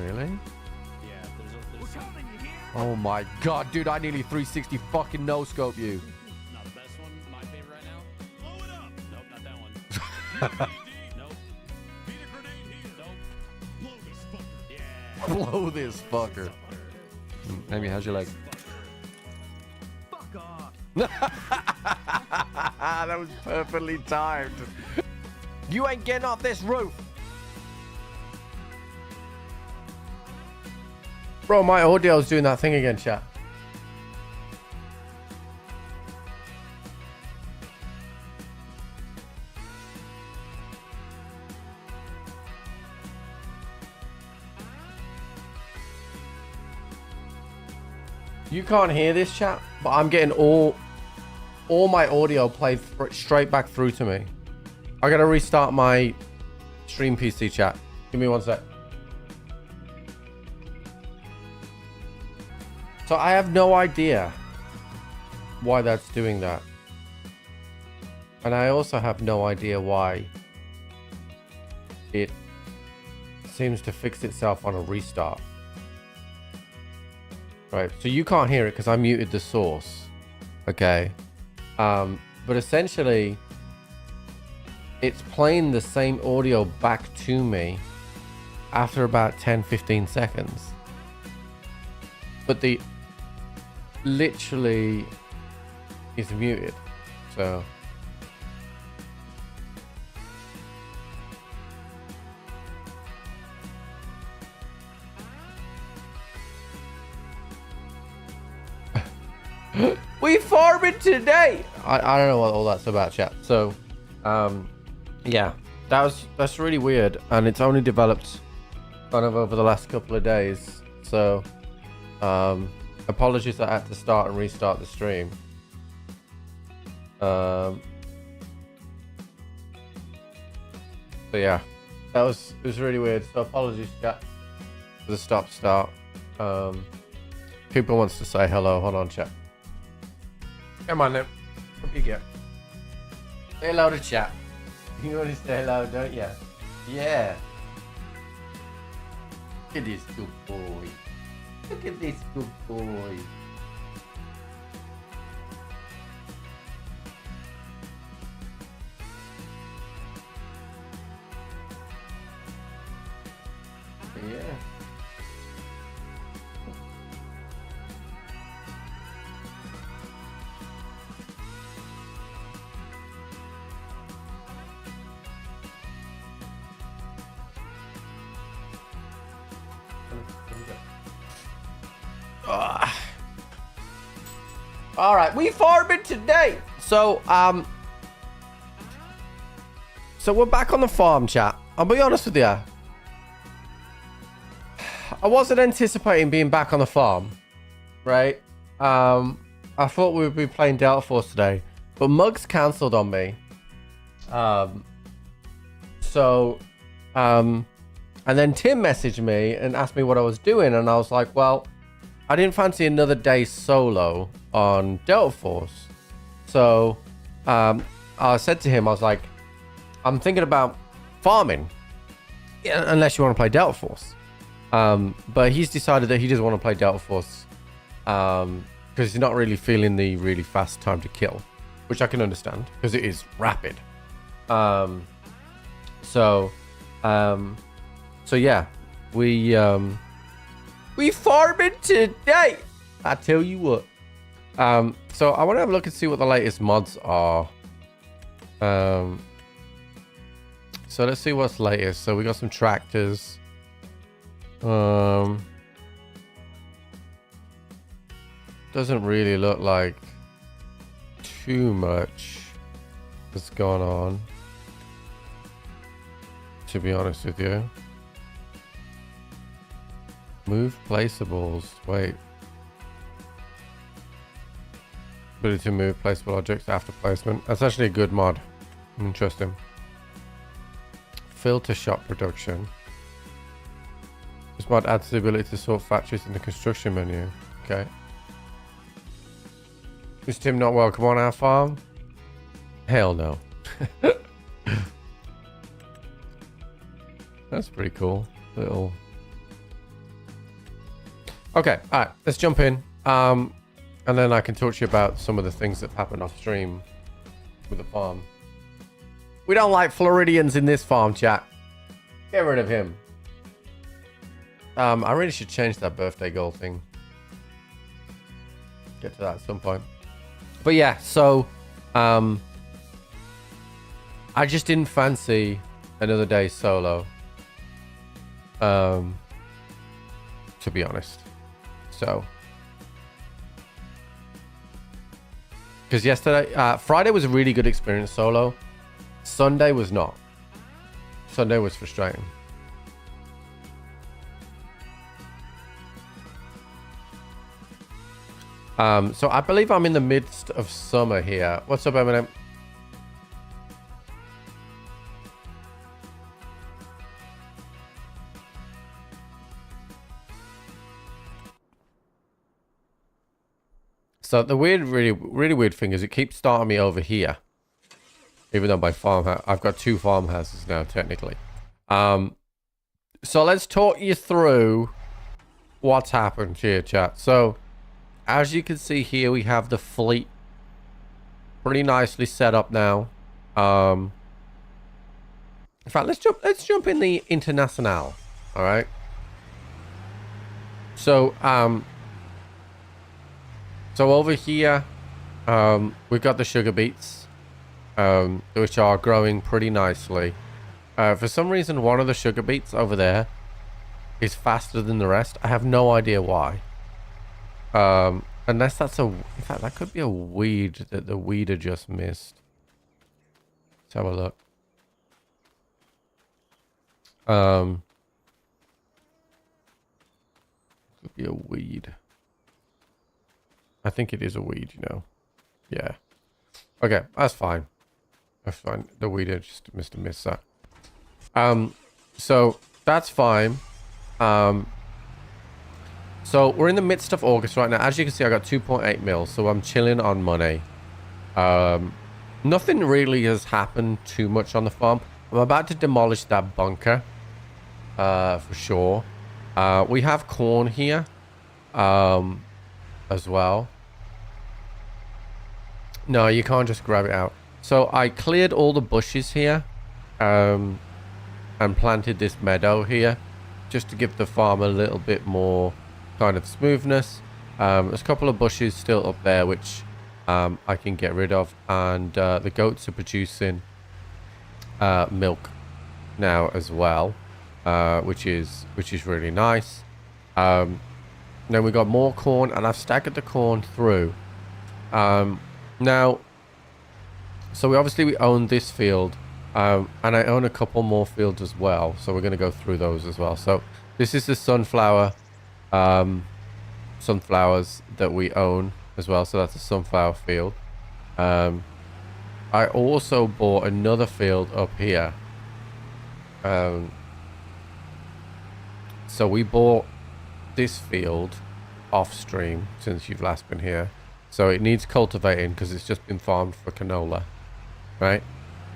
Really? Yeah, there's Oh my god, dude, I nearly 360 fucking no-scope you. not the best one. My favorite right now. Blow it up. Nope, not that one. Nope. Beat a grenade here. Nope. Blow this fucker. Yeah. Blow this fucker. Amy, how's your leg? Fuck off. That was perfectly timed. You ain't getting off this roof. Bro, my audio's doing that thing again, chat. You can't hear this, chat, but I'm getting all my audio played straight back through to me. I gotta restart my stream PC, chat. Give me 1 sec. So I have no idea why that's doing that. And I also have no idea why it seems to fix itself on a restart. Right, so you can't hear it because I muted the source. Okay. But essentially, it's playing the same audio back to me after about 10-15 seconds. But the literally is muted. So we farming today. I don't know what all that's about, chat. So yeah, that's really weird, and it's only developed kind of over the last couple of days. So apologies that I had to start and restart the stream. So yeah, it was really weird. So apologies, chat, for the stop-start. People wants to say hello. Hold on, chat. Come on then. What do you get? Say hello to chat. You want to say hello, don't you? Yeah. Look at this good boy. Look at this good boy. Yeah. All right, we farming today. So we're back on the farm, chat. I'll be honest with you. I wasn't anticipating being back on the farm, right? I thought we would be playing Delta Force today, but Mugs cancelled on me. And then Tim messaged me and asked me what I was doing, and I was like, well, I didn't fancy another day solo on Delta Force. So I said to him, I was like, I'm thinking about farming, unless you want to play Delta Force. But he's decided that he doesn't want to play Delta Force because he's not really feeling the really fast time to kill, which I can understand because it is rapid. So yeah, we farming today. I tell you what. So I want to have a look and see what the latest mods are. So let's see what's latest. So we got some tractors. Doesn't really look like too much has gone on, to be honest with you. Move placeables. Wait. Ability to move placeable objects after placement. That's actually a good mod. Interesting. Filter shop production. This mod adds the ability to sort factories in the construction menu. Okay. Is Tim not welcome on our farm? Hell no. That's pretty cool. Little Okay, all right, let's jump in. And then I can talk to you about some of the things that happened off stream with the farm. We don't like Floridians in this farm, chat. Get rid of him. I really should change that birthday goal thing. Get to that at some point. But yeah, so I just didn't fancy another day solo. To be honest. So because yesterday, Friday was a really good experience solo. Sunday was not. Sunday was frustrating. So I believe I'm in the midst of summer here. What's up, Eminem? So the weird, really weird thing is it keeps starting me over here. Even though my I've got 2 farmhouses now, technically. So let's talk you through what's happened here, chat. So as you can see here, we have the fleet pretty nicely set up now. In fact, let's jump in the International. All right. So so over here, we've got the sugar beets, which are growing pretty nicely. For some reason, one of the sugar beets over there is faster than the rest. I have no idea why. Unless that's in fact, that could be a weed that the weeder just missed. Let's have a look. Could be a weed. I think it is a weed, you know. Yeah. Okay, that's fine. That's fine. The weeder just missed that. So that's fine. So we're in the midst of August right now. As you can see, I got 2.8 mil, so I'm chilling on money. Nothing really has happened too much on the farm. I'm about to demolish that bunker, for sure. We have corn here, as well. No, you can't just grab it out. So I cleared all the bushes here, and planted this meadow here, just to give the farm a little bit more kind of smoothness. There's a couple of bushes still up there which I can get rid of, and the goats are producing milk now as well, which is really nice. Then we got more corn, and I've staggered the corn through. Now, so we own this field, and I own a couple more fields as well, so we're going to go through those as well. So this is the sunflowers that we own as well, so that's a sunflower field. I also bought another field up here. So we bought this field off stream since you've last been here, so it needs cultivating because it's just been farmed for canola, right?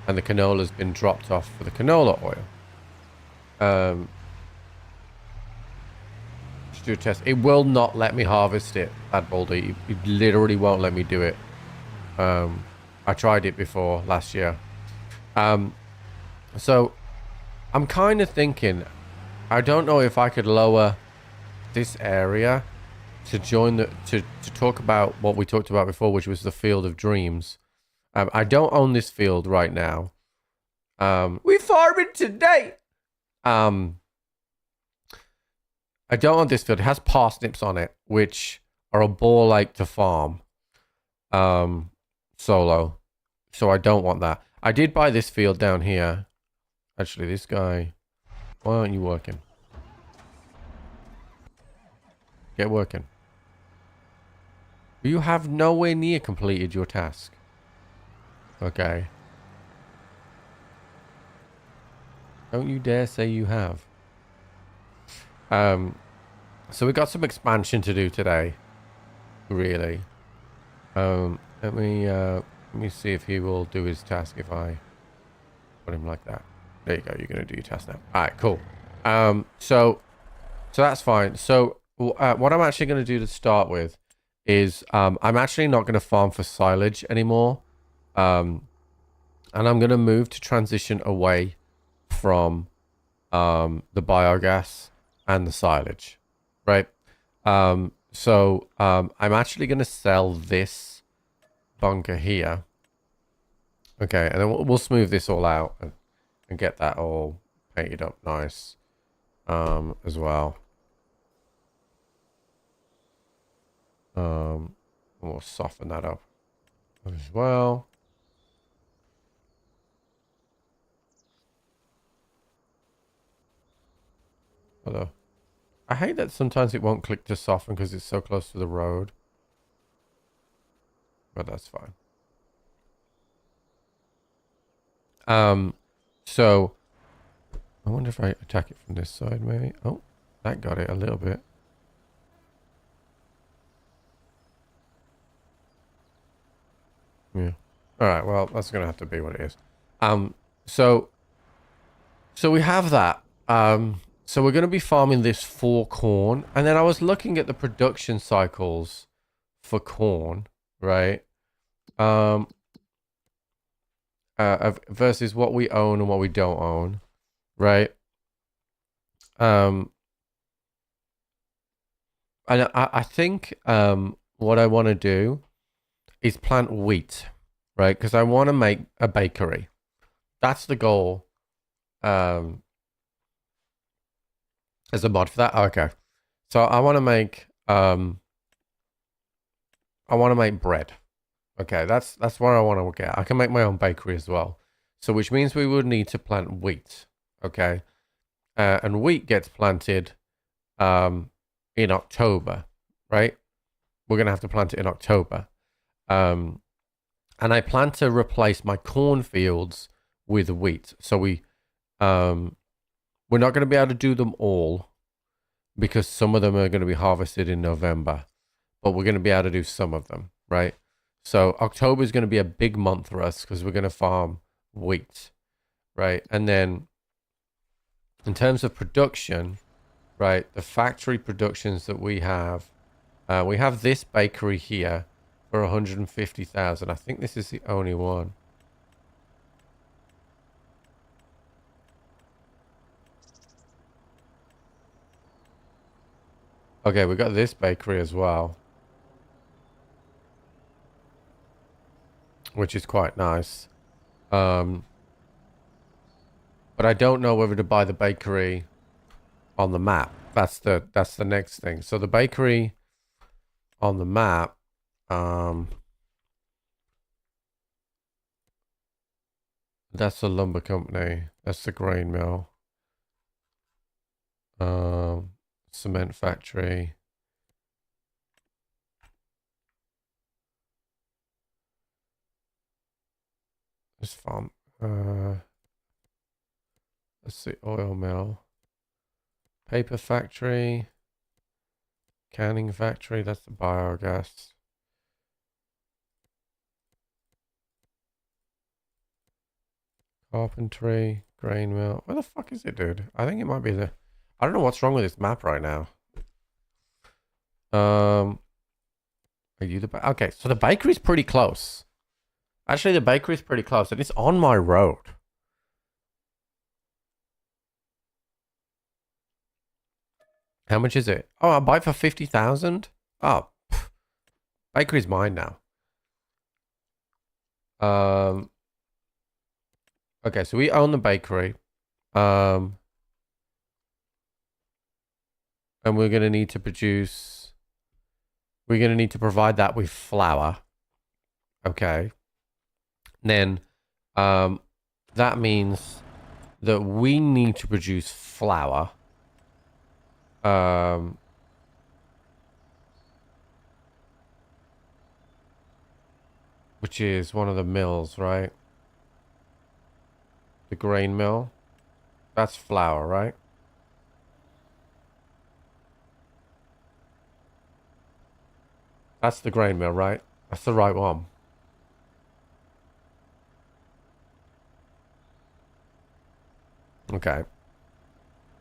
And the canola's been dropped off for the canola oil. Do a test. It will not let me harvest it, that boulder. It literally won't let me do it. I tried it before last year. So I'm kind of thinking, I don't know if I could lower this area to join to talk about what we talked about before, which was the Field of Dreams. I don't own this field right now. We farming today. I don't own this field. It has parsnips on it, which are a bore like to farm solo. So I don't want that. I did buy this field down here. Actually, this guy, why aren't you working? Get working. You have nowhere near completed your task. Okay. Don't you dare say you have. So we got some expansion to do today. Really. Let me see if he will do his task if I put him like that. There you go. You're gonna do your task now. All right, cool. So that's fine. So what I'm actually going to do to start with is I'm actually not going to farm for silage anymore. And I'm going to move to transition away from the biogas and the silage, right? I'm actually going to sell this bunker here. Okay, and then we'll smooth this all out and get that all painted up nice as well. We'll soften that up as well. Hello. I hate that sometimes it won't click to soften because it's so close to the road. But that's fine. So I wonder if I attack it from this side, maybe. Oh, that got it a little bit. Yeah. All right. Well, that's gonna have to be what it is. So we have that. So we're gonna be farming this for corn, and then I was looking at the production cycles for corn, right? Versus what we own and what we don't own, right? And I think what I want to do is plant wheat, right? Because I want to make a bakery. That's the goal. As a mod for that. Oh, okay. So I want to make bread. Okay, that's what I want to get. I can make my own bakery as well. So which means we would need to plant wheat. Okay. And wheat gets planted in October, right? We're gonna have to plant it in October. And I plan to replace my cornfields with wheat. So we're not going to be able to do them all because some of them are going to be harvested in November, but we're going to be able to do some of them, right? So October is going to be a big month for us because we're going to farm wheat, right? And then in terms of production, right, the factory productions that we have this bakery here for 150,000. I think this is the only one. Okay, we got this bakery as well, which is quite nice. But I don't know whether to buy the bakery on the map. That's the next thing. So the bakery on the map, that's the lumber company. That's the grain mill. Cement factory. This farm. Let's see, oil mill. Paper factory. Canning factory, that's the biogas. Carpentry, grain mill. Where the fuck is it, dude? I think it might be the... I don't know what's wrong with this map right now. Are you the... Okay, so the bakery's pretty close. Actually, the bakery's pretty close, and it's on my road. How much is it? Oh, I'll buy it for 50,000? Oh, pff. Bakery's mine now. Okay, so we own the bakery. And we're going to need to produce... We're going to need to provide that with flour. Okay. Then, that means that we need to produce flour. Which is one of the mills, right? The grain mill. That's flour, right? That's the grain mill, right? That's the right one. Okay.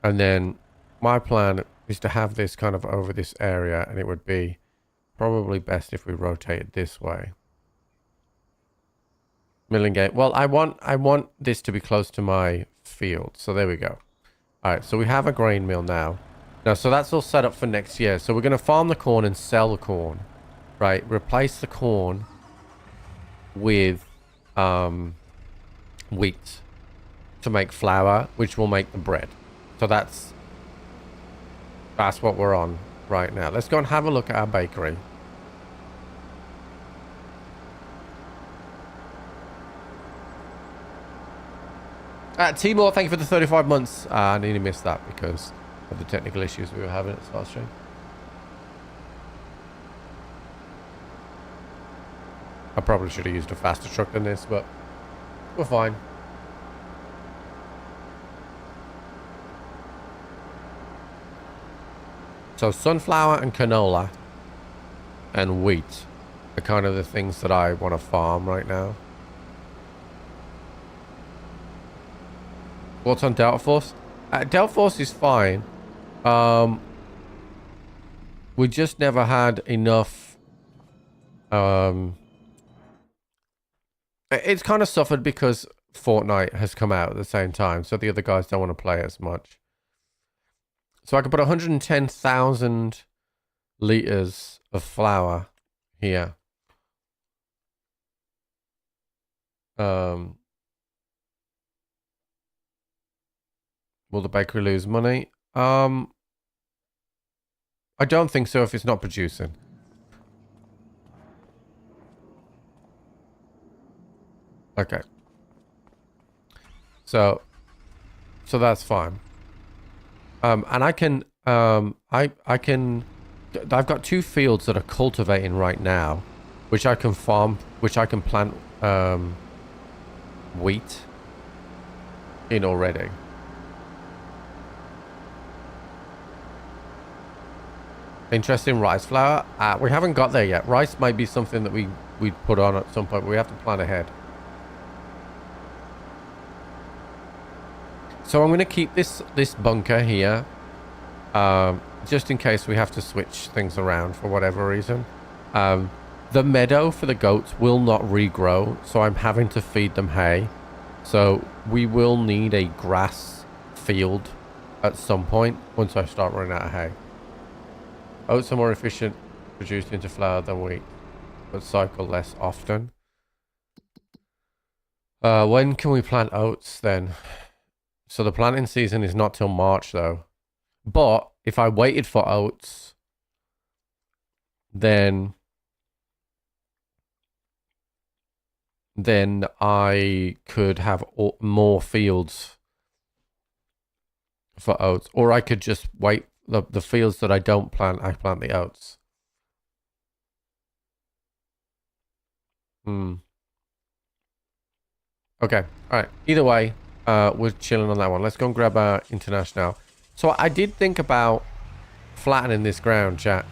And then my plan is to have this kind of over this area, and it would be probably best if we rotate it this way. Milling gate. Well, I want this to be close to my field. So there we go. All right, so we have a grain mill now. Now, so that's all set up for next year. So we're going to farm the corn and sell the corn, right? Replace the corn with wheat to make flour, which will make the bread. So that's what we're on right now. Let's go and have a look at our bakery. Timor, thank you for the 35 months. I nearly missed that because of the technical issues we were having at the start stream. I probably should have used a faster truck than this, but we're fine. So sunflower and canola and wheat are kind of the things that I want to farm right now. What's on Delta Force? Delta Force is fine. We just never had enough. It's kind of suffered because Fortnite has come out at the same time, so the other guys don't want to play as much. So I could put 110,000 liters of flour here. Will the bakery lose money? I don't think so if it's not producing. Okay. So that's fine. And I can, I've got 2 fields that are cultivating right now, which I can farm, which I can plant, wheat in already. Interesting rice flour. We haven't got there yet. Rice might be something that we'd put on at some point, but we have to plan ahead. So I'm going to keep this bunker here, just in case we have to switch things around for whatever reason. The meadow for the goats will not regrow, so I'm having to feed them hay. So we will need a grass field at some point once I start running out of hay. Oats are more efficient produced into flour than wheat, but cycle less often. When can we plant oats then? So the planting season is not till March though. But if I waited for oats, then I could have more fields for oats, or I could just wait. The fields that I don't plant, I plant the oats. Okay. All right. Either way, we're chilling on that one. Let's go and grab our international. So I did think about flattening this ground, chat.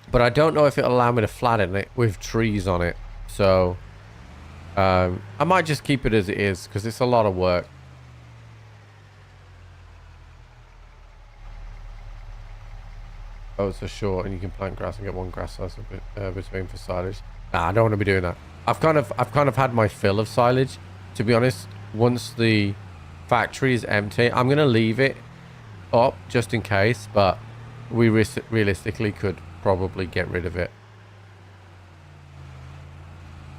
But I don't know if it'll allow me to flatten it with trees on it. So I might just keep it as it is because it's a lot of work. Oats are short, and you can plant grass and get one grass size between for silage. Nah, I don't want to be doing that. I've kind of had my fill of silage, to be honest. Once the factory is empty, I'm gonna leave it up just in case, but we realistically could probably get rid of it.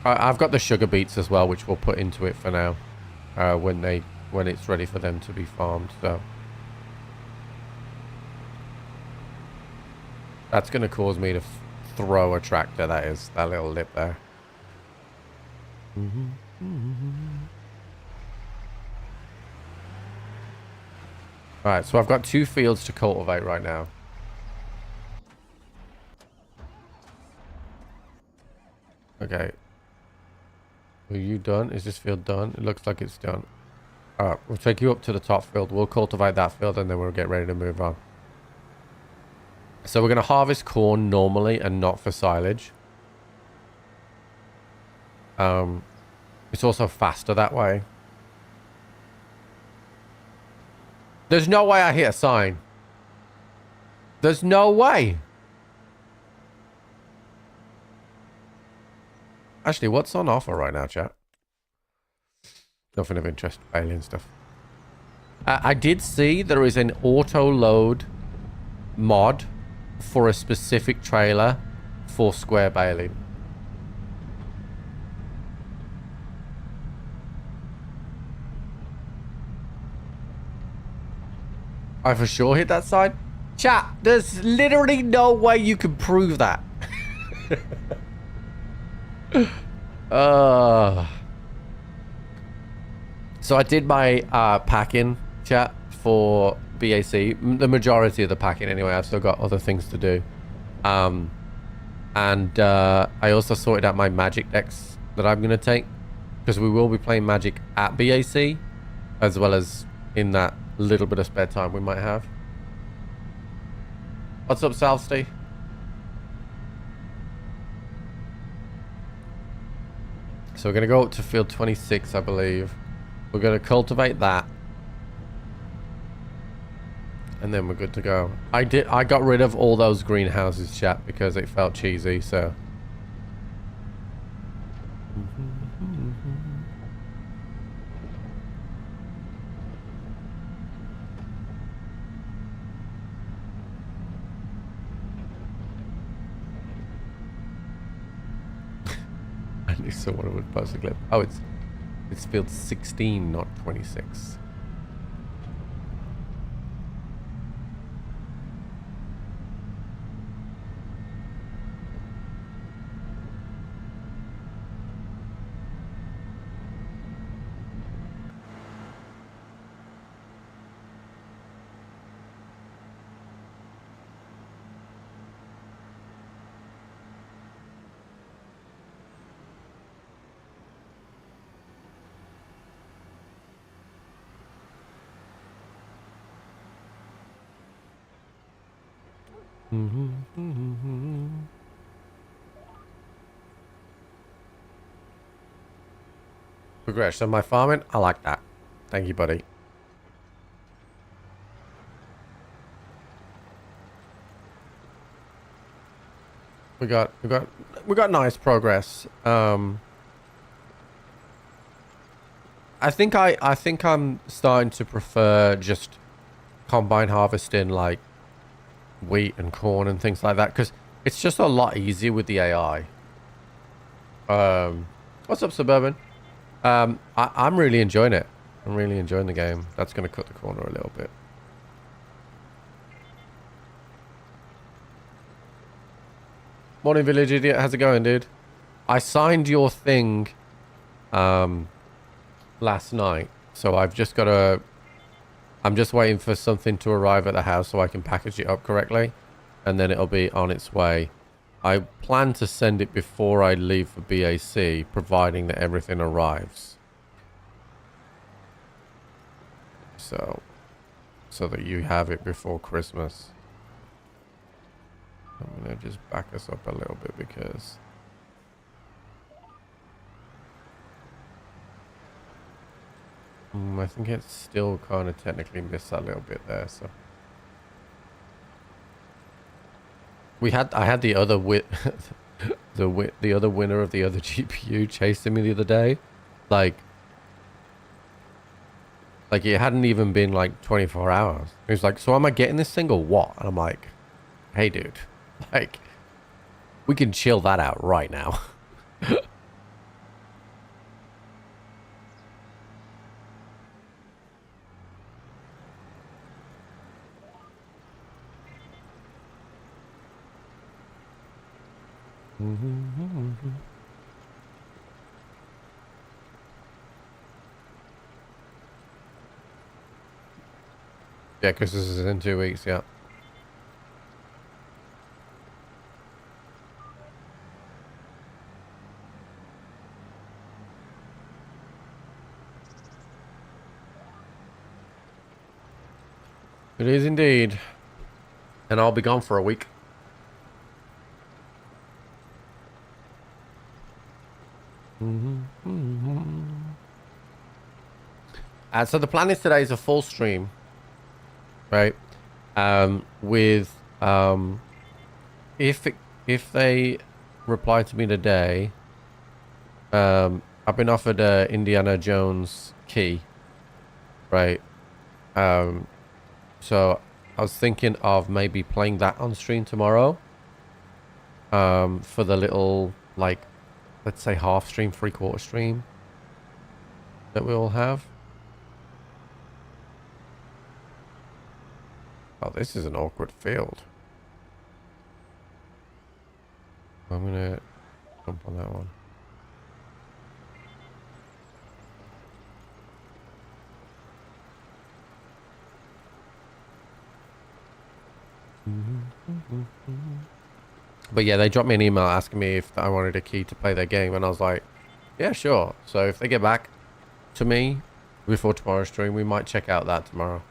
I've got the sugar beets as well, which we'll put into it for now, when it's ready for them to be farmed. So. That's going to cause me to throw a tractor, that is. That little lip there. Alright, so I've got 2 fields to cultivate right now. Okay. Are you done? Is this field done? It looks like it's done. Alright, we'll take you up to the top field. We'll cultivate that field and then we'll get ready to move on. So we're going to harvest corn normally and not for silage. It's also faster that way. There's no way I hit a sign. There's no way. Actually, what's on offer right now, chat? Nothing of interest. Alien stuff. I did see there is an auto load mod for a specific trailer for square baling. I for sure hit that side. Chat, there's literally no way you can prove that. So I did my packing, chat, for BAC. The majority of the packing anyway. I've still got other things to do. And I also sorted out my magic decks that I'm going to take. Because we will be playing magic at BAC. As well as in that little bit of spare time we might have. What's up, Salsty? So we're going to go up to field 26, I believe. We're going to cultivate that. And then we're good to go. I got rid of all those greenhouses, chat, because it felt cheesy, so. I knew someone would post a clip. Oh, it's field 16, not 26. Progress on my farming. I like that. Thank you, buddy. We got nice progress. I think I'm starting to prefer just combine harvesting like wheat and corn and things like that because it's just a lot easier with the AI. What's up, Suburban? I'm really enjoying it. I'm really enjoying the game. That's going to cut the corner a little bit. Morning, Village Idiot. How's it going, dude? I signed your thing last night, so I've just got to... I'm just waiting for something to arrive at the house so I can package it up correctly, and then it'll be on its way. I plan to send it before I leave for BAC, providing that everything arrives. So that you have it before Christmas. I'm going to just back us up a little bit because... I think it's still kind of technically missed that little bit there, so... I had the other the other winner of the other GPU chasing me the other day. Like it hadn't even been like 24 hours. He was like, so am I getting this thing or what? And I'm like, hey dude, like we can chill that out right now. Yeah, because this is in 2 weeks, yeah. It is indeed. And I'll be gone for a week. So the plan is today is a full stream, right? With Um, if they reply to me today, I've been offered a Indiana Jones key, right? So I was thinking of maybe playing that on stream tomorrow. For the little, like, let's say half stream, 3/4 stream that we all have. Oh, this is an awkward field. I'm gonna jump on that one. But yeah, they dropped me an email asking me if I wanted a key to play their game, and I was like, yeah, sure. So if they get back to me before tomorrow's stream, we might check out that tomorrow.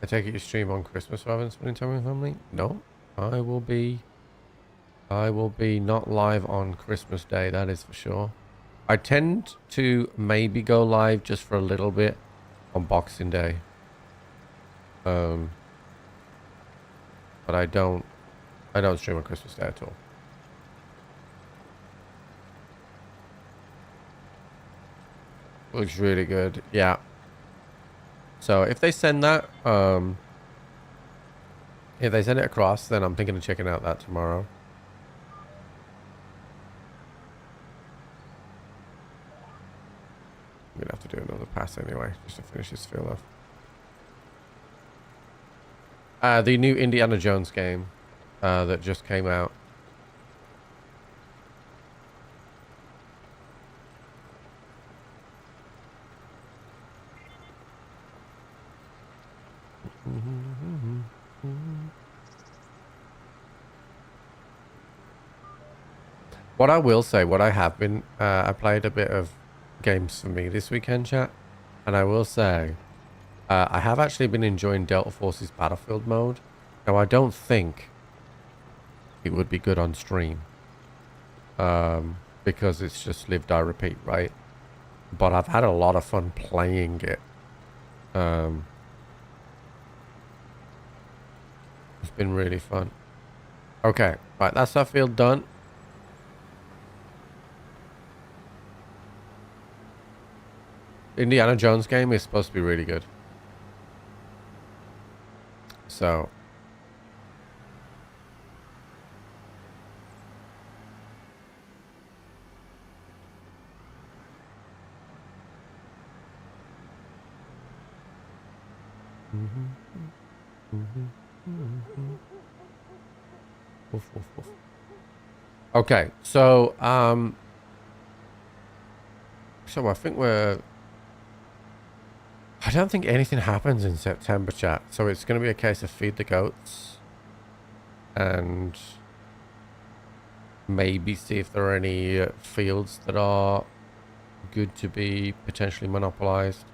I take it you stream on Christmas rather than spending time with family? No, I will be not live on Christmas Day, that is for sure. I tend to maybe go live just for a little bit on Boxing Day. But I don't stream on Christmas Day at all. Looks really good. Yeah. So if they send that, if they send it across, then I'm thinking of checking out that tomorrow. I'm gonna have to do another pass anyway, just to finish this field off. The new Indiana Jones game that just came out. What I will say, what I have been, I played a bit of games for me this weekend, chat, and I will say, I have actually been enjoying Delta Force's Battlefield mode. Now, I don't think it would be good on stream, because it's just live, die, repeat, right? But I've had a lot of fun playing it. It's been really fun. Okay, right, that's that field done. Indiana Jones game is supposed to be really good. So. Woof, woof, woof. Okay, so I think I don't think anything happens in September, chat. So it's going to be a case of feed the goats and maybe see if there are any fields that are good to be potentially monopolized.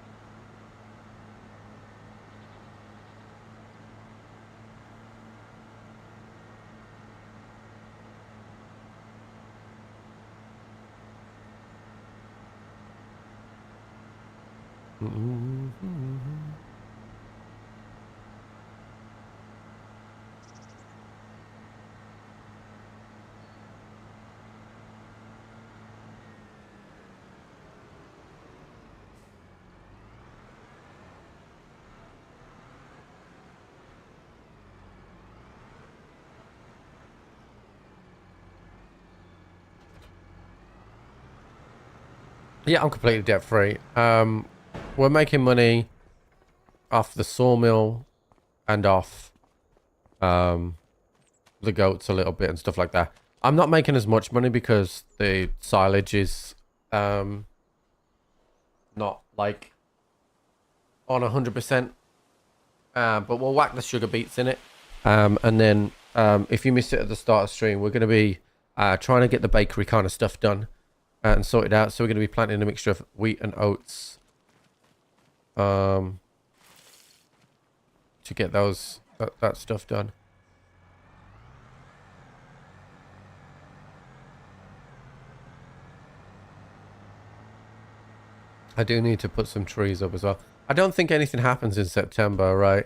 Yeah, I'm completely debt free. We're making money off the sawmill and off the goats a little bit and stuff like that. I'm not making as much money because the silage is not like on 100%. But we'll whack the sugar beets in it. And then if you missed it at the start of the stream, we're going to be trying to get the bakery kind of stuff done and sorted out. So we're going to be planting a mixture of wheat and oats to get those that stuff done. I do need to put some trees up as well. I don't think anything happens in September, right?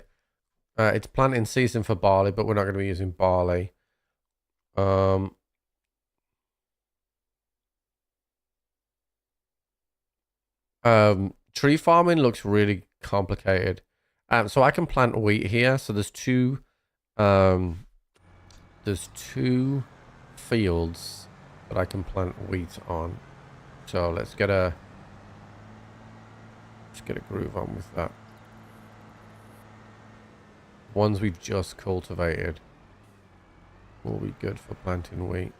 It's planting season for barley, but we're not going to be using barley. Um, tree farming looks really complicated. So I can plant wheat here. So um, there's two fields that I can plant wheat on. So let's get a groove on with that. Ones we've just cultivated will be good for planting wheat.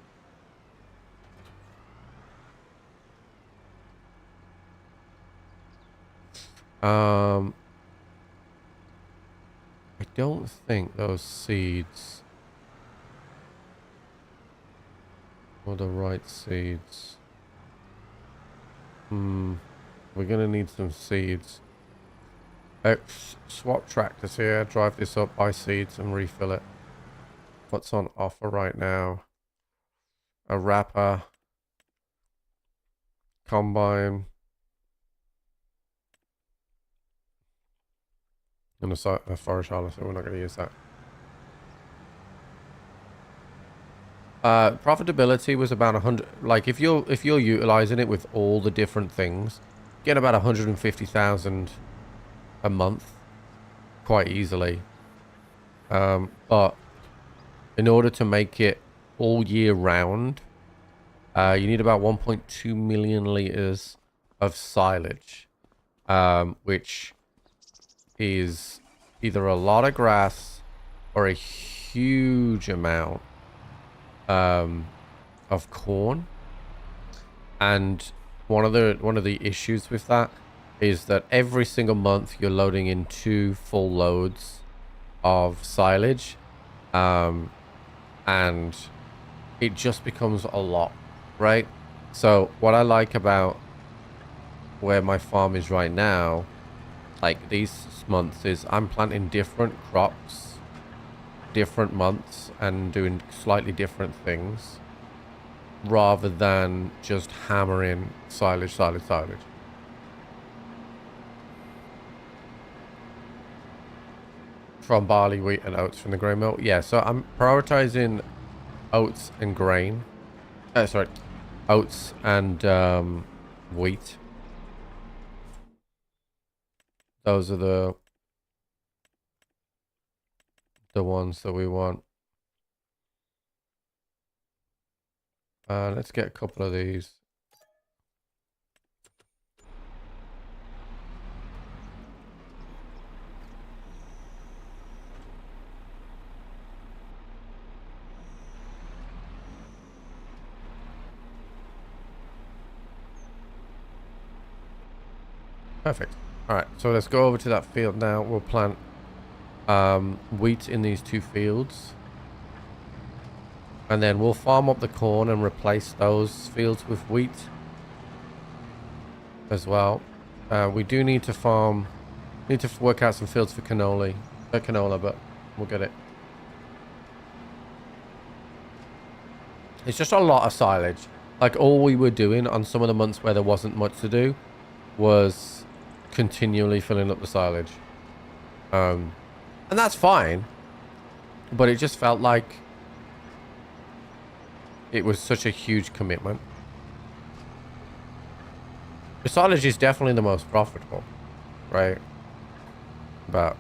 I don't think those seeds are the right seeds. We're gonna need some seeds. Swap tractors here, drive this up, buy seeds and refill it. What's on offer right now? A wrapper, combine, and a forage harvester. We're not going to use that. Profitability was about 100. Like if you're utilizing it with all the different things, get about 150,000 a month quite easily. But in order to make it all year round, you need about 1.2 million liters of silage, which is either a lot of grass or a huge amount of corn. And one of the issues with that is that every single month you're loading in 2 full loads of silage, and it just becomes a lot, right? So what I like about where my farm is right now, like these months, is I'm planting different crops different months and doing slightly different things rather than just hammering silage. From barley, wheat and oats from the grain mill. Yeah, so I'm prioritizing oats and grain. Oats and wheat. Those are the ones that we want. Let's get a couple of these. Perfect. All right, so let's go over to that field now. We'll plant wheat in these 2 fields. And then we'll farm up the corn and replace those fields with wheat as well. We do need to work out some fields for canola, but we'll get it. It's just a lot of silage. Like all we were doing on some of the months where there wasn't much to do was continually filling up the silage. And that's fine. But it just felt like it was such a huge commitment. The silage is definitely the most profitable, right? But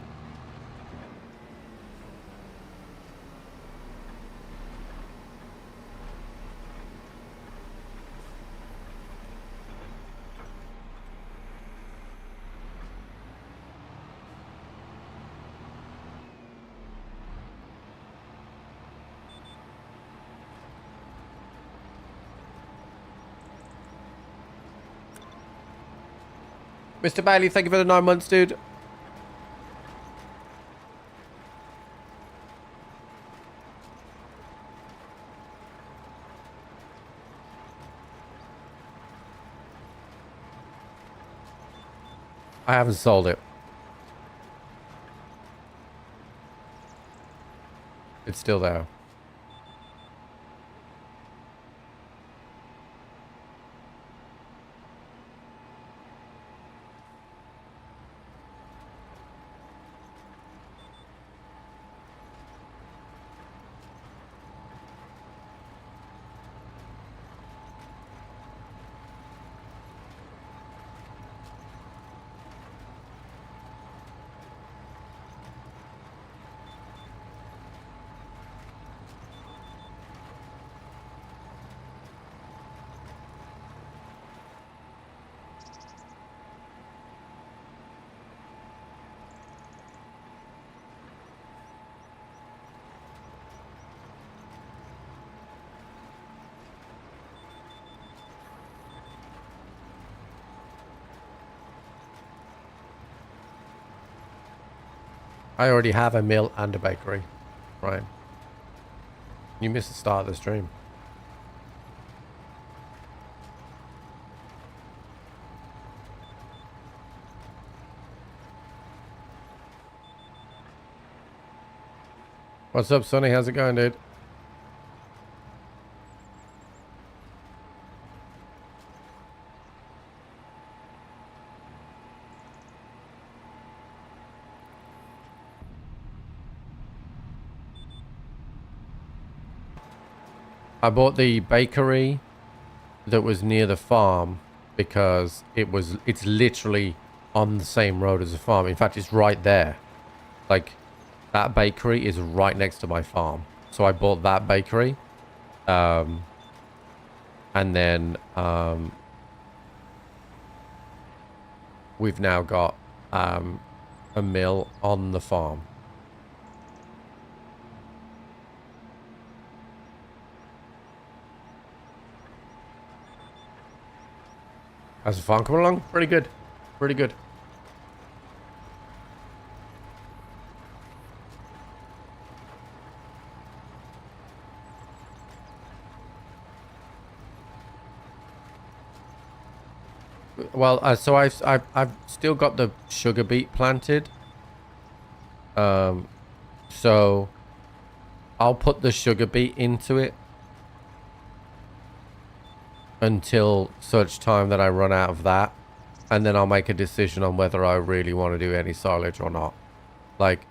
Mr. Bailey, thank you for the 9 months, dude. I haven't sold it. It's still there. I already have a mill and a bakery. Right. You missed the start of the stream. What's up, Sonny? How's it going, dude? I bought the bakery that was near the farm because it's literally on the same road as the farm. In fact, it's right there. Like, that bakery is right next to my farm. So I bought that bakery. And then we've now got a mill on the farm. How's the farm coming along? Pretty good. Pretty good. Well, so I've still got the sugar beet planted. So I'll put the sugar beet into it until such time that I run out of that, and then I'll make a decision on whether I really want to do any silage or not. Like,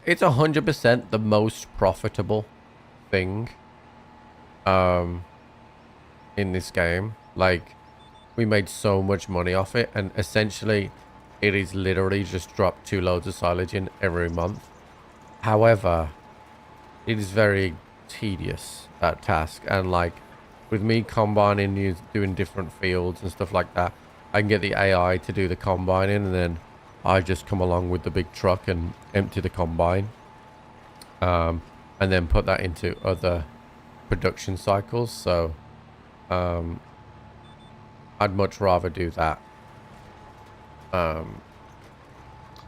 it's 100% the most profitable thing in this game. Like, we made so much money off it, and essentially it is literally just drop 2 loads of silage in every month. However, it is very tedious, that task, and like with me combining, doing different fields and stuff like that, I can get the AI to do the combining, and then I just come along with the big truck and empty the combine, and then put that into other production cycles. So I'd much rather do that.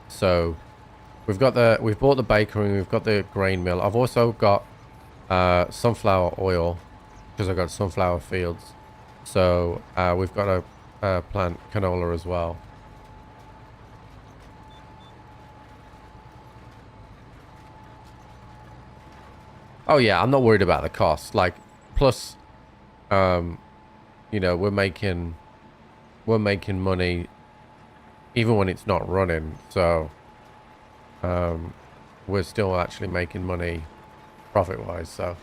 So we've bought the bakery, we've got the grain mill. I've also got sunflower oil because I've got sunflower fields. So we've got a plant canola as well. Oh yeah, I'm not worried about the cost. Like, plus, you know, we're making money even when it's not running. So we're still actually making money profit-wise. So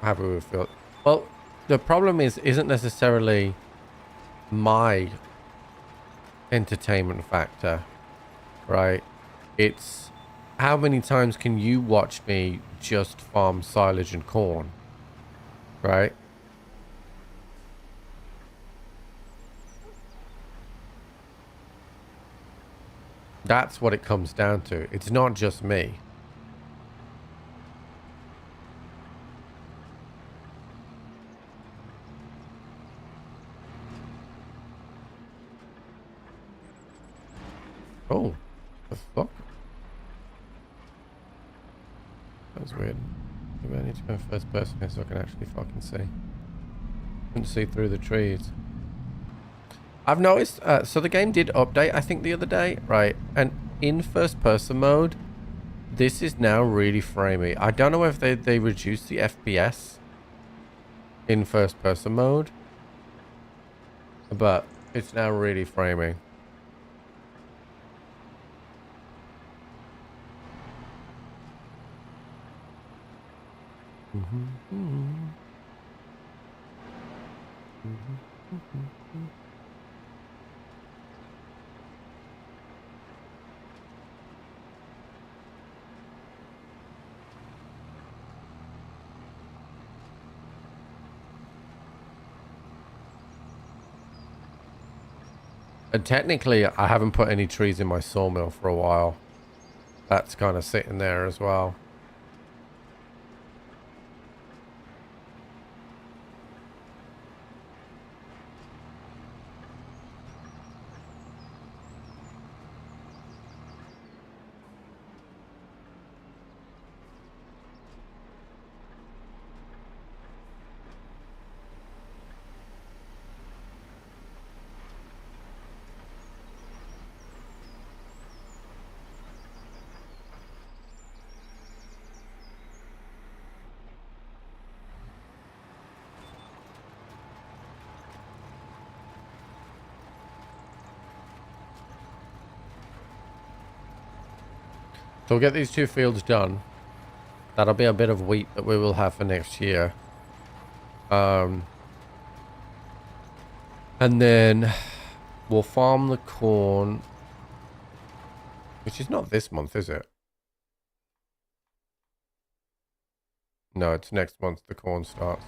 happy with it. Well, the problem isn't necessarily my entertainment factor, right? It's how many times can you watch me just farm silage and corn, right? That's what it comes down to. It's not just me. Oh, the fuck? That was weird. Maybe I need to go first person here so I can actually fucking see. Couldn't see through the trees. I've noticed, so the game did update, I think, the other day, right? And in first person mode, this is now really framey. I don't know if they reduced the FPS in first person mode, but it's now really framey. And technically, I haven't put any trees in my sawmill for a while. That's kind of sitting there as well. So we'll get these 2 fields done. That'll be a bit of wheat that we will have for next year. And then we'll farm the corn, which is not this month, is it? No, it's next month the corn starts.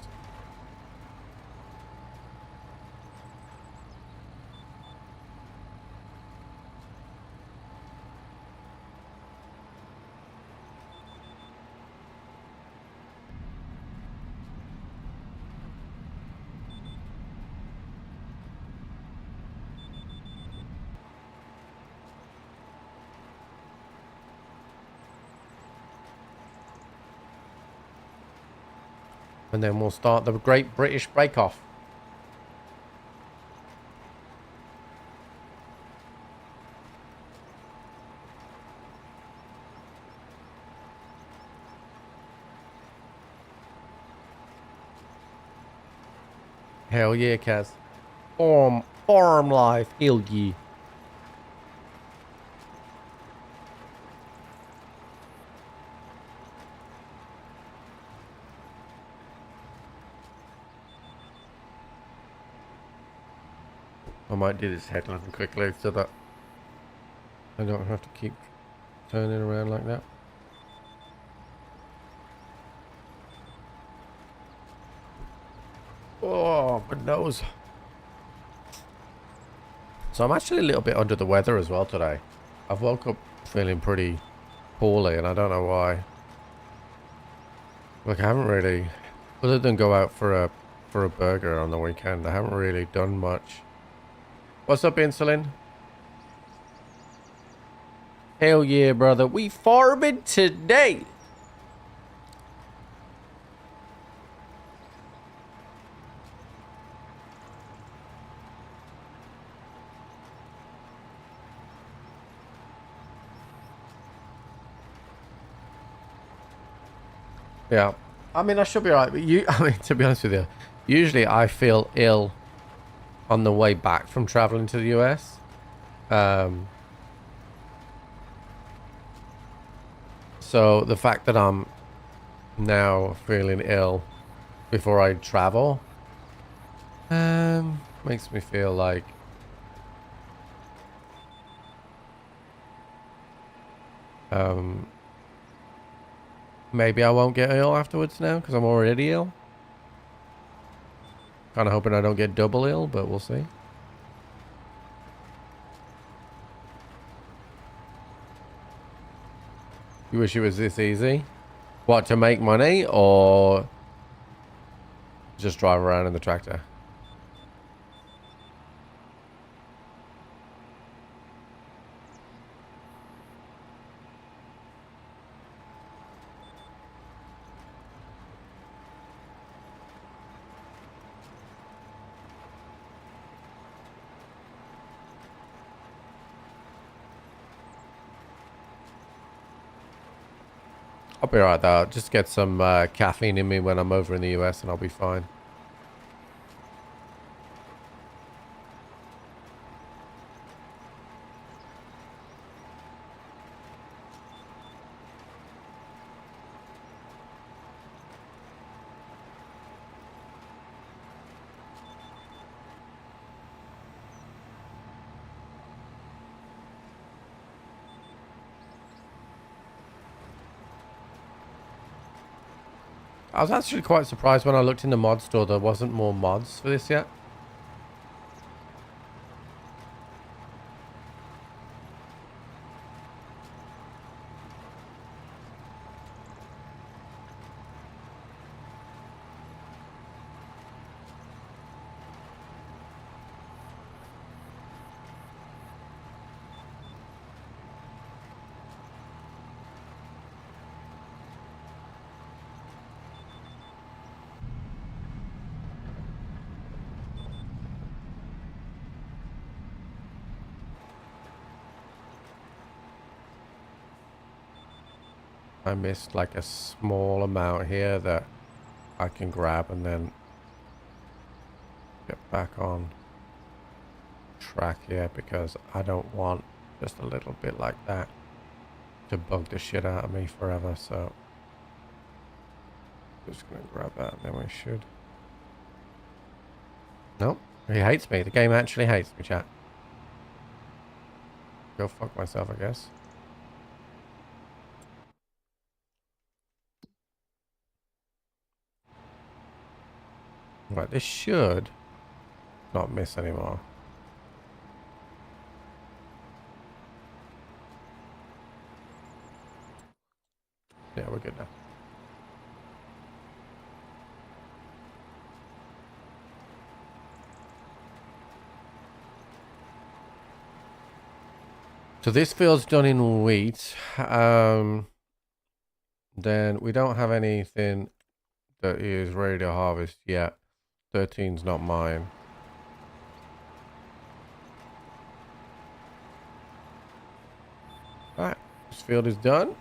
And then we'll start the Great British Break Off. Hell yeah, Kaz. Farm life, hell yeah. I might do this headline quickly so that I don't have to keep turning around like that. Oh, my nose. So I'm actually a little bit under the weather as well today. I've woke up feeling pretty poorly and I don't know why. Like I haven't really, other than go out for a burger on the weekend, I haven't really done much. What's up, Insulin? Hell yeah, brother. We farming today. Yeah. I mean, I should be alright, but I mean, to be honest with you, usually I feel ill on the way back from traveling to the US. So the fact that I'm now feeling ill before I travel, makes me feel like maybe I won't get ill afterwards now because I'm already ill. Kind of hoping I don't get double ill, but we'll see. You wish it was this easy? What, to make money or just drive around in the tractor? I'll be alright though. I'll just get some caffeine in me when I'm over in the US and I'll be fine. I was actually quite surprised when I looked in the mod store there wasn't more mods for this yet. I missed like a small amount here that I can grab and then get back on track here because I don't want just a little bit like that. to bug the shit out of me forever, so just gonna grab that and then we should. Nope, he hates me. The game actually hates me, chat. Go fuck myself, I guess. Right, this should not miss anymore. Yeah, we're good now. So this field's done in wheat. Then we don't have anything that is ready to harvest yet. 13's not mine. Alright, this field is done.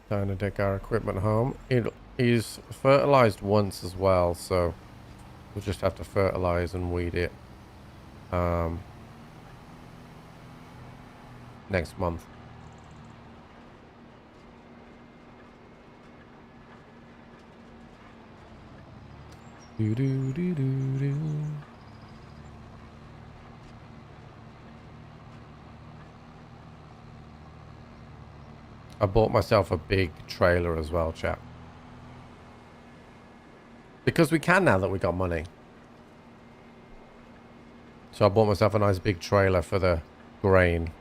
Time to take our equipment home. It is fertilized once as well, so we'll just have to fertilize and weed it next month. Do do do do do. I bought myself a big trailer as well, chap. Because we can now that we got money. So I bought myself a nice big trailer for the grain.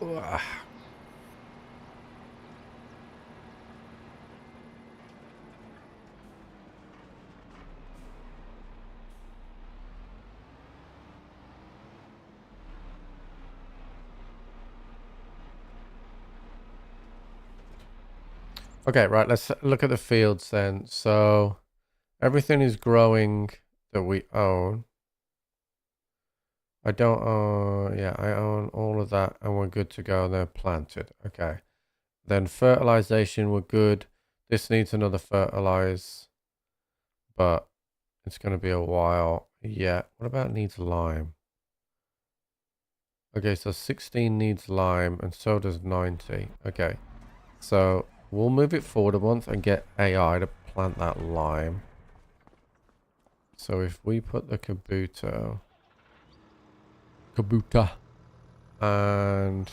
Ugh. Okay, right, let's look at the fields then. So everything is growing that we own. I don't own, yeah, I own all of that and we're good to go. They're planted. Okay. Then fertilization, we're good. This needs another fertilize, but it's going to be a while. Yeah. What about needs lime? Okay, so 16 needs lime and so does 90. Okay. So we'll move it forward a month and get AI to plant that lime. So if we put the kabuto and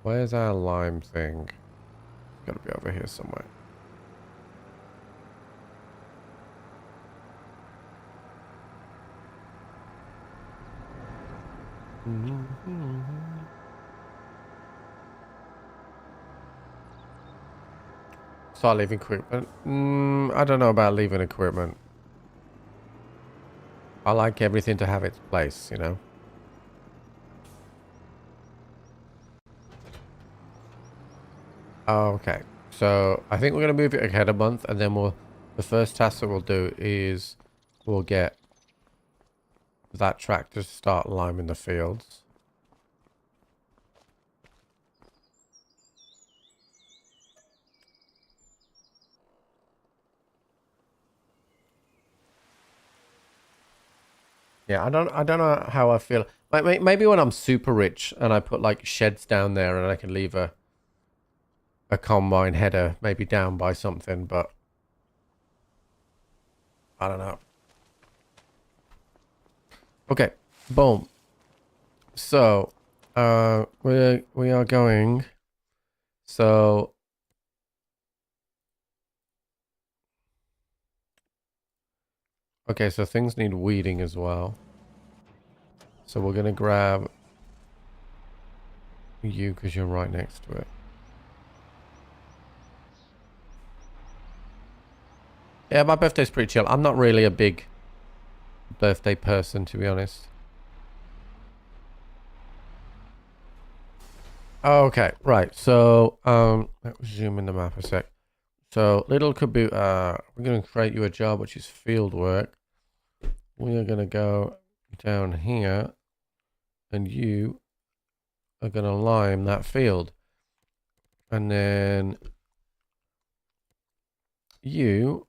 where's our lime thing? It's got to be over here somewhere. Start leaving equipment. I don't know about leaving equipment. I like everything to have its place, you know. Okay, so I think we're going to move it ahead a month, and then the first task that we'll do is we'll get that tractor to start liming the fields. Yeah, I don't know how I feel. Maybe when I'm super rich and I put like sheds down there and I can leave a combine header maybe down by something, but I don't know. Okay, boom. So, we are going. So, okay, so things need weeding as well. So we're gonna grab you because you're right next to it. Yeah, my birthday's pretty chill. I'm not really a big birthday person, to be honest. Okay, right. So, let's zoom in the map a sec. So, little Kaboot, we're going to create you a job, which is field work. we are going to go down here and you are going to lime that field. And then we're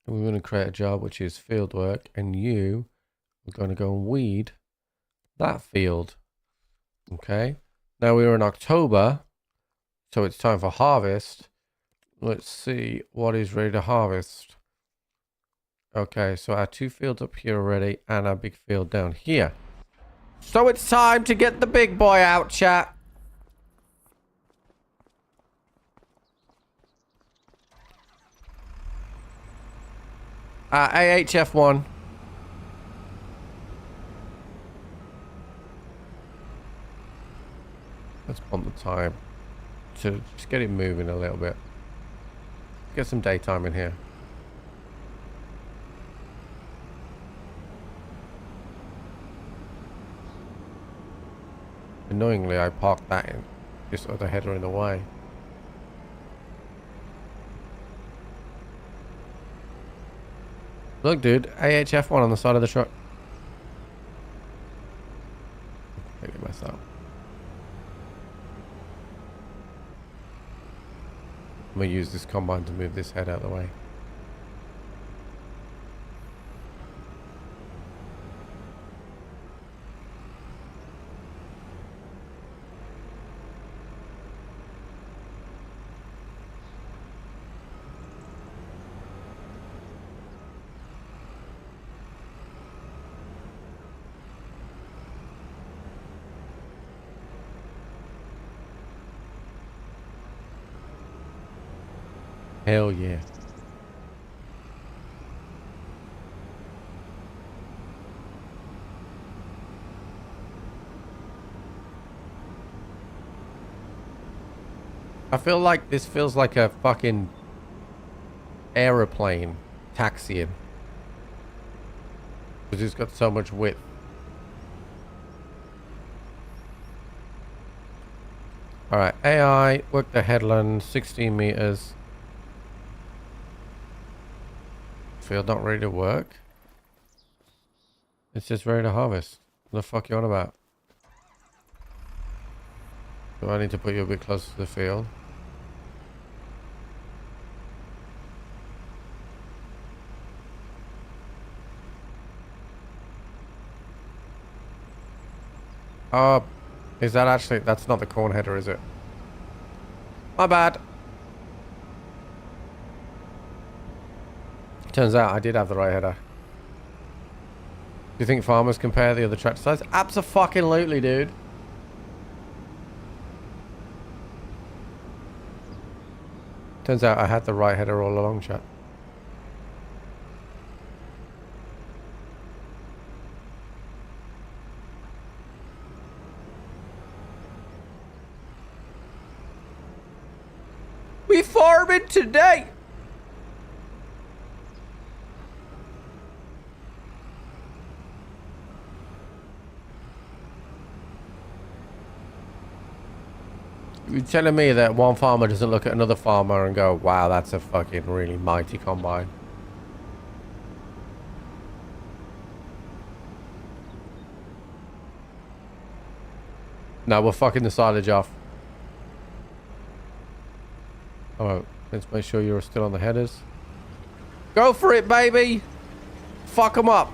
going to create a job which is field work, and you are going to go and weed that field. Okay. Now we're in October, so it's time for harvest. Let's see what is ready to harvest. Okay, so our 2 fields up here already and our big field down here. So it's time to get the big boy out, chat. AHF1. Let's bump the time to just get it moving a little bit. Get some daytime in here. Annoyingly, I parked that in this other header in the way. Look, dude, AHF1 on the side of the truck. Maybe myself. I'm gonna use this combine to move this head out of the way. Hell yeah. I feel like this feels like a fucking aeroplane taxiing. Because it's got so much width. Alright, AI, work the headland, 16 meters. Field not ready to work. It's just ready to harvest. What the fuck you on about? Do I need to put you a bit closer to the field? Oh, is that actually... That's not the corn header, is it? My bad. Turns out I did have the right header. Do you think farmers compare the other tractor size? Abso-fucking-lutely, dude. Turns out I had the right header all along, chat. We farming today! You're telling me that one farmer doesn't look at another farmer and go, wow, that's a fucking really mighty combine. No, we're fucking the silage off. Alright, let's make sure you're still on the headers. Go for it, baby! Fuck them up!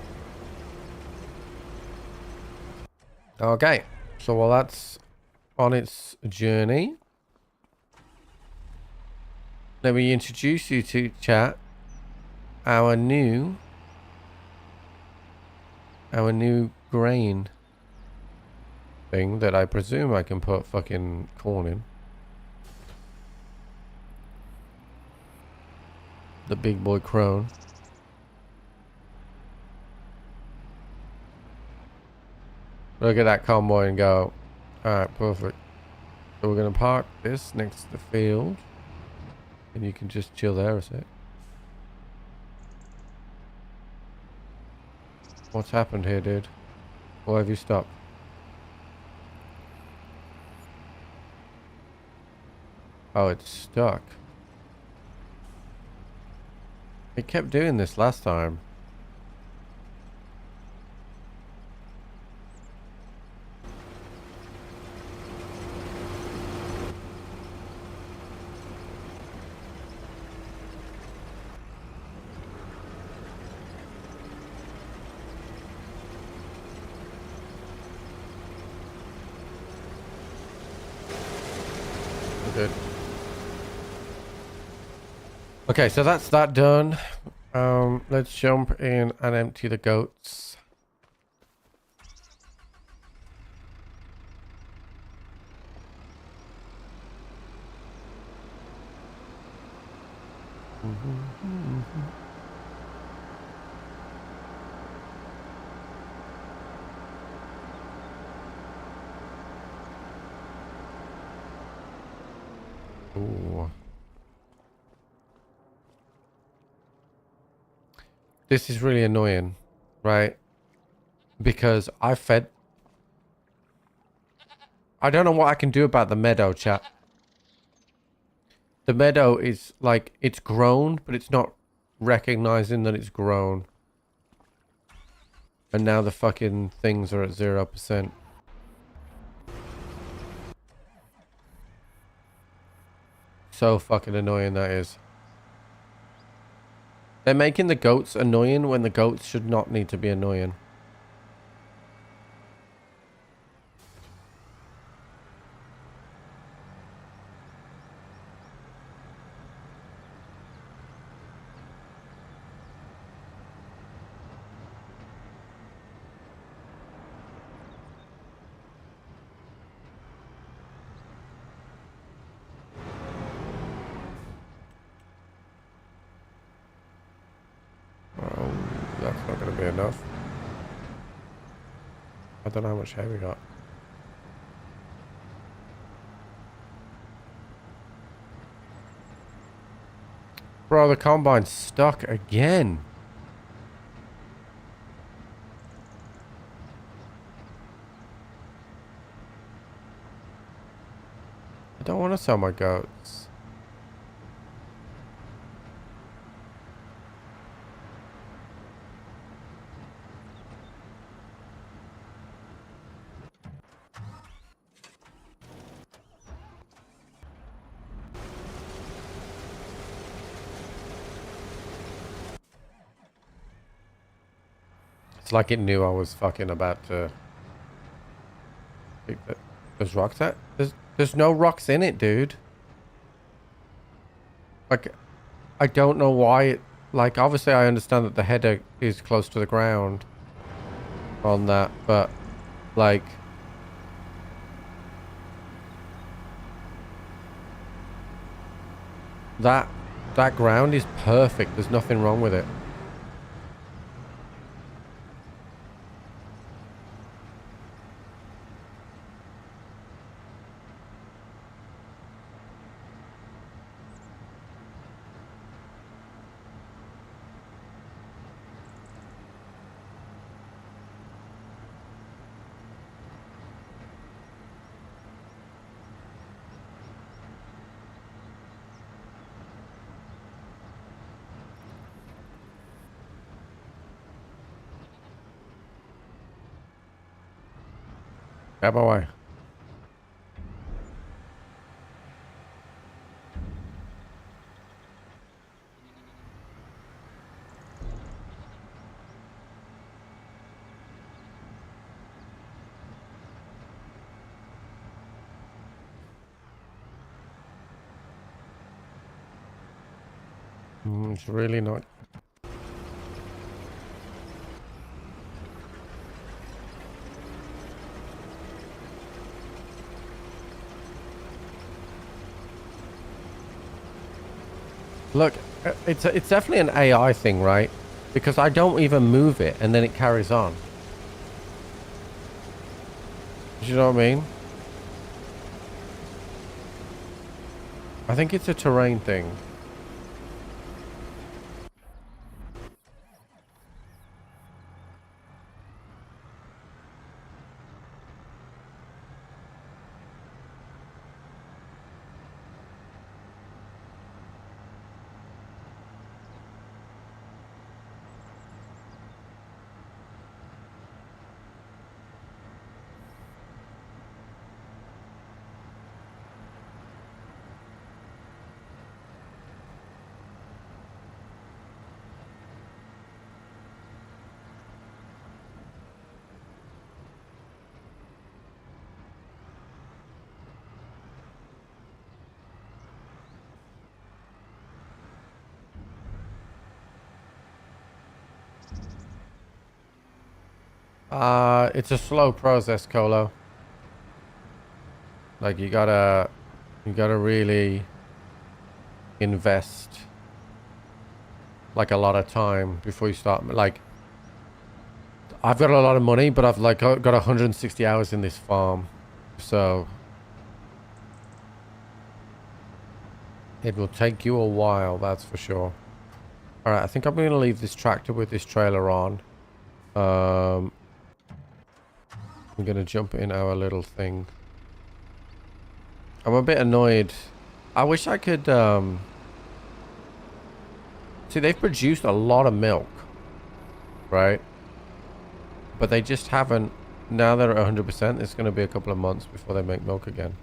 Okay, so while that's on its journey, let me introduce you to, chat, our new grain thing that I presume I can put fucking corn in. The big boy crone. Look at that convoy and go, alright, perfect. So we're going to park this next to the field. And you can just chill there a sec. What's happened here, dude? Why have you stopped? Oh, it's stuck. It kept doing this last time. Okay, so that's that done. Let's jump in and empty the goats. Ooh. This is really annoying, right? Because I don't know what I can do about the meadow, chat. The meadow is like, it's grown, but it's not recognizing that it's grown. And now the fucking things are at 0%. So fucking annoying that is. They're making the goats annoying when the goats should not need to be annoying. Oh, that's not going to be enough. I don't know how much hay we got. Bro, the combine's stuck again. I don't want to sell my goats. It's like it knew I was fucking about to... There's rocks at? There's no rocks in it, dude. Like, I don't know why it... Like, obviously I understand that the header is close to the ground on that, but, like... That ground is perfect. There's nothing wrong with it. Out my way. It's really not... Look, it's definitely an AI thing, right? Because I don't even move it and then it carries on. Do you know what I mean? I think it's a terrain thing. It's a slow process, Colo. Like you gotta really invest like a lot of time before you start. Like I've got a lot of money, but I've like got 160 hours in this farm, so it will take you a while, that's for sure. All right, I think I'm gonna leave this tractor with this trailer on. I'm gonna jump in our little thing. I'm a bit annoyed. I wish I could see, they've produced a lot of milk, right? But they just haven't. Now they're at 100%. It's going to be a couple of months before they make milk again.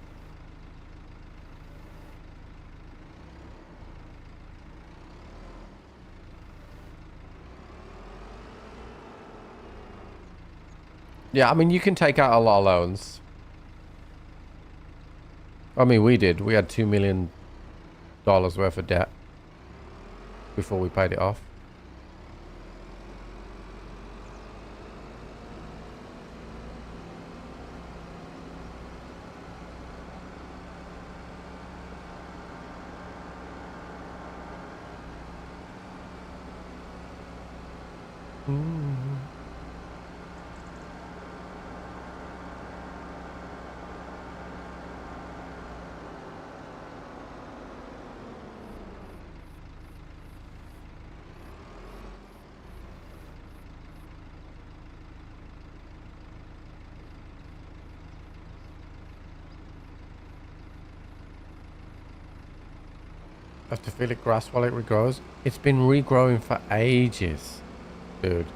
Yeah, I mean, you can take out a lot of loans. I mean, we did. We had $2 million worth of debt before we paid it off. Have to feel it grass while it regrows. It's been regrowing for ages, dude.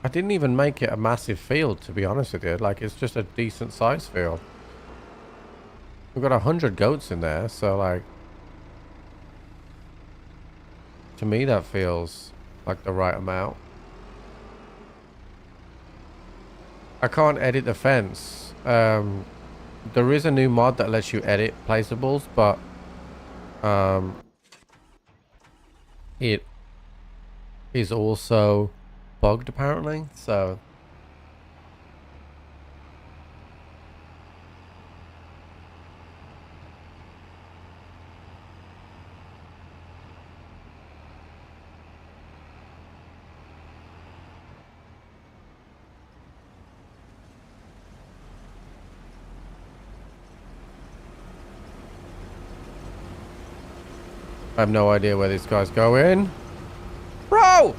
I didn't even make it a massive field, to be honest with you. Like, it's just a decent sized field. We've got 100 goats in there, so like, to me that feels like the right amount. I can't edit the fence. There is a new mod that lets you edit placeables, but it is also bugged apparently, so I have no idea where these guys go in. Bro!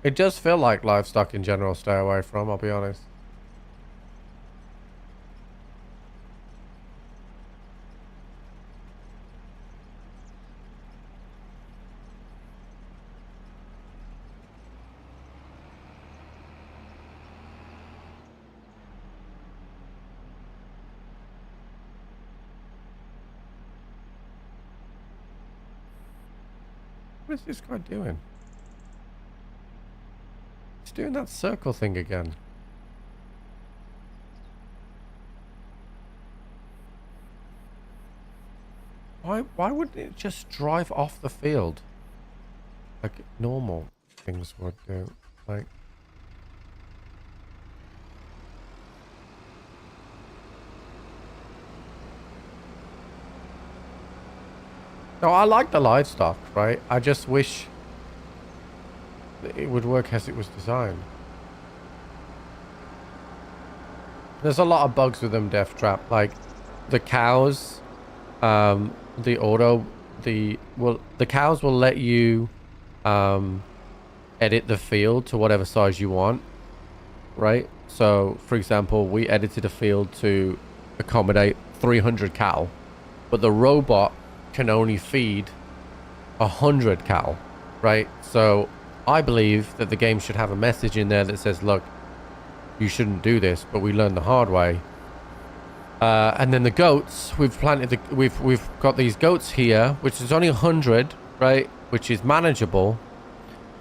It does feel like livestock in general stay away from, I'll be honest. What is this guy doing? He's doing that circle thing again. Why wouldn't it just drive off the field? Like normal things would do. Like, no, I like the livestock, right? I just wish it would work as it was designed. There's a lot of bugs with them, Death Trap. Like the cows, the cows will let you edit the field to whatever size you want, right? So, for example, we edited a field to accommodate 300 cattle, but the robot can only feed 100 cattle, right? So I believe that the game should have a message in there that says, look, you shouldn't do this, but we learned the hard way. And then the goats, we've got these goats here, which is only 100, right? Which is manageable.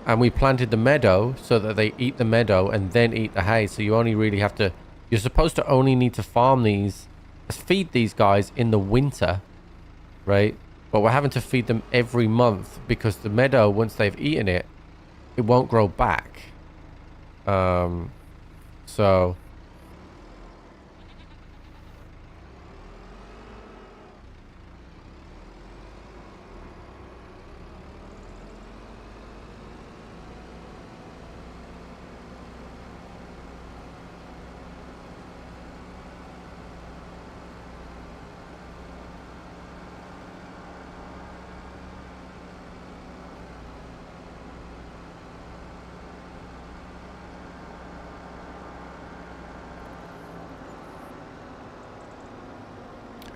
And we planted the meadow so that they eat the meadow and then eat the hay. So you only really have to, you're supposed to only need to farm these, feed these guys in the winter, right? But we're having to feed them every month because the meadow, once they've eaten it, it won't grow back. So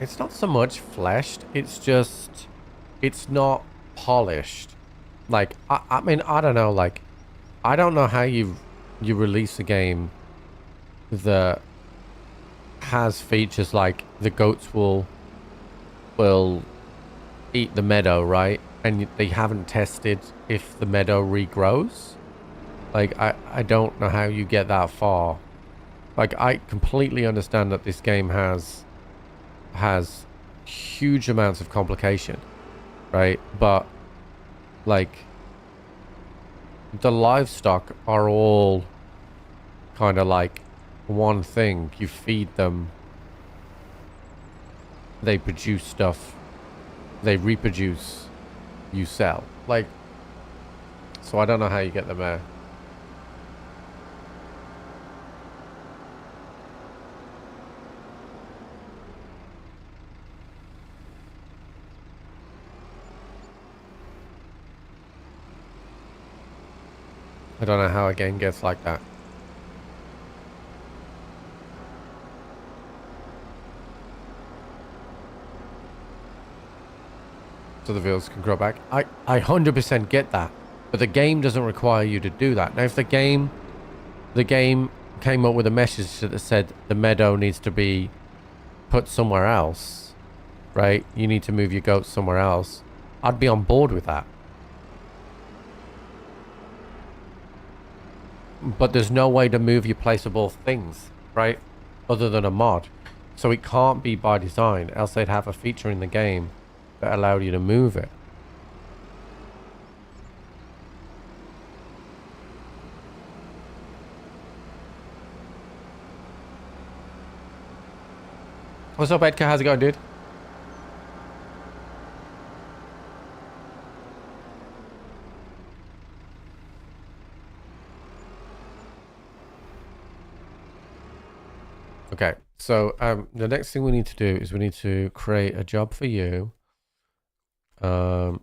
it's not so much fleshed, it's just, it's not polished. Like, I mean, I don't know, like, I don't know how you release a game that has features like the goats will eat the meadow, right? And they haven't tested if the meadow regrows. Like, I don't know how you get that far. Like, I completely understand that this game has huge amounts of complication, right? But like, the livestock are all kind of like one thing. You feed them, they produce stuff, they reproduce, you sell. Like, so I don't know how you get them there. I don't know how a game gets like that. So the fields can grow back. I 100% get that. But the game doesn't require you to do that. Now, if the game came up with a message that said the meadow needs to be put somewhere else, right? You need to move your goats somewhere else. I'd be on board with that. But there's no way to move your placeable things, right? Other than a mod. So it can't be by design, else they'd have a feature in the game that allowed you to move it. What's up, Edgar? How's it going, dude? Okay, so the next thing we need to do is we need to create a job for you. And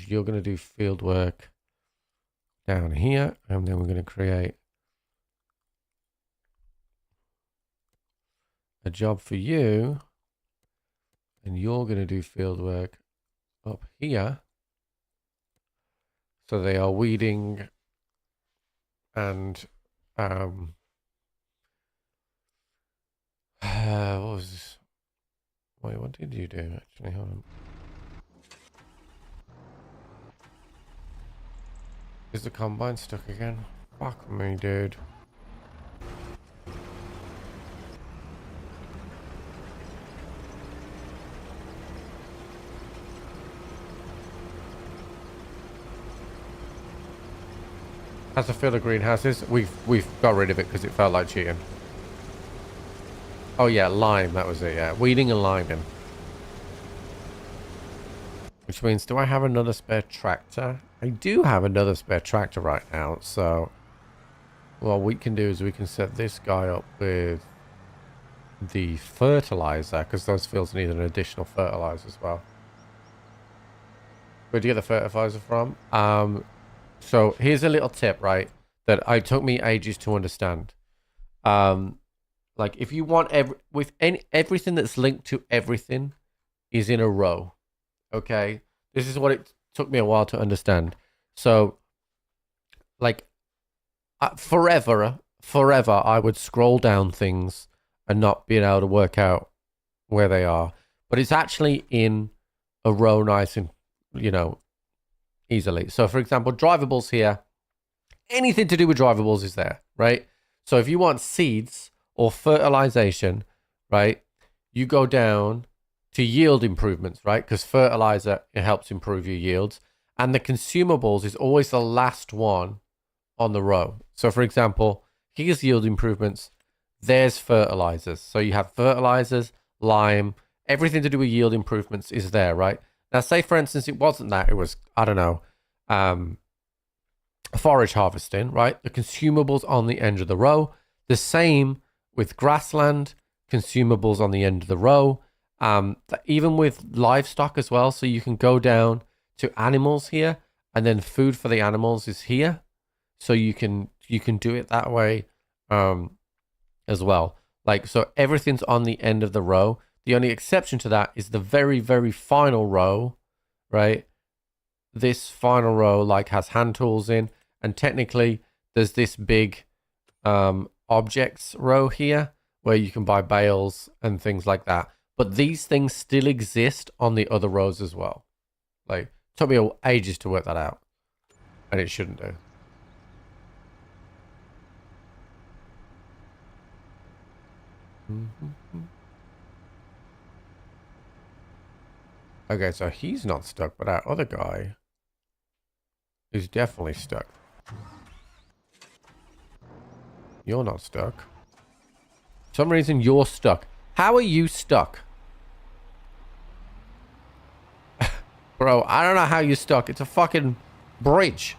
you're going to do field work down here, and then we're going to create a job for you, and you're going to do field work up here. So they are weeding and what was this? Wait, what did you do actually? Hold on. Is the combine stuck again? Fuck me, dude. Has a field of greenhouses. We've got rid of it because it felt like cheating. Oh yeah, lime, that was it, yeah. Weeding and liming. Which means, do I have another spare tractor? I do have another spare tractor right now, so what we can do is we can set this guy up with the fertilizer, because those fields need an additional fertilizer as well. Where'd you get the fertilizer from? So here's a little tip, right? That I took me ages to understand. Like if you want everything that's linked to everything is in a row. Okay, this is what it took me a while to understand. So, like, forever, I would scroll down things and not being able to work out where they are. But it's actually in a row, nice and easily. So, for example, drivables here. Anything to do with drivables is there, right? So if you want seeds or fertilization, right, you go down to yield improvements, right? Because fertilizer, it helps improve your yields. And the consumables is always the last one on the row. So for example, here's yield improvements. There's fertilizers. So you have fertilizers, lime, everything to do with yield improvements is there, right? Now, say for instance, it wasn't that. It was, I don't know, forage harvesting, right? The consumables on the end of the row. The same with grassland, consumables on the end of the row. Even with livestock as well. So you can go down to animals here, and then food for the animals is here. So you can do it that way as well. Like, so everything's on the end of the row. The only exception to that is the very, very final row, right? This final row like has hand tools in, and technically there's this big objects row here where you can buy bales and things like that. But these things still exist on the other rows as well. Like, it took me ages to work that out, and it shouldn't do. Okay, so he's not stuck, but our other guy is definitely stuck. You're not stuck. For some reason, you're stuck. How are you stuck? Bro, I don't know how you're stuck. It's a fucking bridge.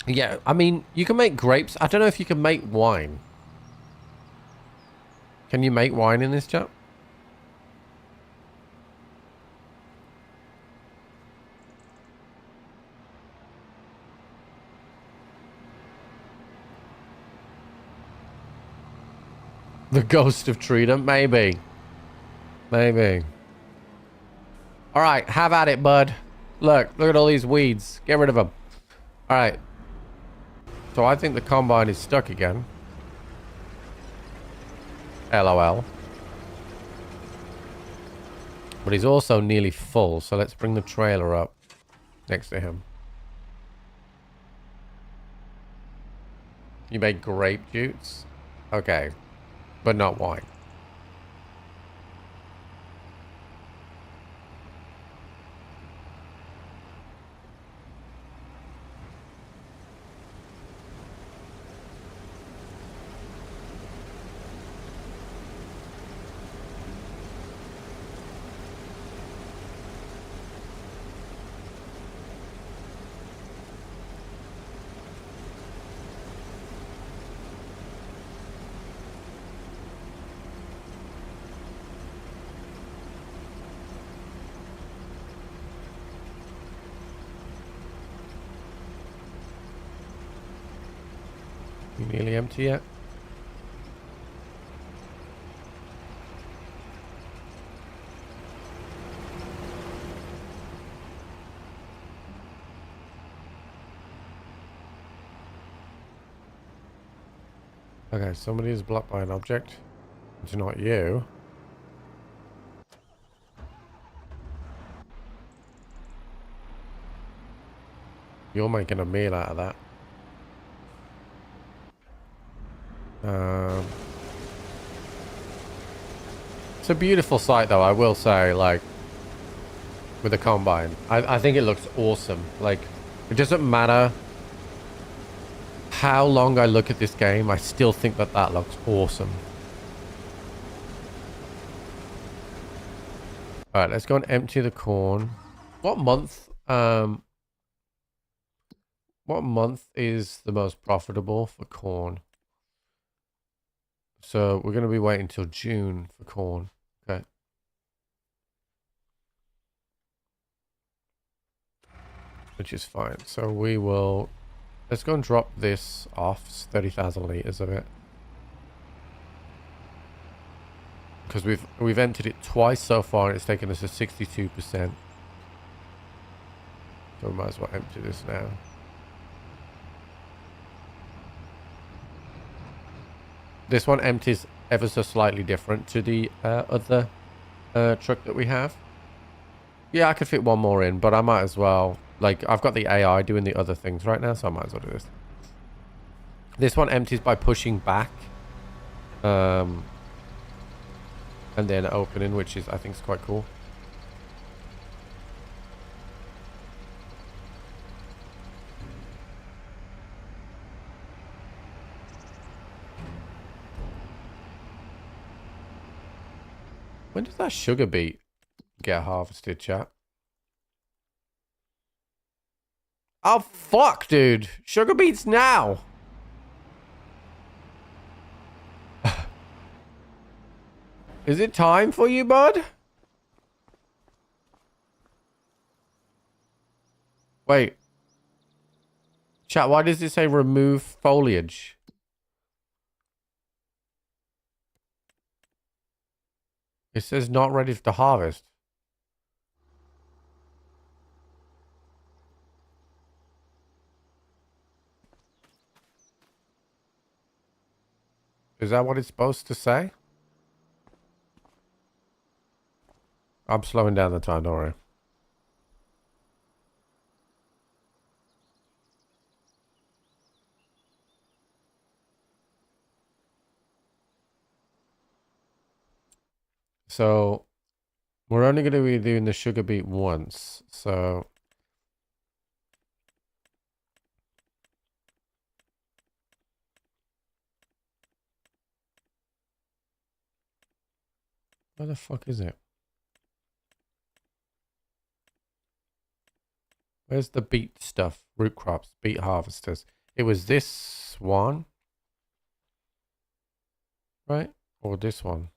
Yeah, I mean, you can make grapes. I don't know if you can make wine. Can you make wine in this chat? The ghost of Trident? Maybe. Maybe. Alright, have at it, bud. Look at all these weeds. Get rid of them. Alright. So I think the combine is stuck again. LOL. But he's also nearly full, so let's bring the trailer up next to him. You make grape juice? Okay. But not wine. You nearly empty yet? Okay, somebody is blocked by an object. It's not you. You're making a meal out of that. It's a beautiful sight, though, I will say, like, with the combine. I think it looks awesome. Like, it doesn't matter how long I look at this game, I still think that looks awesome. Alright, let's go and empty the corn. What month is the most profitable for corn? So we're going to be waiting until June for corn. Okay. which is fine. So we will, let's go and drop this off. It's 30,000 liters of it. Because we've emptied it twice so far and it's taken us to 62%. So we might as well empty this now. This one empties ever so slightly different to the other truck that we have. Yeah, I could fit one more in, but I might as well. Like, I've got the AI doing the other things right now, so I might as well do this. This one empties by pushing back. And then opening, which is, I think, is quite cool. When does that sugar beet get harvested, chat? Oh, fuck, dude. Sugar beets now. Is it time for you, bud? Wait. Chat, why does it say remove foliage? It says not ready to harvest. Is that what it's supposed to say? I'm slowing down the time, don't worry. So, we're only going to be doing the sugar beet once. So, where the fuck is it? Where's the beet stuff? Root crops, beet harvesters. It was this one, right? Or this one?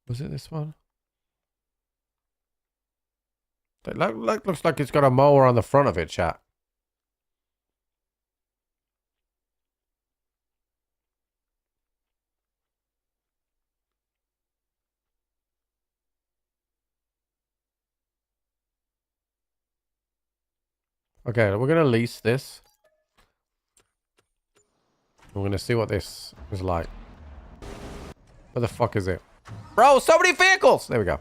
Was it this one? That looks like it's got a mower on the front of it, chat. Okay, we're going to lease this. We're going to see what this is like. Where the fuck is it? Bro, so many vehicles! There we go.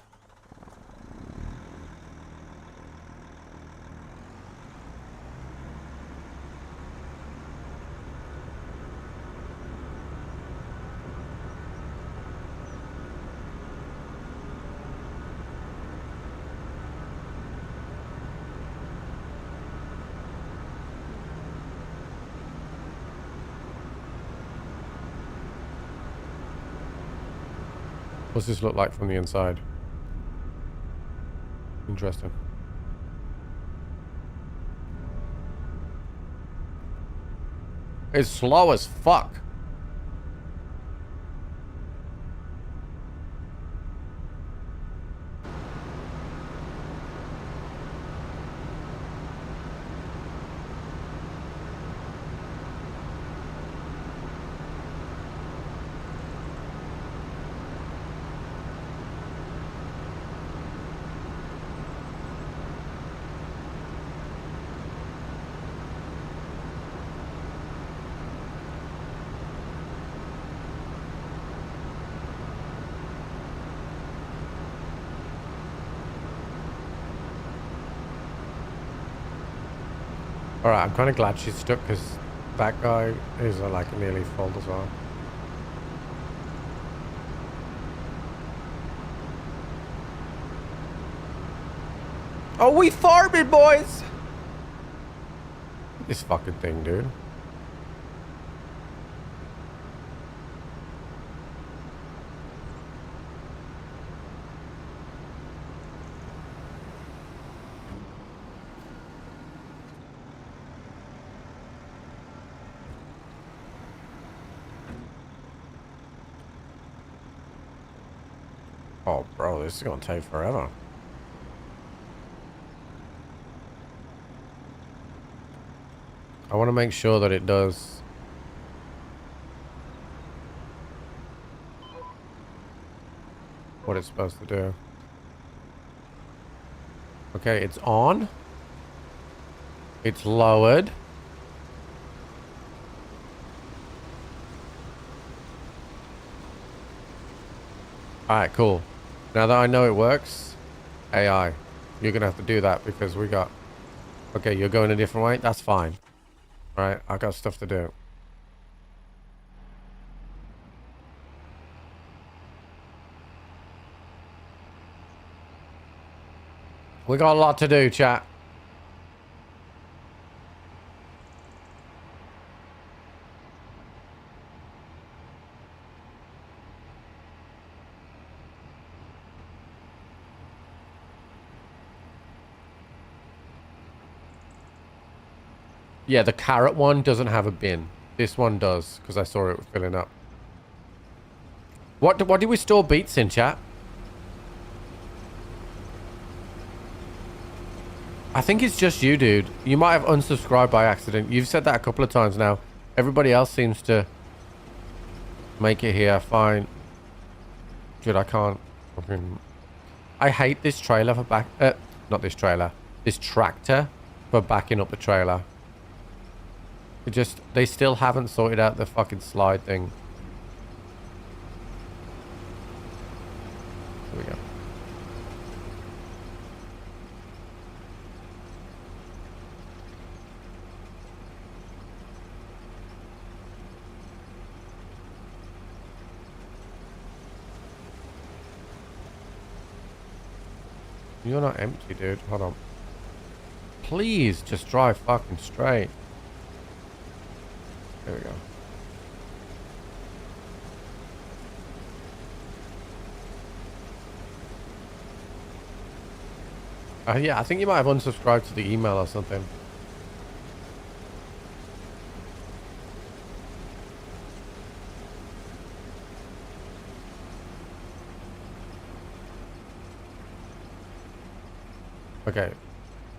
What's this look like from the inside? Interesting. It's slow as fuck. Alright, I'm kind of glad she's stuck because that guy is like nearly full as well. Oh, we farming, boys! This fucking thing, dude. Oh, bro, this is gonna take forever. I want to make sure that it does. What it's supposed to do. Okay, it's on. It's lowered. Alright, cool. Now that I know it works, AI, you're gonna have to do that because we got... Okay, you're going a different way? That's fine. Alright, I got stuff to do. We got a lot to do, chat. Yeah, the carrot one doesn't have a bin. This one does, because I saw it filling up. What do we store beets in, chat? I think it's just you, dude. You might have unsubscribed by accident. You've said that a couple of times now. Everybody else seems to make it here. Fine. Dude, I can't. I hate this trailer for back... not this trailer. This tractor for backing up the trailer. It just... They still haven't sorted out the fucking slide thing. Here we go. You're not empty, dude. Hold on. Please just drive fucking straight. There we go. Yeah, I think you might have unsubscribed to the email or something. Okay,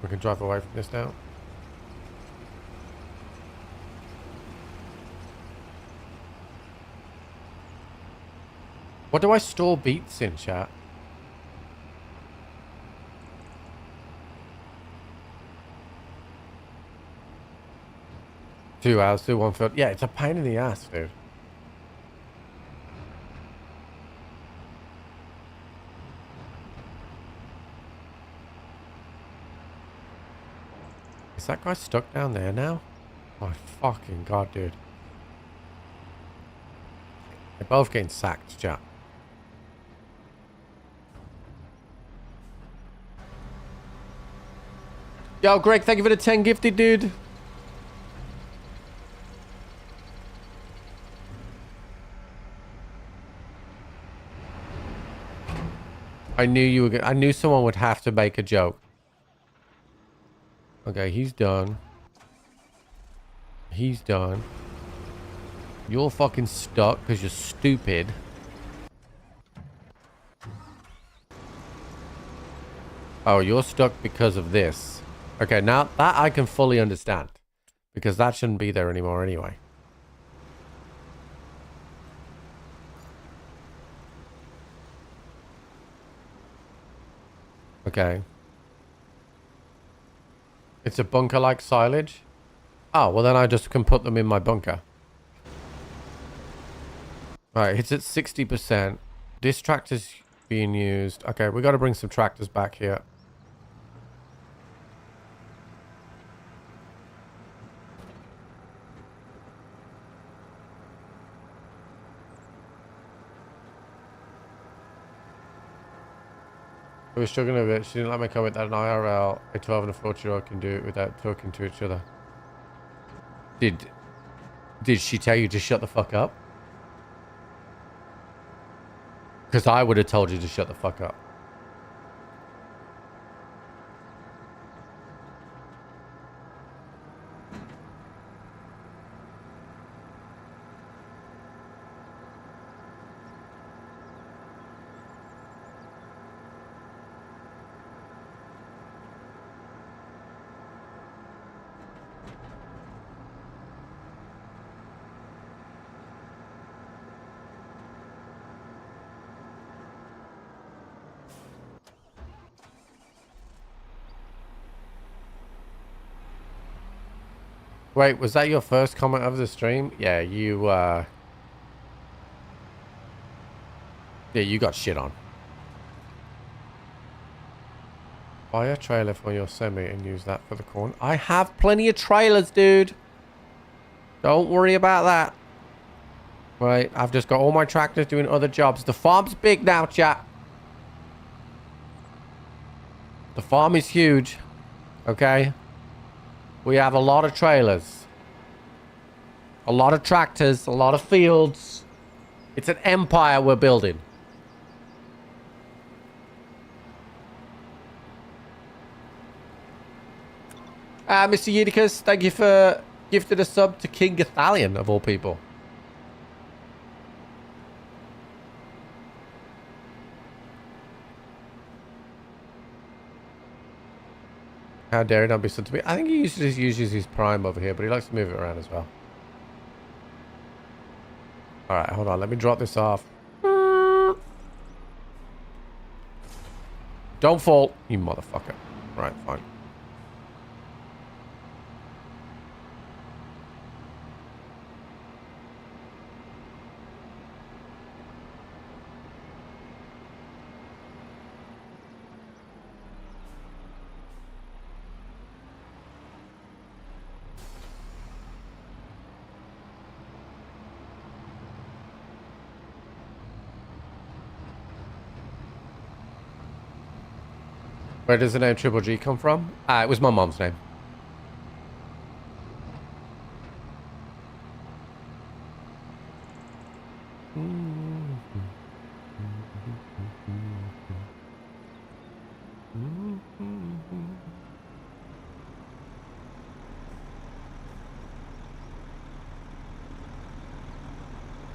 we can drive away from this now. What do I store beets in, chat? Two hours, do one field. Yeah, it's a pain in the ass, dude. Is that guy stuck down there now? My fucking god, dude. They're both getting sacked, chat. Yo, Greg, thank you for the 10 gifted, dude. I knew you were I knew someone would have to make a joke. Okay, he's done. He's done. You're fucking stuck because you're stupid. Oh, you're stuck because of this. Okay, now that I can fully understand. Because that shouldn't be there anymore anyway. Okay. It's a bunker-like silage? Oh, well then I just can put them in my bunker. Alright, it's at 60%. This tractor's being used. Okay, we got to bring some tractors back here. We were struggling a bit. She didn't let me comment that an IRL, a 12 and a 14-year-old can do it without talking to each other. Did she tell you to shut the fuck up? Because I would have told you to shut the fuck up. Wait, was that your first comment of the stream? Yeah, you, yeah, you got shit on. Buy a trailer for your semi and use that for the corn. I have plenty of trailers, dude. Don't worry about that. Right, I've just got all my tractors doing other jobs. The farm's big now, chat. The farm is huge. Okay? We have a lot of trailers. A lot of tractors, a lot of fields. It's an empire we're building. Mr. Eutychus, thank you for gifting a sub to King Gathalion, of all people. How dare he not be sent to me? I think he usually uses his prime over here, but he likes to move it around as well. Alright, hold on. Let me drop this off. Don't fall, you motherfucker. Right, fine. Where does the name Triple G come from? It was my mom's name.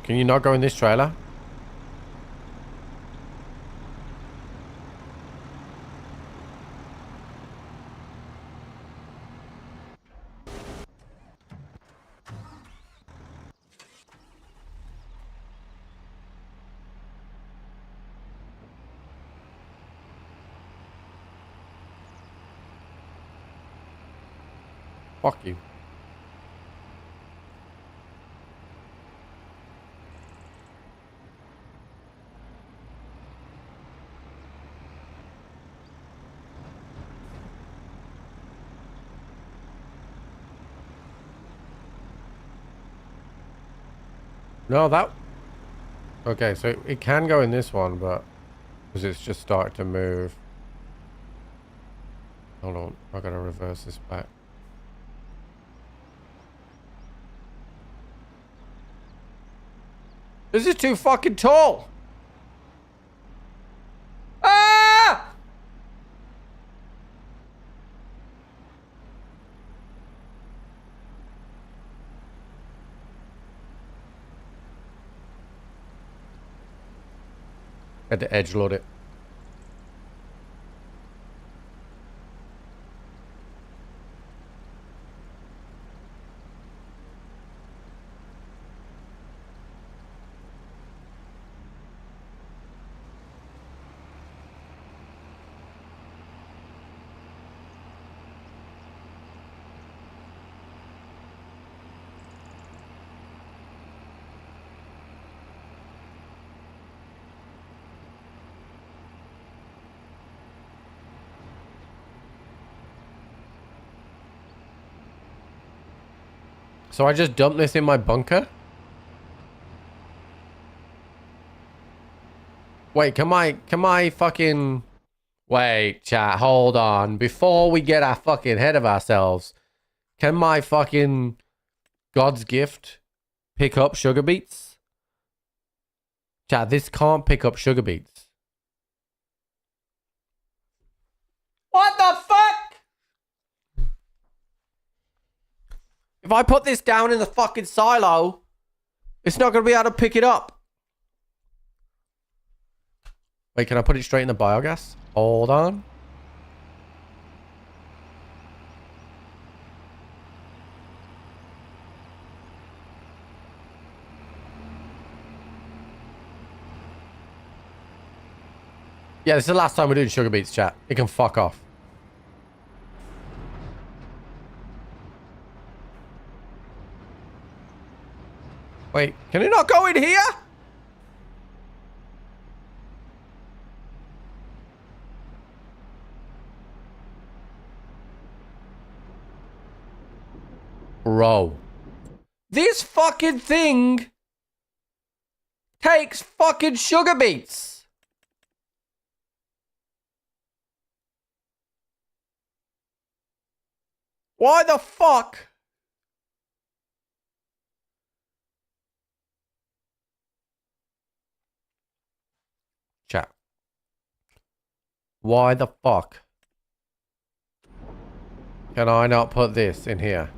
Can you not go in this trailer? Fuck you. No, that... Okay, so it can go in this one, but... Because it's just started to move. Hold on, I gotta reverse this back. This is too fucking tall! Ah! Had to edge load it. So I just dumped this in my bunker? Wait, can I fucking... Wait, chat, hold on. Before we get our fucking head of ourselves, can my fucking God's gift pick up sugar beets? Chat, this can't pick up sugar beets. What the fuck? If I put this down in the fucking silo, it's not going to be able to pick it up. Wait, can I put it straight in the biogas? Hold on. Yeah, this is the last time we're doing sugar beets, chat. It can fuck off. Wait, can it not go in here? Bro. This fucking thing takes fucking sugar beets. Why the fuck? Chat. Why the fuck can I not put this in here?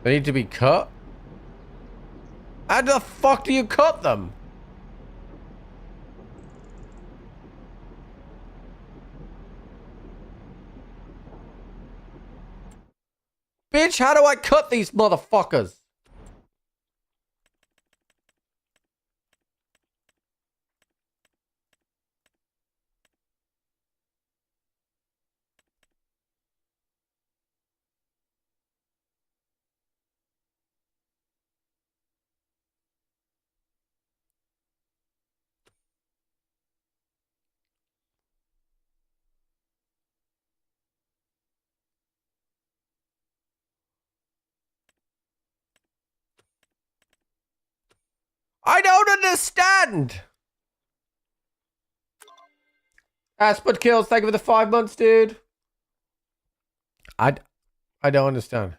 They need to be cut? How the fuck do you cut them? Bitch, how do I cut these motherfuckers? I don't understand. Aspud Kills, thank you for the 5 months, dude. I don't understand.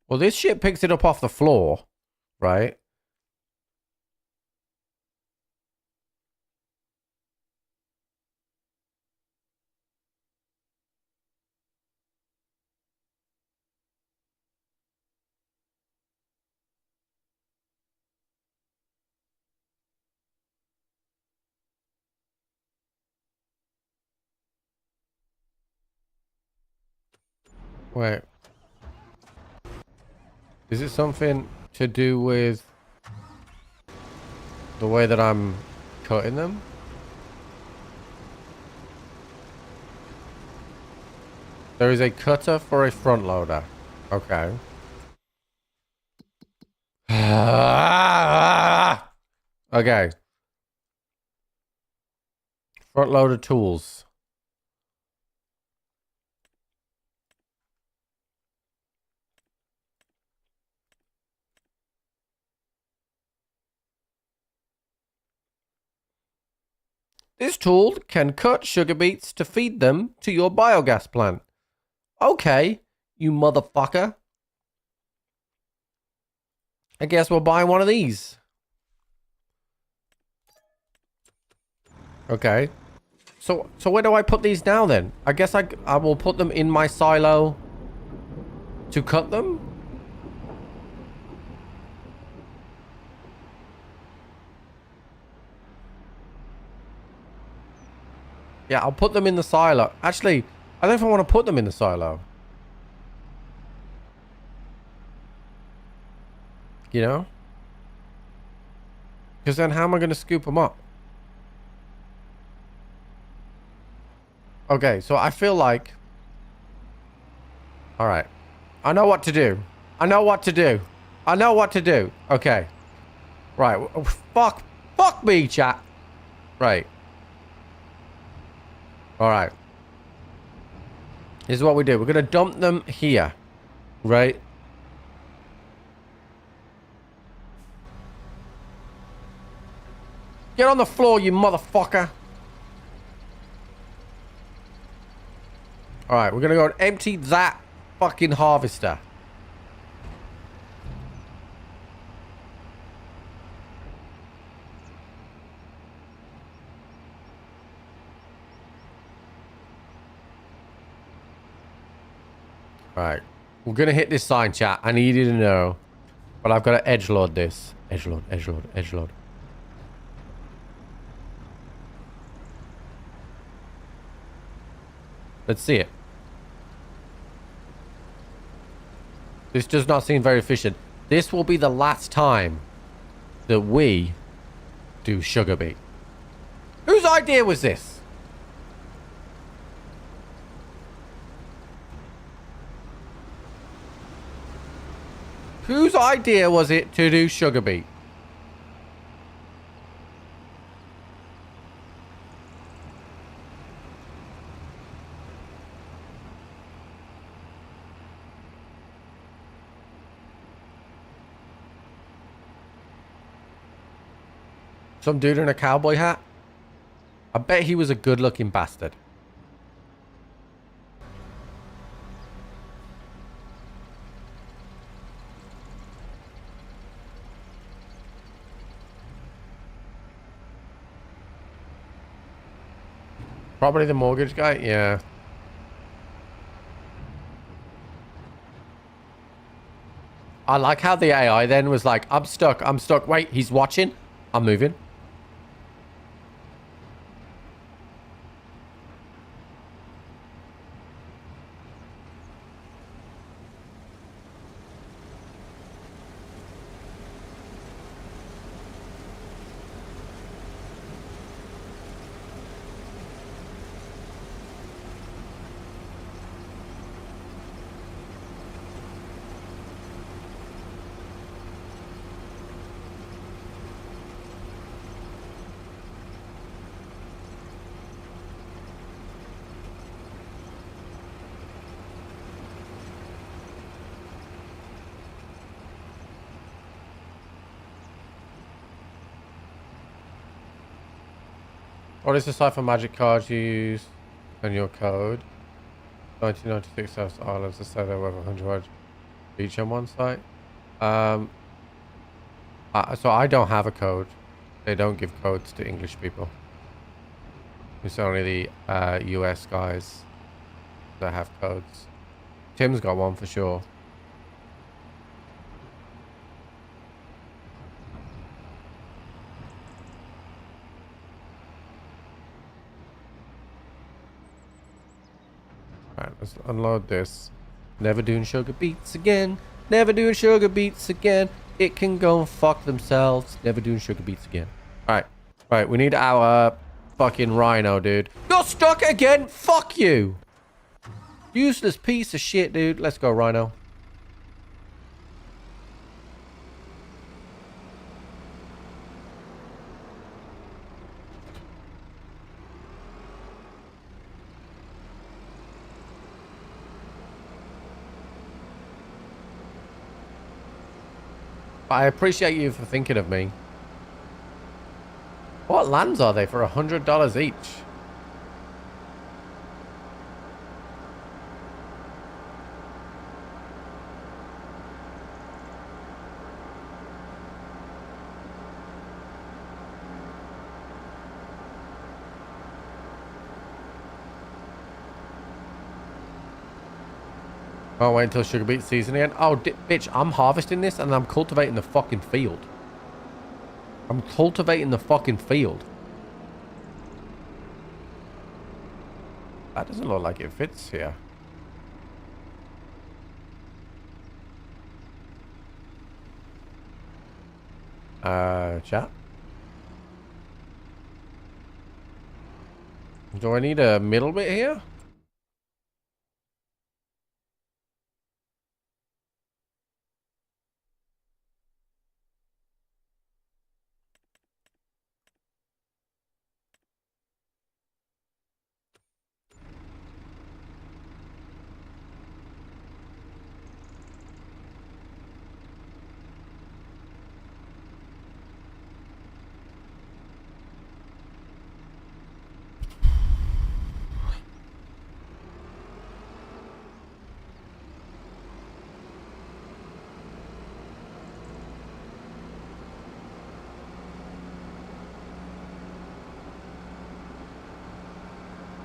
Well, this shit picks it up off the floor, right? Wait. Is it something to do with the way that I'm cutting them? There is a cutter for a front loader. Okay. Okay. Front loader tools. This tool can cut sugar beets to feed them to your biogas plant. Okay, you motherfucker. I guess we'll buy one of these. Okay. So where do I put these now then? I guess I will put them in my silo to cut them? Yeah, I'll put them in the silo. Actually, I don't know if I want to put them in the silo. You know? Because then how am I going to scoop them up? Okay, so I feel like... Alright. I know what to do. I know what to do. I know what to do. Okay. Right. Fuck me, chat. Right. Alright. This is what we do. We're going to dump them here. Right? Get on the floor, you motherfucker. Alright, we're going to go and empty that fucking harvester. Right. We're going to hit this sign, chat. I need you to know. But I've got to edgelord this. Edgelord, edgelord, edgelord. Let's see it. This does not seem very efficient. This will be the last time that we do sugar beet. Whose idea was this? Whose idea was it to do sugar beet? Some dude in a cowboy hat? I bet he was a good-looking bastard. Probably the mortgage guy? Yeah. I like how the AI then was like, I'm stuck, I'm stuck. Wait, he's watching. I'm moving. What is the cipher magic card you use on your code? 1996 South Islands. They say they're worth 100 words each on one site. So I don't have a code. They don't give codes to English people. It's only the US guys that have codes. Tim's got one for sure. Right, let's unload this. Never doing sugar beets again. Never doing sugar beets again. It can go and fuck themselves. Never doing sugar beets again. Alright. Right, we need our fucking rhino, dude. You're stuck again? Fuck you. Useless piece of shit, dude. Let's go, rhino. I appreciate you for thinking of me. What lands are they for $100 each? Can't wait until sugar beet season again. Oh, bitch, I'm harvesting this and I'm cultivating the fucking field. I'm cultivating the fucking field. That doesn't look like it fits here. Chat. Do I need a middle bit here?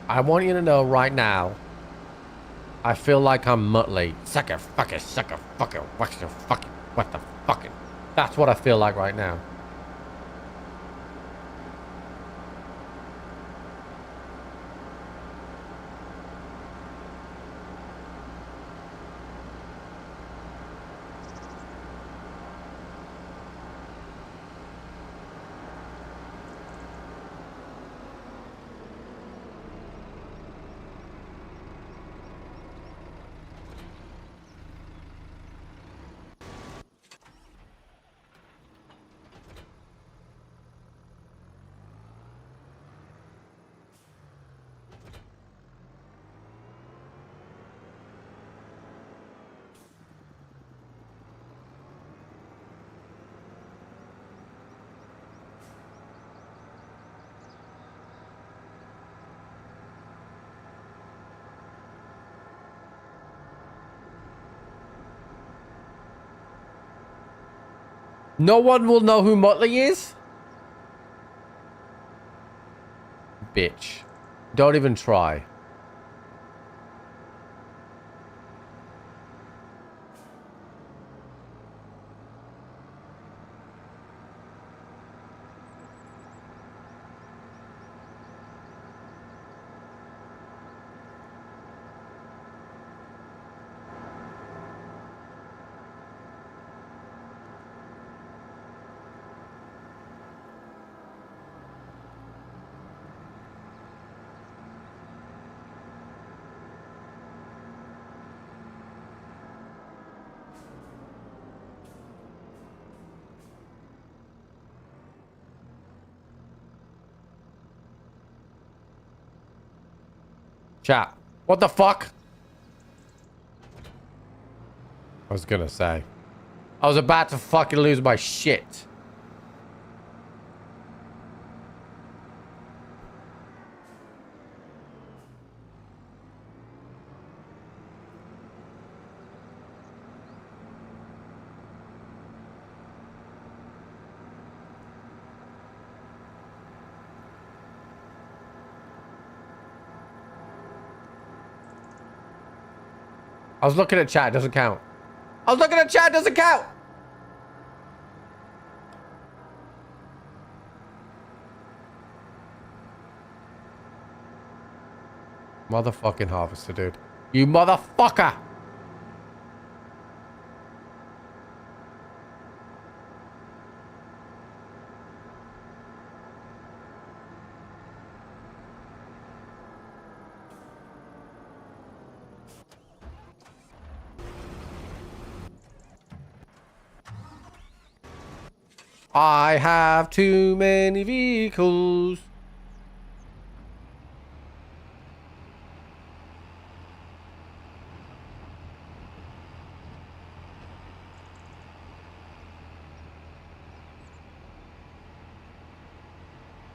I want you to know right now, I feel like I'm Muttley. Sucker, fucker, what the fucking. That's what I feel like right now. No one will know who Motley is? Bitch. Don't even try. Chat. What the fuck? I was gonna say. I was about to fucking lose my shit. I was looking at chat, doesn't count. I was looking at chat, doesn't count. Motherfucking harvester, dude. You motherfucker! I have too many vehicles.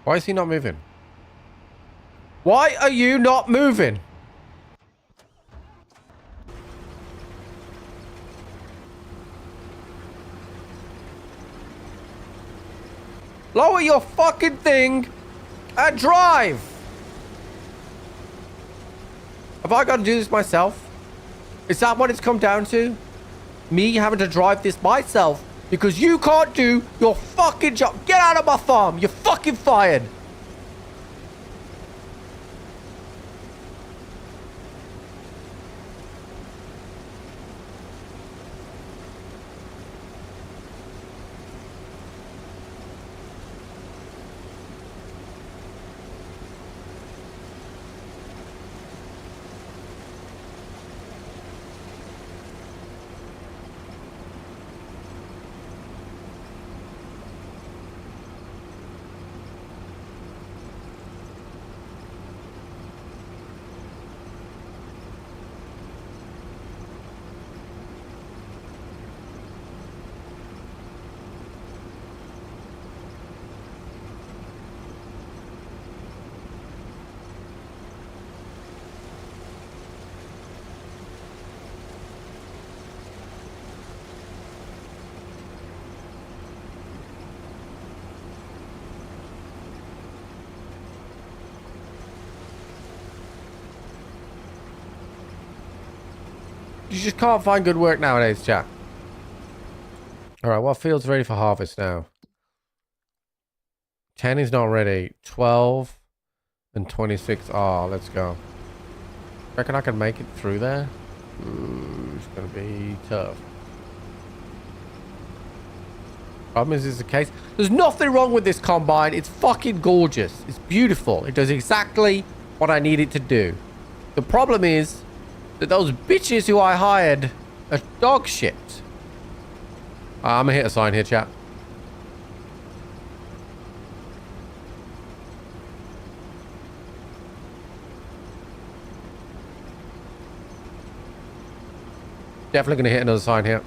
Why is he not moving? Why are you not moving? Lower your fucking thing and drive. Have I got to do this myself? Is that what it's come down to? Me having to drive this myself because you can't do your fucking job. Get out of my farm. You're fucking fired. You just can't find good work nowadays, chat. Alright, what field's ready for harvest now? 10 is not ready. 12 and 26 are. Let's go. Reckon I can make it through there? Ooh, it's gonna be tough. Problem is the case. There's nothing wrong with this combine. It's fucking gorgeous. It's beautiful. It does exactly what I need it to do. The problem is that those bitches who I hired are dog shit. I'm gonna hit a sign here, chat. Definitely gonna hit another sign here.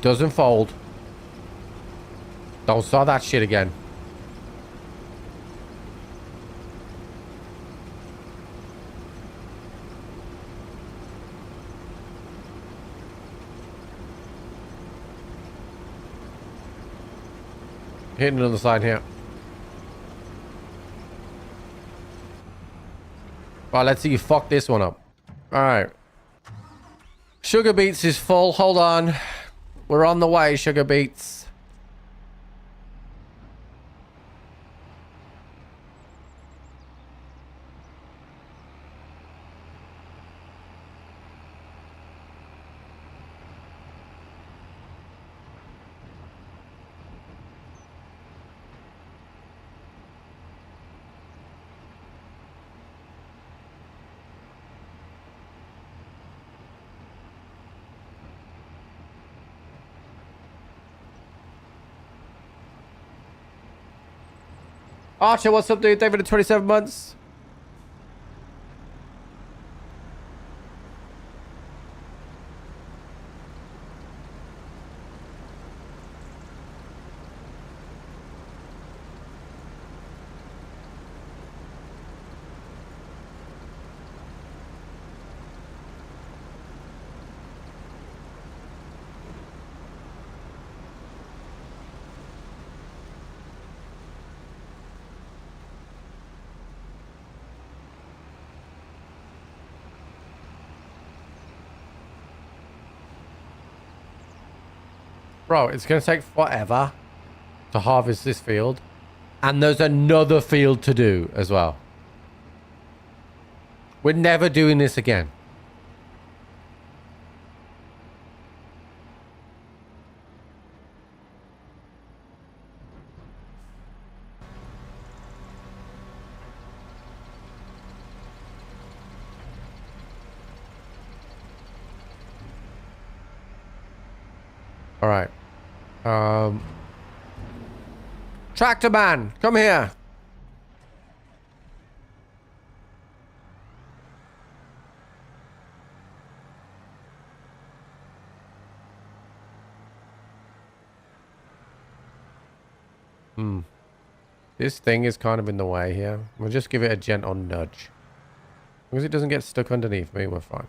Doesn't fold. Don't start that shit again. Hitting another sign here. Right, let's see you fuck this one up. Alright. Sugar beets is full. Hold on. We're on the way, sugar beets. Archer, what's up, dude? Thank you for the 27 months. Bro, it's going to take forever to harvest this field. And there's another field to do as well. We're never doing this again. All right. Tractor man, come here. This thing is kind of in the way here. We'll just give it a gentle nudge. As long as it doesn't get stuck underneath me, we're fine.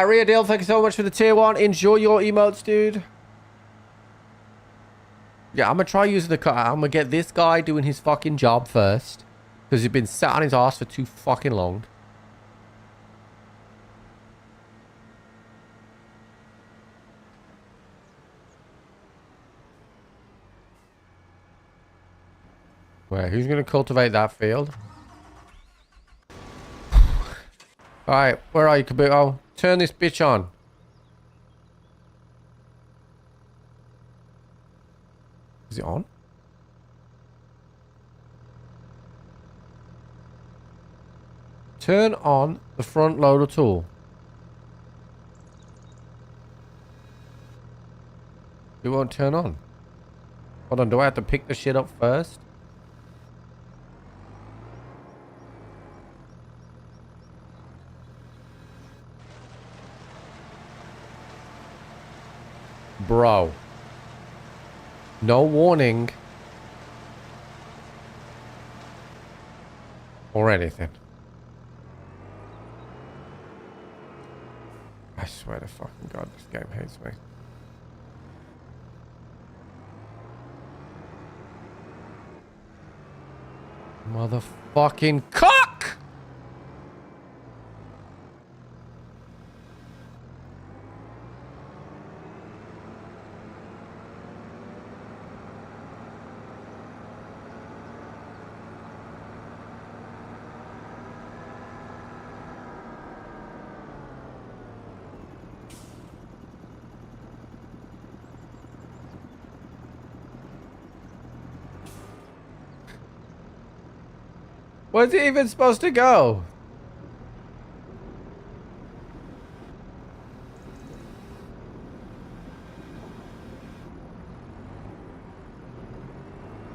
Ria Deal, thank you so much for the tier 1. Enjoy your emotes, dude. Yeah, I'm going to try using the cutter. I'm going to get this guy doing his fucking job first. Because he's been sat on his ass for too fucking long. Wait, who's going to cultivate that field? Alright, where are you, Kabuto? Turn this bitch on. Is it on? Turn on the front loader tool. It won't turn on. Hold on, do I have to pick the shit up first? Bro. No warning. Or anything. I swear to fucking God, this game hates me. Motherfucking cock! Where's it even supposed to go?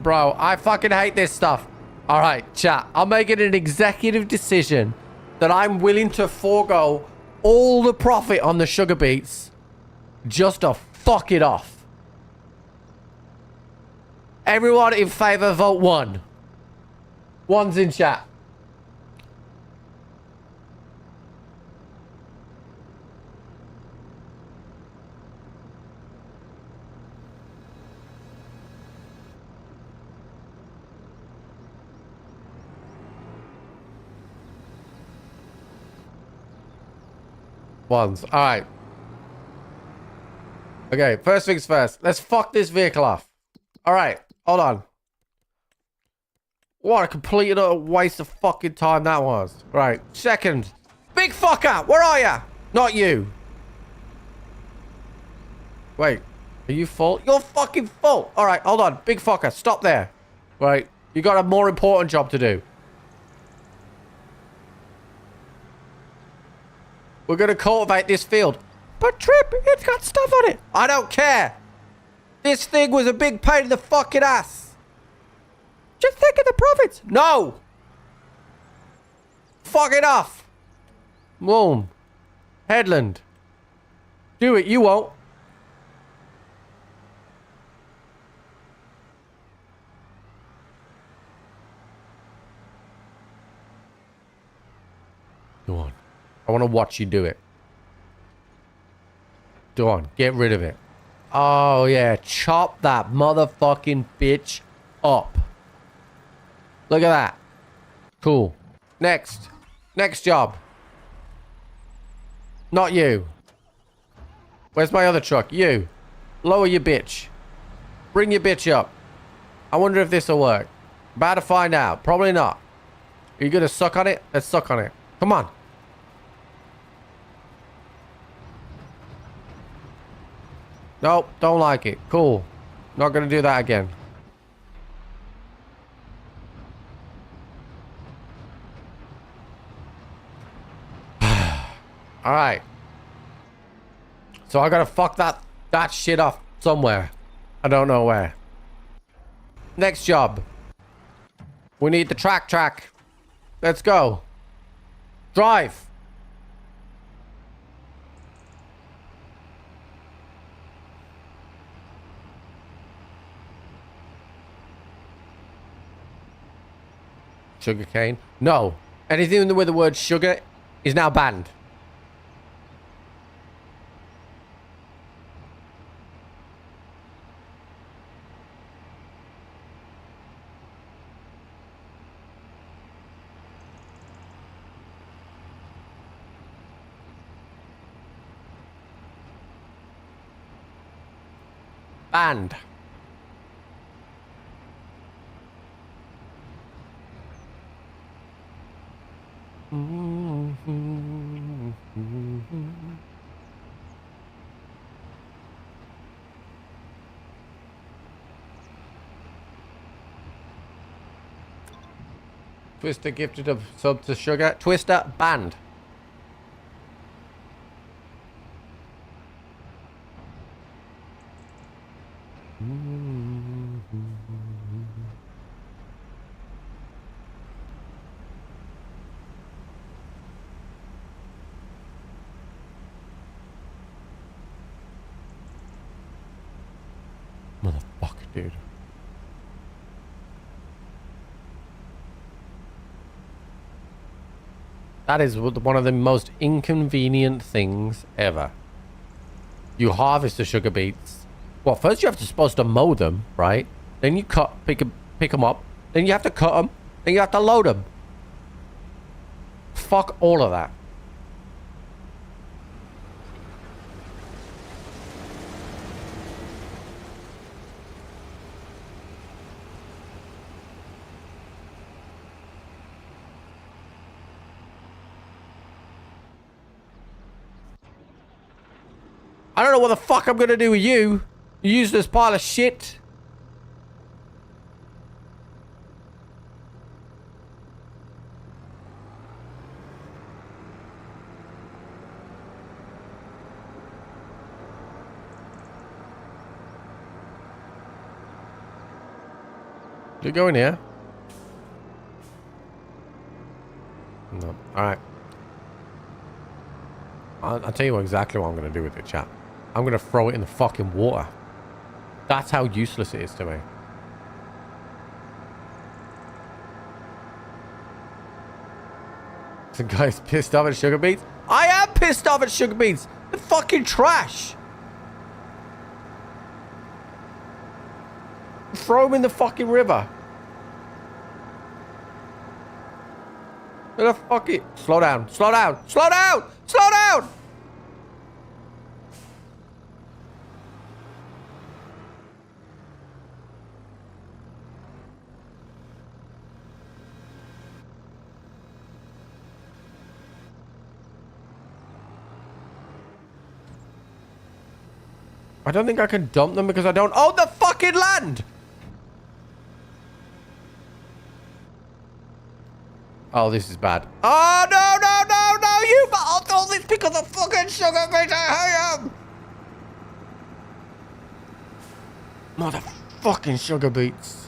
Bro, I fucking hate this stuff. Alright, chat. I'm making an executive decision that I'm willing to forego all the profit on the sugar beets just to fuck it off. Everyone in favor, vote 1. One's in chat. ones. All right. Okay, first things first. Let's fuck this vehicle off. All right, hold on. What a complete and utter waste of fucking time that was. Right, second. Big fucker, where are ya? Not you. Wait, are you full? You're fucking full. All right, hold on. Big fucker, stop there. Right, you got a more important job to do. We're going to cultivate this field. But Trip, it's got stuff on it. I don't care. This thing was a big pain in the fucking ass. Just think of the profits. No. Fuck it off. Boom. Headland. Do it. You won't. Go on. I want to watch you do it. Go on. Get rid of it. Oh, yeah. Chop that motherfucking bitch up. Look at that. Cool. Next. Next job. Not you. Where's my other truck? You. Lower your bitch. Bring your bitch up. I wonder if this will work. About to find out. Probably not. Are you going to suck on it? Let's suck on it. Come on. Nope. Don't like it. Cool. Not going to do that again. All right. So I gotta fuck that shit off somewhere. I don't know where. Next job. We need the track. Let's go. Drive. Sugarcane? No. Anything with the word sugar is now banned. Banned. Twister gifted a sub to Sugar. Twister banned. Motherfucker, dude. That is one of the most inconvenient things ever. You harvest the sugar beets. Well, first you have to supposed to mow them, right? Then you pick them up. Then you have to cut them. Then you have to load them. Fuck all of that. I don't know what the fuck I'm gonna do with you. You useless pile of shit. You go in here? No. Alright. I'll tell you exactly what I'm gonna do with it, chat. I'm gonna throw it in the fucking water. That's how useless it is to me. Some guy's pissed off at sugar beets. I am pissed off at sugar beets. They're fucking trash. Throw them in the fucking river. They're fucking... Slow down. Slow down. Slow down. Slow down. I don't think I can dump them because I don't own the fucking land. Oh, this is bad. Oh, no, no, no, no, you bought all this because of fucking sugar beet. I hate them. Motherfucking sugar beets.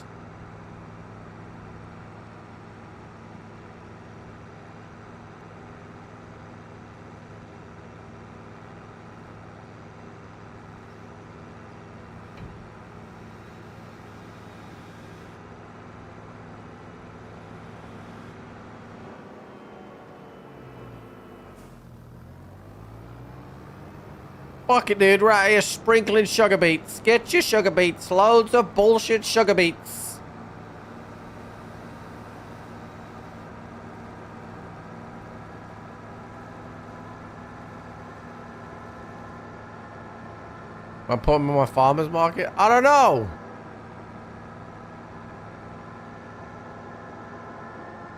Fuck it, dude. Right here, sprinkling sugar beets. Get your sugar beets. Loads of bullshit sugar beets. I'm putting them in my farmer's market? I don't know.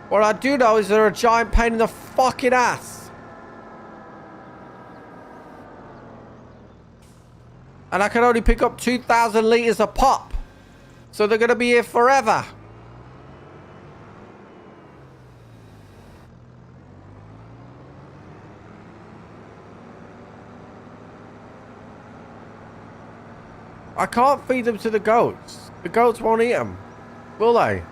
What I do know is they're a giant pain in the fucking ass. And I can only pick up 2,000 litres a pop. So they're going to be here forever. I can't feed them to the goats. The goats won't eat them. Will they?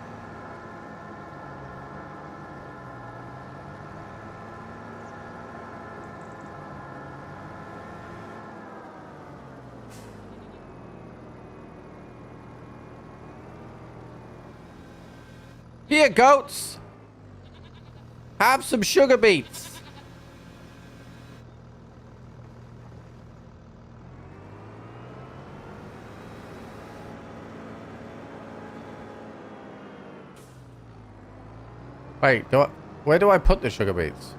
Here, goats. Have some sugar beets. Wait, where do I put the sugar beets?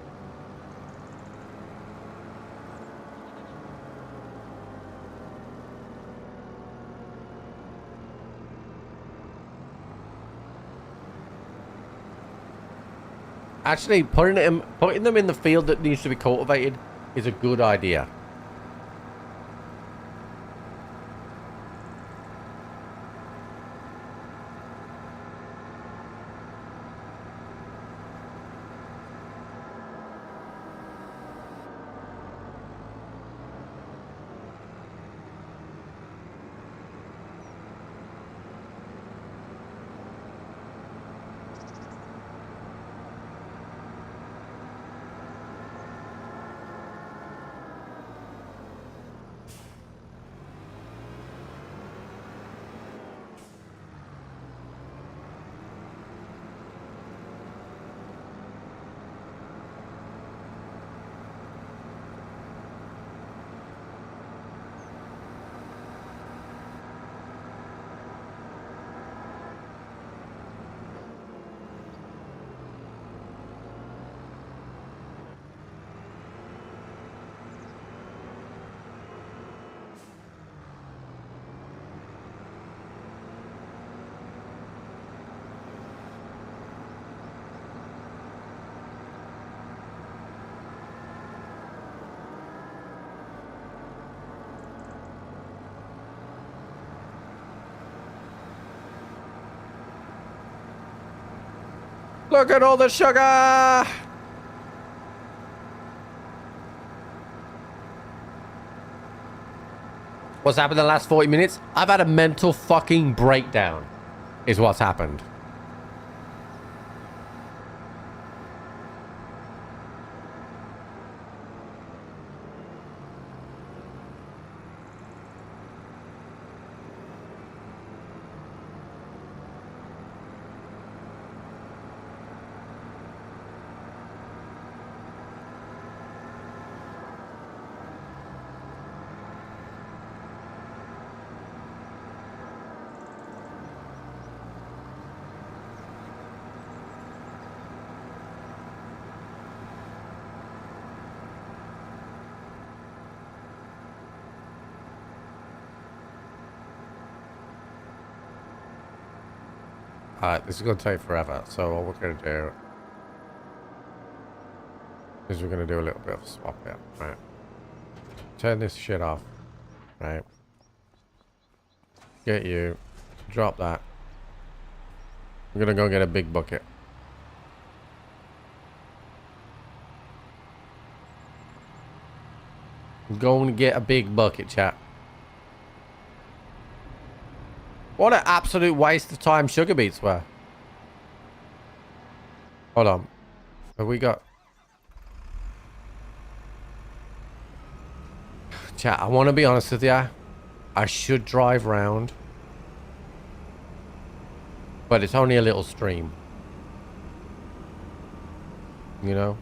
Actually, putting them in the field that needs to be cultivated is a good idea. Look at all the sugar! What's happened in the last 40 minutes? I've had a mental fucking breakdown, is what's happened. Alright, this is going to take forever, so what we're going to do is we're going to do a little bit of a swap here, right? Turn this shit off, right? Get you. Drop that. I'm gonna go get a big bucket. I'm going to get a big bucket, chat. What an absolute waste of time sugar beets were. Hold on. Have we got... Chat, I want to be honest with you. I should drive round. But it's only a little stream. You know?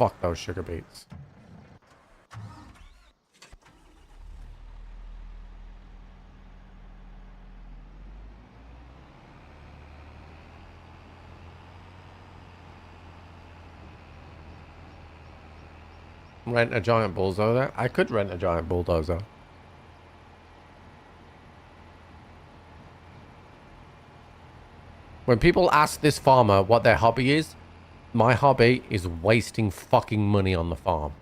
Fuck those sugar beets. Rent a giant bulldozer? I could rent a giant bulldozer. When people ask this farmer what their hobby is, my hobby is wasting fucking money on the farm.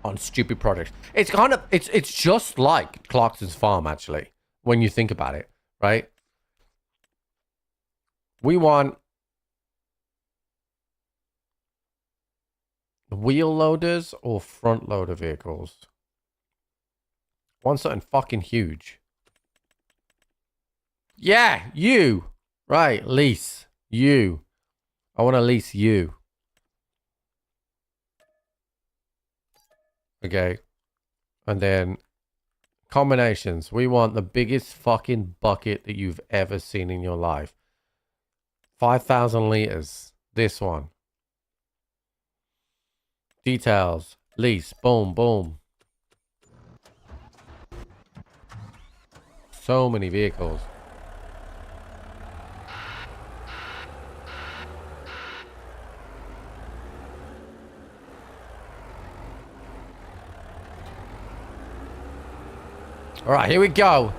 On stupid products. It's kind of, it's just like Clarkson's farm, actually, when you think about it, right? We want wheel loaders or front loader vehicles. Want something fucking huge. Yeah, you. Right, lease. You. I want to lease you. Okay. And then combinations. We want the biggest fucking bucket that you've ever seen in your life. 5,000 liters. This one. Details. Lease. Boom, boom. So many vehicles. All right, here we go.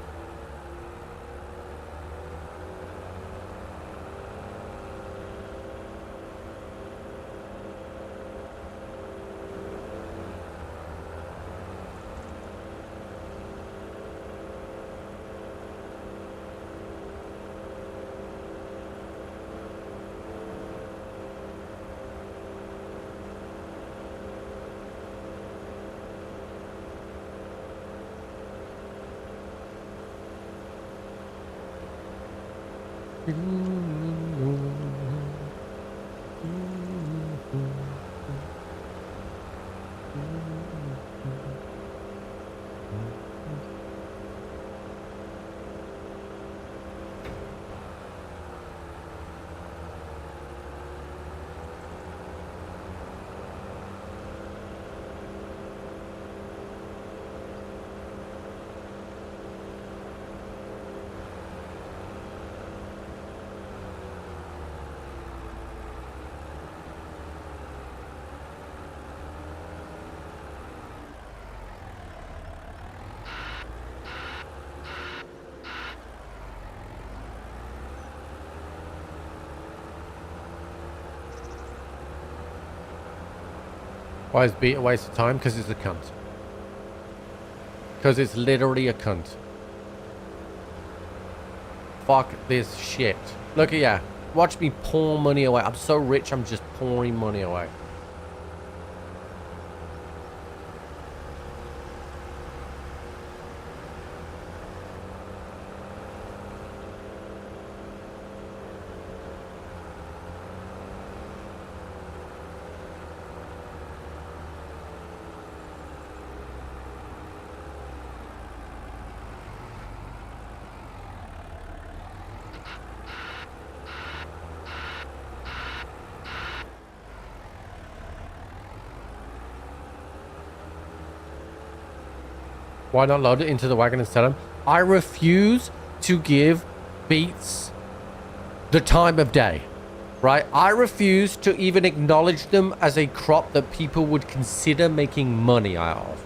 Why is beet a waste of time? Because it's a cunt. Because it's literally a cunt. Fuck this shit. Look at ya. Watch me pour money away. I'm so rich, I'm just pouring money away. Why not load it into the wagon and sell them? I refuse to give beets the time of day, right? I refuse to even acknowledge them as a crop that people would consider making money out of,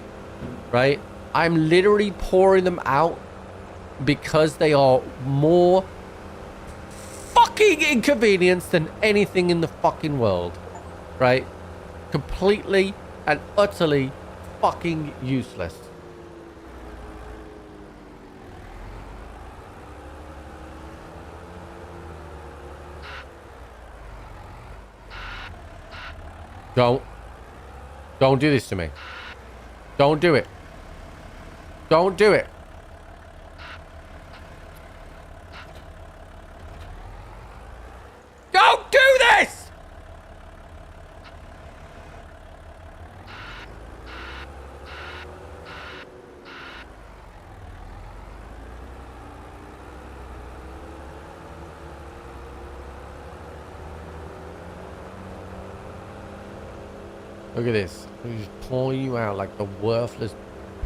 right? I'm literally pouring them out because they are more fucking inconvenience than anything in the fucking world, right? Completely and utterly fucking useless. Don't do this to me. Don't do it. Don't do it. Don't do this! Look at this. He's pulling you out like the worthless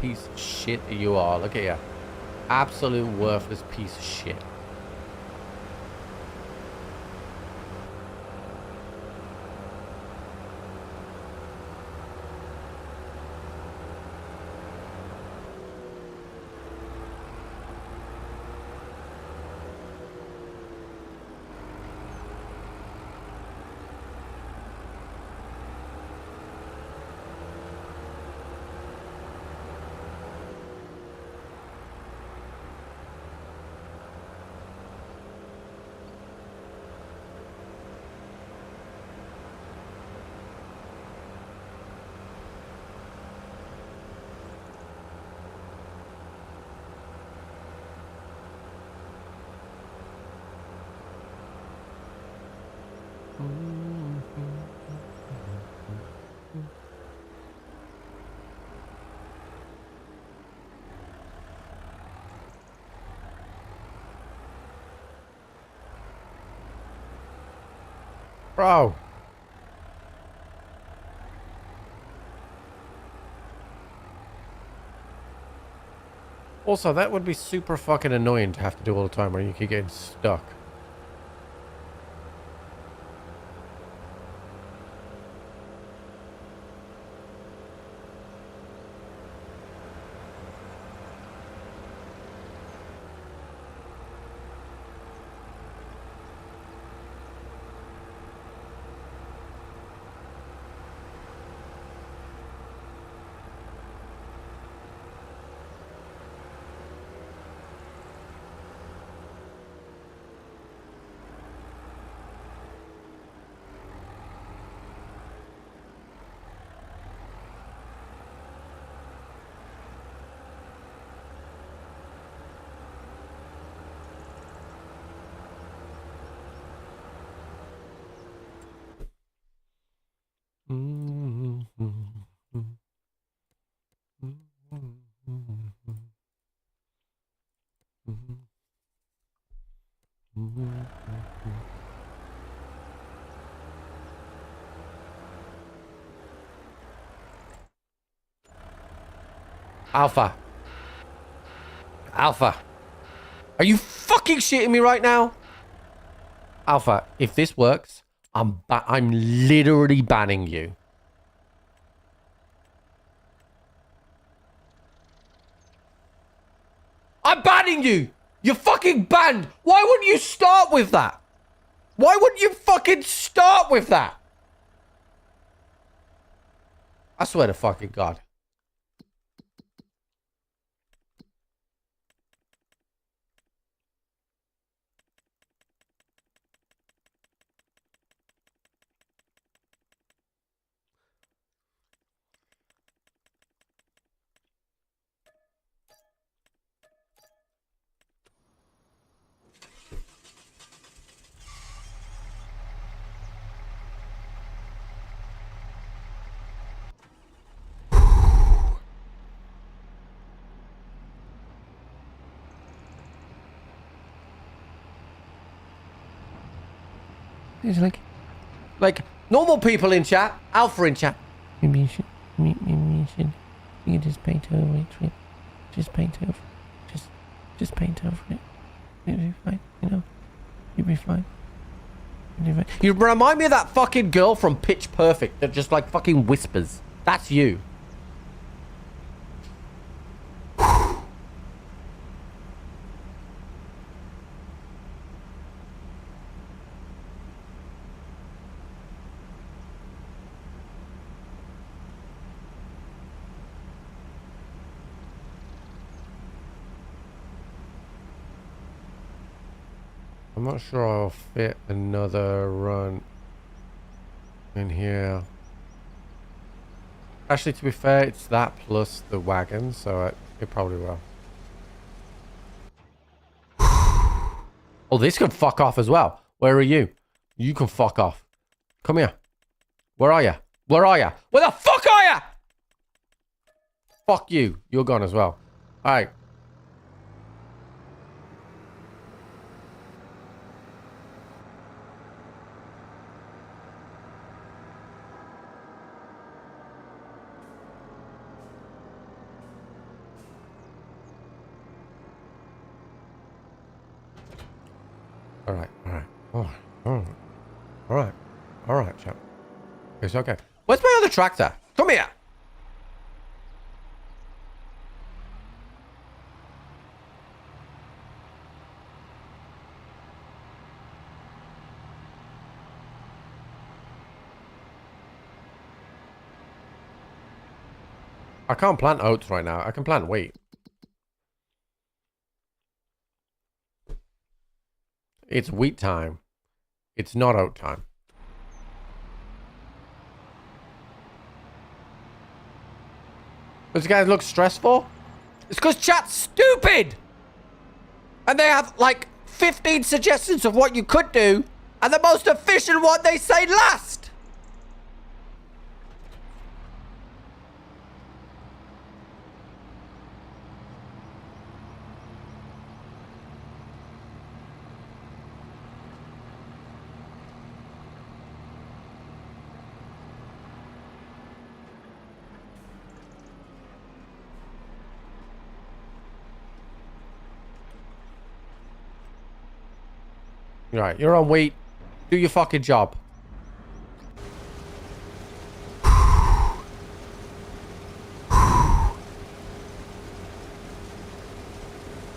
piece of shit that you are. Look at you. Absolute worthless piece of shit. Bro. Also, that would be super fucking annoying to have to do all the time when you keep getting stuck. Alpha. Alpha. Are you fucking shitting me right now? Alpha, if this works, I'm literally banning you. I'm banning you! You're fucking banned! Why wouldn't you start with that? Why wouldn't you fucking start with that? I swear to fucking God. It's like normal people in chat, Alpha in chat. Maybe you should you just paint over it. Just paint over. Just paint over it. You'll be fine, you know. You'll be fine. You remind me of that fucking girl from Pitch Perfect that just like fucking whispers. That's you. I'm not sure I'll fit another run in here. Actually, to be fair, it's that plus the wagon, so it probably will. Oh, this can fuck off as well. Where are you? You can fuck off. Come here. Where are you? Where are you? Where the fuck are you? Fuck you. You're gone as well. All right. All right. All right. All right. All right. All right. All right, chap. It's okay. Where's my other tractor? Come here. I can't plant oats right now. I can plant wheat. It's wheat time. It's not oat time. Does you guys look stressful? It's because chat's stupid! And they have like 15 suggestions of what you could do, and the most efficient one they say last! Right, you're on wheat. Do your fucking job.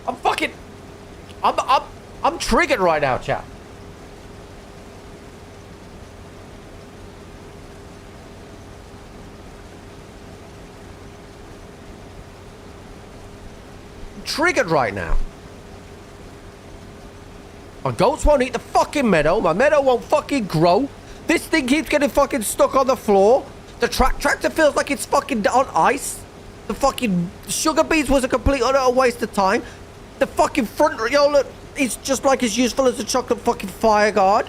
I'm fucking... I'm triggered right now, chat. I'm triggered right now. My goats won't eat the fucking meadow. My meadow won't fucking grow. This thing keeps getting fucking stuck on the floor. The tractor feels like it's fucking on ice. The fucking sugar beets was a complete utter waste of time. The fucking front Riola is just like as useful as a chocolate fucking fire guard.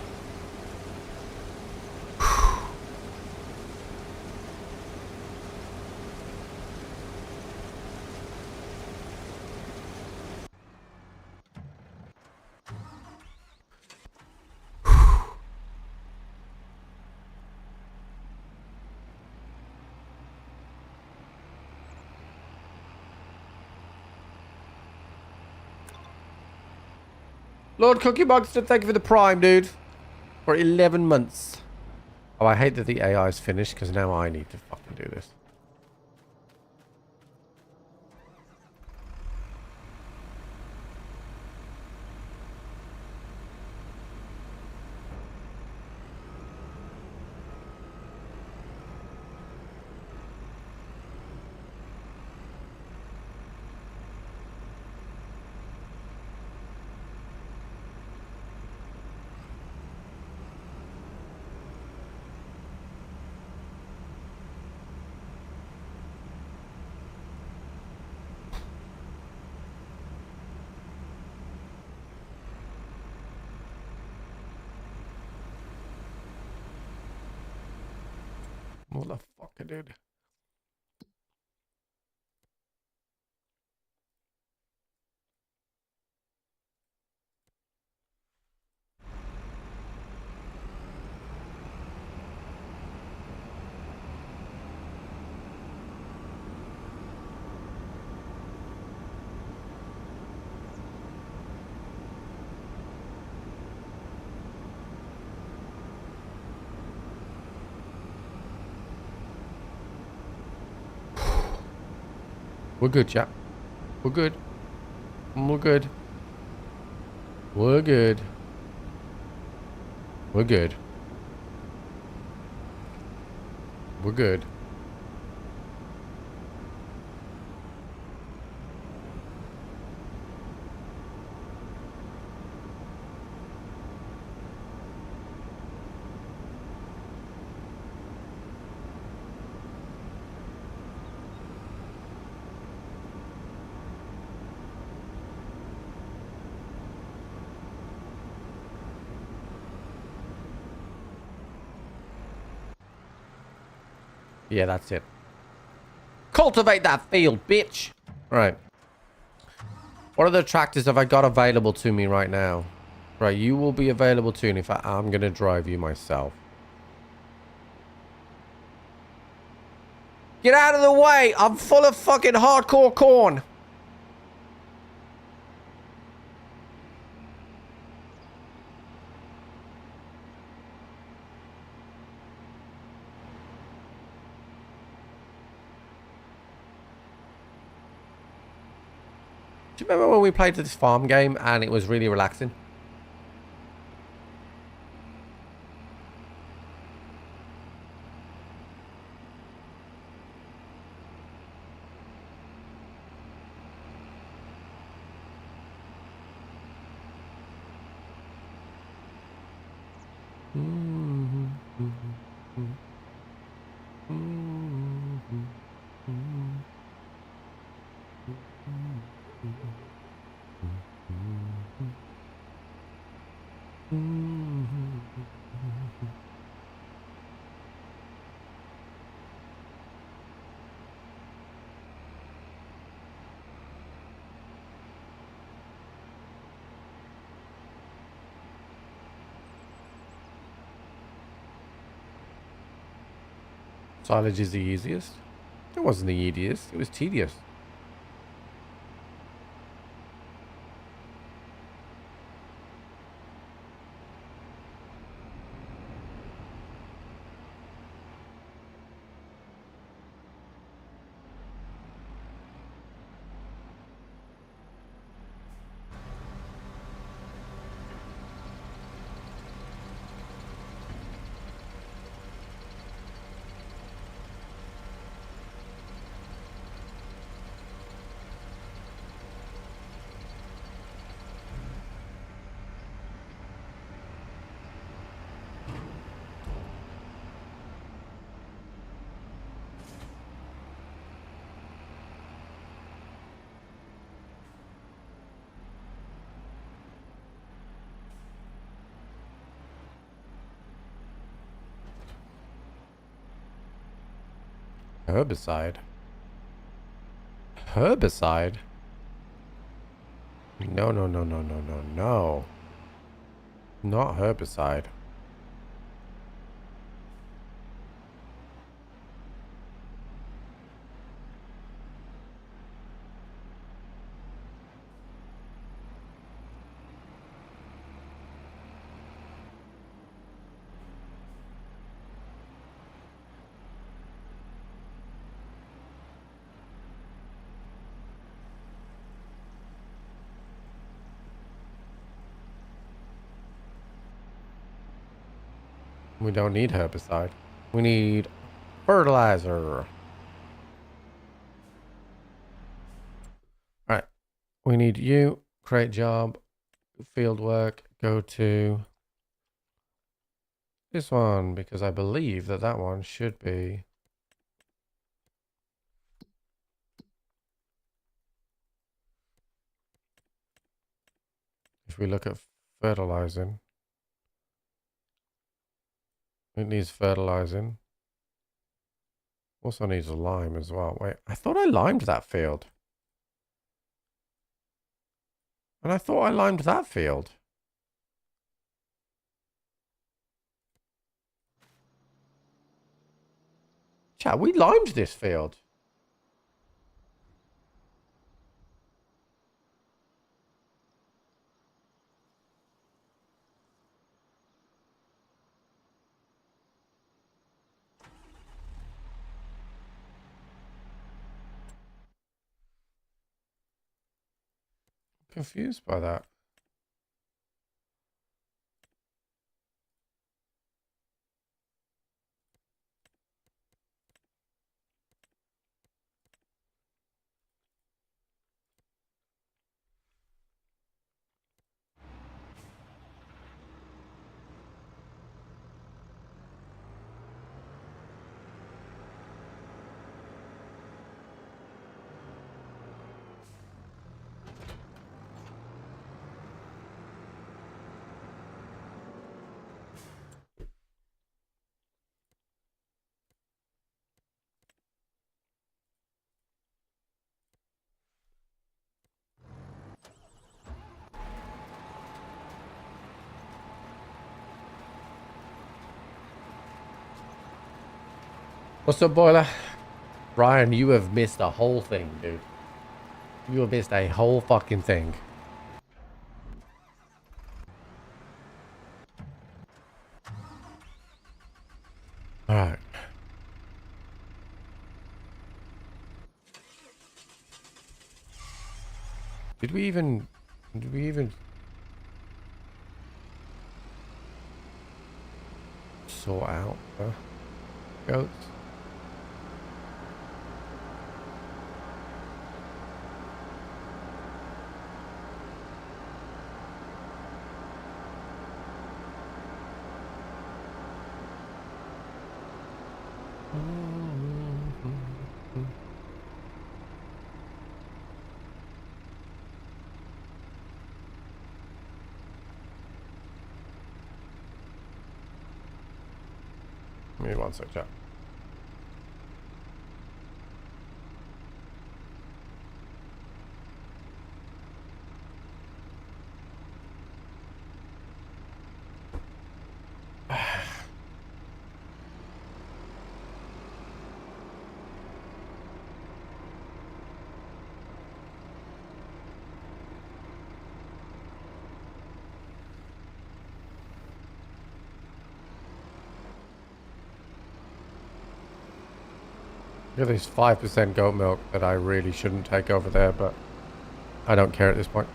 Lord Cookie Monster, thank you for the prime, dude. For 11 months. Oh, I hate that the AI is finished because now I need to fucking do this. Motherfucker, dude. We're good, chap. We're good. We're good. We're good. We're good. We're good. Yeah, that's it. Cultivate that field, bitch. Right. What other tractors have I got available to me right now? Right, you will be available too. And in fact, I'm going to drive you myself. Get out of the way. I'm full of fucking hardcore corn. Do you remember when we played this farm game and it was really relaxing? Silage is the easiest. It wasn't the easiest. It was tedious. Herbicide? Herbicide? No, no, no, no, no, no, no. Not herbicide. We don't need herbicide. We need fertilizer. Alright. We need you. Create job. Field work. Go to this one because I believe that that one should be. If we look at fertilizing. It needs fertilizing. Also needs a lime as well. Wait, I thought I limed that field. And I thought I limed that field. Chat, we limed this field. Confused by that. What's up, boiler? Ryan, you have missed a whole thing, dude. You have missed a whole fucking thing. Alright. Did we even sort out the goats? Give me one sec, chat. Look at this 5% goat milk that I really shouldn't take over there, but I don't care at this point.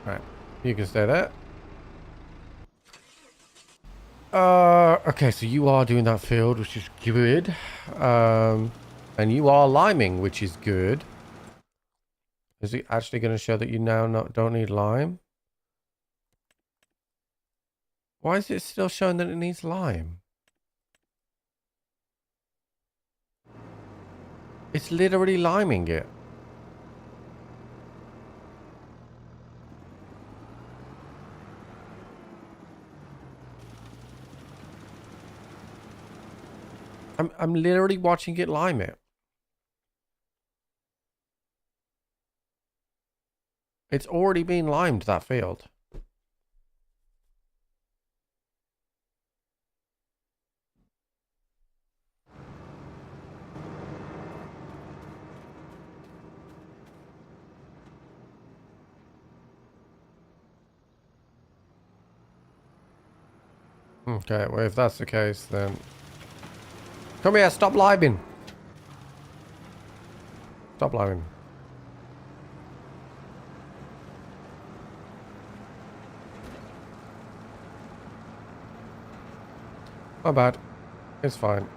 Right, you can stay there. Okay, so you are doing that field, which is good. And you are liming, which is good. Is it actually going to show that you now don't need lime? Why is it still showing that it needs lime? It's literally liming it. I'm literally watching it lime it. It's already been limed, that field. Okay, well, if that's the case, then... Come here, stop liming. Stop liming. My bad. It's fine.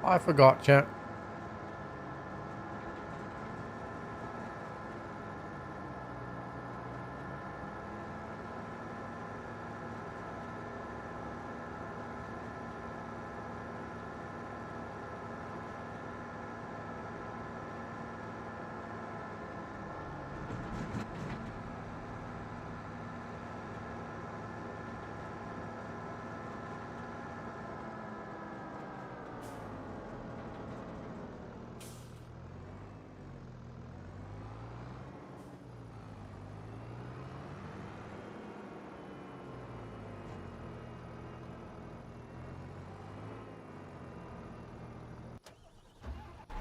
I forgot, chat.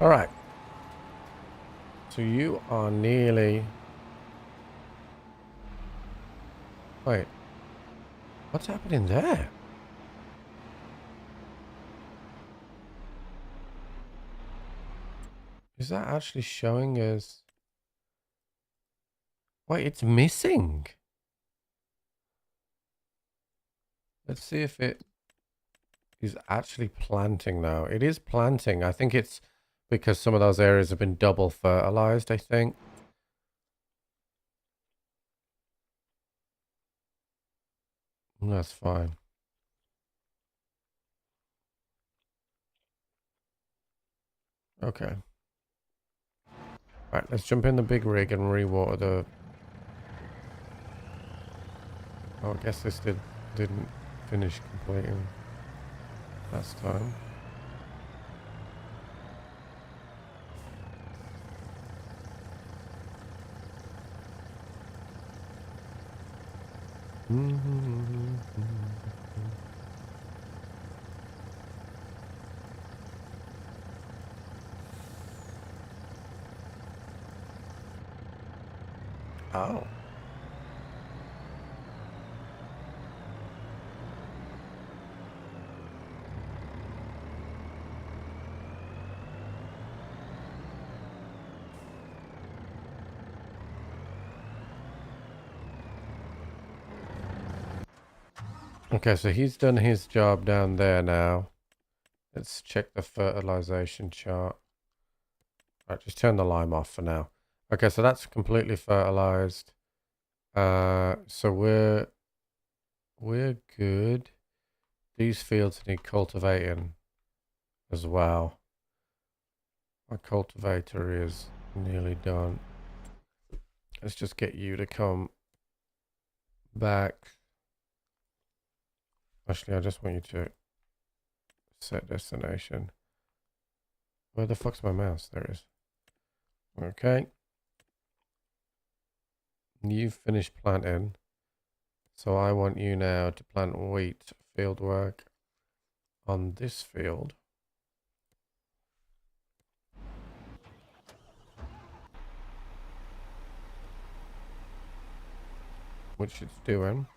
All right. So you are nearly... Wait. What's happening there? Is that actually showing as... Wait, it's missing. Let's see if it is actually planting now. It is planting. I think it's because some of those areas have been double fertilized, I think. That's fine. Okay. Right, let's jump in the big rig and rewater the... Oh, I guess this didn't finish completing last time. Oh. Okay, so he's done his job down there now. Let's check the fertilization chart. Right, just turn the lime off for now. Okay, so that's completely fertilized. So we're good. These fields need cultivating as well. My cultivator is nearly done. Let's just get you to come back. Actually, I just want you to set destination. Where the fuck's my mouse? There it is. Okay. You've finished planting. So I want you now to plant wheat field work on this field. Which it's doing.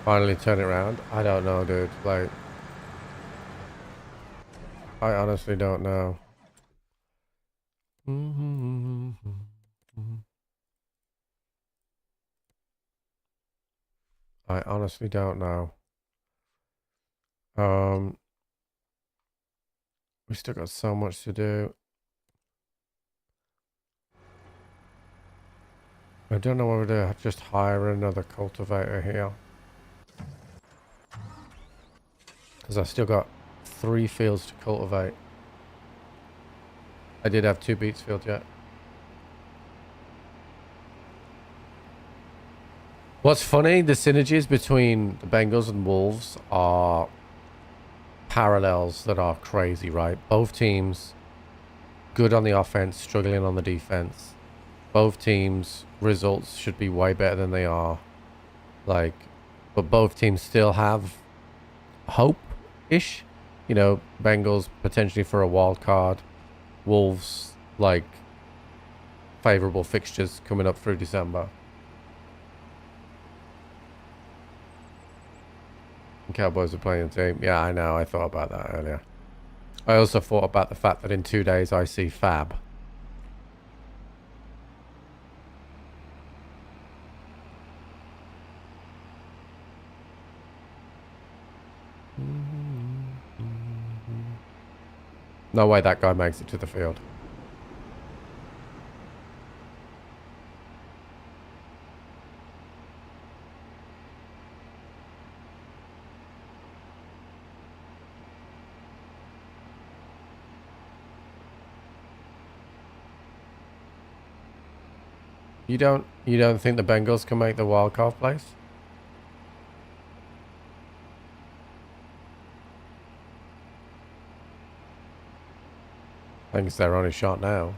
Finally turn it around. I don't know, dude. Like, I honestly don't know. I honestly don't know. We still got so much to do. I don't know whether to just hire another cultivator here. Because I still got 3 fields to cultivate. I did have 2 beets fields yet. What's funny, the synergies between the Bengals and Wolves are parallels that are crazy, right? Both teams good on the offense, struggling on the defense. Both teams results should be way better than they are. Like, but both teams still have hope-ish. You know, Bengals potentially for a wild card. Wolves, like, favorable fixtures coming up through December. Cowboys are playing a team. Yeah, I know. I thought about that earlier. I also thought about the fact that in 2 days I see Fab. No way that guy makes it to the field. You don't think the Bengals can make the wild card place? I think it's their only shot now.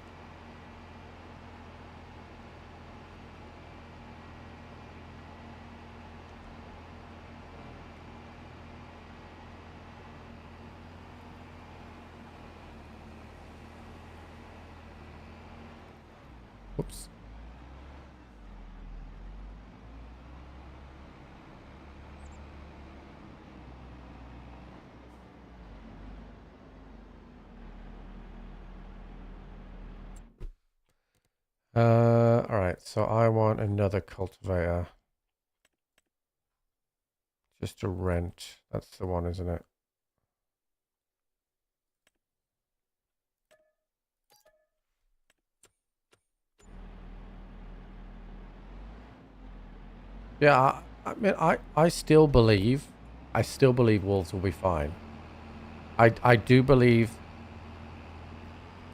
Oops. All right, so I want another cultivator. Just to rent. That's the one, isn't it? Yeah, I mean, I still believe Wolves will be fine. I do believe.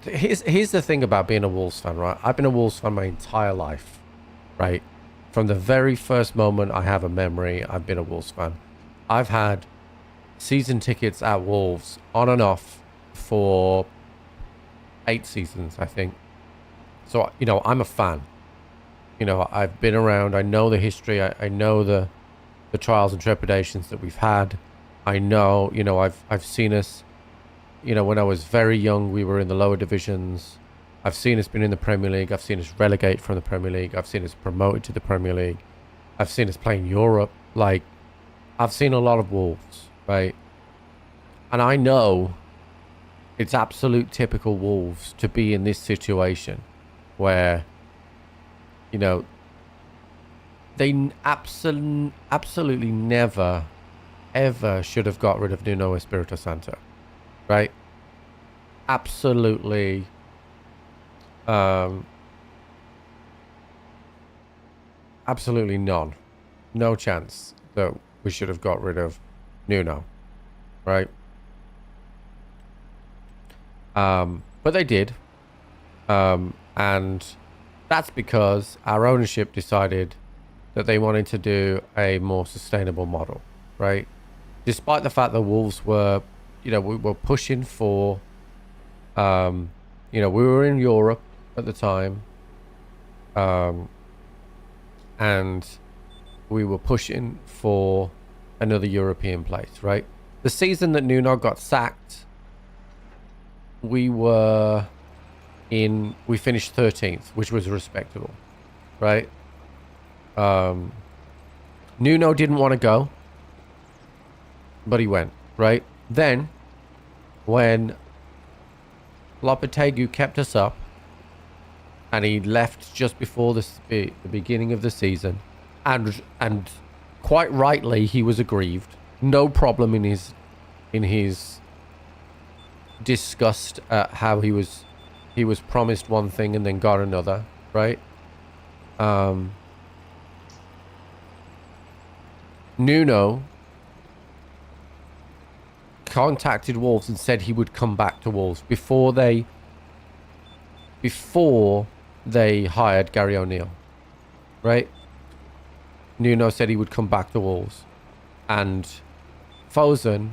Here's the thing about being a Wolves fan, right? I've been a Wolves fan my entire life, right? From the very first moment I have a memory, I've been a Wolves fan. I've had season tickets at Wolves on and off for 8 seasons, I think. So, you know, I'm a fan. You know, I've been around. I know the history. I know the trials and trepidations that we've had. I know, you know, I've seen us, you know, when I was very young, we were in the lower divisions. I've seen us been in the Premier League. I've seen us relegate from the Premier League. I've seen us promoted to the Premier League. I've seen us play in Europe. Like, I've seen a lot of Wolves, right? And I know it's absolute typical Wolves to be in this situation where, you know, they absolutely never, ever should have got rid of Nuno Espirito Santo, right? Absolutely. Absolutely none. No chance that we should have got rid of Nuno, right? But they did. And that's because our ownership decided that they wanted to do a more sustainable model, right? Despite the fact that Wolves were, you know, we were pushing for, you know, we were in Europe at the time, and we were pushing for another European place, right? The season that Nuno got sacked, we finished 13th, which was respectable, right? Nuno didn't want to go, but he went, right? Then, when Lopetegui kept us up, and he left just before the beginning of the season, and quite rightly he was aggrieved. No problem in his disgust at how he was promised one thing and then got another, right? Nuno contacted Wolves and said he would come back to Wolves before they hired Gary O'Neill, right? Nuno said he would come back to Wolves, and Fosun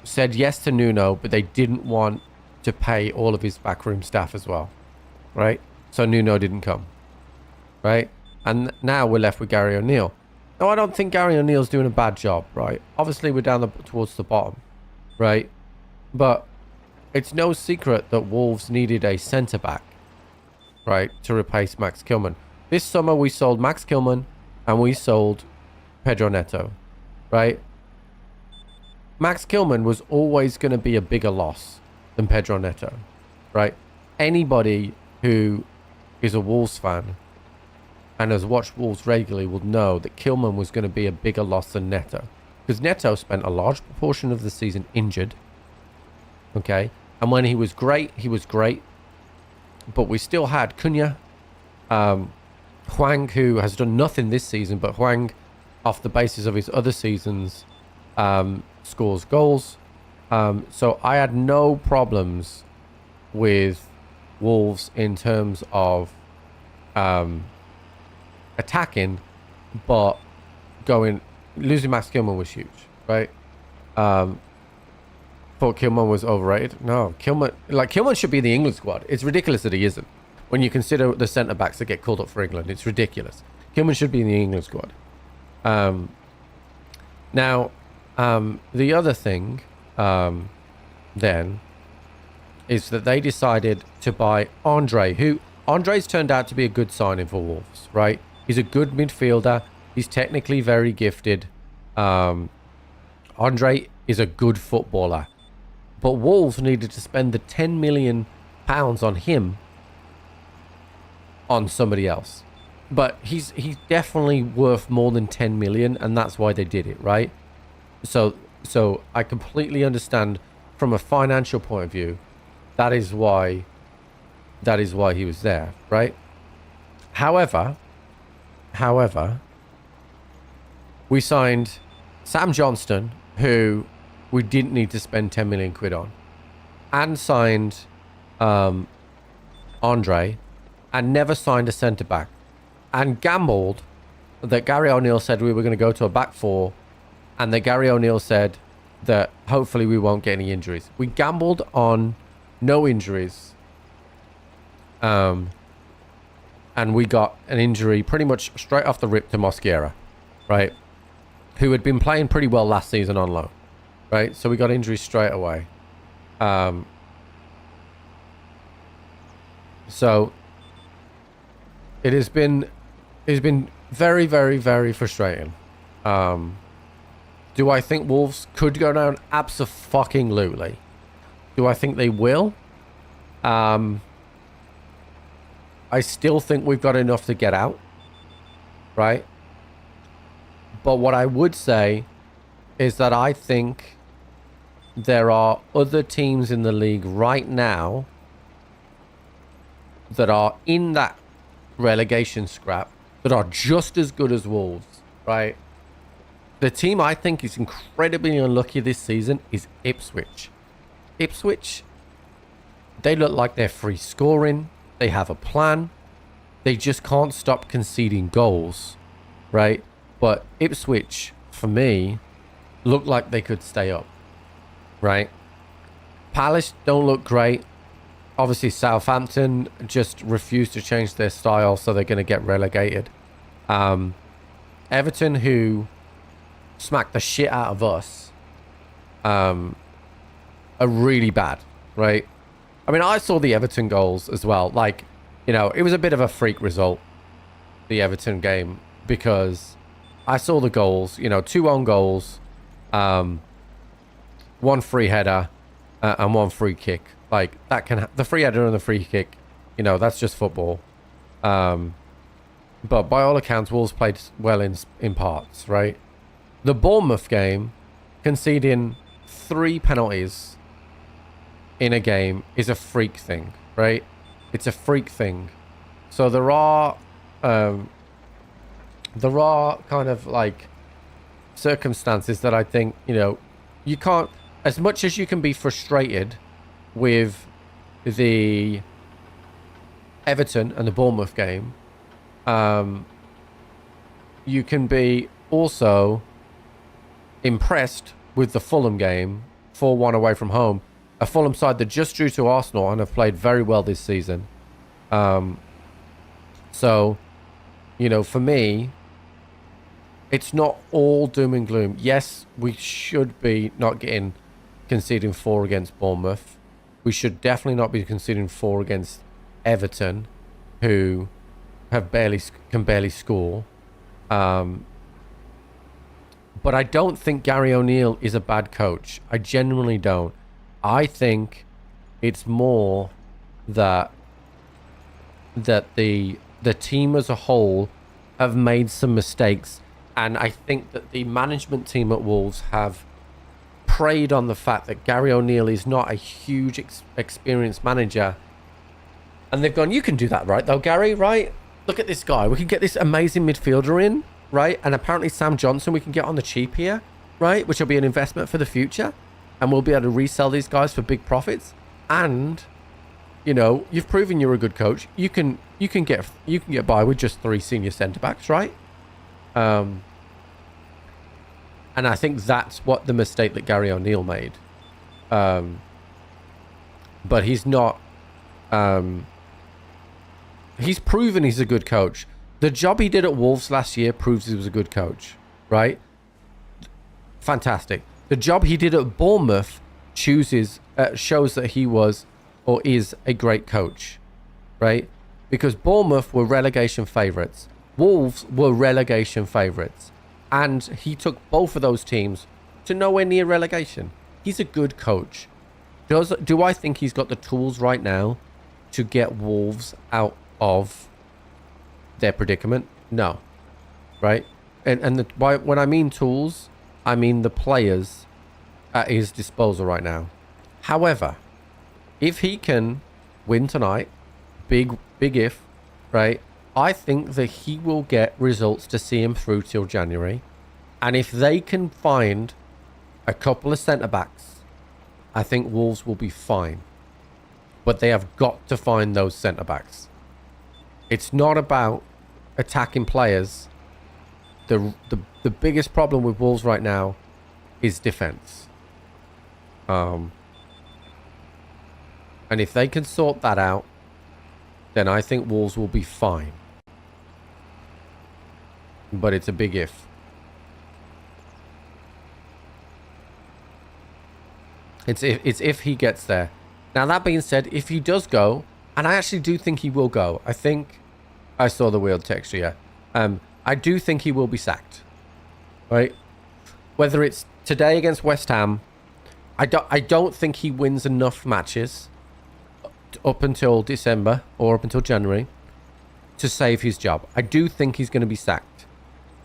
said yes to Nuno, but they didn't want to pay all of his backroom staff as well, right? So Nuno didn't come, right? And now we're left with Gary O'Neill. Now, I don't think Gary O'Neill's doing a bad job, right? Obviously, we're down towards the bottom, right? But it's no secret that Wolves needed a centre-back, right, to replace Max Kilman. This summer, we sold Max Kilman and we sold Pedro Neto, right? Max Kilman was always going to be a bigger loss than Pedro Neto, right? Anybody who is a Wolves fan and has watched Wolves regularly will know that Kilman was going to be a bigger loss than Neto, because Neto spent a large proportion of the season injured, okay? And when he was great, but we still had Cunha, Hwang, who has done nothing this season, but Hwang, off the basis of his other seasons, scores goals. So I had no problems with Wolves in terms of attacking, but losing Max Kilman was huge, right? Thought Kilman was overrated. No, Kilman should be in the England squad. It's ridiculous that he isn't. When you consider the centre backs that get called up for England, it's ridiculous. Kilman should be in the England squad. Now, the other thing then is that they decided to buy Andre, Andre's turned out to be a good signing for Wolves, right? He's a good midfielder. He's technically very gifted. Andre is a good footballer. But Wolves needed to spend the £10 million on him on somebody else. But he's definitely worth more than 10 million, and that's why they did it, right? So I completely understand from a financial point of view, that is why he was there, right? However, we signed Sam Johnston, who we didn't need to spend 10 million quid on, and signed Andre, and never signed a centre back, and gambled that Gary O'Neill said we were going to go to a back four, and that Gary O'Neill said that hopefully we won't get any injuries. We gambled on no injuries, and we got an injury pretty much straight off the rip to Mosquera, right? Who had been playing pretty well last season on loan, right? So we got injuries straight away. So it has been very, very, very frustrating. Do I think Wolves could go down? Abso-fucking-lutely. Do I think they will? I still think we've got enough to get out, right? But what I would say is that I think there are other teams in the league right now that are in that relegation scrap that are just as good as Wolves, right? The team I think is incredibly unlucky this season is Ipswich. Ipswich, they look like they're free scoring. They have a plan. They just can't stop conceding goals, right? But Ipswich, for me, look like they could stay up, right? Palace don't look great. Obviously, Southampton just refused to change their style, so they're going to get relegated. Everton, who smacked the shit out of us, are really bad, right? I mean, I saw the Everton goals as well. Like, you know, it was a bit of a freak result, the Everton game, because I saw the goals, you know, 2 own goals, 1 free header, and 1 free kick. Like, that can the free header and the free kick, you know, that's just football. But by all accounts, Wolves played well in parts, right? The Bournemouth game, conceding 3 penalties in a game is a freak thing, right? It's a freak thing. So there are kind of like circumstances that I think, you know, you can't, as much as you can be frustrated with the Everton and the Bournemouth game, you can be also impressed with the Fulham game, 4-1 away from home, a Fulham side that just drew to Arsenal and have played very well this season. So, you know, for me, it's not all doom and gloom. Yes, we should be not conceding 4 against Bournemouth. We should definitely not be conceding 4 against Everton, who can barely score. But I don't think Gary O'Neill is a bad coach. I genuinely don't. I think it's more that the team as a whole have made some mistakes, and I think that the management team at Wolves have preyed on the fact that Gary O'Neill is not a huge experienced manager, and they've gone, you can do that, right, though, Gary, right? Look at this guy. We can get this amazing midfielder in, right? And apparently Sam Johnson we can get on the cheap here, right? Which will be an investment for the future, and we'll be able to resell these guys for big profits. And, you know, you've proven you're a good coach. You can get by with just 3 senior centre backs, right? And I think that's what the mistake that Gary O'Neill made. But he's not. He's proven he's a good coach. The job he did at Wolves last year proves he was a good coach, right? Fantastic. The job he did at Bournemouth shows that he was or is a great coach, right? Because Bournemouth were relegation favourites. Wolves were relegation favourites. And he took both of those teams to nowhere near relegation. He's a good coach. Do I think he's got the tools right now to get Wolves out of their predicament? No. Right? When I mean tools, I mean the players at his disposal right now. However, if he can win tonight, big if, right? I think that he will get results to see him through till January. And if they can find a couple of centre-backs, I think Wolves will be fine. But they have got to find those centre-backs. It's not about attacking players. The biggest problem with Wolves right now is defence. And if they can sort that out, then I think Wolves will be fine. But it's a big if. It's if he gets there. Now, that being said, if he does go, and I actually do think he will go. I think I saw the weird texture. I do think he will be sacked. Right? Whether it's today against West Ham, I don't think he wins enough matches up until December or up until January to save his job. I do think he's going to be sacked.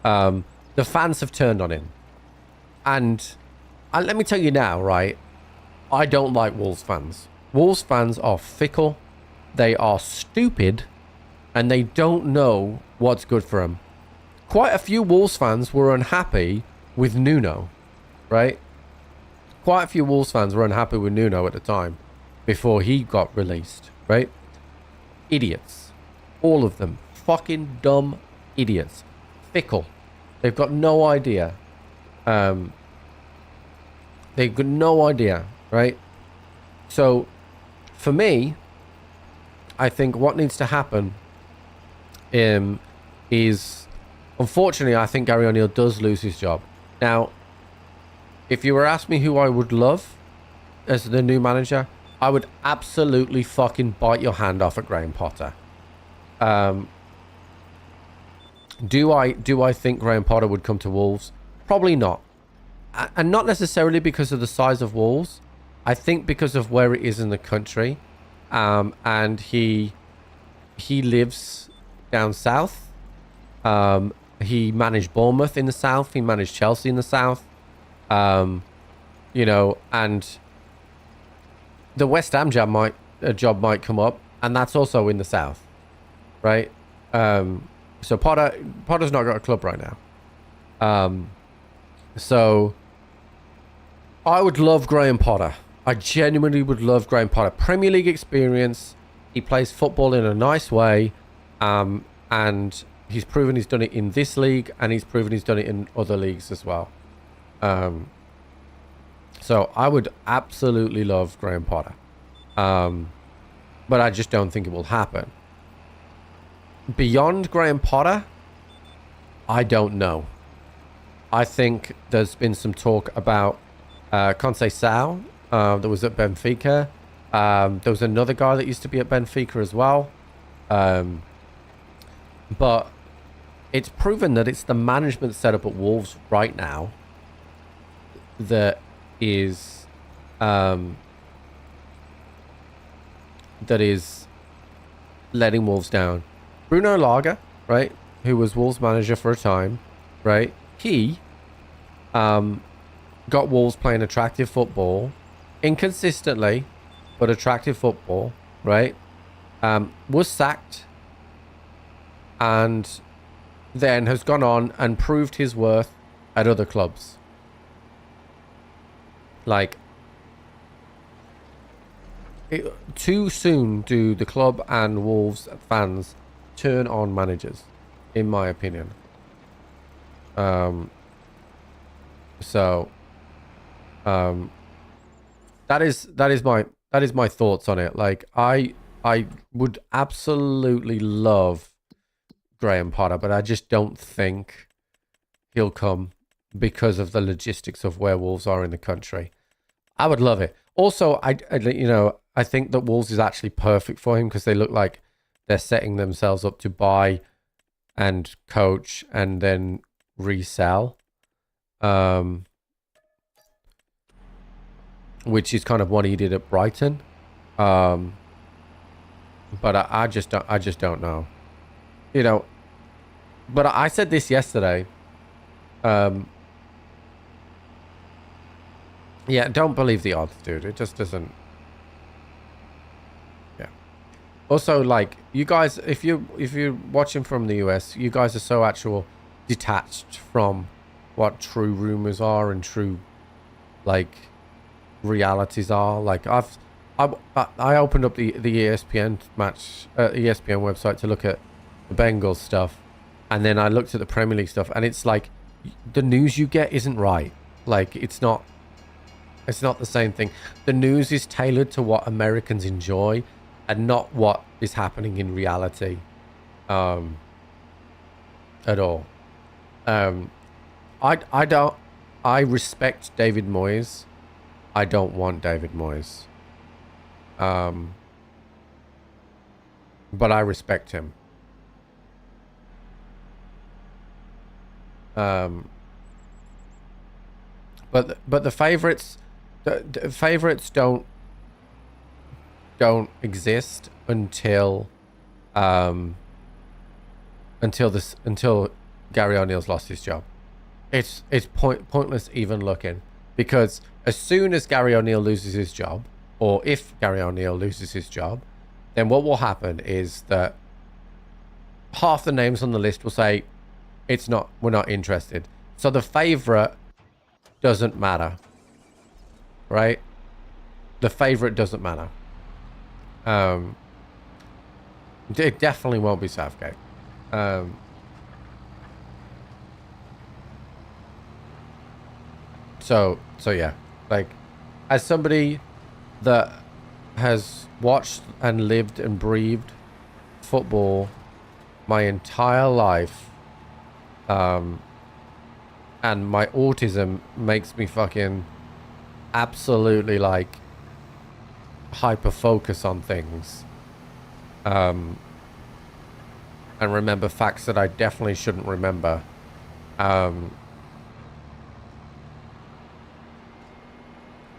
The fans have turned on him. And let me tell you now, right? I don't like Wolves fans. Wolves fans are fickle. They are stupid. And they don't know what's good for them. Quite a few Wolves fans were unhappy with Nuno, right? Quite a few Wolves fans were unhappy with Nuno at the time before he got released, right? Idiots. All of them. Fucking dumb idiots. Fickle. They've got no idea. They've got no idea, right? So, for me, I think what needs to happen is, unfortunately, I think Gary O'Neill does lose his job. Now, if you were asked me who I would love as the new manager, I would absolutely fucking bite your hand off at Graham Potter. Do I think Graham Potter would come to Wolves? Probably not. And not necessarily because of the size of Wolves. I think because of where it is in the country. And he lives down south. He managed Bournemouth in the south. He managed Chelsea in the south. You know, and the West Ham job might come up, and that's also in the south, right? So Potter's not got a club right now. So I would love Graham Potter. I genuinely would love Graham Potter. Premier League experience. He plays football in a nice way, and he's proven he's done it in this league, and he's proven he's done it in other leagues as well. So I would absolutely love Graham Potter. But I just don't think it will happen. Beyond Graham Potter, I don't know. I think there's been some talk about Conceição that was at Benfica. There was another guy that used to be at Benfica as well. But it's proven that it's the management setup at Wolves right now that is letting Wolves down. Bruno Lager, right, who was Wolves manager for a time, right? He got Wolves playing attractive football, inconsistently, but attractive football, right? Was sacked, and then has gone on and proved his worth at other clubs. Like, too soon do the club and Wolves fans turn on managers, in my opinion. That is my thoughts on it. Like, I would absolutely love Graham Potter, but I just don't think he'll come because of the logistics of where Wolves are in the country. I would love it. Also, I think that Wolves is actually perfect for him because they look like they're setting themselves up to buy and coach and then resell. Which is kind of what he did at Brighton. But I just don't know. You know, but I said this yesterday. Yeah, don't believe the odds, dude. It just doesn't. Yeah. Also, like, you guys, if you're watching from the US, you guys are so actual detached from what true rumors are and true, like, realities are. Like, I opened up the ESPN ESPN website to look at the Bengals stuff, and then I looked at the Premier League stuff, and it's like the news you get isn't right. Like, it's not the same thing. The news is tailored to what Americans enjoy and not what is happening in reality at all. I respect David Moyes. I don't want David Moyes. But I respect him. But the favorites, the favorites don't exist until Gary O'Neill's lost his job. It's pointless even looking, because as soon as Gary O'Neill loses his job, or if Gary O'Neill loses his job, then what will happen is that half the names on the list will say we're not interested. So the favorite doesn't matter, right? The favorite doesn't matter. It definitely won't be Southgate. So yeah, like, as somebody that has watched and lived and breathed football my entire life, and my autism makes me fucking absolutely, like, hyper focus on things, and remember facts that I definitely shouldn't remember.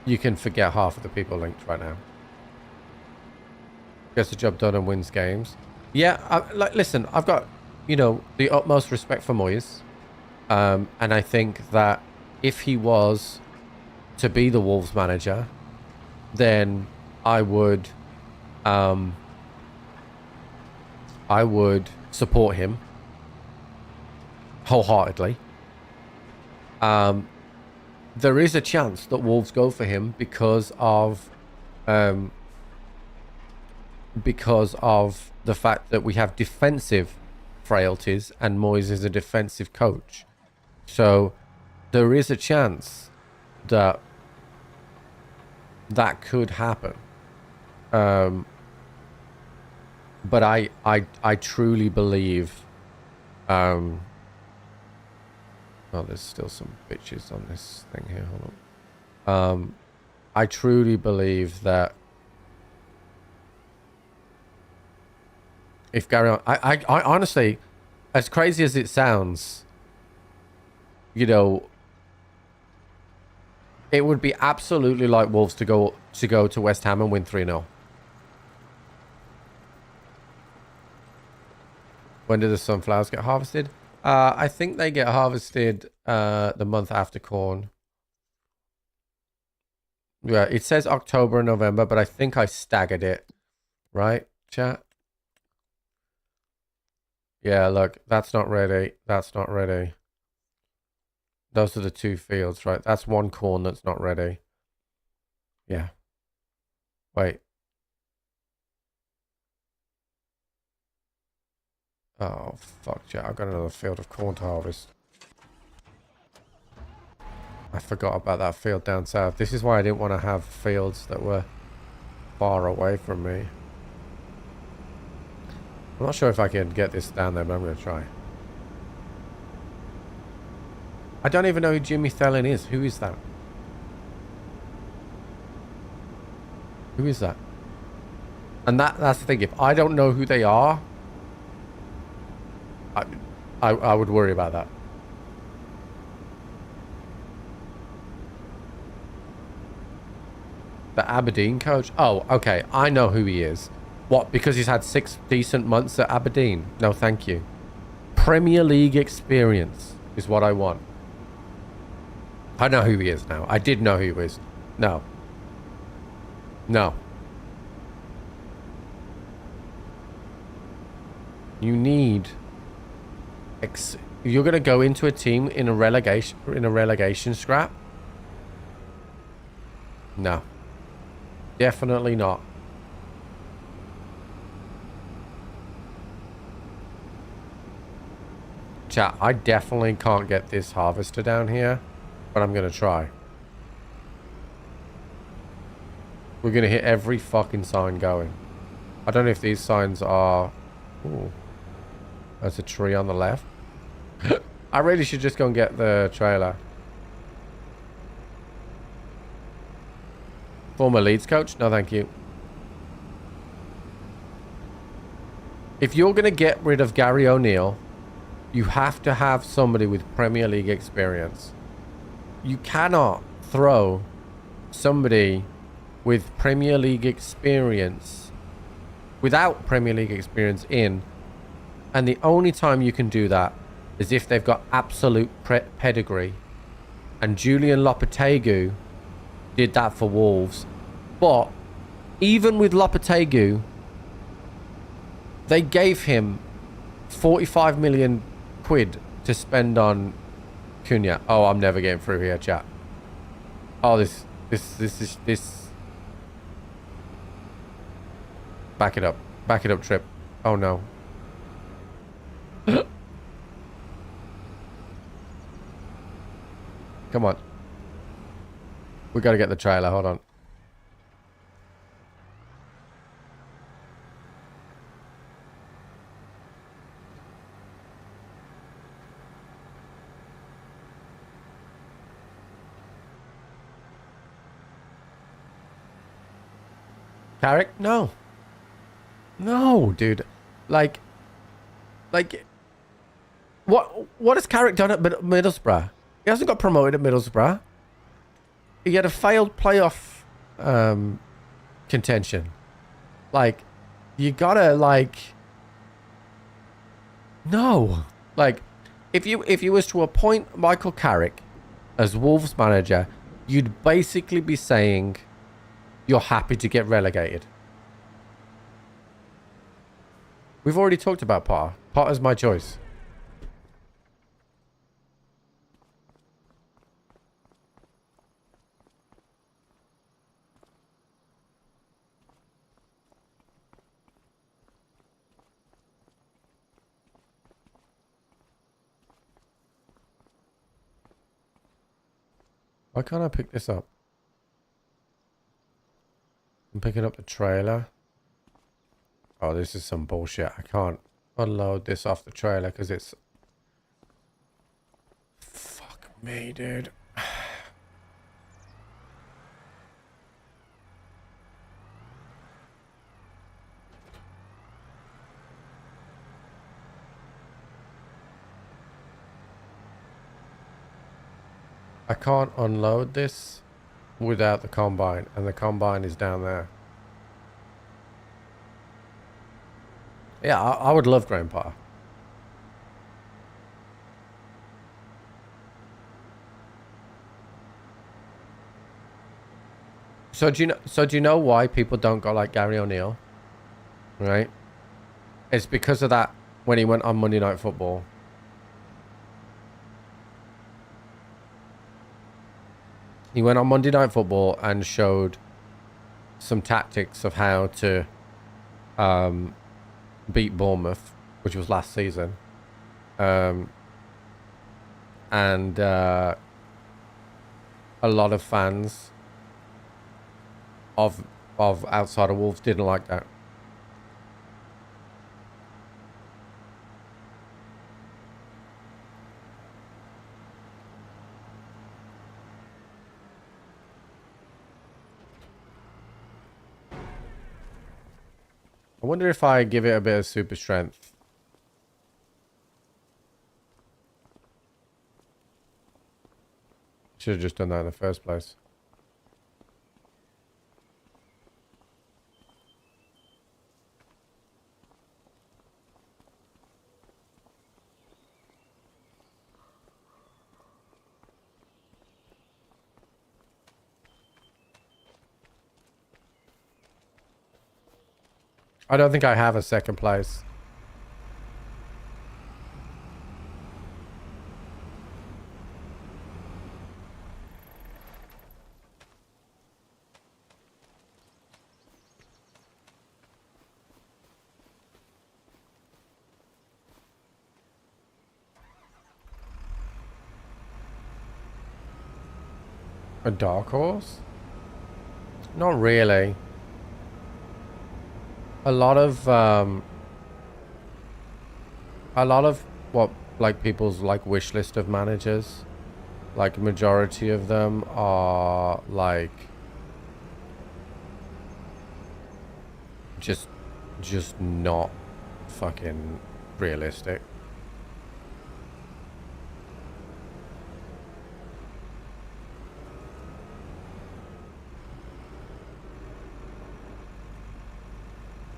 You can forget half of the people linked right now. Gets the job done and wins games. Yeah, listen, I've got, the utmost respect for Moyes. And I think that if he was to be the Wolves manager, then I would support him wholeheartedly. There is a chance that Wolves go for him because of the fact that we have defensive frailties and Moyes is a defensive coach. So there is a chance that could happen. But I truly believe there's still some bitches on this thing here. Hold on. I truly believe that if Gary, I honestly, as crazy as it sounds, it would be absolutely like Wolves to go to West Ham and win 3-0. When do the sunflowers get harvested? I think they get harvested the month after corn. Yeah, it says October and November, but I think I staggered it. Right, chat? Yeah, look, that's not ready. That's not ready. Those are the two fields, right? That's one corn that's not ready. Yeah. Wait. Oh, fuck, chat. I've got another field of corn to harvest. I forgot about that field down south. This is why I didn't want to have fields that were far away from me. I'm not sure if I can get this down there, but I'm going to try. I don't even know who Jimmy Thelen is. Who is that? Who is that? And that's the thing. If I don't know who they are, I would worry about that. The Aberdeen coach? Oh, okay. I know who he is. What? Because he's had 6 decent months at Aberdeen? No, thank you. Premier League experience is what I want. I know who he is now. I did know who he was. No. No. You need... You're going to go into a team in a relegation scrap? No. Definitely not. Chat, I definitely can't get this harvester down here, but I'm going to try. We're going to hit every fucking sign going. I don't know if these signs are... Ooh. There's a tree on the left. I really should just go and get the trailer. Former Leeds coach? No, thank you. If you're going to get rid of Gary O'Neill, you have to have somebody with Premier League experience. You cannot throw somebody with Premier League experience, without Premier League experience in, and the only time you can do that is if they've got absolute pedigree. And Julian Lopetegui did that for Wolves. But even with Lopetegui, they gave him 45 million quid to spend on Cunha. Oh, I'm never getting through here, chat. Oh, this. Back it up. Back it up, Trip. Oh, no. Come on. We gotta get the trailer. Hold on. Carrick? No. No, dude. Like, what has Carrick done at Middlesbrough? He hasn't got promoted at Middlesbrough. He had a failed playoff contention. Like, you gotta, like... No. Like, if you was to appoint Michael Carrick as Wolves manager, you'd basically be saying you're happy to get relegated. We've already talked about Potter. Potter's my choice. Why can't I pick this up? I'm picking up the trailer. Oh, this is some bullshit. I can't unload this off the trailer because it's... Fuck me, dude. I can't unload this without the combine, and the combine is down there. Yeah, I would love Grandpa. So do you know why people don't go like Gary O'Neill? Right? It's because of that when he went on Monday Night Football. He went on Monday Night Football and showed some tactics of how to beat Bournemouth, which was last season. And a lot of fans of outside of Wolves didn't like that. I wonder if I give it a bit of super strength. Should have just done that in the first place. I don't think I have a second place. A dark horse? Not really. A lot of what like people's like wish list of managers, like majority of them are like just not fucking realistic.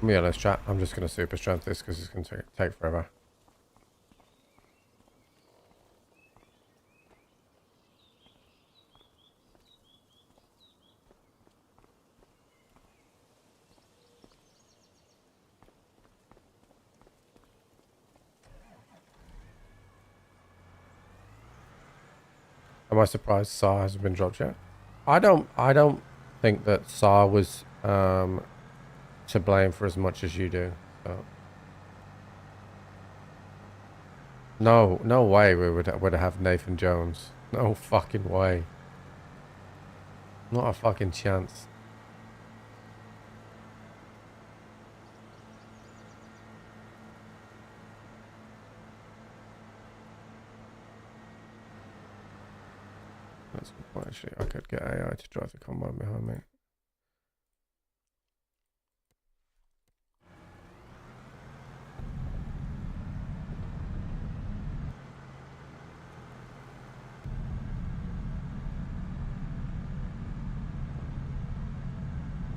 Let me be honest, chat. I'm just gonna super strength this because it's gonna take forever. Am I surprised SAR hasn't been dropped yet? I don't think that SAR was to blame for as much as you do. So. No way we would have Nathan Jones. No fucking way. Not a fucking chance. That's a good point, actually. I could get AI to drive the combine behind me.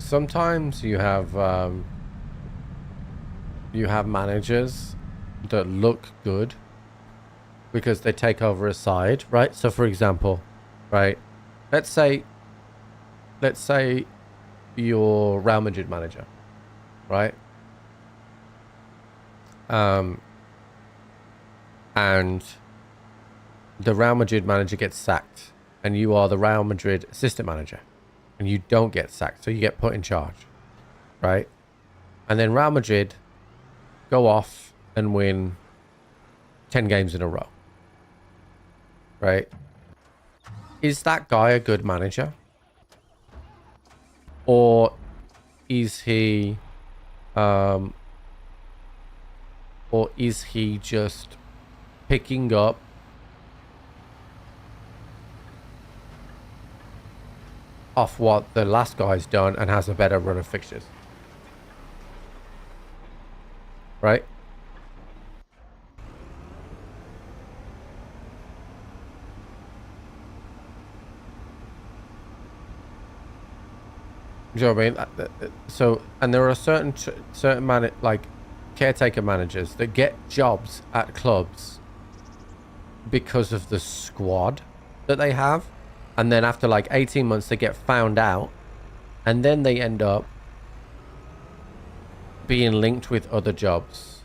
Sometimes you have managers that look good because they take over a side, right? So for example, right, let's say you're Real Madrid manager, right? And the Real Madrid manager gets sacked and you are the Real Madrid assistant manager. And you don't get sacked, so you get put in charge, right? And then Real Madrid go off and win 10 games in a row, right? Is that guy a good manager? Or is he just picking up off what the last guy's done and has a better run of fixtures, right? Do you know what I mean? So, and there are certain caretaker managers that get jobs at clubs because of the squad that they have. And then after like 18 months, they get found out. And then they end up being linked with other jobs.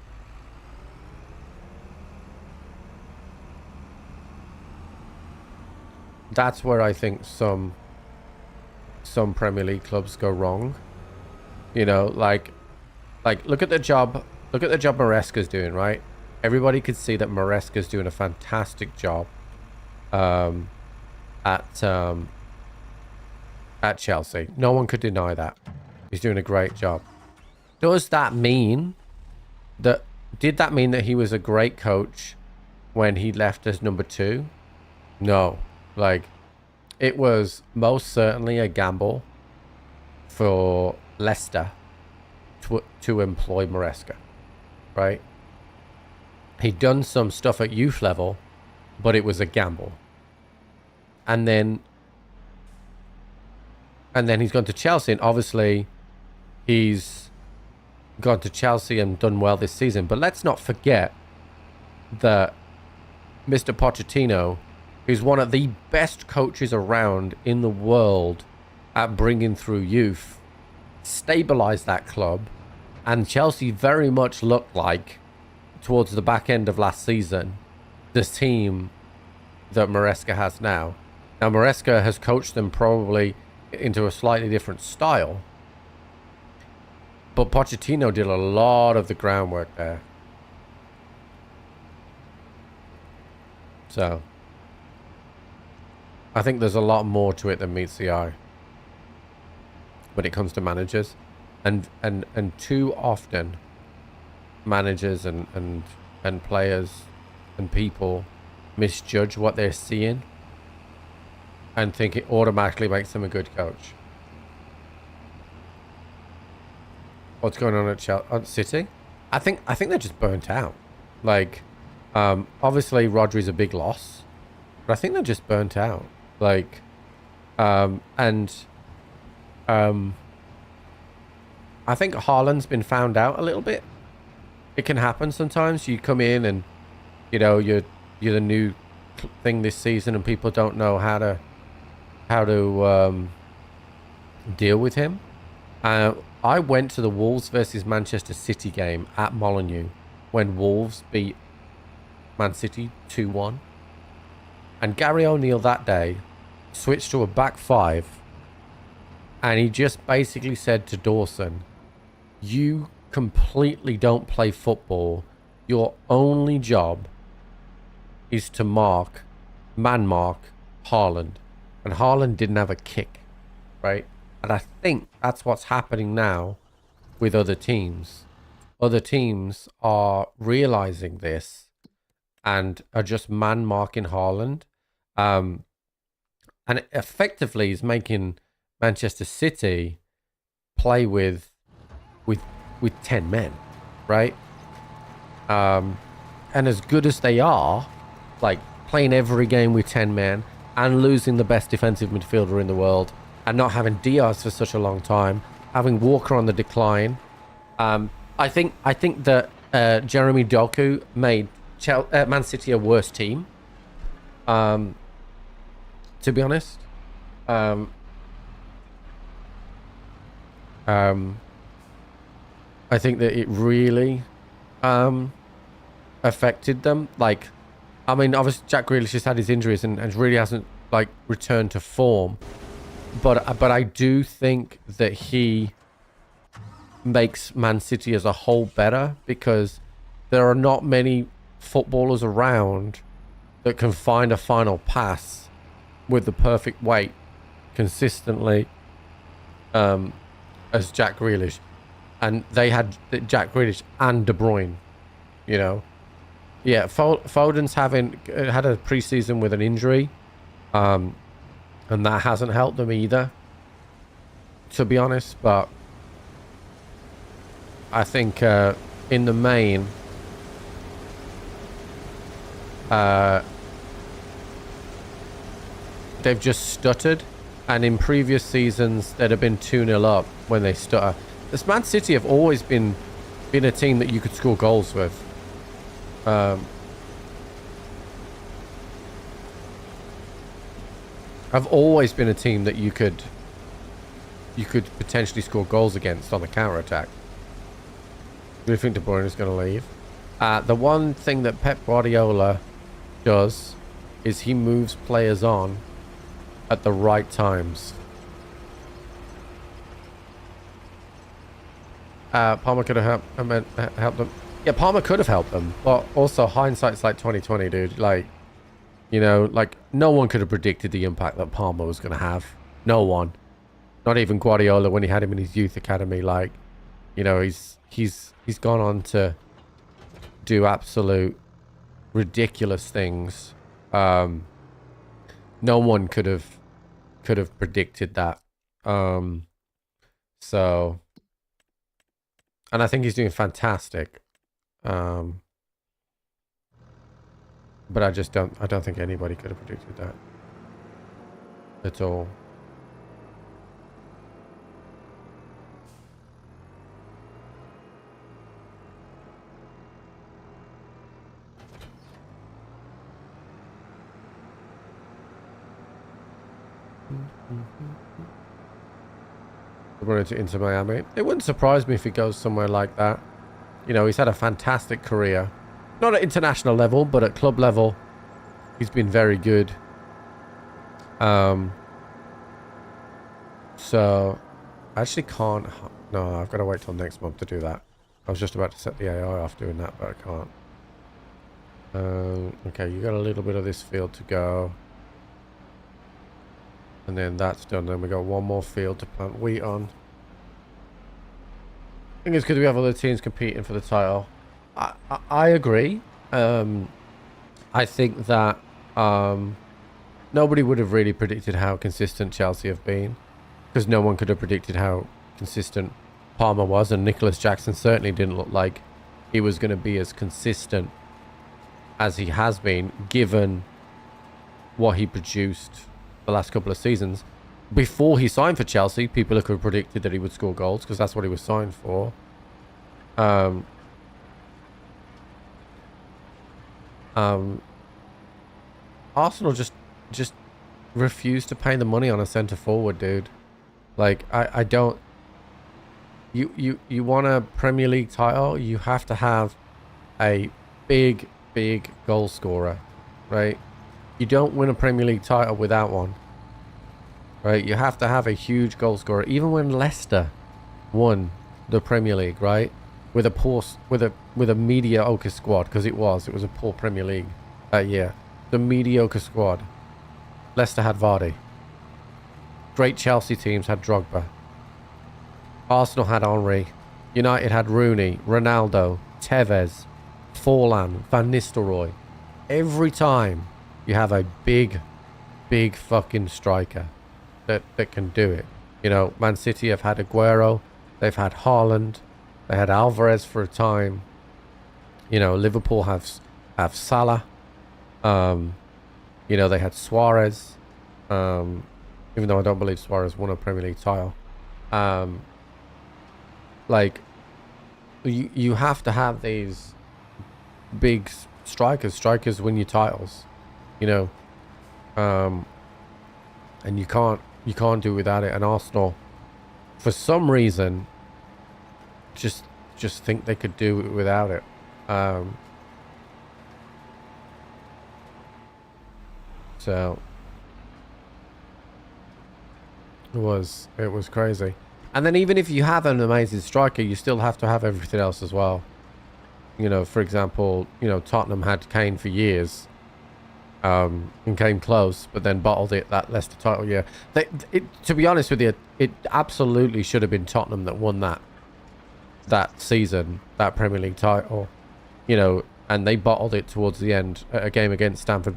That's where I think some Premier League clubs go wrong. You know, like look at the job Maresca's doing, right? Everybody could see that Maresca's doing a fantastic job. At Chelsea. No one could deny that. He's doing a great job. Does that mean that... Did that mean that he was a great coach when he left as number 2? No. Like, it was most certainly a gamble for Leicester to employ Maresca, right? He'd done some stuff at youth level, but it was a gamble. And then he's gone to Chelsea, and obviously he's gone to Chelsea and done well this season. But let's not forget that Mr. Pochettino is one of the best coaches around in the world at bringing through youth, stabilized that club, and Chelsea very much looked like, towards the back end of last season, this team that Maresca has now. Now, Maresca has coached them probably into a slightly different style, but Pochettino did a lot of the groundwork there. So, I think there's a lot more to it than meets the eye when it comes to managers. And too often, managers and players and people misjudge what they're seeing and think it automatically makes them a good coach. What's going on at City? I think they're just burnt out. Like, obviously Rodri's a big loss, but I think they're just burnt out. Like, I think Haaland's been found out a little bit. It can happen sometimes. You come in and, you know, you're the new thing this season, and people don't know how to deal with him. I went to the Wolves versus Manchester City game at Molineux when Wolves beat Man City 2-1. And Gary O'Neill that day switched to a back five, and he just basically said to Dawson, you completely don't play football. Your only job is to man mark Haaland. And Haaland didn't have a kick, right? And I think that's what's happening now with other teams. Other teams are realizing this and are just man marking Haaland. And it effectively is making Manchester City play with 10 men, right? And as good as they are, like playing every game with 10 men and losing the best defensive midfielder in the world and not having Diaz for such a long time, having Walker on the decline, I think that Jeremy Doku made Man City a worse team. To be honest, I think that it really affected them. Like, I mean, obviously Jack Grealish has had his injuries and really hasn't like returned to form. But I do think that he makes Man City as a whole better, because there are not many footballers around that can find a final pass with the perfect weight consistently as Jack Grealish. And they had Jack Grealish and De Bruyne, you know. Yeah, Foden's had a preseason with an injury, and that hasn't helped them either, to be honest. But I think in the main, they've just stuttered, and in previous seasons they'd have been 2-0 up when they stutter. This Man City have always been a team that you could score goals with. I've always been a team that you could potentially score goals against on the counter-attack. Do you think De Bruyne is going to leave? The one thing that Pep Guardiola does is he moves players on at the right times. Palmer could have helped them. Yeah, Palmer could have helped them, but also hindsight's like 2020, dude. Like, you know, like no one could have predicted the impact that Palmer was going to have. No one, not even Guardiola when he had him in his youth academy. Like, you know, he's gone on to do absolute ridiculous things. No one could have predicted that. So And I think he's doing fantastic. But I don't think anybody could have predicted that at all. Running to Inter Miami. It wouldn't surprise me if he goes somewhere like that. You know, he's had a fantastic career. Not at international level, but at club level, he's been very good. So, I actually can't... No, I've got to wait till next month to do that. I was just about to set the AI off doing that, but I can't. Okay, you got a little bit of this field to go. And then that's done. Then we got one more field to plant wheat on. I think it's because we have other teams competing for the title. I agree. I think that nobody would have really predicted how consistent Chelsea have been, because no one could have predicted how consistent Palmer was, and Nicholas Jackson certainly didn't look like he was going to be as consistent as he has been, given what he produced the last couple of seasons. Before he signed for Chelsea, people could have predicted that he would score goals, because that's what he was signed for. Arsenal just refused to pay the money on a centre forward, dude. Like, I don't... You want a Premier League title, you have to have a big goal scorer, right? You don't win a Premier League title without one, right? You have to have a huge goal scorer. Even when Leicester won the Premier League, right, with a mediocre squad, because it was a poor Premier League that year. The mediocre squad. Leicester had Vardy. Great Chelsea teams had Drogba. Arsenal had Henry. United had Rooney, Ronaldo, Tevez, Forlan, Van Nistelrooy. Every time you have a big fucking striker that can do it. You know, Man City have had Aguero, they've had Haaland, they had Alvarez for a time. You know, Liverpool have Salah. You know, they had Suarez. Even though I don't believe Suarez won a Premier League title. Like, you have to have these big strikers. Strikers win you titles, you know. And you can't do without it. And Arsenal, for some reason, just think they could do it without it. So it was crazy. And then even if you have an amazing striker, you still have to have everything else as well. You know, for example, you know, Tottenham had Kane for years, and came close, but then bottled it that Leicester title year. To be honest with you, it absolutely should have been Tottenham that won that season, that Premier League title. You know, and they bottled it towards the end at a game against Stamford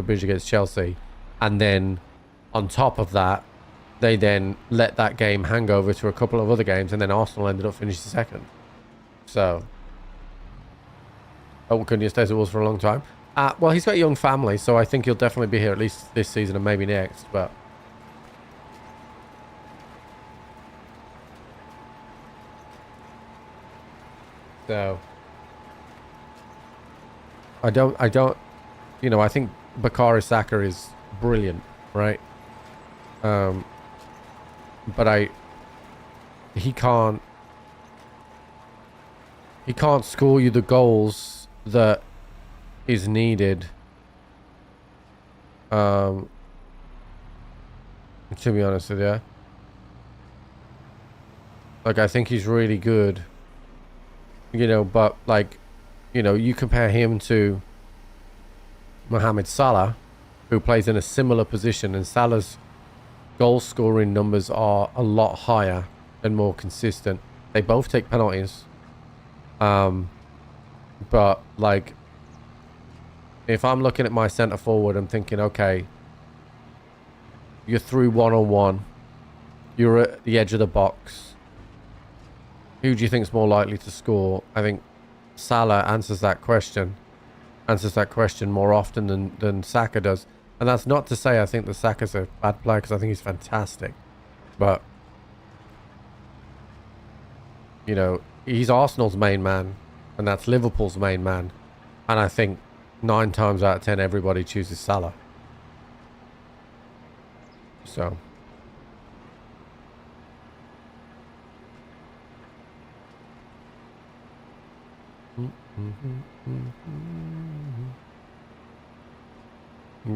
Bridge against Chelsea, and then on top of that, they then let that game hang over to a couple of other games, and then Arsenal ended up finishing second. So, Cunha stays at Wolves for a long time. Well, he's got a young family, so I think he'll definitely be here at least this season and maybe next. But so I don't, you know, I think Bukayo Saka is brilliant, right? But he can't score you the goals that is needed. To be honest with you, like, I think he's really good, you know, but like, you know, you compare him to Mohamed Salah, who plays in a similar position, and Salah's goal scoring numbers are a lot higher and more consistent. They both take penalties. But like, if I'm looking at my centre forward, I'm thinking, okay, you're through 1-on-1, you're at the edge of the box, who do you think's more likely to score? I think Salah answers that question more often than Saka does. And that's not to say I think that Saka's a bad player, because I think he's fantastic. But, you know, he's Arsenal's main man, and that's Liverpool's main man. And I think 9 times out of 10, everybody chooses Salah. So. You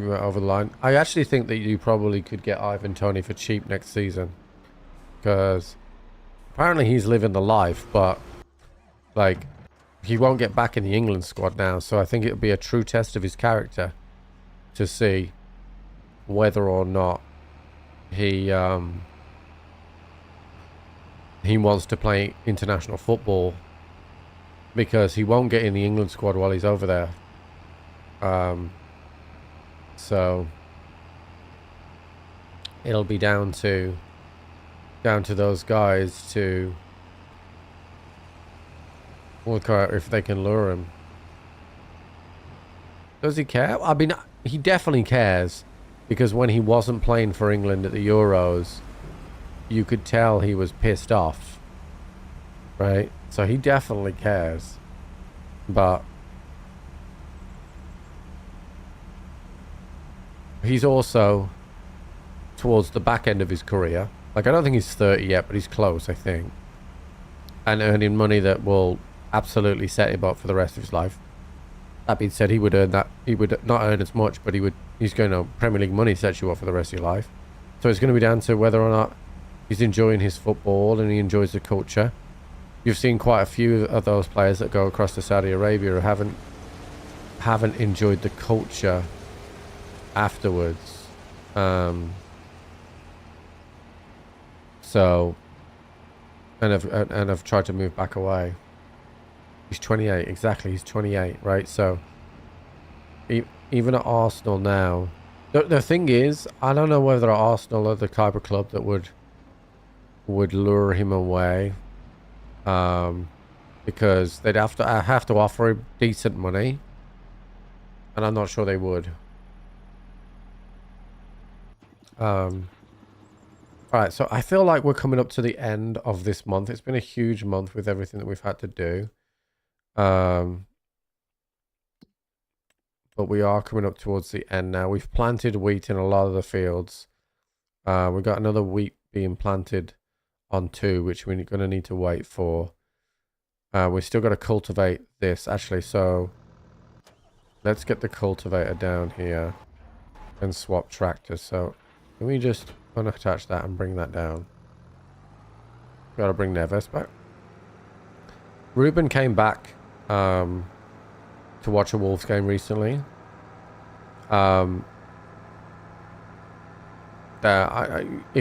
went over the line. I actually think that you probably could get Ivan Toney for cheap next season, because apparently he's living the life, but like he won't get back in the England squad now. So I think it'll be a true test of his character to see whether or not he wants to play international football, because he won't get in the England squad while he's over there. So it'll be down to those guys to look at if they can lure him. Does he care? I mean, he definitely cares, because when he wasn't playing for England at the Euros, you could tell he was pissed off, right? So he definitely cares, but he's also towards the back end of his career. Like, I don't think he's 30 yet, but he's close, I think. And earning money that will absolutely set him up for the rest of his life. That being said, he would earn that. He would not earn as much, but he's going to Premier League money sets you up for the rest of your life. So it's going to be down to whether or not he's enjoying his football and he enjoys the culture. You've seen quite a few of those players that go across to Saudi Arabia who haven't enjoyed the culture afterwards. So, and have tried to move back away. He's 28, exactly. He's 28, right? So, even at Arsenal now, the thing is, I don't know whether Arsenal are the type of club that would lure him away, because they'd have to offer him decent money, and I'm not sure they would. Alright, so I feel like we're coming up to the end of this month. It's been a huge month with everything that we've had to do. But we are coming up towards the end now. We've planted wheat in a lot of the fields. We've got another wheat being planted on 2, which we're going to need to wait for. We've still got to cultivate this, actually. So let's get the cultivator down here and swap tractors. So can we just unattach that and bring that down? Got to bring Neves back. Ruben came back to watch a Wolves game recently. If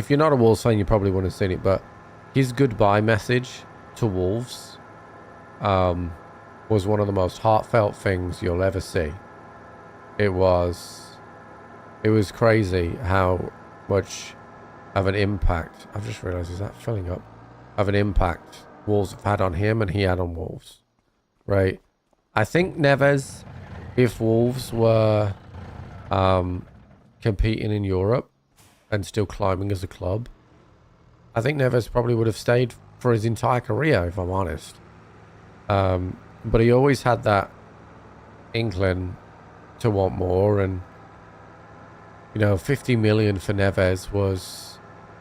you're not a Wolves fan, you probably wouldn't have seen it, but his goodbye message to Wolves was one of the most heartfelt things you'll ever see. It was crazy how much of an impact, I've just realized, is that filling up, of an impact Wolves have had on him and he had on Wolves, right? I think Neves, if Wolves were competing in Europe and still climbing as a club, I think Neves probably would have stayed for his entire career, if I'm honest. But he always had that inkling to want more, and 50 million for Neves was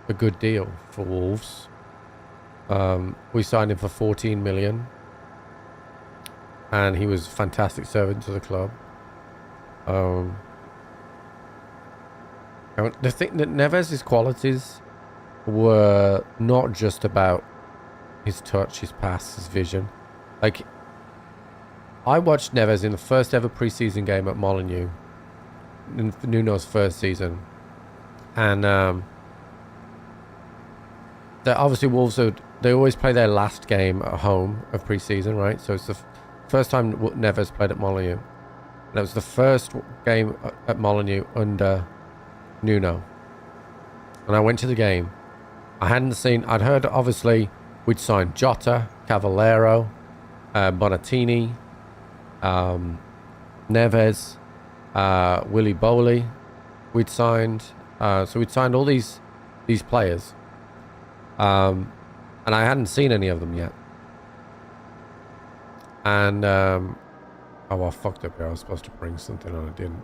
a good deal for Wolves. We signed him for 14 million, and he was a fantastic servant to the club. The thing that Neves' qualities were not just about his touch, his pass, his vision. Like, I watched Neves in the first ever preseason game at Molineux, in Nuno's first season, and obviously Wolves they always play their last game at home of preseason, right? So it's the first time Neves played at Molineux, and it was the first game at Molineux under Nuno. And I went to the game. I'd heard, obviously, we'd signed Jota, Cavallero, Bonatini, Neves, Willy Bowley. We'd signed, so we'd signed all these players, and I hadn't seen any of them yet. And oh, I fucked up here. I was supposed to bring something and I didn't.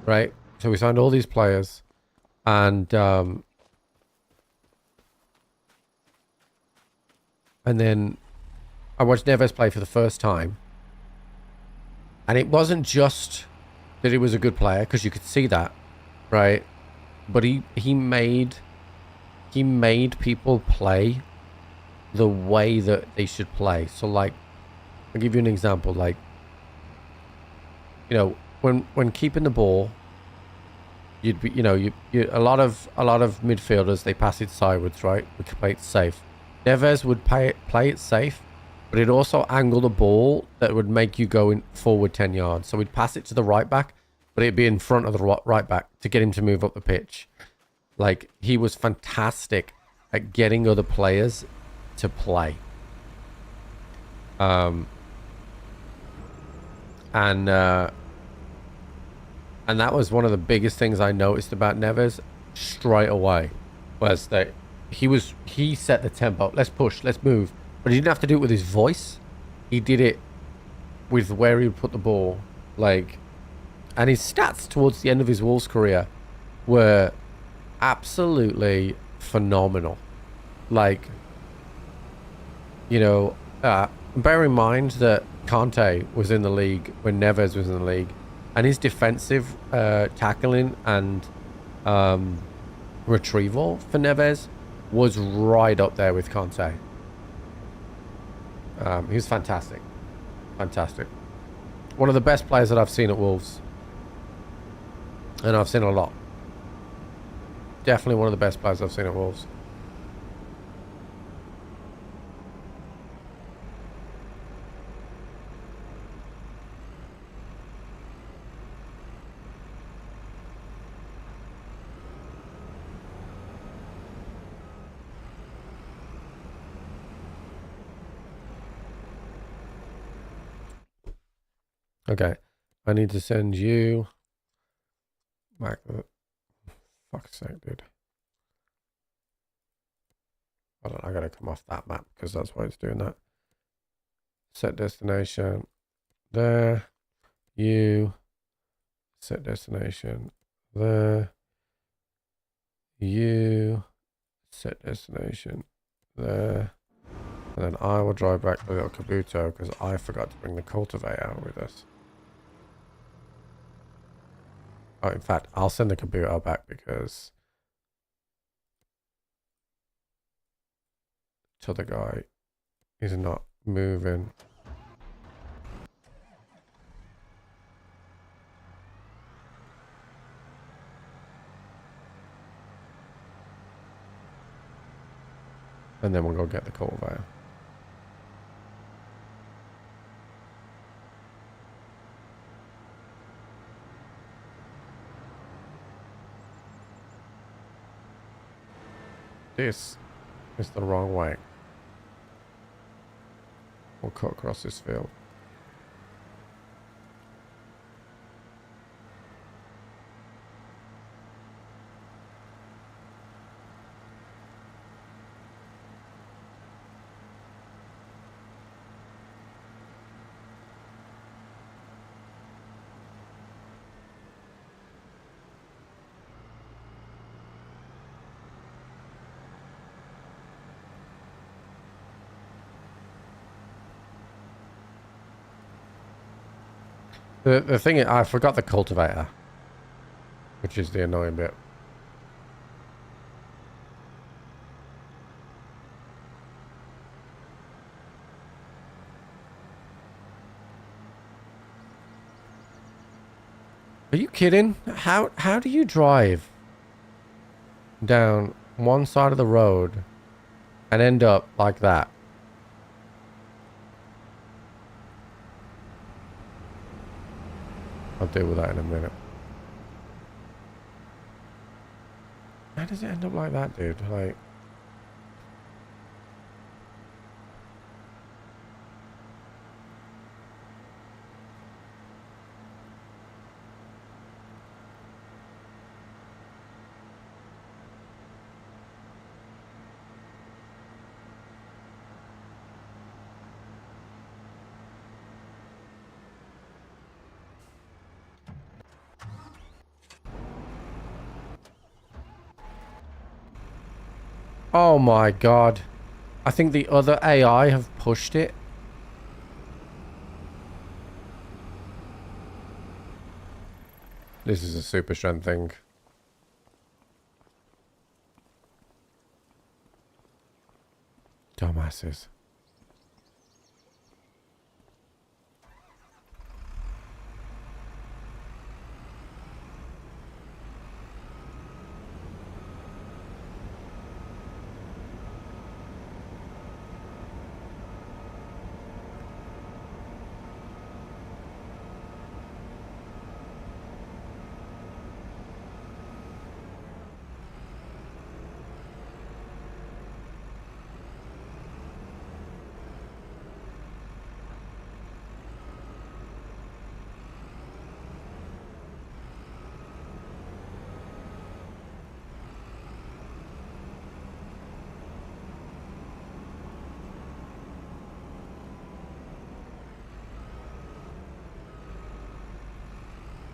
Right. So we signed all these players, and then I watched Neves play for the first time, and it wasn't just that he was a good player, because you could see that, right? But he made people play the way that they should play. So like, I'll give you an example. Like, you know, when keeping the ball, you'd be, you know, you a lot of midfielders, they pass it sideways, right? We could play it safe. Neves would play it safe, but it'd also angle the ball that would make you go in forward 10 yards. So we'd pass it to the right back, but it'd be in front of the right back to get him to move up the pitch. Like, he was fantastic at getting other players to play. And that was one of the biggest things I noticed about Neves straight away, was that he set the tempo. Let's push, let's move. But he didn't have to do it with his voice. He did it with where he would put the ball. Like, and his stats towards the end of his Wolves career were absolutely phenomenal. Like, you know, bear in mind that Conte was in the league when Neves was in the league, and his defensive tackling and retrieval for Neves was right up there with Conte. He was fantastic. Fantastic. One of the best players that I've seen at Wolves. And I've seen a lot. Definitely one of the best players I've seen at Wolves. Okay, I need to send you back. Fuck's sake, dude. Hold on, I gotta come off that map because that's why it's doing that. Set destination there. You set destination there. You set destination there. And then I will drive back to the little Kabuto because I forgot to bring the cultivator with us. Oh, in fact, I'll send the Kabuto back because the other guy is not moving. And then we'll go get the cultivator. This is the wrong way. We'll cut across this field. The thing is, I forgot the cultivator, which is the annoying bit. Are you kidding? How do you drive down one side of the road and end up like that? I'll deal with that in a minute. How does it end up like that, dude? Like, Oh my god. I think the other AI have pushed it. This is a super strength thing. Dumbasses.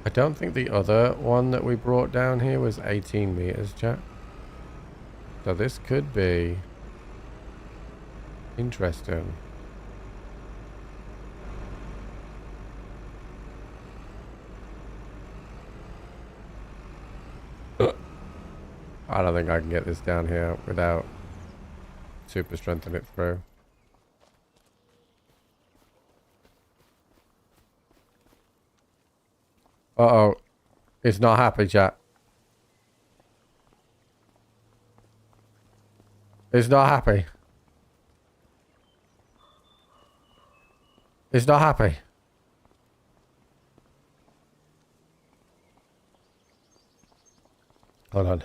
I don't think the other one that we brought down here was 18 meters, chat. So this could be interesting. I don't think I can get this down here without super strengthening it through. Uh-oh. It's not happy, chat. It's not happy. It's not happy. Hold on.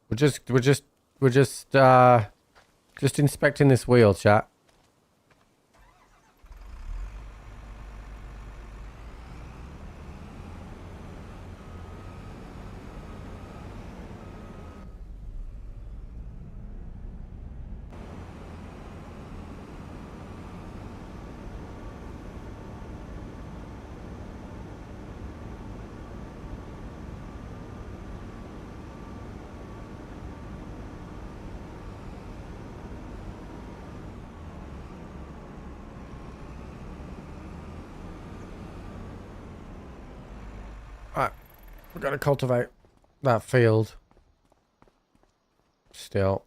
We're just inspecting this wheel, chat. Alright. We've got to cultivate that field. Still.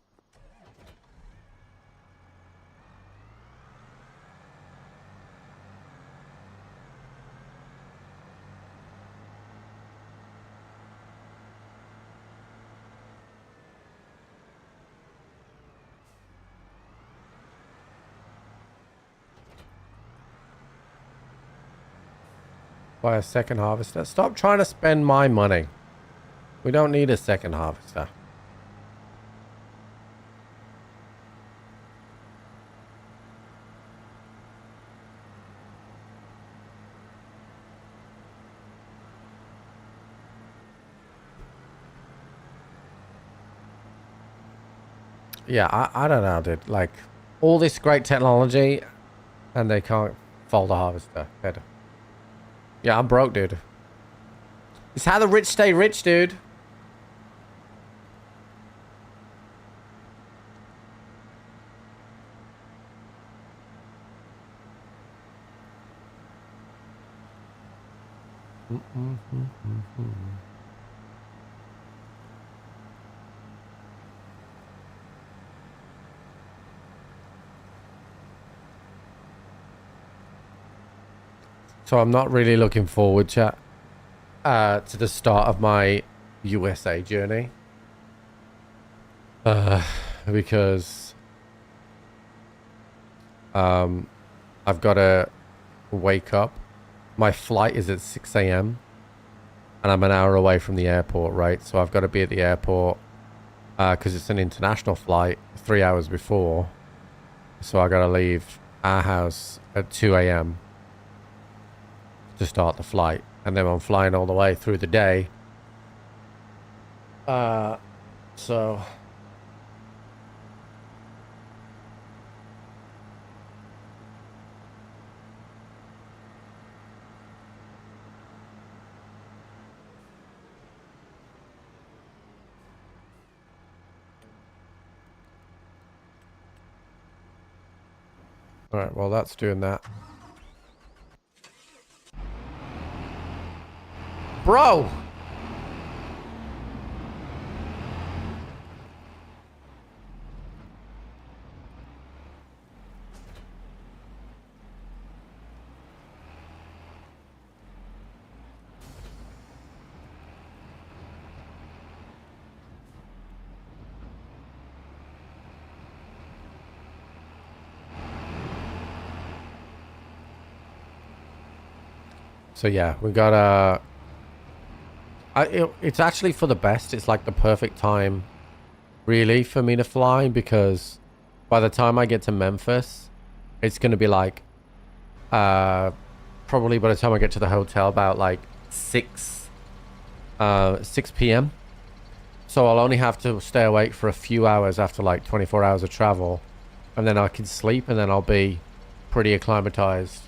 Buy a second harvester. Stop trying to spend my money. We don't need a second harvester. Yeah, I don't know, dude. Like, all this great technology, and they can't fold a harvester. Better. Yeah, I'm broke, dude. It's how the rich stay rich, dude. So I'm not really looking forward to the start of my USA journey. Because I've got to wake up. My flight is at 6 a.m. and I'm an hour away from the airport, right? So I've got to be at the airport because it's an international flight 3 hours before. So I got to leave our house at 2 a.m. to start the flight. And then I'm flying all the way through the day. So... Alright, well that's doing that. Bro! So yeah, we got it's actually for the best. It's like the perfect time, really, for me to fly because by the time I get to Memphis, it's gonna be like, probably by the time I get to the hotel about like 6 p.m. So I'll only have to stay awake for a few hours after like 24 hours of travel, and then I can sleep, and then I'll be pretty acclimatized.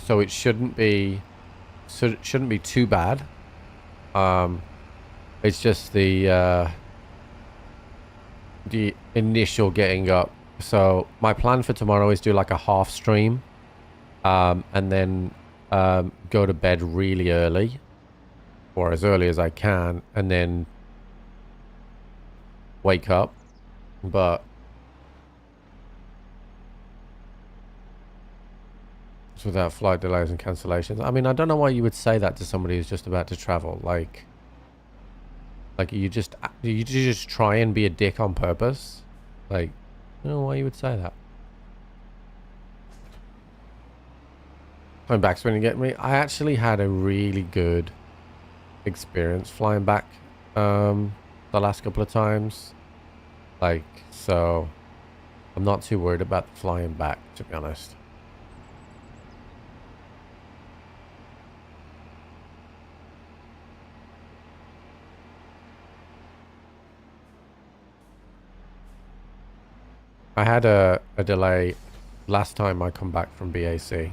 So it shouldn't be too bad. It's just the initial getting up. So my plan for tomorrow is do like a half stream, and then go to bed really early, or as early as I can, and then wake up. But without flight delays and cancellations. I mean, I don't know why you would say that to somebody who's just about to travel. Like you just try and be a dick on purpose. Like, I don't know why you would say that. Flying back's when you get me. I actually had a really good experience flying back the last couple of times. Like, so I'm not too worried about the flying back, to be honest. I had a delay last time I come back from BAC.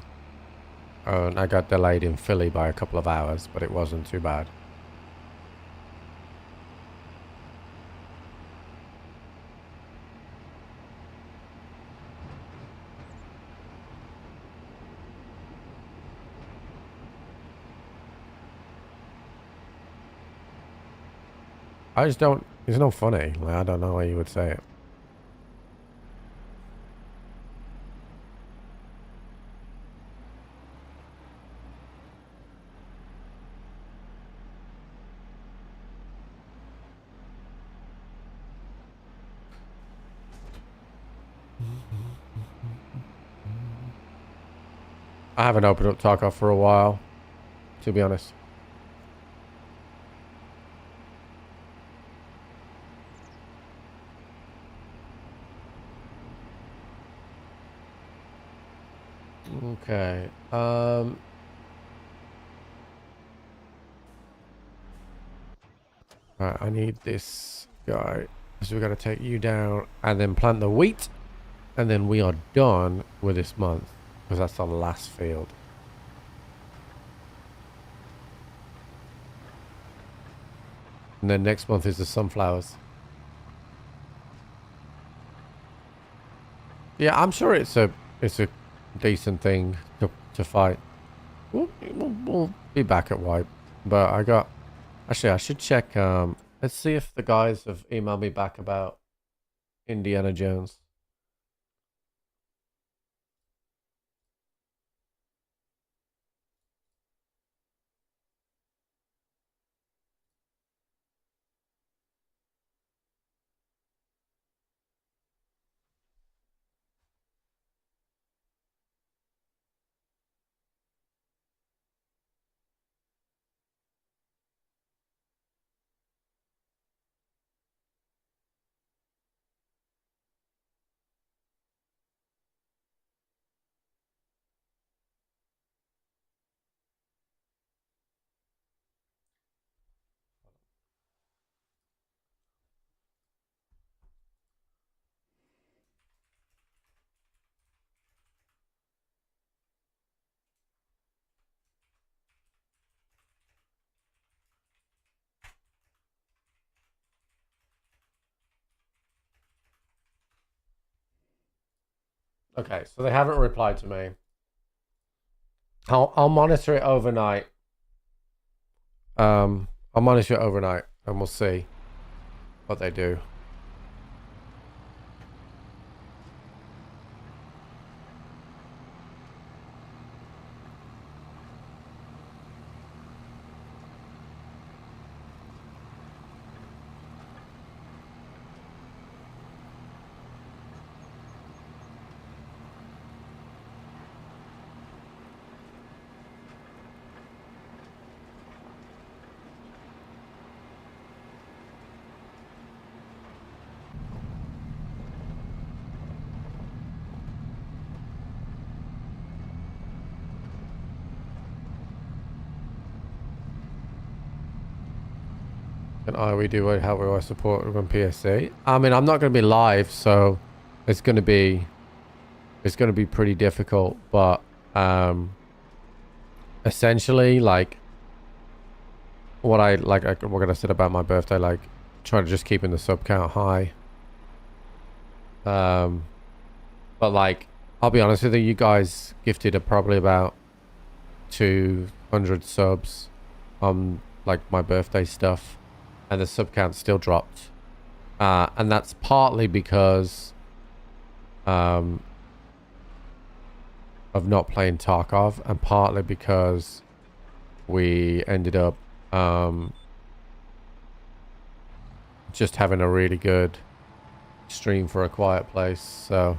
And I got delayed in Philly by a couple of hours, but it wasn't too bad. I just don't, it's not funny. Like, I don't know how you would say it. I haven't opened up Tarkov for a while, to be honest. Okay. Alright, I need this guy. So we got to take you down and then plant the wheat. And then we are done with this month. Because that's the last field. And then next month is the sunflowers. Yeah, I'm sure it's a decent thing to fight. We'll be back at wipe. But I got... Actually, I should check... let's see if the guys have emailed me back about Indiana Jones. Okay, so they haven't replied to me. I'll monitor it overnight. I'll monitor it overnight and we'll see what they do. And we do how we are support on PSC. I mean, I'm not going to be live, so it's going to be pretty difficult. But essentially, like what I said about my birthday, like trying to just keeping the sub count high. But like, I'll be honest with you, you guys gifted probably about 200 subs on like my birthday stuff. And the sub count still dropped. And that's partly because of not playing Tarkov, and partly because we ended up just having a really good stream for A Quiet Place. So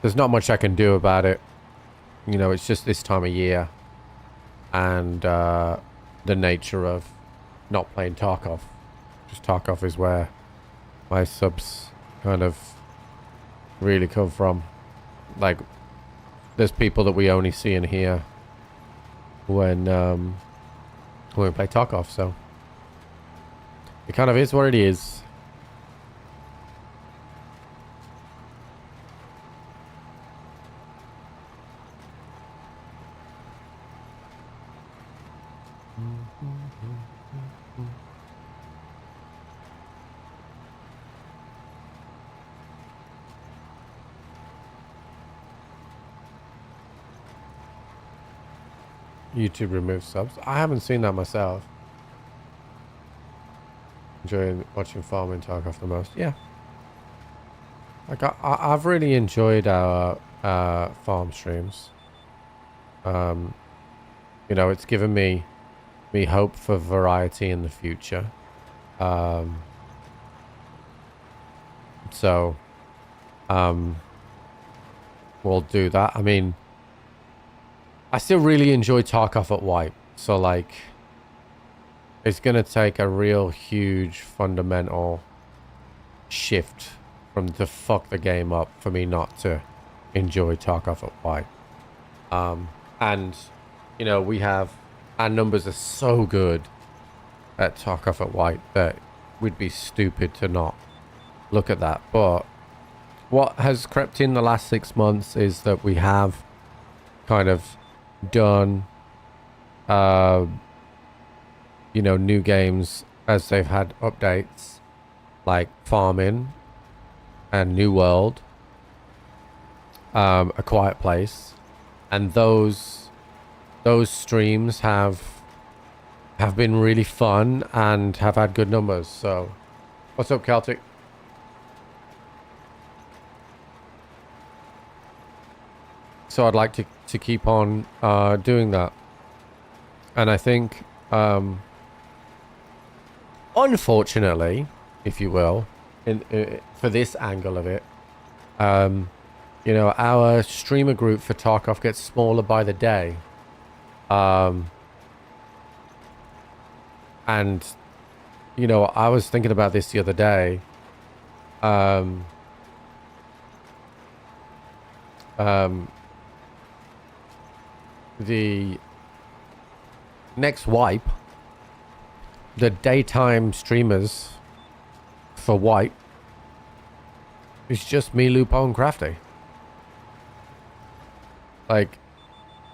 there's not much I can do about it. You know, it's just this time of year. And the nature of not playing Tarkov. Just Tarkov is where my subs kind of really come from. Like, there's people that we only see and hear when we play Tarkov, so it kind of is what it is. YouTube removes subs. I haven't seen that myself. Enjoying watching farming Tarkov the most. Yeah. Like I've really enjoyed our farm streams. You know, it's given me hope for variety in the future. So we'll do that. I mean, I still really enjoy Tarkov at white, so like it's gonna take a real huge fundamental shift from to fuck the game up for me not to enjoy Tarkov at white. And you know, we have our numbers are so good at Tarkov at white that we'd be stupid to not look at that. But what has crept in the last 6 months is that we have kind of done you know, new games as they've had updates, like Farming and New World, A Quiet Place, and those streams have been really fun and have had good numbers. So what's up, Celtic? So I'd like to keep on doing that. And I think, unfortunately, if you will, for this angle of it, you know, our streamer group for Tarkov gets smaller by the day. And, you know, I was thinking about this the other day. The next wipe, the daytime streamers for white is just me, Lupo, and Crafty. Like,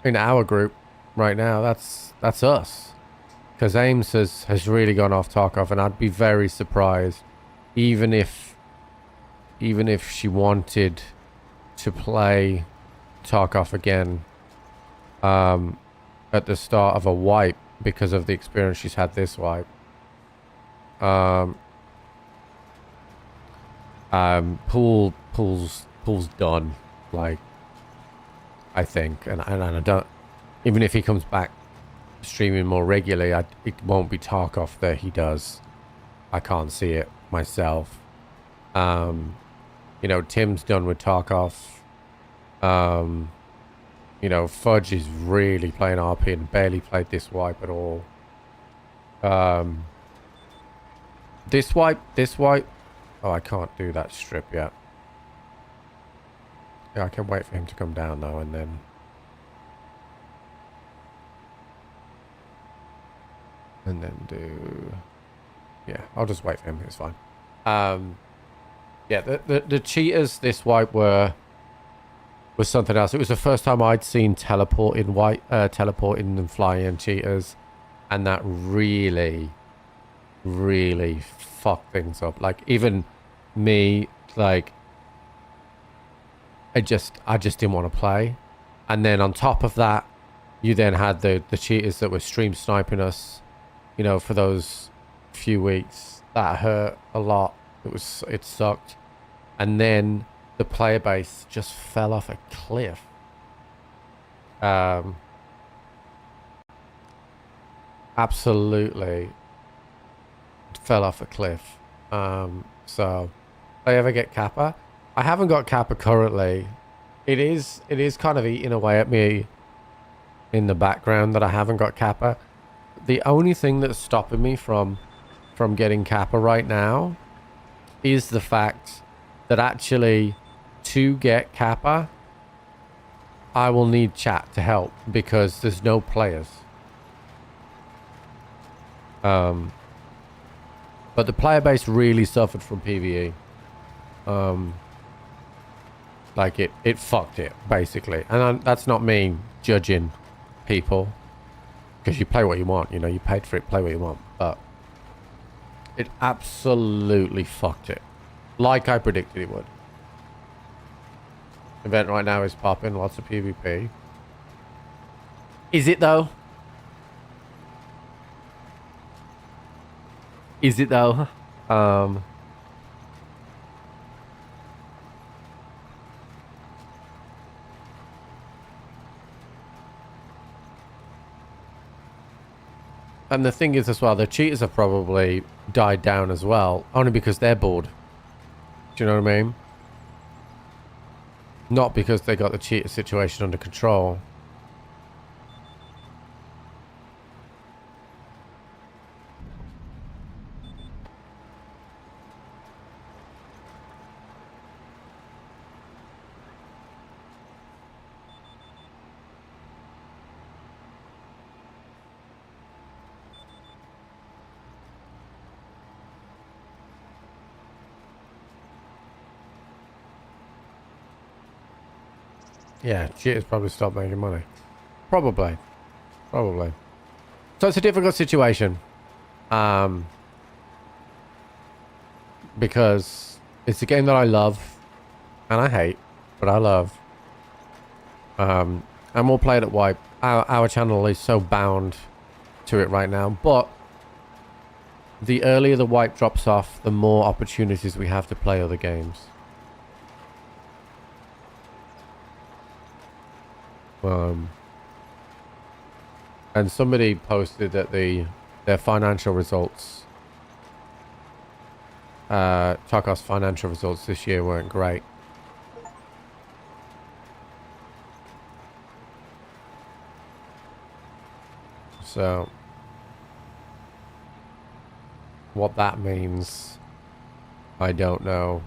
in our group right now, that's us. Because Ames has really gone off Tarkov, and I'd be very surprised, even if she wanted to play Tarkov again at the start of a wipe because of the experience she's had this wipe. Pool's done, like, I think, and I don't, even if he comes back streaming more regularly, it won't be Tarkov that he does. I can't see it myself. You know, Tim's done with Tarkov. You know, Fudge is really playing RP and barely played this wipe at all. This wipe. Oh, I can't do that strip yet. Yeah, I can wait for him to come down though, and then do. Yeah, I'll just wait for him. It's fine. Yeah, the cheaters this wipe was something else. It was the first time I'd seen teleporting and flying cheaters, and that really fucked things up. Like, even me, like, I just didn't want to play. And then on top of that, you then had the cheaters that were stream sniping us, you know, for those few weeks. That hurt a lot. It sucked. And then the player base just fell off a cliff. Absolutely fell off a cliff. So if I ever get Kappa, I haven't got Kappa currently. It is kind of eating away at me in the background that I haven't got Kappa. The only thing that's stopping me from getting Kappa right now is the fact that actually, to get Kappa, I will need chat to help because there's no players. But the player base really suffered from PvE. Like, it fucked it, basically. And that's not me judging people, because you play what you want, you know, you paid for it, play what you want. But it absolutely fucked it, like I predicted it would. Event right now is popping, lots of PvP. Is it though? Is it though? And the thing is as well, the cheaters have probably died down as well, only because they're bored. Do you know what I mean? Not because they got the cheater situation under control. Yeah, cheaters probably stopped making money. Probably. So it's a difficult situation. Because it's a game that I love and I hate, but I love. And we'll play it at Wipe. Our channel is so bound to it right now, but the earlier the Wipe drops off, the more opportunities we have to play other games. And somebody posted that their financial results, Tarkov's financial results this year weren't great. So what that means, I don't know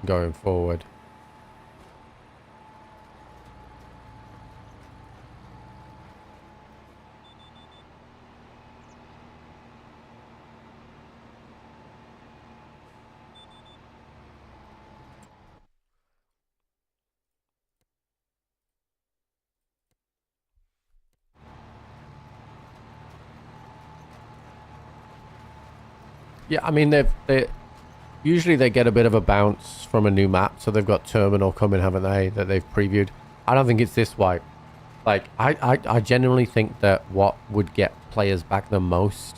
going forward. Yeah, I mean, Usually they get a bit of a bounce from a new map, so they've got Terminal coming, haven't they, that they've previewed. I don't think it's this wipe. Like, I genuinely think that what would get players back the most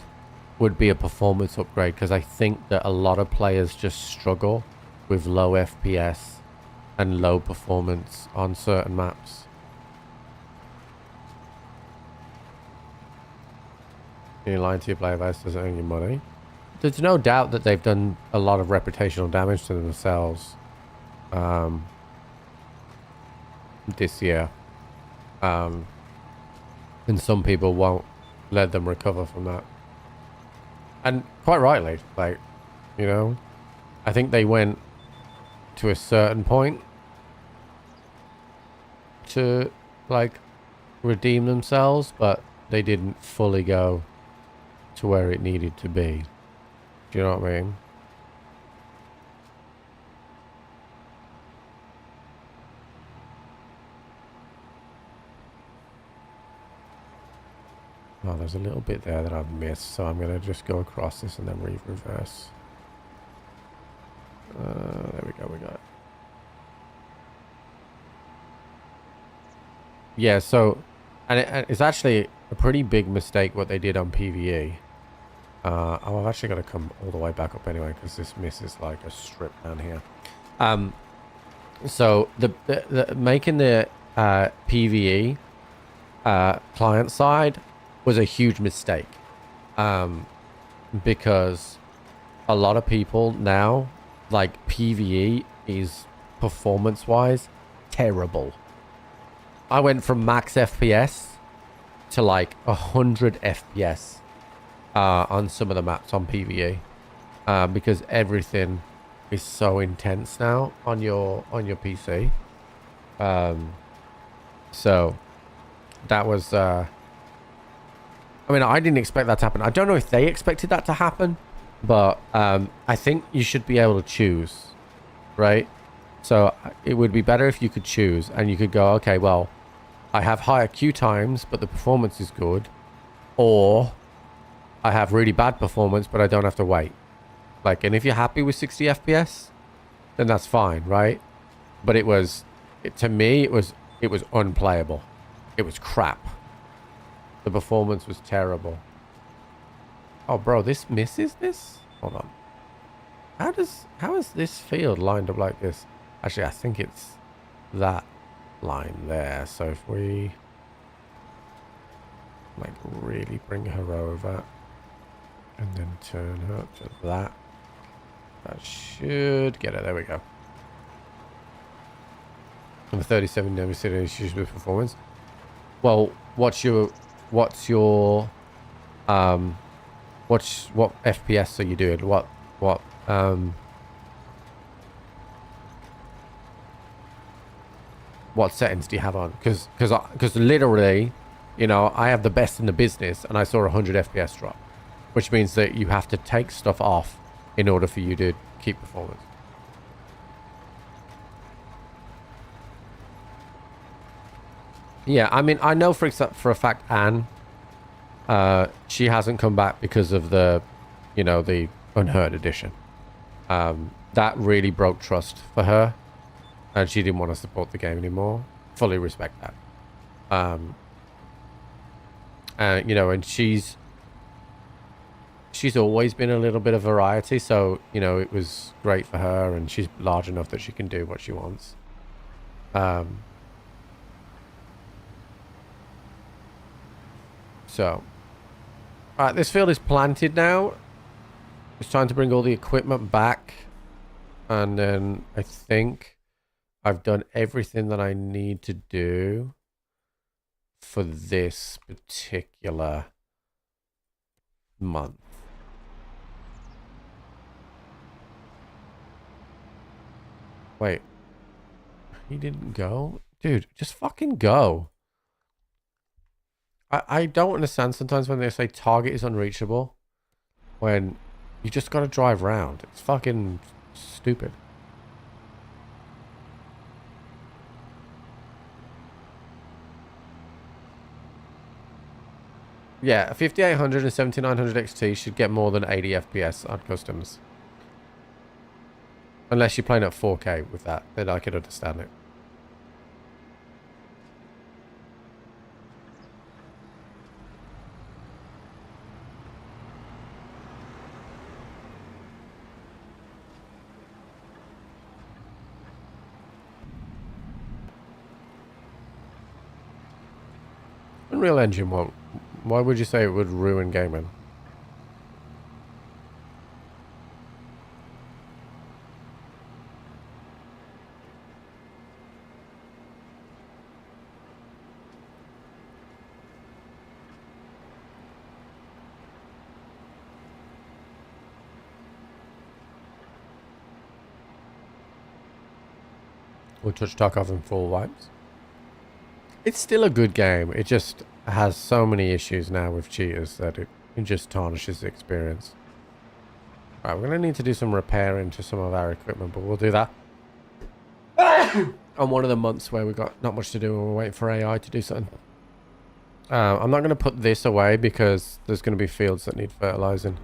would be a performance upgrade, because I think that a lot of players just struggle with low FPS and low performance on certain maps. You're lying to your player base doesn't earn you money. There's no doubt that they've done a lot of reputational damage to themselves this year. And some people won't let them recover from that. And quite rightly, like, you know, I think they went to a certain point to, like, redeem themselves, but they didn't fully go to where it needed to be. Do you know what I mean? Oh, there's a little bit there that I've missed, so I'm going to just go across this and then reverse. There we go, we got it. Yeah, so, and it's actually a pretty big mistake what they did on PvE. Oh, I've actually got to come all the way back up anyway, because this misses like a strip down here. So the making the PvE client side was a huge mistake, because a lot of people now, like, PvE is performance wise terrible. I went from max FPS to like 100 FPS on some of the maps on PvE, because everything is so intense now on your PC. So that was I mean, I didn't expect that to happen. I don't know if they expected that to happen, but I think you should be able to choose, right? So it would be better if you could choose and you could go, okay, well, I have higher queue times, but the performance is good, or I have really bad performance, but I don't have to wait. Like, and if you're happy with 60 FPS, then that's fine, right? But to me, it was unplayable. It was crap. The performance was terrible. Oh, bro, this misses this? Hold on. How is this field lined up like this? Actually, I think it's that line there. So if we, like, really bring her over and then turn her to that should get it. There we go. Number 37, never seen any issues with performance. Well, what FPS are you doing? What settings do you have on? Because literally, you know, I have the best in the business and I saw 100 FPS drop, which means that you have to take stuff off in order for you to keep performance. Yeah, I mean, I know for a fact Anne, she hasn't come back because of the, you know, the Unheard edition. That really broke trust for her, and she didn't want to support the game anymore. Fully respect that. You know, and she's always been a little bit of variety, so, you know, it was great for her, and she's large enough that she can do what she wants. So, alright, this field is planted now. It's time to bring all the equipment back. And then I think I've done everything that I need to do for this particular month. Wait. He didn't go? Dude, just fucking go. I don't understand sometimes when they say target is unreachable, when you just got to drive round. It's fucking stupid. Yeah, a 5800 and 7900 XT should get more than 80 FPS on customs. Unless you're playing at 4K with that, then I could understand it. Unreal Engine won't. Why would you say it would ruin gaming? We'll touch Tarkov in full wipes. It's still a good game. It just has so many issues now with cheaters that it just tarnishes the experience. Right, we're going to need to do some repairing to some of our equipment, but we'll do that on one of the months where we've got not much to do and we're waiting for AI to do something. I'm not going to put this away because there's going to be fields that need fertilizing.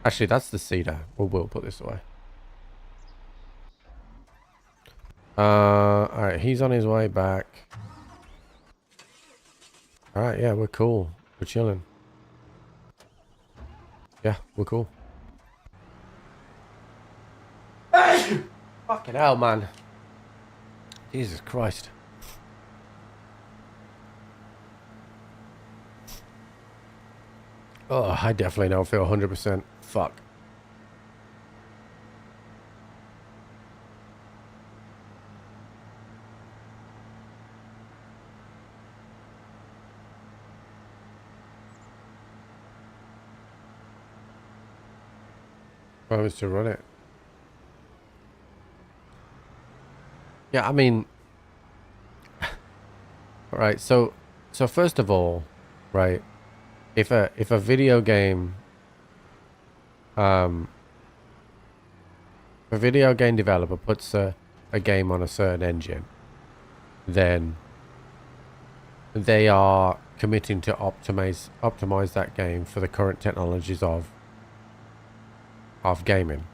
Actually, that's the cedar. We'll put this away. Alright, he's on his way back. Alright, yeah, we're cool. We're chilling. Yeah, we're cool. Fucking hell, man. Jesus Christ. Oh, I definitely don't feel 100%. Fuck. Promise to run it. Yeah, I mean, all right. So first of all, right, if a video game, a video game developer puts a game on a certain engine, then they are committing to optimize that game for the current technologies of gaming.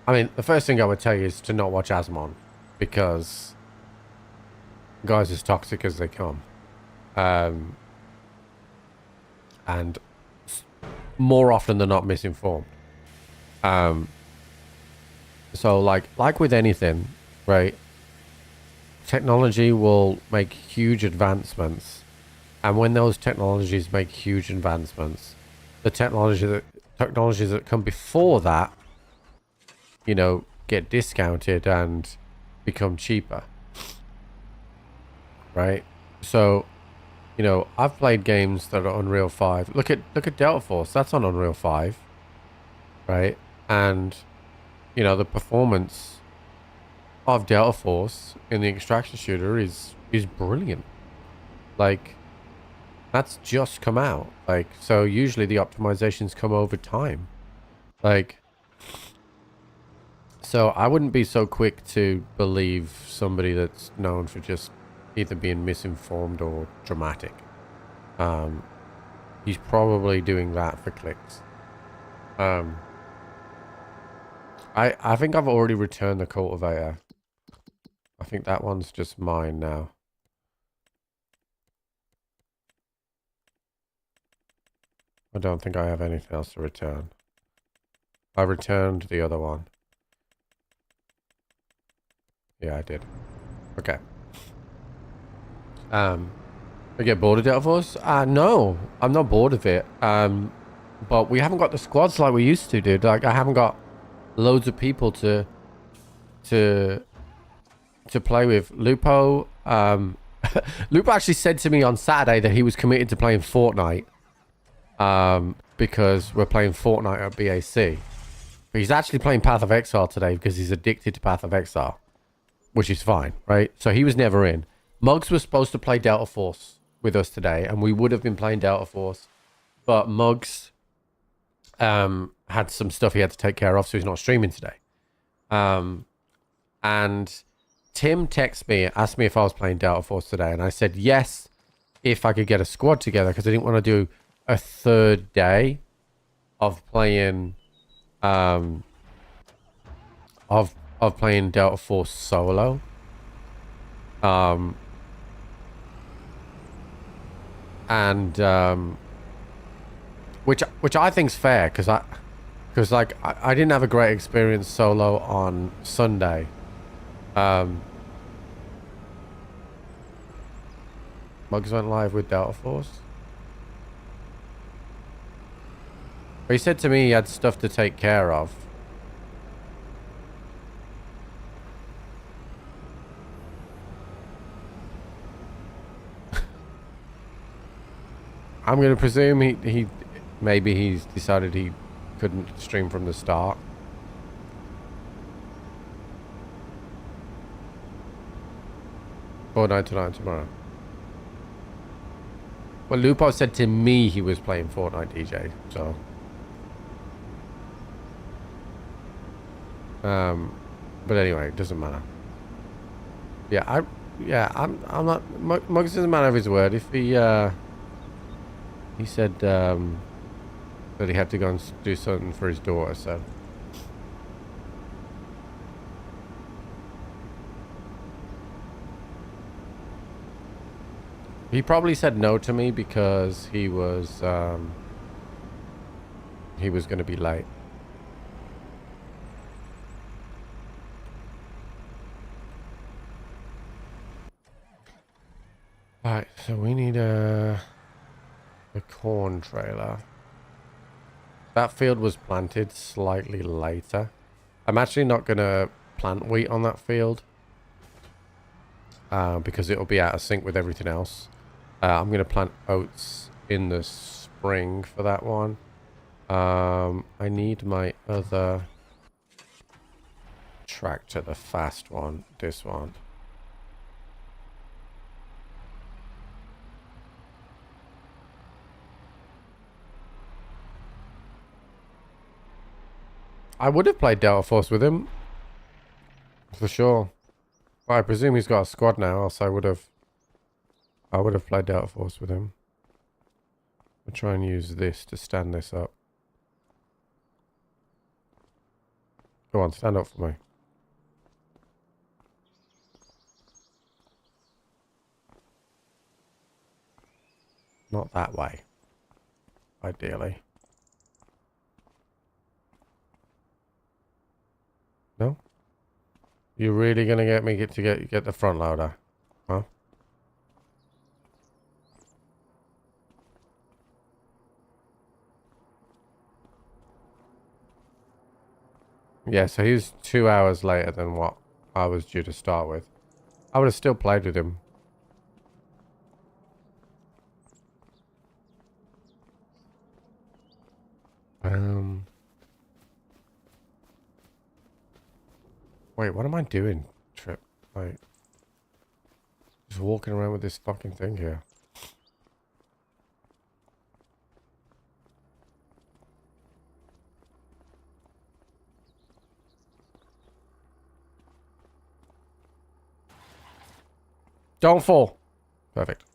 I mean, the first thing I would tell you is to not watch Asmon, because guys as toxic as they come, and more often than not misinformed. So like with anything, right, technology will make huge advancements, and when those technologies make huge advancements, the technologies that come before that, you know, get discounted and become cheaper, right? So, you know, I've played games that are Unreal 5. Look at Delta Force. That's on Unreal 5, right? And, you know, the performance of Delta Force in the extraction shooter is brilliant. Like, that's just come out. Like, so usually the optimizations come over time. Like, so I wouldn't be so quick to believe somebody that's known for just either being misinformed or dramatic. He's probably doing that for clicks. I think I've already returned the cultivator. I think that one's just mine now. I don't think I have anything else to return. I returned the other one. Yeah, I did. Okay. I get bored of Delta Force? No, I'm not bored of it. But we haven't got the squads like we used to, dude. Like, I haven't got loads of people to play with. Lupo, Lupo actually said to me on Saturday that he was committed to playing Fortnite. Because we're playing Fortnite at BAC. But he's actually playing Path of Exile today because he's addicted to Path of Exile. Which is fine, right? So he was never in. Muggs was supposed to play Delta Force with us today, and we would have been playing Delta Force. But Muggs had some stuff he had to take care of, so he's not streaming today. And Tim texted me, asked me if I was playing Delta Force today, and I said yes, if I could get a squad together, because I didn't want to do a third day of playing of playing Delta Force solo. Which I think's fair, because like I didn't have a great experience solo on Sunday. Mugs went live with Delta Force. But he said to me he had stuff to take care of. I'm going to presume he maybe he's decided he couldn't stream from the start. Fortnite tonight, tomorrow. Well, Lupo said to me he was playing Fortnite, DJ, so. But anyway, it doesn't matter. Yeah, I'm not. Muggs is a man of his word. If he said that he had to go and do something for his daughter, so. He probably said no to me because he was going to be late. Alright, so we need a corn trailer. That field was planted slightly later. I'm actually not going to plant wheat on that field because it'll be out of sync with everything else. I'm going to plant oats in the spring for that one. I need my other tractor, the fast one, this one. I would have played Delta Force with him, for sure. But I presume he's got a squad now, else I would have played Delta Force with him. I'll try and use this to stand this up. Go on, stand up for me. Not that way, ideally. No? You're really gonna get me to get the front loader, huh? Yeah, so he's 2 hours later than what I was due to start with. I would have still played with him. Wait, what am I doing, Trip? Like, just walking around with this fucking thing here. Don't fall. Perfect.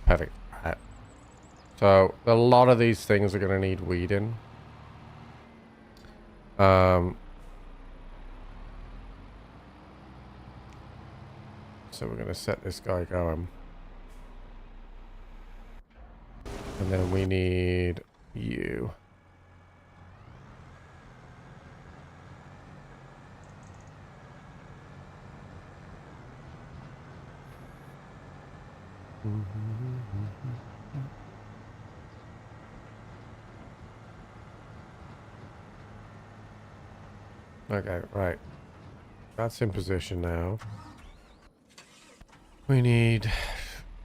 Perfect. Right. So a lot of these things are going to need weeding. So we're going to set this guy going. And then we need you. Okay, right. That's in position now. We need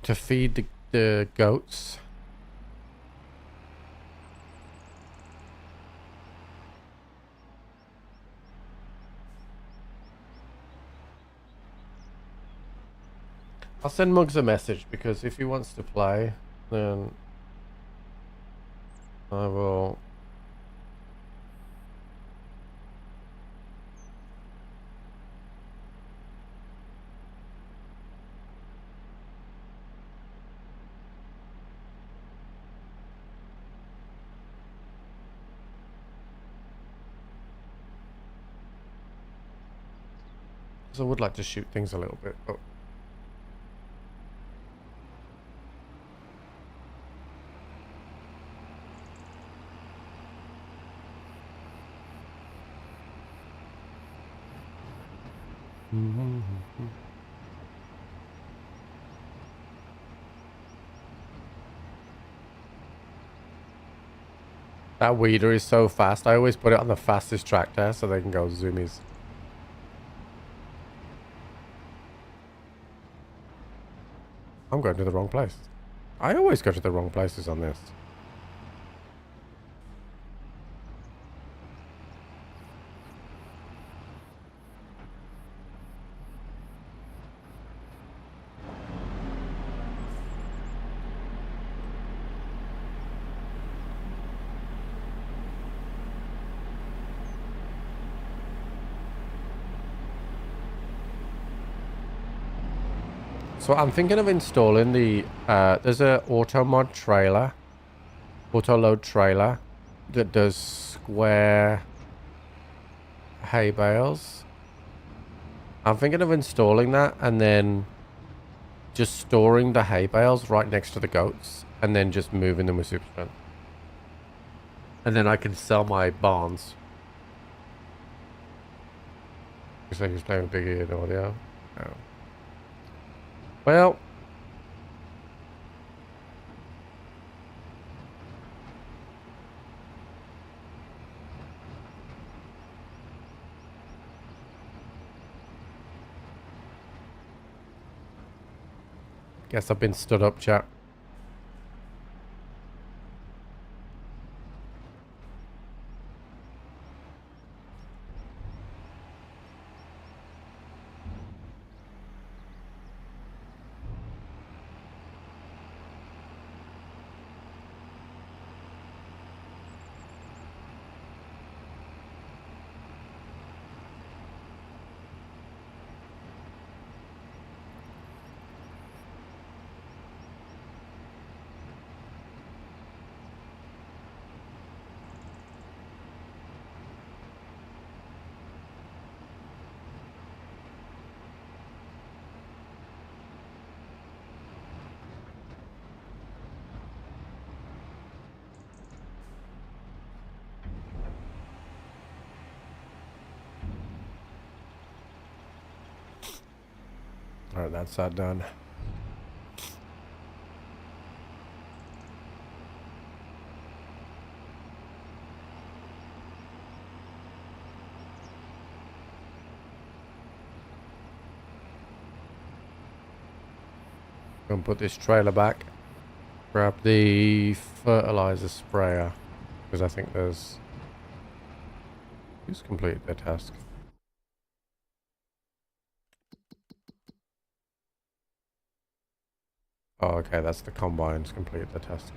to feed the goats. I'll send Muggs a message because if he wants to play, then I will. I would like to shoot things a little bit, but that weeder is so fast. I always put it on the fastest tractor so they can go zoomies. I'm going to the wrong place. I always go to the wrong places on this. So I'm thinking of installing the, there's a auto load trailer that does square hay bales. I'm thinking of installing that and then just storing the hay bales right next to the goats and then just moving them with super strength. And then I can sell my barns. Looks like he's playing with big eared audio. Oh. Well, guess I've been stood up, chat. Alright, that's that done. Gonna put this trailer back. Grab the fertilizer sprayer. Because I think there's... Who's completed their task? Oh, okay, that's the combines completed the task.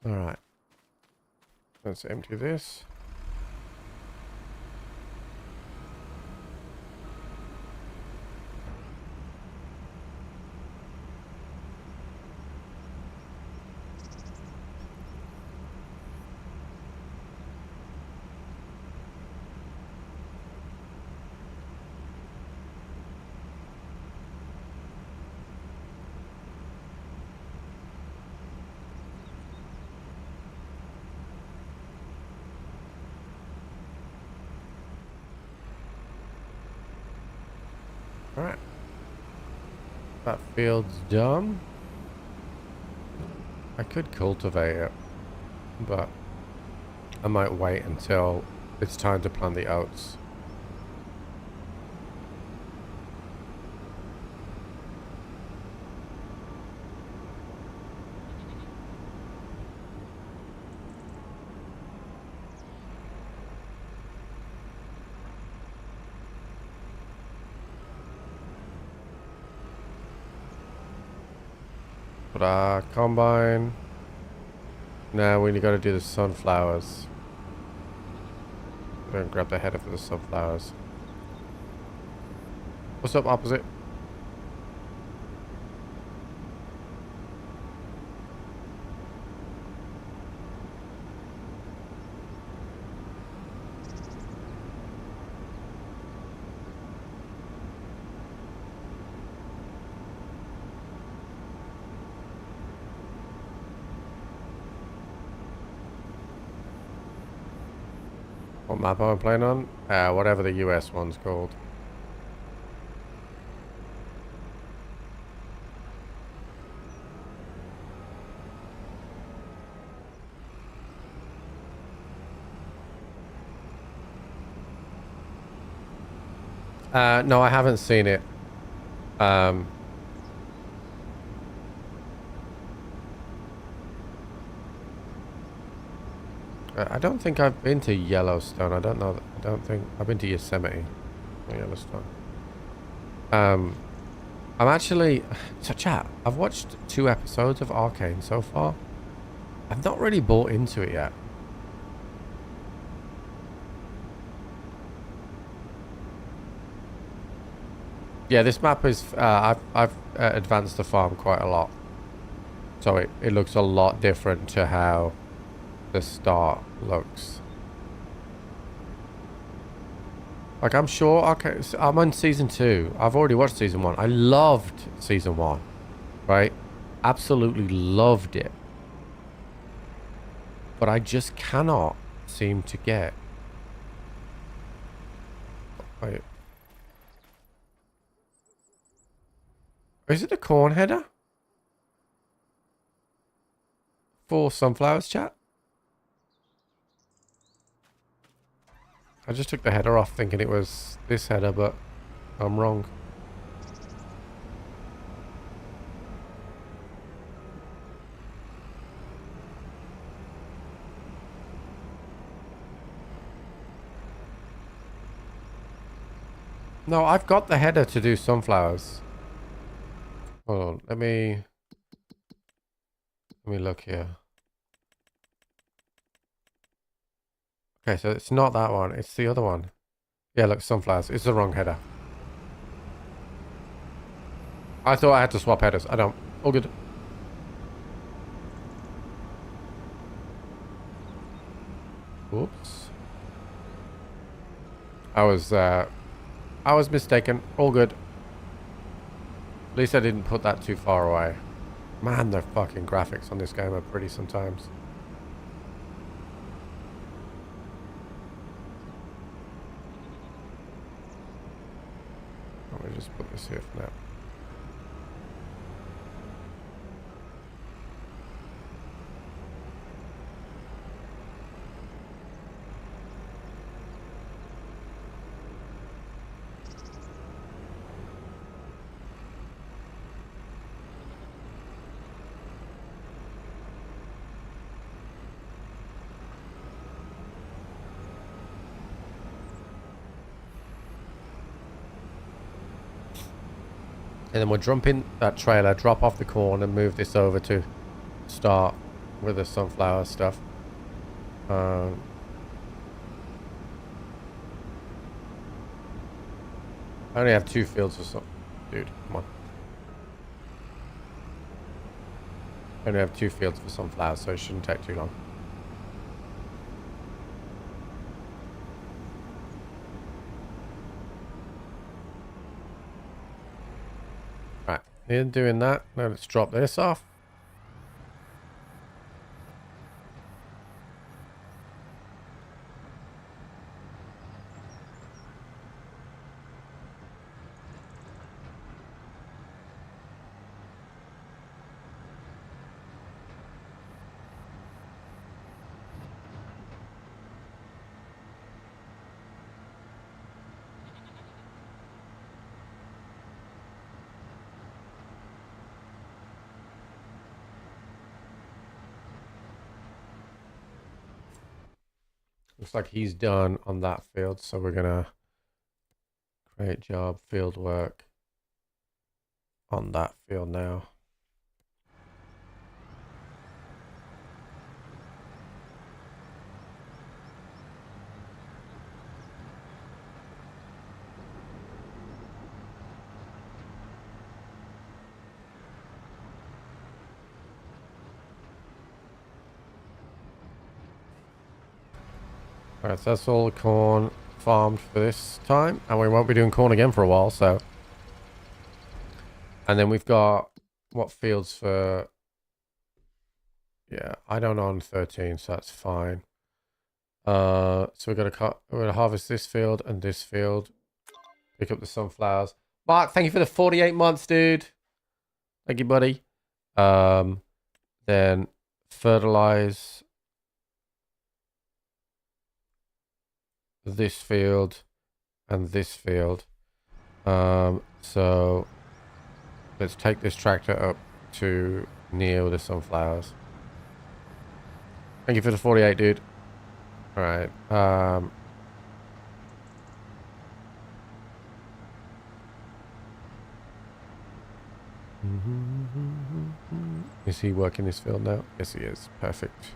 Alright. Let's empty this. Alright. That field's done. I could cultivate it, but I might wait until it's time to plant the oats. But combine. Now we got to do the sunflowers. We're gonna grab the header for the sunflowers. What's up, opposite? What map am I playing on? Whatever the US one's called. No, I haven't seen it. I don't think I've been to Yellowstone. I don't know. I don't think I've been to Yosemite or Yellowstone. I'm actually... So chat, I've watched 2 episodes of Arcane so far. I've not really bought into it yet. Yeah, this map is... I've advanced the farm quite a lot. So it looks a lot different to how the start looks. Like, I'm sure... Okay, so I'm on season 2. I've already watched season 1. I loved season 1. Right? Absolutely loved it. But I just cannot seem to get... Wait. Is it a corn header? For sunflowers, chat? I just took the header off thinking it was this header, but I'm wrong. No, I've got the header to do sunflowers. Hold on, let me look here. Okay, so it's not that one, it's the other one. Yeah, look, sunflowers. It's the wrong header. I thought I had to swap headers. I don't. All good. Oops. I was mistaken. All good. At least I didn't put that too far away. Man, the fucking graphics on this game are pretty sometimes. Let me just put this here for now. And then we'll jump in that trailer, drop off the corn, and move this over to start with the sunflower stuff. I only have 2 fields or something. Dude, come on. I only have 2 fields for sunflowers, so it shouldn't take too long. Right, in doing that, now let's drop this off. Looks like he's done on that field, so we're gonna create job field work on that field now. Alright, so that's all the corn farmed for this time. And we won't be doing corn again for a while, so. And then we've got what fields for... Yeah, I don't own 13, so that's fine. So we're gonna harvest this field and this field. Pick up the sunflowers. Mark, thank you for the 48 months, dude. Thank you, buddy. Then fertilize this field and this field. So let's take this tractor up to near the sunflowers. Thank you for the 48, dude. All right. Is he working this field now? Yes, he is. Perfect.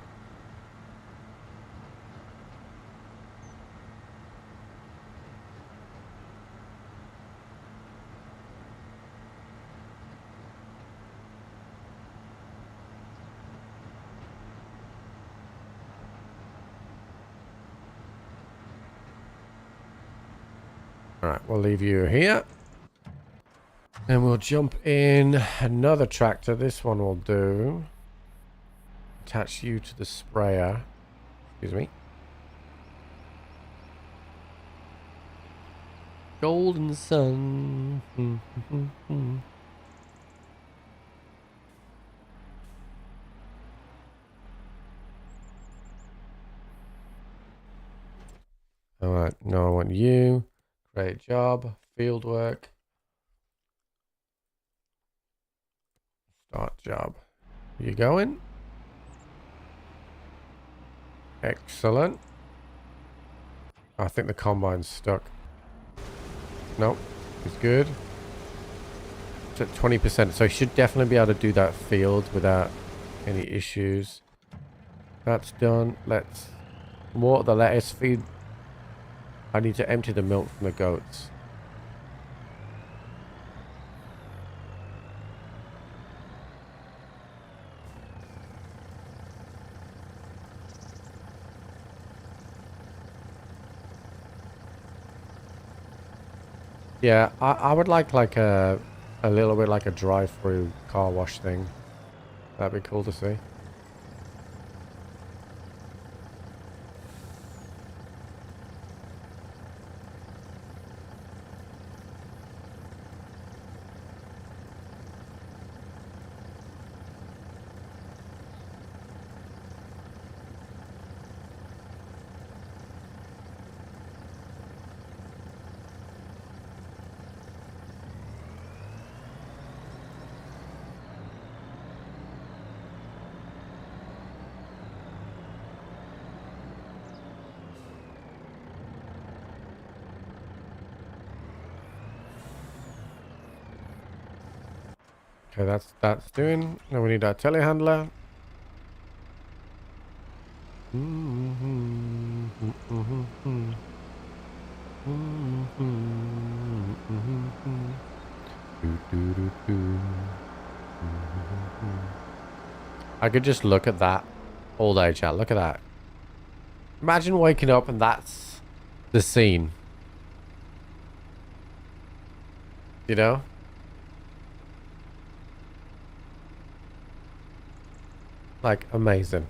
All right, we'll leave you here. And we'll jump in another tractor. This one will do. Attach you to the sprayer. Excuse me. Golden sun. All right, now I want you. Great job. Field work. Start job. You going? Excellent. I think the combine's stuck. Nope. It's good. It's at 20%. So you should definitely be able to do that field without any issues. That's done. Let's water the lettuce, feed. I need to empty the milk from the goats. Yeah, I would like a little bit like a drive-through car wash thing. That'd be cool to see. Okay, that's doing. Now we need our telehandler. I could just look at that all day, chat. Look at that. Imagine waking up and that's the scene. You know? Like, amazing.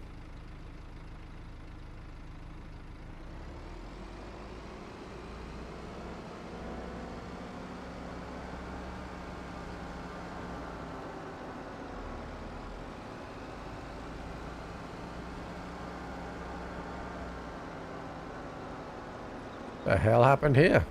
The hell happened here?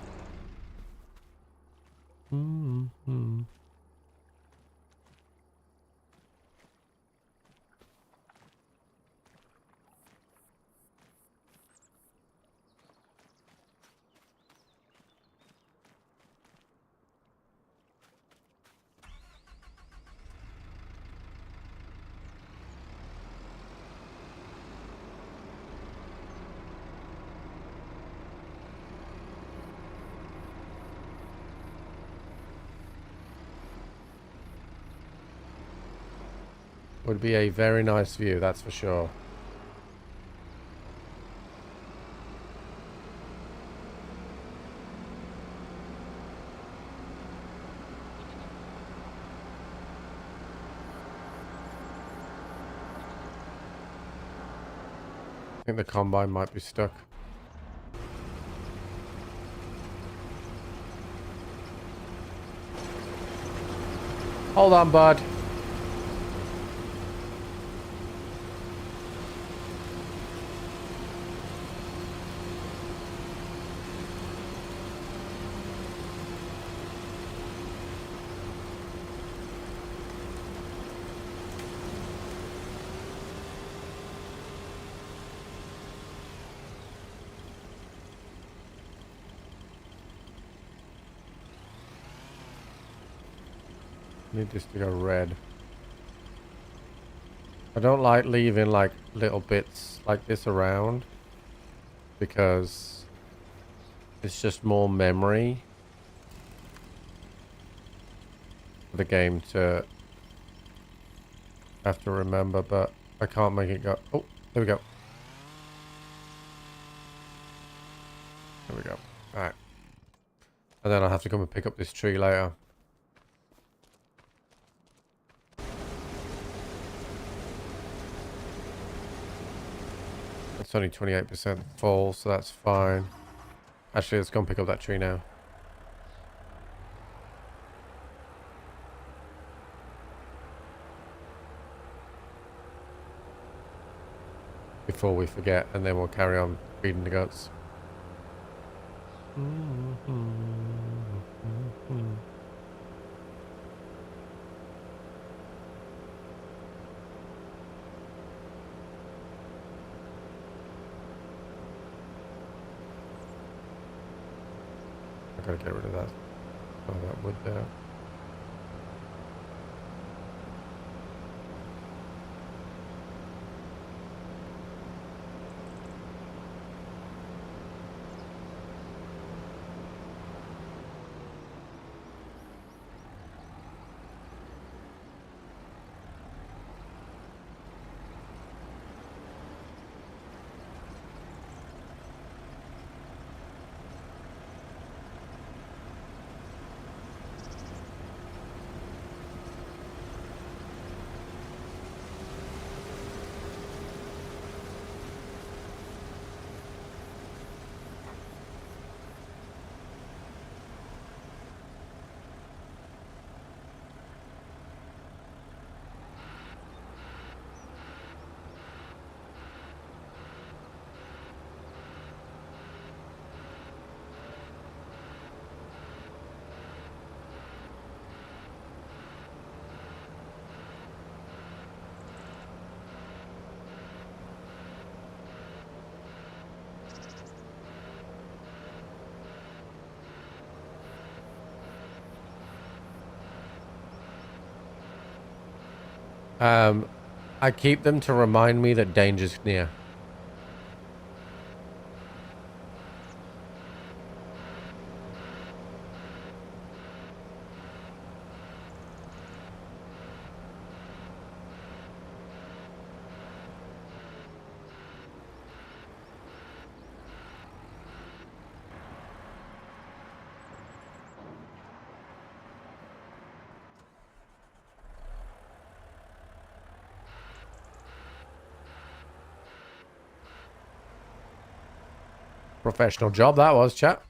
would be a very nice view, that's for sure. I think the combine might be stuck. Hold on, bud. Need this to go red. I don't like leaving like little bits like this around because it's just more memory for the game to have to remember, but I can't make it go. Oh, there we go. There we go. Alright. And then I'll have to come and pick up this tree later. It's only 28% full, so that's fine. Actually, let's go and pick up that tree now. Before we forget, and then we'll carry on feeding the goats. I gotta get rid of that. Oh, that wood there. I keep them to remind me that danger's near. Professional job that was, chat.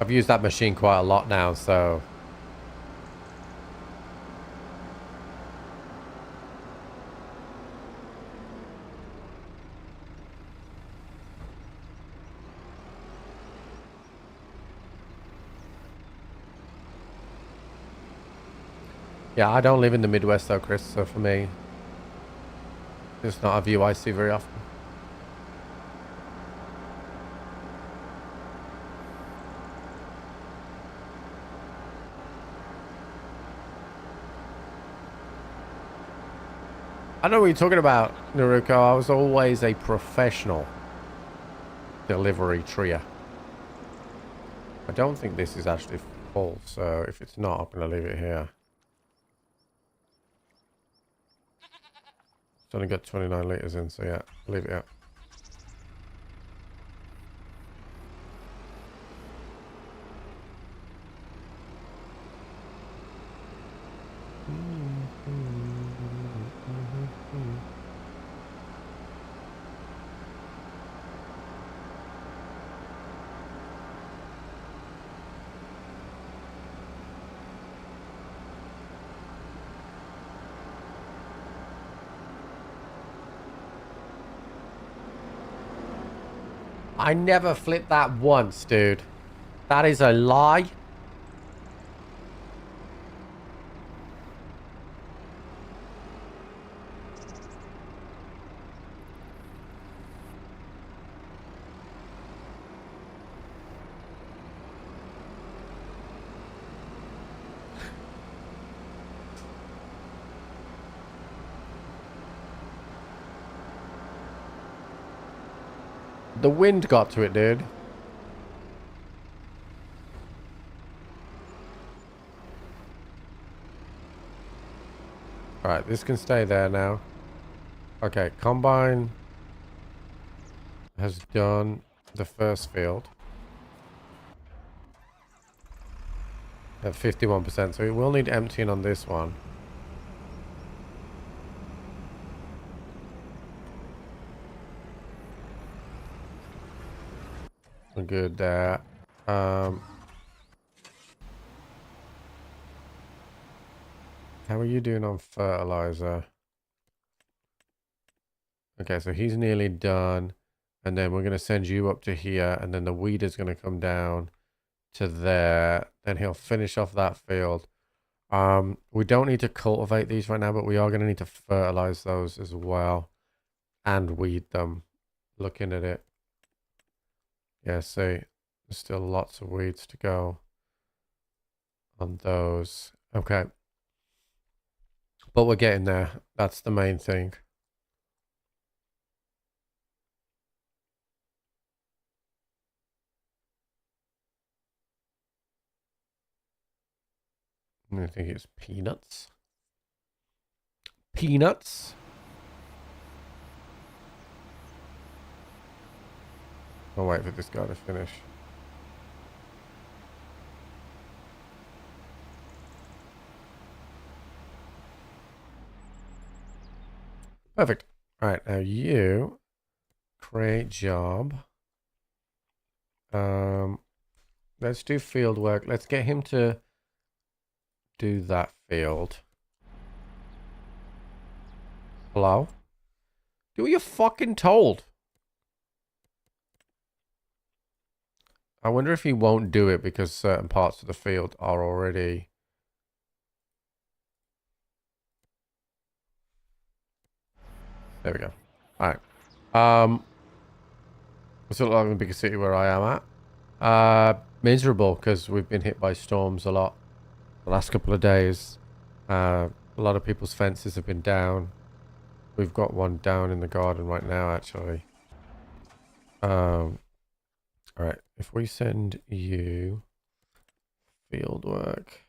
I've used that machine quite a lot now, so... Yeah, I don't live in the Midwest though, Chris, so for me, it's not a view I see very often. I know what you're talking about, Naruko. I was always a professional delivery trier. I don't think this is actually full, so if it's not, I'm going to leave it here. It's only got 29 litres in, so yeah, leave it out. I never flipped that once, dude. That is a lie. The wind got to it, dude. Alright, this can stay there now. Okay, combine has done the first field at 51%, so it will need emptying on this one. We're good there. How are you doing on fertilizer? Okay, so he's nearly done. And then we're going to send you up to here. And then the weeder's going to come down to there. Then he'll finish off that field. We don't need to cultivate these right now, but we are going to need to fertilize those as well. And weed them. Looking at it. Yeah, see, there's still lots of weeds to go on those. Okay. But we're getting there. That's the main thing. I think it's peanuts. Peanuts. I'll wait for this guy to finish. Perfect. All right, now you create job. Let's do field work. Let's get him to do that field. Hello? Do what you're fucking told. I wonder if he won't do it because certain parts of the field are already... There we go. Alright. It's not like the biggest city where I am at. Miserable because we've been hit by storms a lot the last couple of days. A lot of people's fences have been down. We've got one down in the garden right now, actually. Alright, if we send you field work,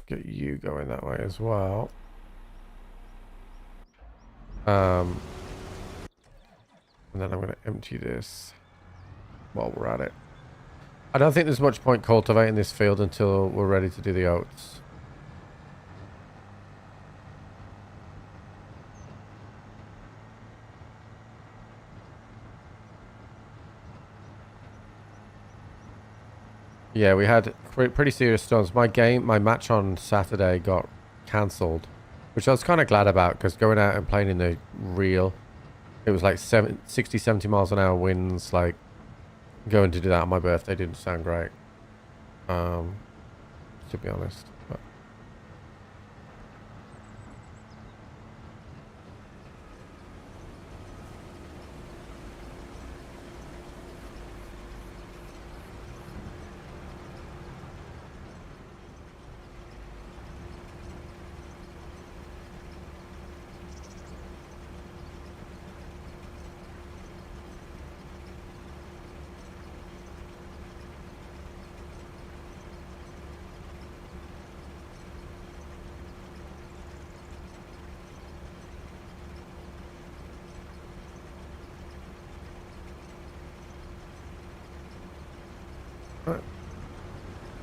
get you going that way as well. And then I'm going to empty this while we're at it. I don't think there's much point cultivating this field until we're ready to do the oats. Yeah, we had pretty serious storms. My match on Saturday got cancelled, which I was kind of glad about because going out and playing in the real, it was like 60, 70 miles an hour winds. Like going to do that on my birthday didn't sound great, to be honest. But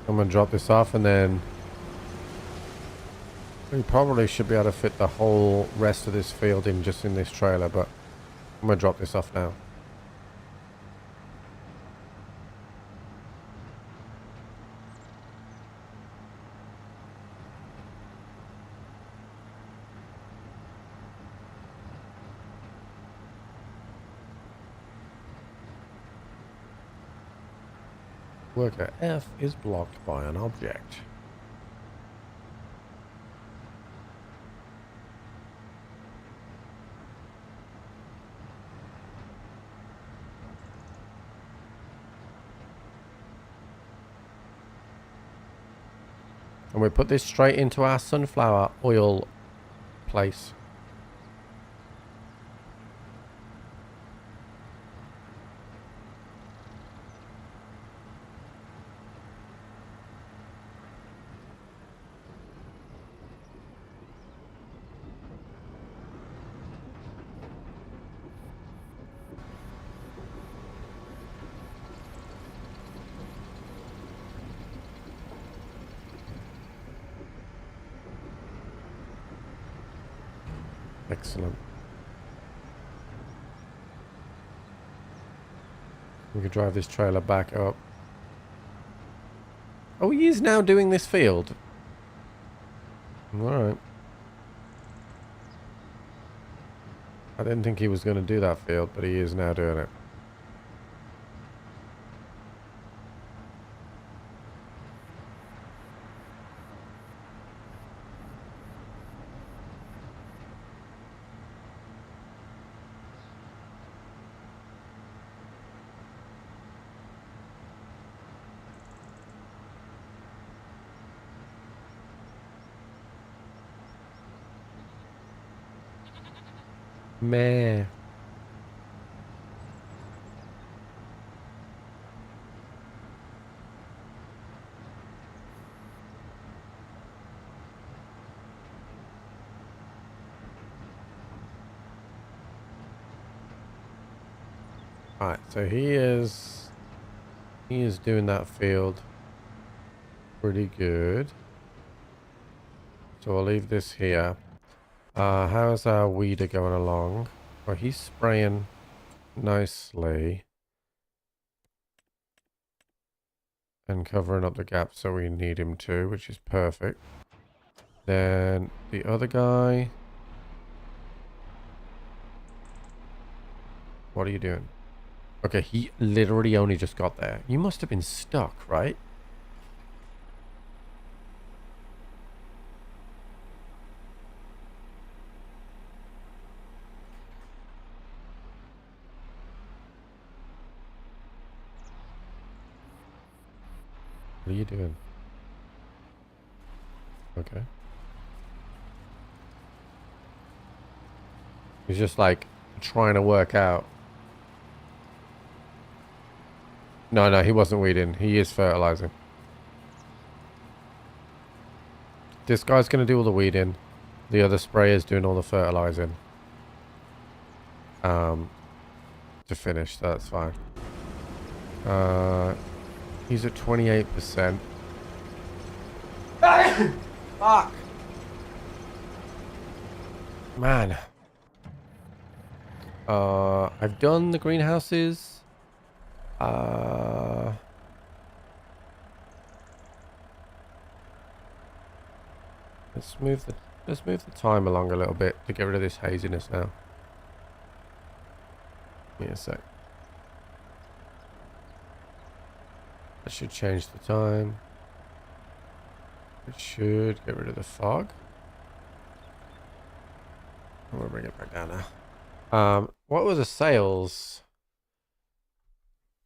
I'm going to drop this off and then we probably should be able to fit the whole rest of this field in just in this trailer, but I'm going to drop this off now. Worker F is blocked by an object. And we put this straight into our sunflower oil place. Excellent. We can drive this trailer back up. Oh, he is now doing this field. Alright. I didn't think he was going to do that field, but he is now doing it. Meh. Alright, so he is doing that field pretty good. So I'll leave this here. How's our weeder going along? Well, he's spraying nicely. And covering up the gaps so we need him to, which is perfect. Then the other guy. What are you doing? Okay, he literally only just got there. You must have been stuck, right? What are you doing? Okay. He's just like trying to work out. No, he wasn't weeding. He is fertilizing. This guy's going to do all the weeding. The other sprayer's doing all the fertilizing. To finish, so that's fine. He's at 28%. Fuck. Man. I've done the greenhouses. Let's move the time along a little bit to get rid of this haziness now. Give me a sec. That should change the time. It should get rid of the fog. I'm gonna bring it back down now. What were the sales?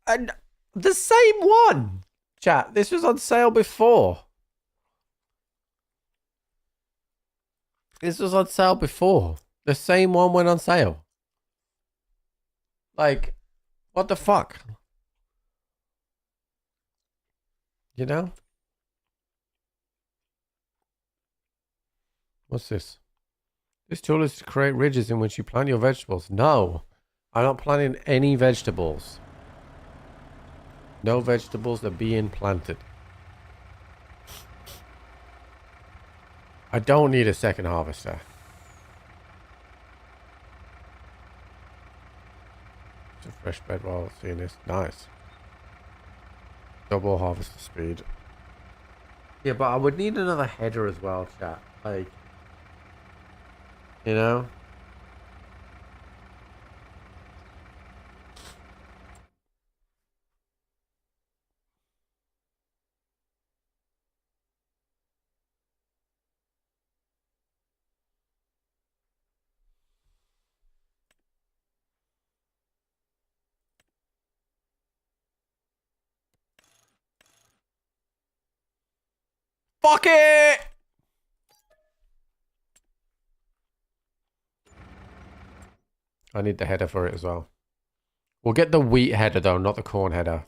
And the same one, chat. This was on sale before. This was on sale before. The same one went on sale. Like, what the fuck? You know? What's this? This tool is to create ridges in which you plant your vegetables. No, I'm not planting any vegetables. No vegetables are being planted. I don't need a second harvester. It's a fresh bed while seeing this. Nice. Double harvester speed. Yeah, but I would need another header as well, chat. Like, you know? Fuck it! I need the header for it as well. We'll get the wheat header though, not the corn header.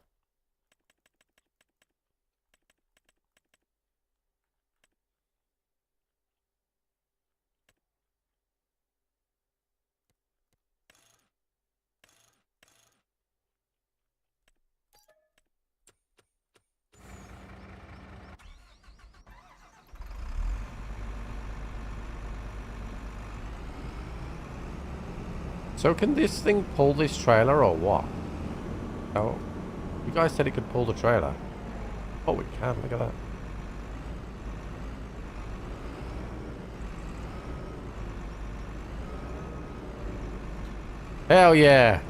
So can this thing pull this trailer or what? Oh, you guys said it could pull the trailer. Oh, we can. Look at that. Hell yeah.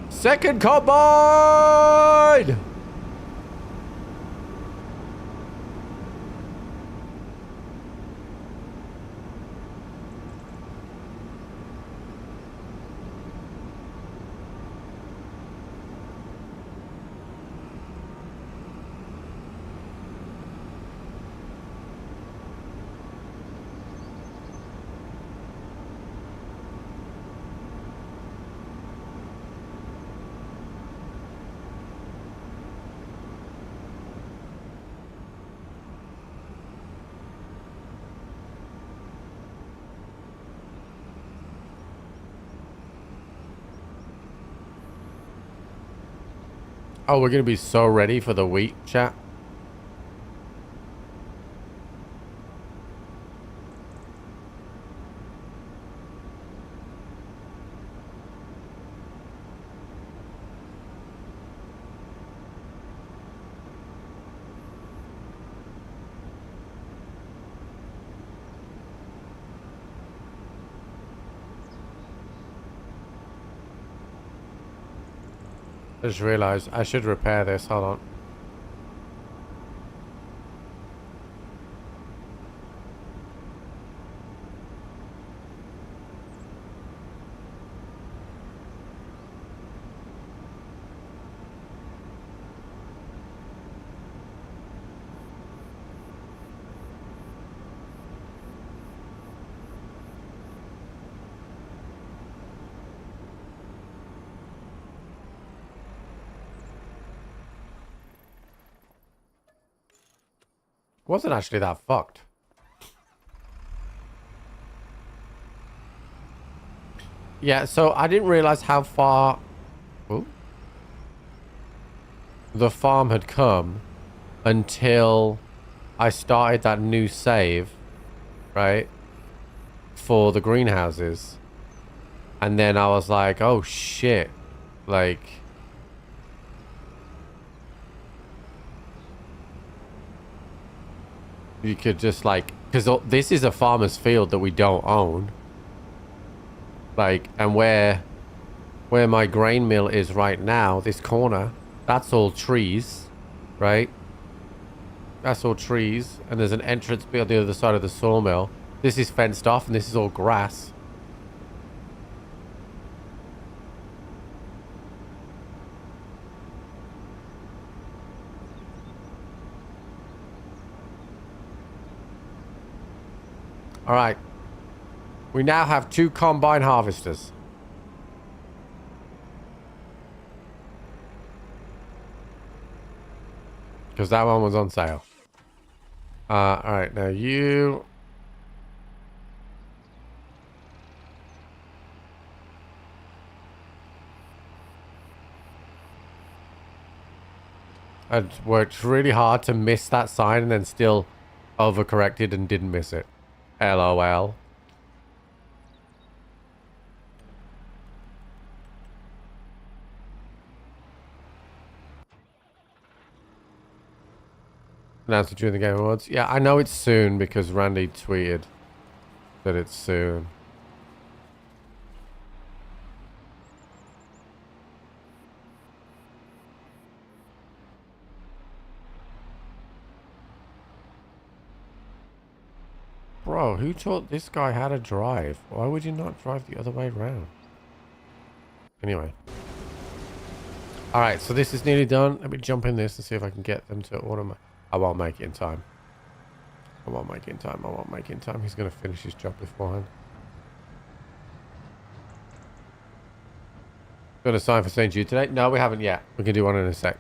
Second combine! Oh, we're going to be so ready for the wheat, chat. I just realized I should repair this. Hold on. Wasn't actually that fucked. Yeah, so I didn't realize how far the farm had come until I started that new save, right, for the greenhouses. And then I was like, oh shit, like... You could just like... Because this is a farmer's field that we don't own. Like, and where my grain mill is right now, this corner, that's all trees, right? That's all trees. And there's an entrance bit on the other side of the sawmill. This is fenced off and this is all grass. All right. We now have 2 combine harvesters. Because that one was on sale. All right. Now you... I worked really hard to miss that sign and then still overcorrected and didn't miss it. LOL. Announced during the Game Awards. Yeah, I know it's soon because Randy tweeted that it's soon. Bro, who taught this guy how to drive? Why would you not drive the other way around? Anyway. Alright, so this is nearly done. Let me jump in this and see if I can get them to automate. I won't make it in time. I won't make it in time. I won't make it in time. He's going to finish his job beforehand. Going to sign for St. Jude today? No, we haven't yet. We can do one in a sec.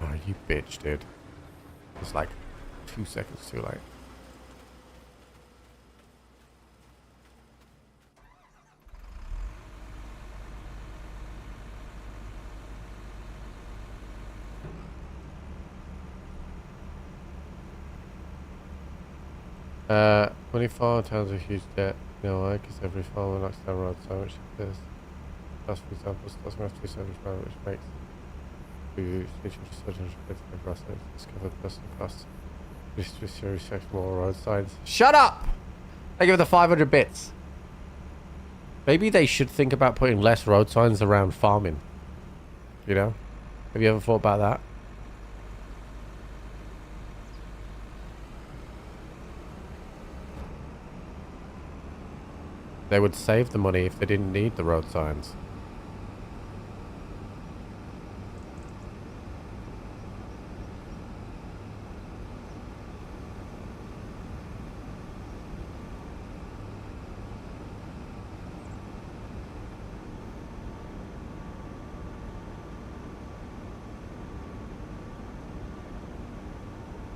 Oh, you bitch, dude. It's like 2 seconds too late. Uh, 24 towns a huge debt. You know why? Because every farmer knocks down roads so much this. That's for example, doesn't have to be so much money, which makes future decisions related to process, discover personal costs. Just research more road signs. Shut up! I give it the 500 bits. Maybe they should think about putting less road signs around farming. You know? Have you ever thought about that? They would save the money if they didn't need the road signs.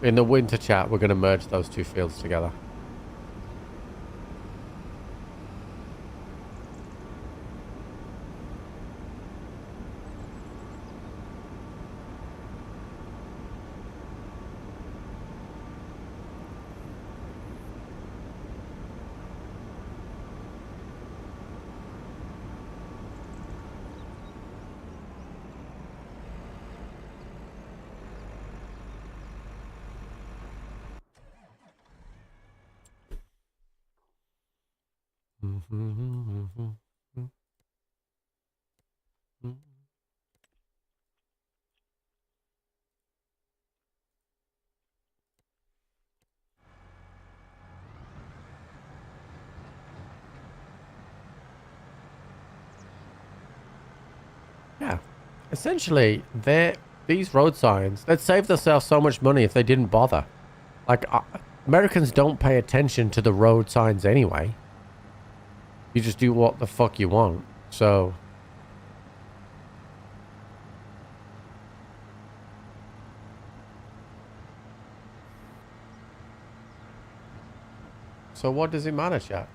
In the winter chat, we're going to merge those two fields together. Yeah. Essentially, these road signs, they'd save themselves so much money if they didn't bother. Like, Americans don't pay attention to the road signs anyway. You just do what the fuck you want. So... So what does it matter, chat?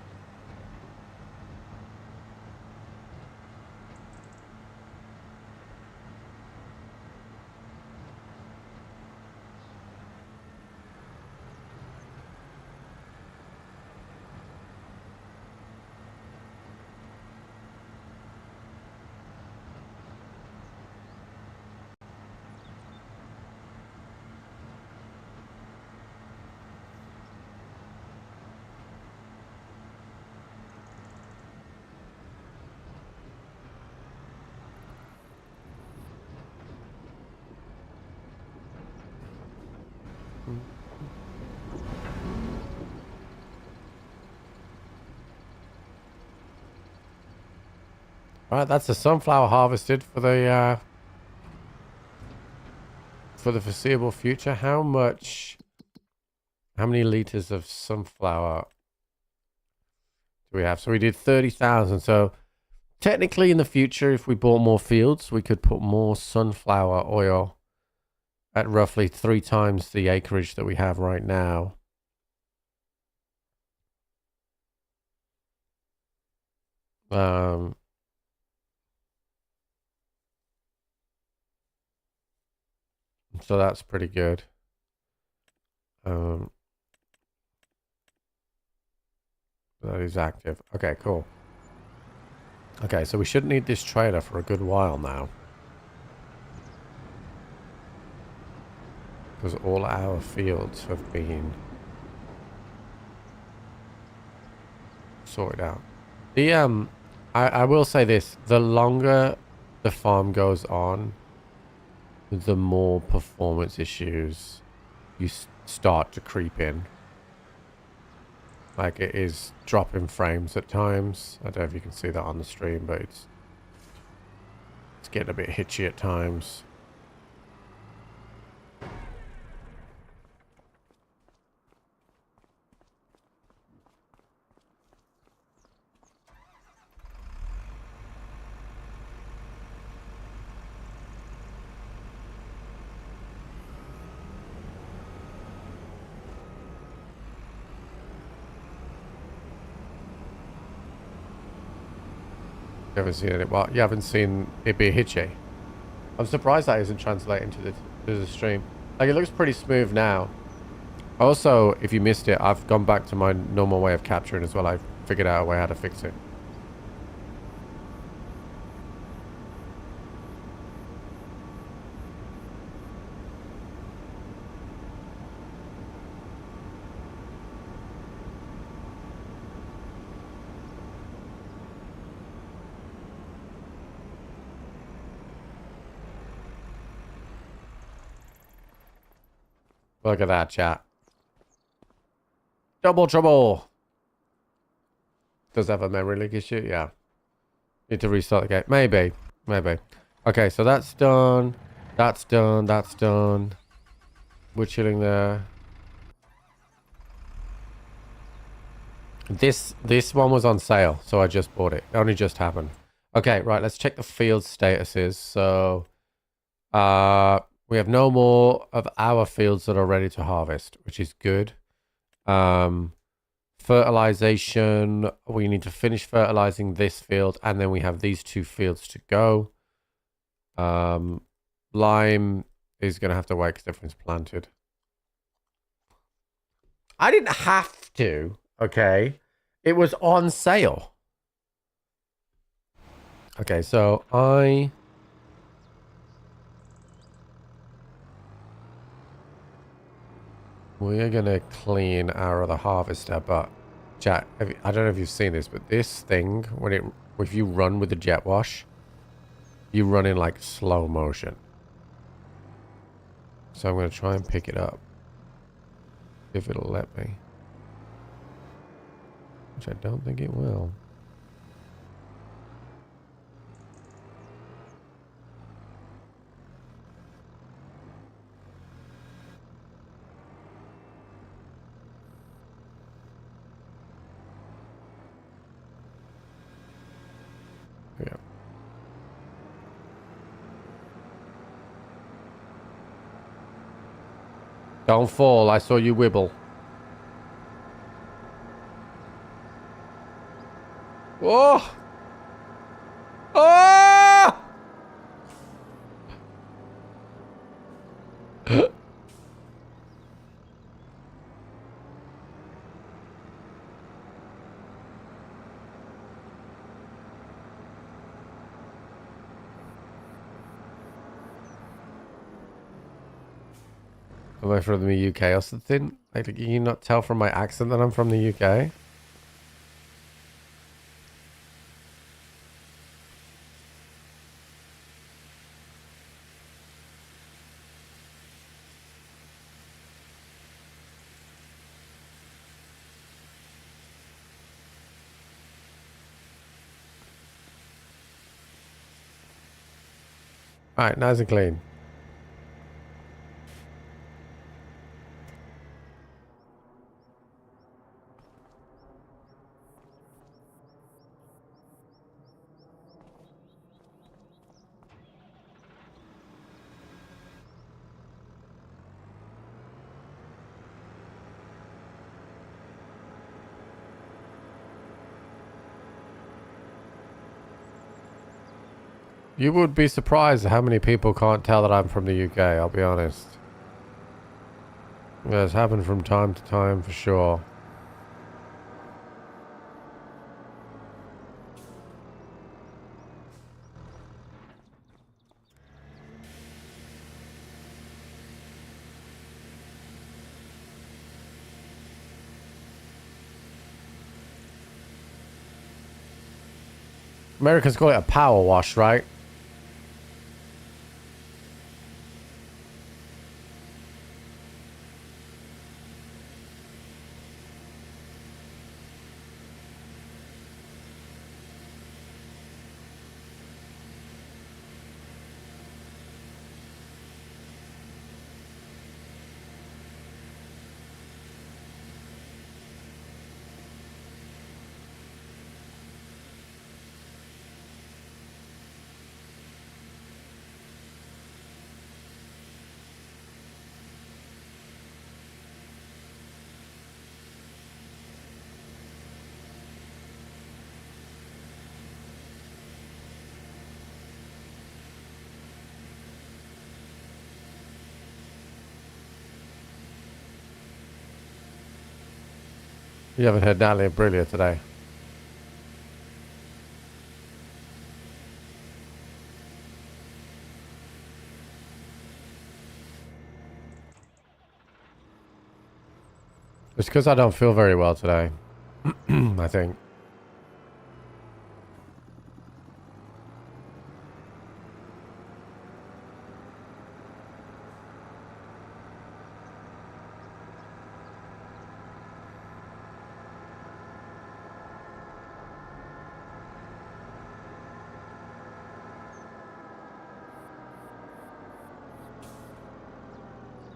All right, that's the sunflower harvested for the foreseeable future. How many liters of sunflower do we have? So we did 30,000. So technically in the future, if we bought more fields, we could put more sunflower oil at roughly 3 times the acreage that we have right now. So that's pretty good. That is active. Okay, cool. Okay, so we shouldn't need this trailer for a good while now. Because all our fields have been sorted out. The I will say this, the longer the farm goes on, the more performance issues you start to creep in. Like, it is dropping frames at times. I don't know if you can see that on the stream, but it's getting a bit hitchy at times. You haven't seen it. Well, you haven't seen it be hitchy. I'm surprised that isn't translating to the stream. Like, it looks pretty smooth now. Also, if you missed it, I've gone back to my normal way of capturing as well. I've figured out a way how to fix it. Look at that, chat. Double trouble. Does have a memory leak issue? Yeah. Need to restart the game. Maybe. Maybe. Okay, so that's done. That's done. That's done. We're chilling there. This one was on sale, so I just bought it. It only just happened. Okay, right. Let's check the field statuses. So, we have no more of our fields that are ready to harvest, which is good. Fertilization, we need to finish fertilizing this field, and then we have these 2 fields to go. Lime is going to have to wait because everything's planted. I didn't have to, okay? It was on sale. Okay, so we're going to clean our other harvester, but chat, I don't know if you've seen this, but this thing, if you run with the jet wash, you run in like slow motion. So I'm going to try and pick it up. If it'll let me. Which I don't think it will. Yeah. Don't fall. I saw you wibble. Oh! Oh! Am I from the UK or something? Like, can you not tell from my accent that I'm from the UK? Alright, nice and clean. You would be surprised how many people can't tell that I'm from the UK, I'll be honest. Yeah, it's happened from time to time for sure. Americans call it a power wash, right? You haven't heard Natalie Imbruglia today. It's because I don't feel very well today. I think.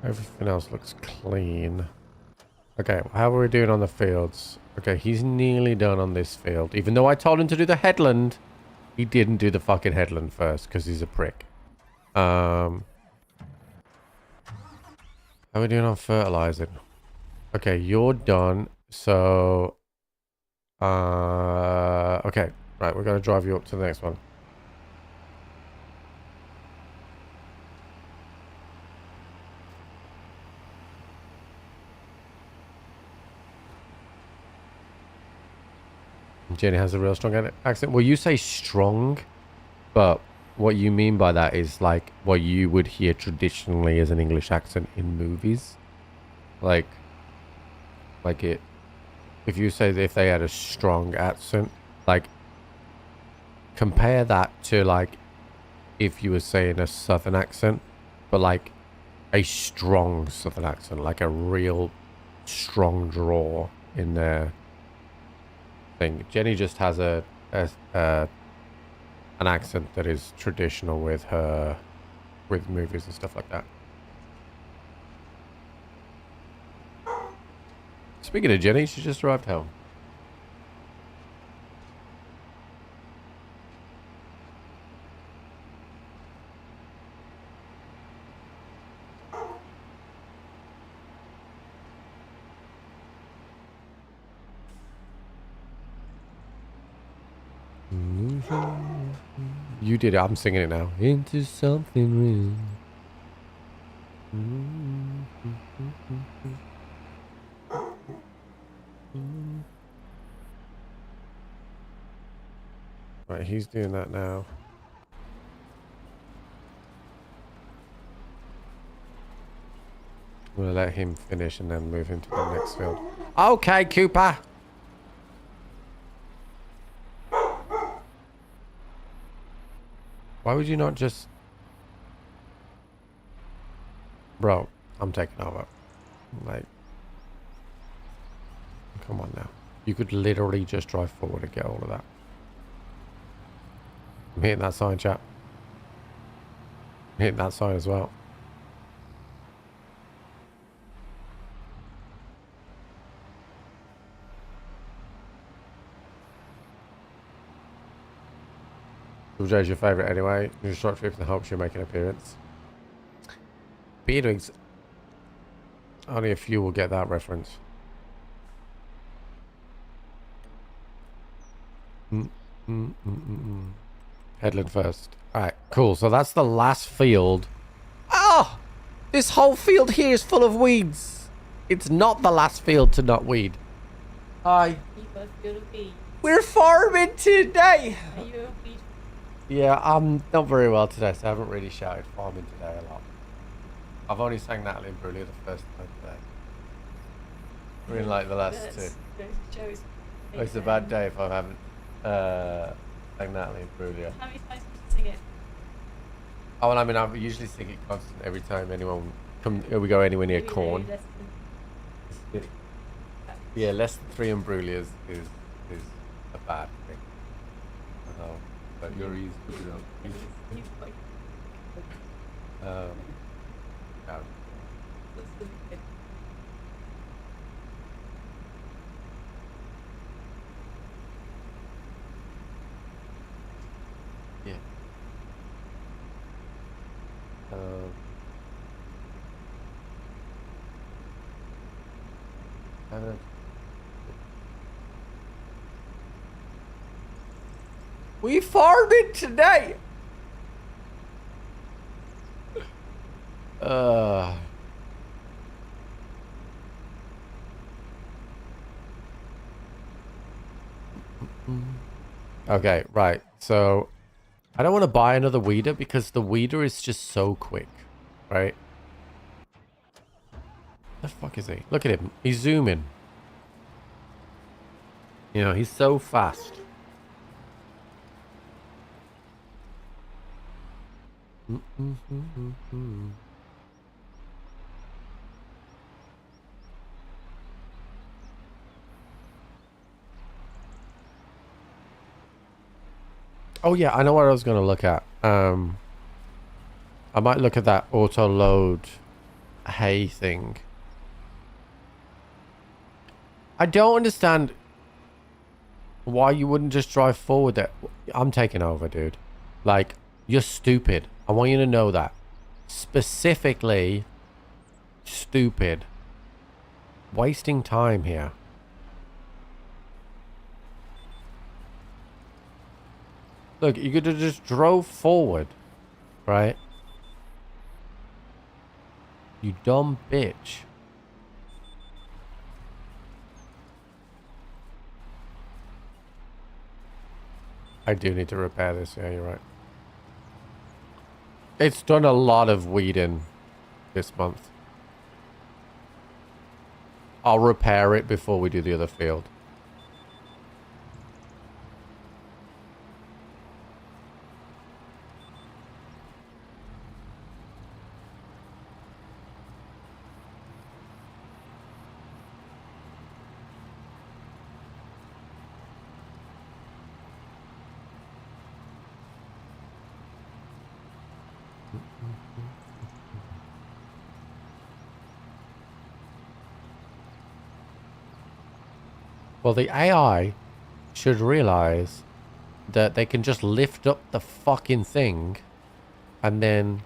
Everything else looks clean. Okay, how are we doing on the fields? Okay, he's nearly done on this field. Even though I told him to do the headland, he didn't do the fucking headland first because he's a prick. How are we doing on fertilizing? Okay, you're done. So, okay. Right, we're going to drive you up to the next one. Jenny has a real strong accent. Well, you say strong, but what you mean by that is like what you would hear traditionally as an English accent in movies. Like it, if you say that if they had a strong accent, like compare that to like if you were saying a southern accent, but like a strong southern accent, like a real strong draw in there. Thing. Jenny just has an accent that is traditional with her, with movies and stuff like that. Speaking of Jenny, she just arrived home. You did it. I'm singing it now. Into something real. Right, he's doing that now. I'm gonna let him finish and then move him to the next field. Okay, Cooper. Why would you not just... Bro, I'm taking over. Like... Come on now. You could literally just drive forward and get all of that. I'm hitting that sign, chap. I'm hitting that sign as well. Joe's your favourite anyway. You just short trip and hope she'll make an appearance. Beatings. Only a few will get that reference. Headland first. All right, cool. So that's the last field. Oh, this whole field here is full of weeds. It's not the last field to not weed. Hi. We're farming today. Are you a beet? Yeah, I'm not very well today, so I haven't really shouted farming today a lot. I've only sang Natalie and Brulia the first time today. We're in like the last two. It's a bad day if I haven't sang Natalie and Brulia. How many times did you sing it? Oh, well, I mean, I usually sing it constant every time we go anywhere near Maybe corn. less than- Yeah, less than 3 Imbrulias is a bad thing. I know, but you're easy to do. You've got- Yeah. that's the bit. Yeah. I don't know. We farming today. Okay, right. So I don't want to buy another weeder because the weeder is just so quick, right? The fuck is he? Look at him. He's zooming. You know, he's so fast. Oh yeah, I know what I was going to look at. I might look at that auto load hay thing. I don't understand why you wouldn't just drive forward there. I'm taking over, dude. Like, you're stupid. I want you to know that. Specifically, stupid. Wasting time here. Look, you could have just drove forward, right? You dumb bitch. I do need to repair this. Yeah, you're right. It's done a lot of weeding this month. I'll repair it before we do the other field. Well, the AI should realize that they can just lift up the fucking thing and then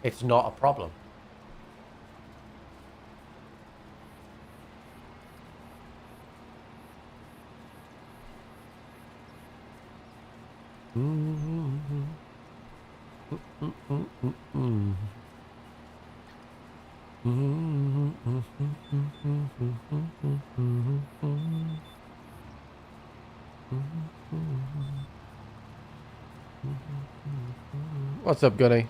it's not a problem. What's up, Gunny?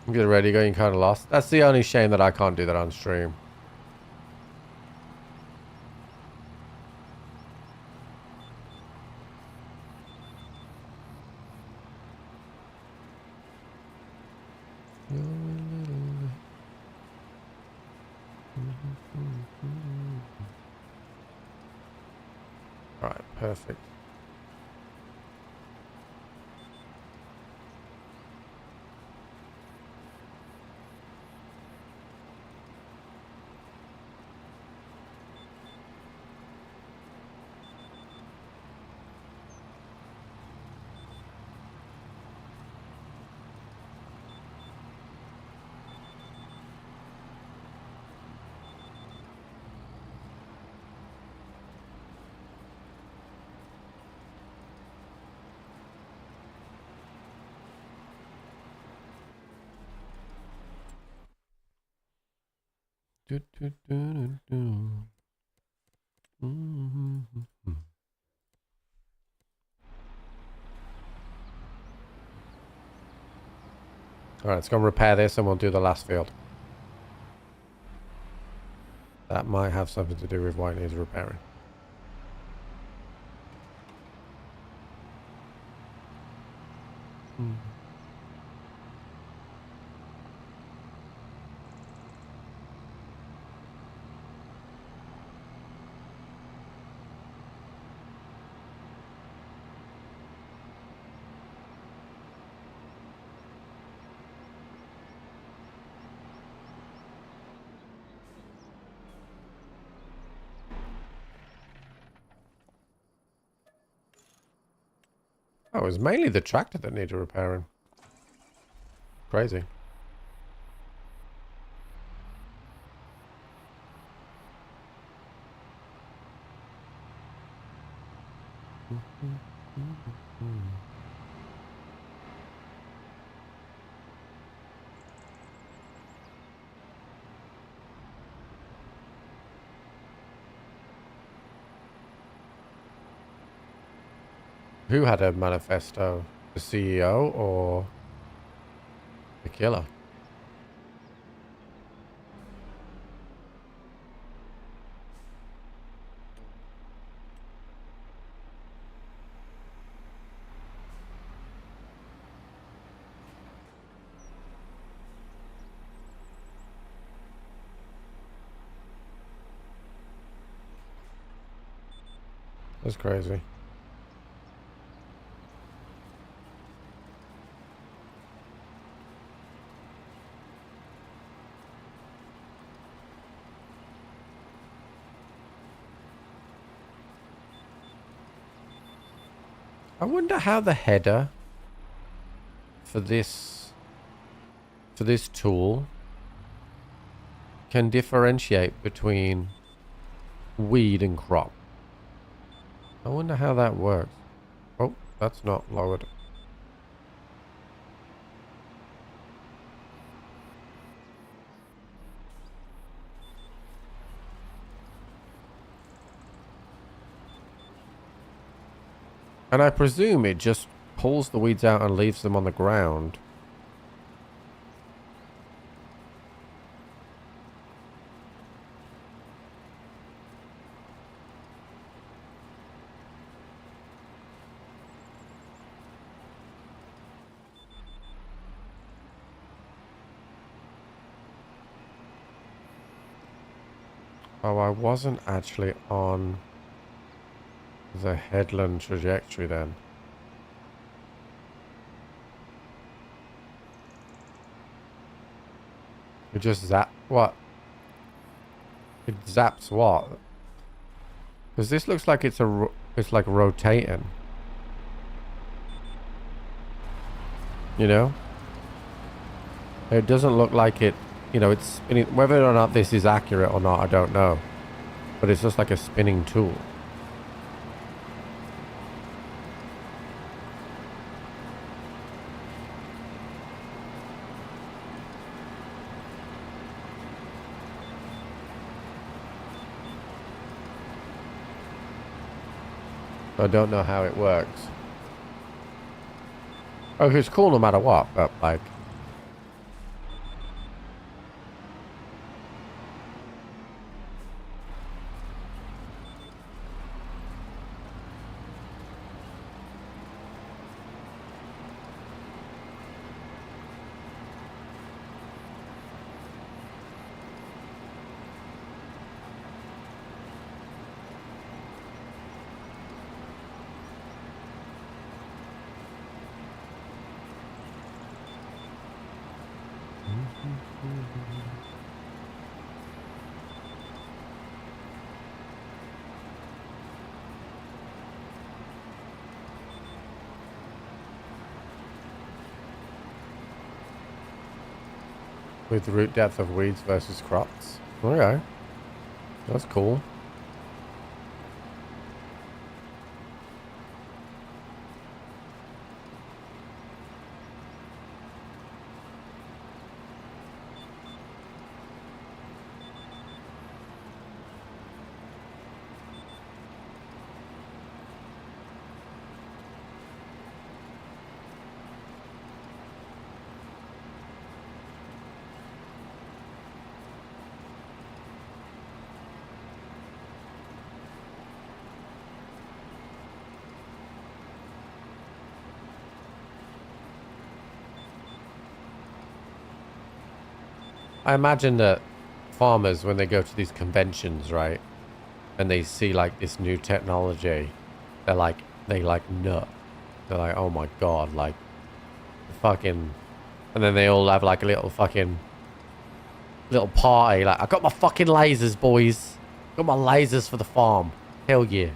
I'm getting ready, getting kind of lost. That's the only shame that I can't do that on stream. All right, perfect. Do, do, do, do. Mm-hmm. All right, let's go and repair this and we'll do the last field. That might have something to do with why it needs repairing. Hmm. Oh, it was mainly the tractor that needed repairing. Crazy. Who had a manifesto? The CEO or the killer? That's crazy. I wonder how the header for this tool can differentiate between weed and crop. I wonder how that works. Oh, that's not lowered. And I presume it just pulls the weeds out and leaves them on the ground. Oh, I wasn't actually on the headland trajectory then. It just what? It zaps what? Because this looks like it's like rotating. You know? It doesn't look like it, you know, it's whether or not this is accurate or not, I don't know. But it's just like a spinning tool. I don't know how it works. Oh, it's cool no matter what, but like... With root depth of weeds versus crops. Okay. That's cool. I imagine that farmers, when they go to these conventions, right, and they see like this new technology, they like nut. They're like, oh my god, like fucking, and then they all have like a little fucking little party. Like, I got my fucking lasers, boys. Got my lasers for the farm. Hell yeah.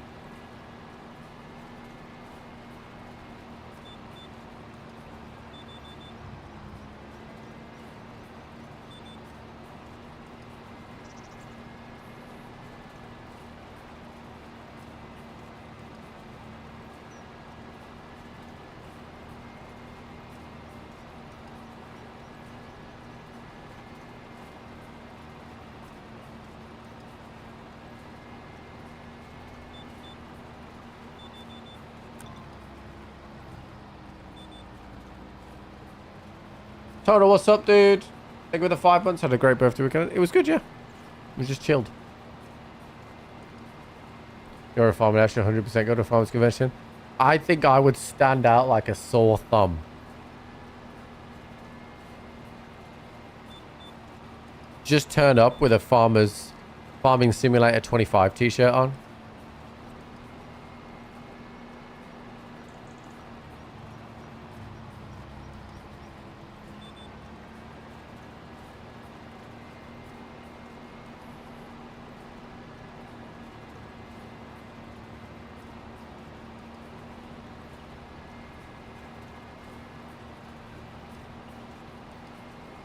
Toto, what's up, dude? Thank you for the 5 months. Had a great birthday weekend. It was good, yeah. It was just chilled. You're a farmer, actually 100% go to a farmers convention. I think I would stand out like a sore thumb. Just turn up with a Farming Simulator 25 t-shirt on.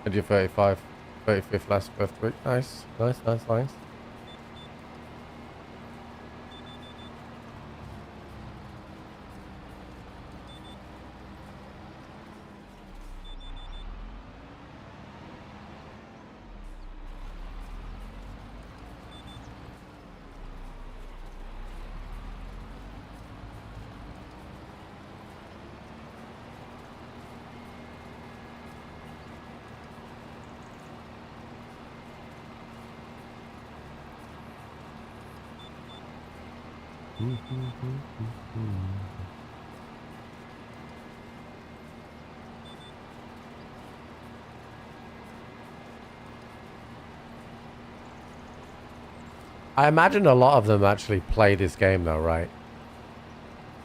And your 35th last birthday week. Nice, nice, nice, nice. I imagine a lot of them actually play this game though, right?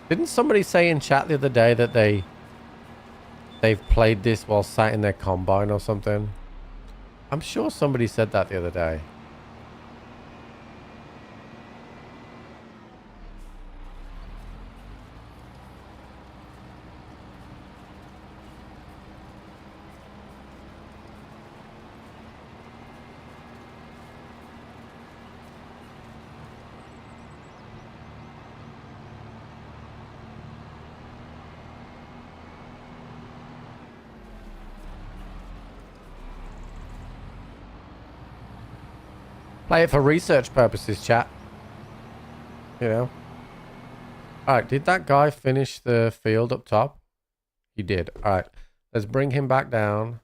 Didn't somebody say in chat the other day that they've played this while sat in their combine or something? I'm sure somebody said that the other day. Play it for research purposes, chat. You know. Alright, did that guy finish the field up top? He did. Alright. Let's bring him back down.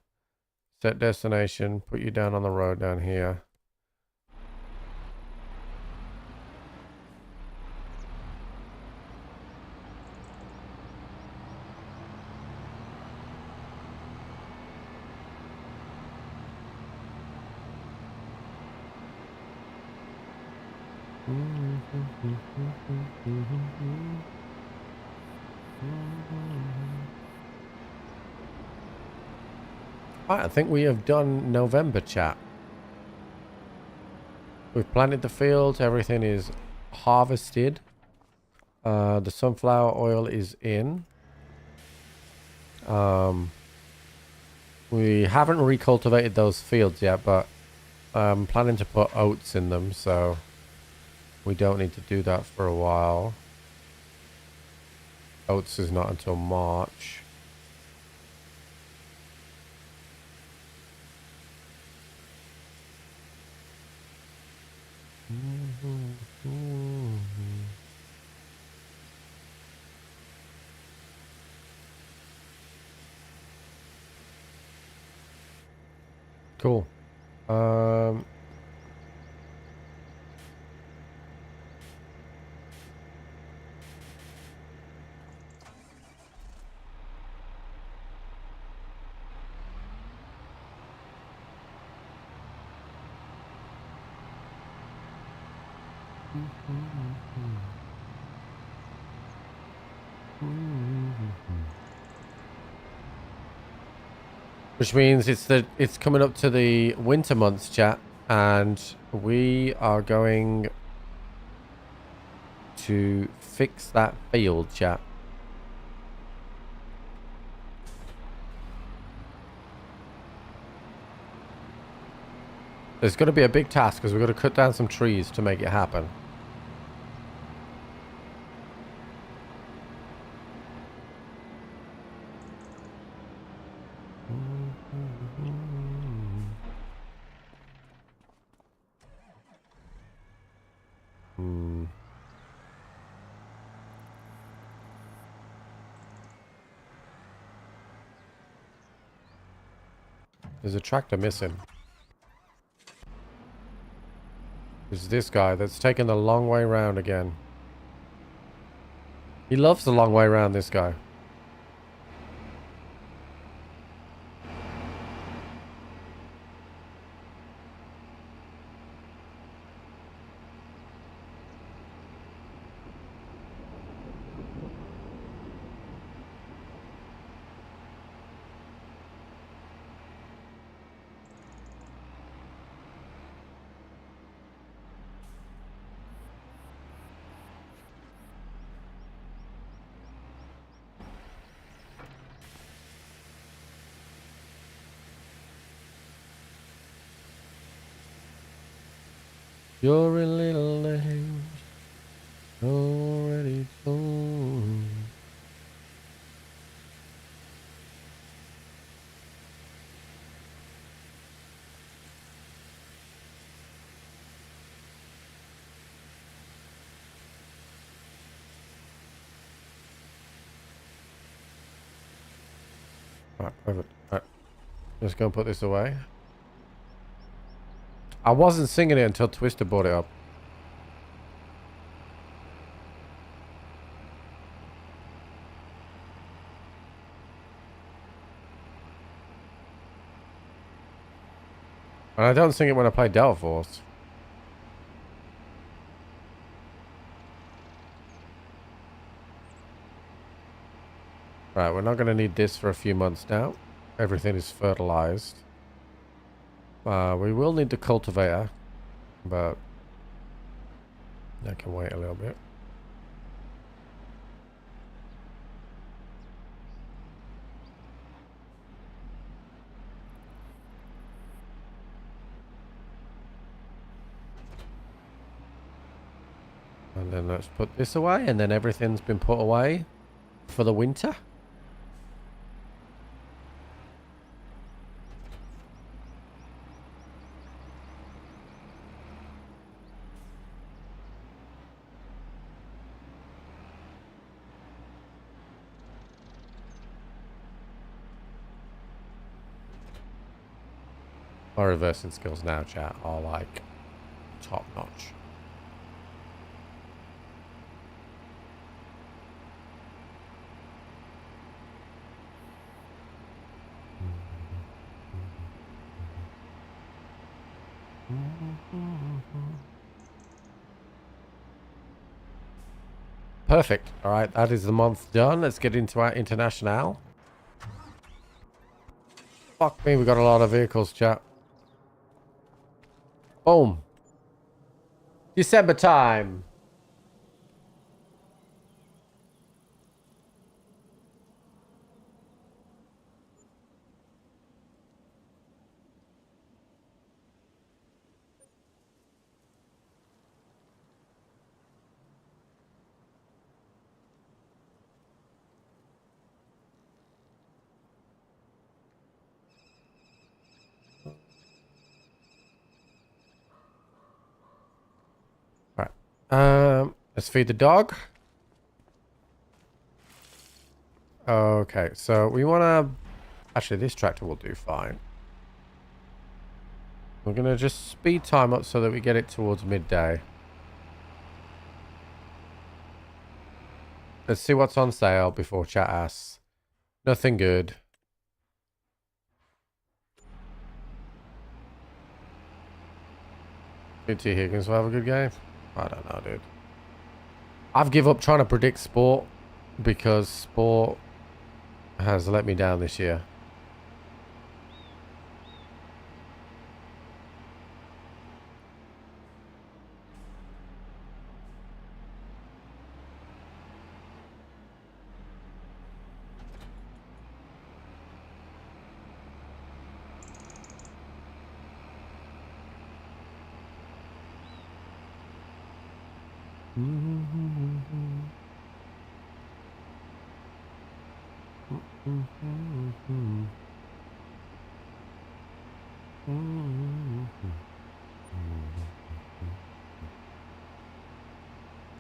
Set destination. Put you down on the road down here. Alright, I think we have done November, chat. We've planted the fields. Everything is harvested. The sunflower oil is in. We haven't recultivated those fields yet, but I'm planning to put oats in them, so we don't need to do that for a while. Oats is not until March. Cool. Which means it's coming up to the winter months, chat, and we are going to fix that field, chat. It's going to be a big task because we've got to cut down some trees to make it happen. There's a tractor missing. There's this guy that's taken the long way round again. He loves the long way round, this guy. You're a little name already told. Right, perfect. Right. Just gonna put this away. I wasn't singing it until Twister brought it up. And I don't sing it when I play Delta Force. Right, we're not going to need this for a few months now. Everything is fertilized. We will need the cultivator, but that can wait a little bit. And then let's put this away, and then everything's been put away for the winter. My reversing skills now, chat, are like top notch. Perfect. All right, that is the month done. Let's get into our international. Fuck me, we got a lot of vehicles, chat. Boom. December time. Let's feed the dog. Okay, so we want to... Actually, this tractor will do fine. We're going to just speed time up so that we get it towards midday. Let's see what's on sale before chat asks. Nothing good. Good to you, Higgins. We'll have a good game. I don't know, dude. I've give up trying to predict sport because sport has let me down this year.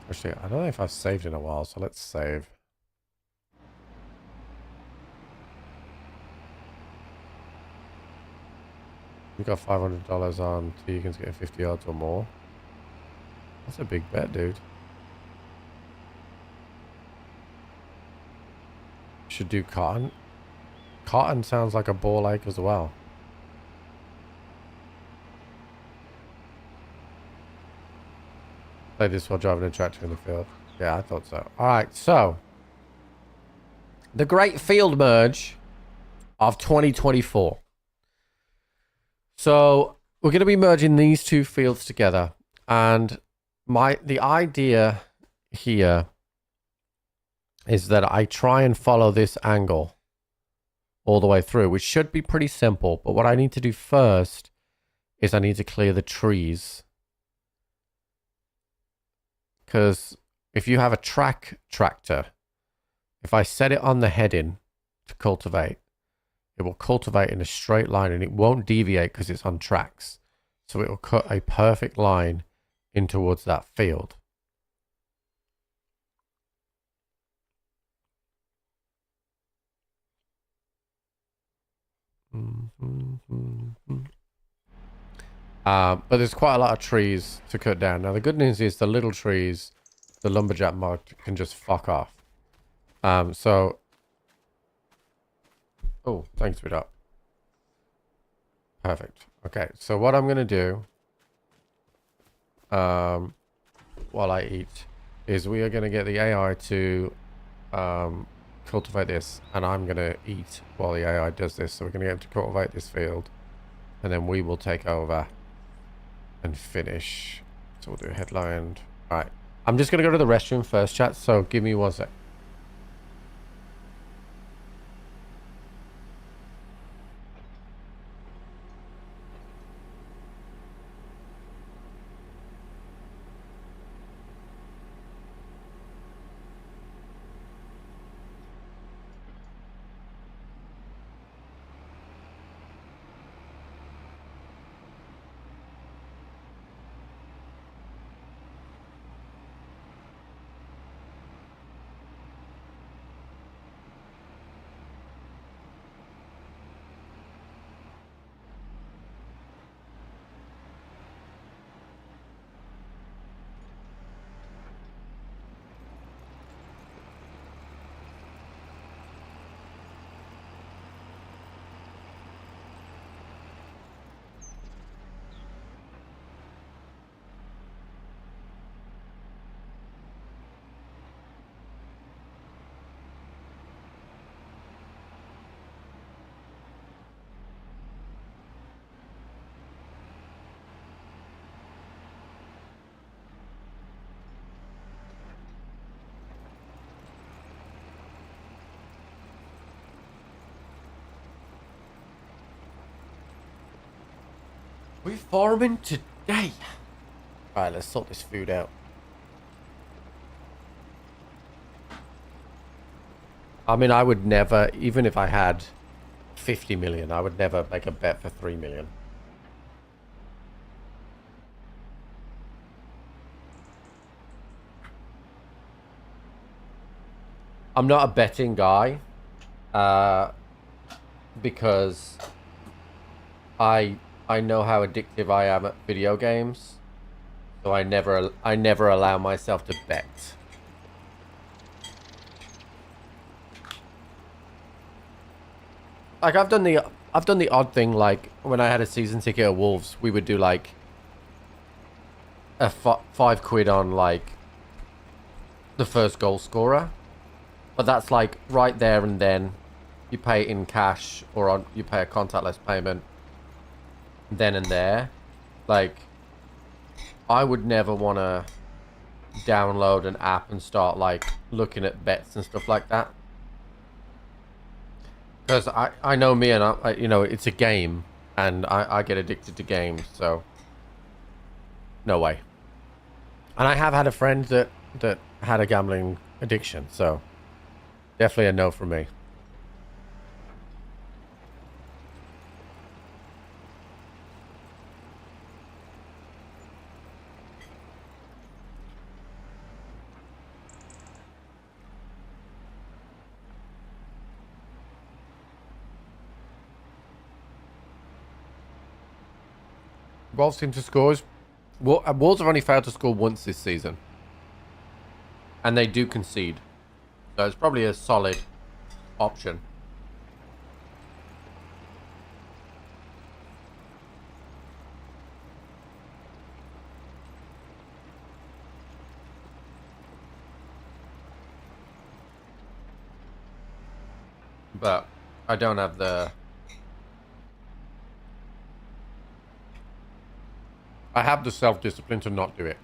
Actually, I don't know if I've saved in a while, so let's save. We got $500 on Tegan's getting 50 yards or more. That's a big bet, dude. Should do cotton. Cotton sounds like a ball ache as well. Play this while driving a tractor in the field. Yeah, I thought so. Alright, so. The Great Field Merge of 2024. So, we're going to be merging these two fields together. And the idea here is that I try and follow this angle all the way through, which should be pretty simple. But what I need to do first is I need to clear the trees. Because if you have a tractor, if I set it on the heading to cultivate, it will cultivate in a straight line and it won't deviate because it's on tracks. So it will cut a perfect line in towards that field. But there's quite a lot of trees to cut down. Now, the good news is the little trees, the lumberjack mod can just fuck off. So... Oh, thanks, sweetheart. Perfect. Okay, so what I'm going to do while I eat is we are going to get the AI to cultivate this, and I'm going to eat while the AI does this. So we're going to get him to cultivate this field, and then we will take over and finish. So we'll do a headline. All right. I'm just going to go to the restroom first, chat, so give me 1 sec. We farming today. Alright, let's sort this food out. I mean, I would never, even if I had 50 million, I would never make a bet for 3 million. I'm not a betting guy, because I know how addictive I am at video games, so I never allow myself to bet. Like I've done the odd thing, like when I had a season ticket at Wolves, we would do like £5 on like the first goal scorer, but that's like right there and then. You pay it in cash or you pay a contactless payment then and there. Like, I would never want to download an app and start like looking at bets and stuff like that. Because I know me and you know, it's a game and I get addicted to games, so no way. And I have had a friend that had a gambling addiction, so definitely a no from me. Wolves seem to score. Wolves have only failed to score once this season. And they do concede. So it's probably a solid option. But I don't have the... I have the self-discipline to not do it.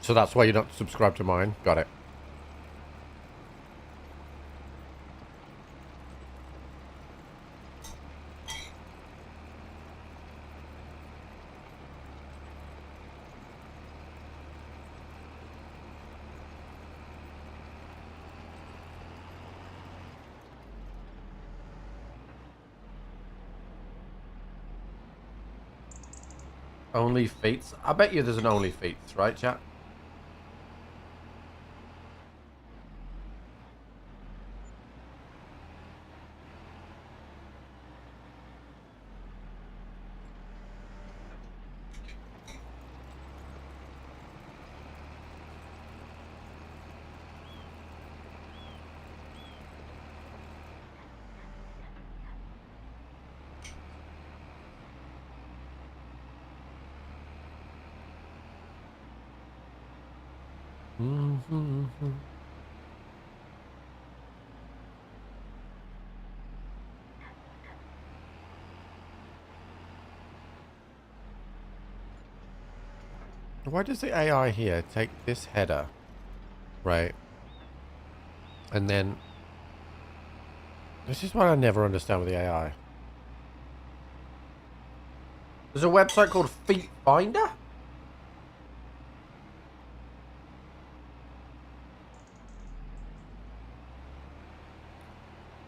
So that's why you're not subscribed to mine. Got it. Only feats? I bet you there's an only feats, right, chat? Why does the AI here take this header, right? And then... This is what I never understand with the AI. There's a website called Feet Finder?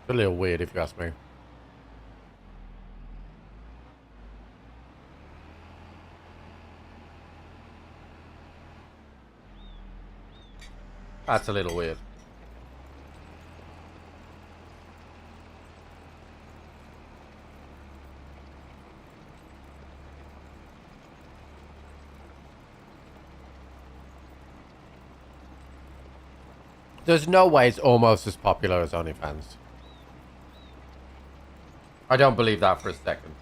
It's a little weird if you ask me. That's a little weird. There's no way it's almost as popular as OnlyFans. I don't believe that for a second.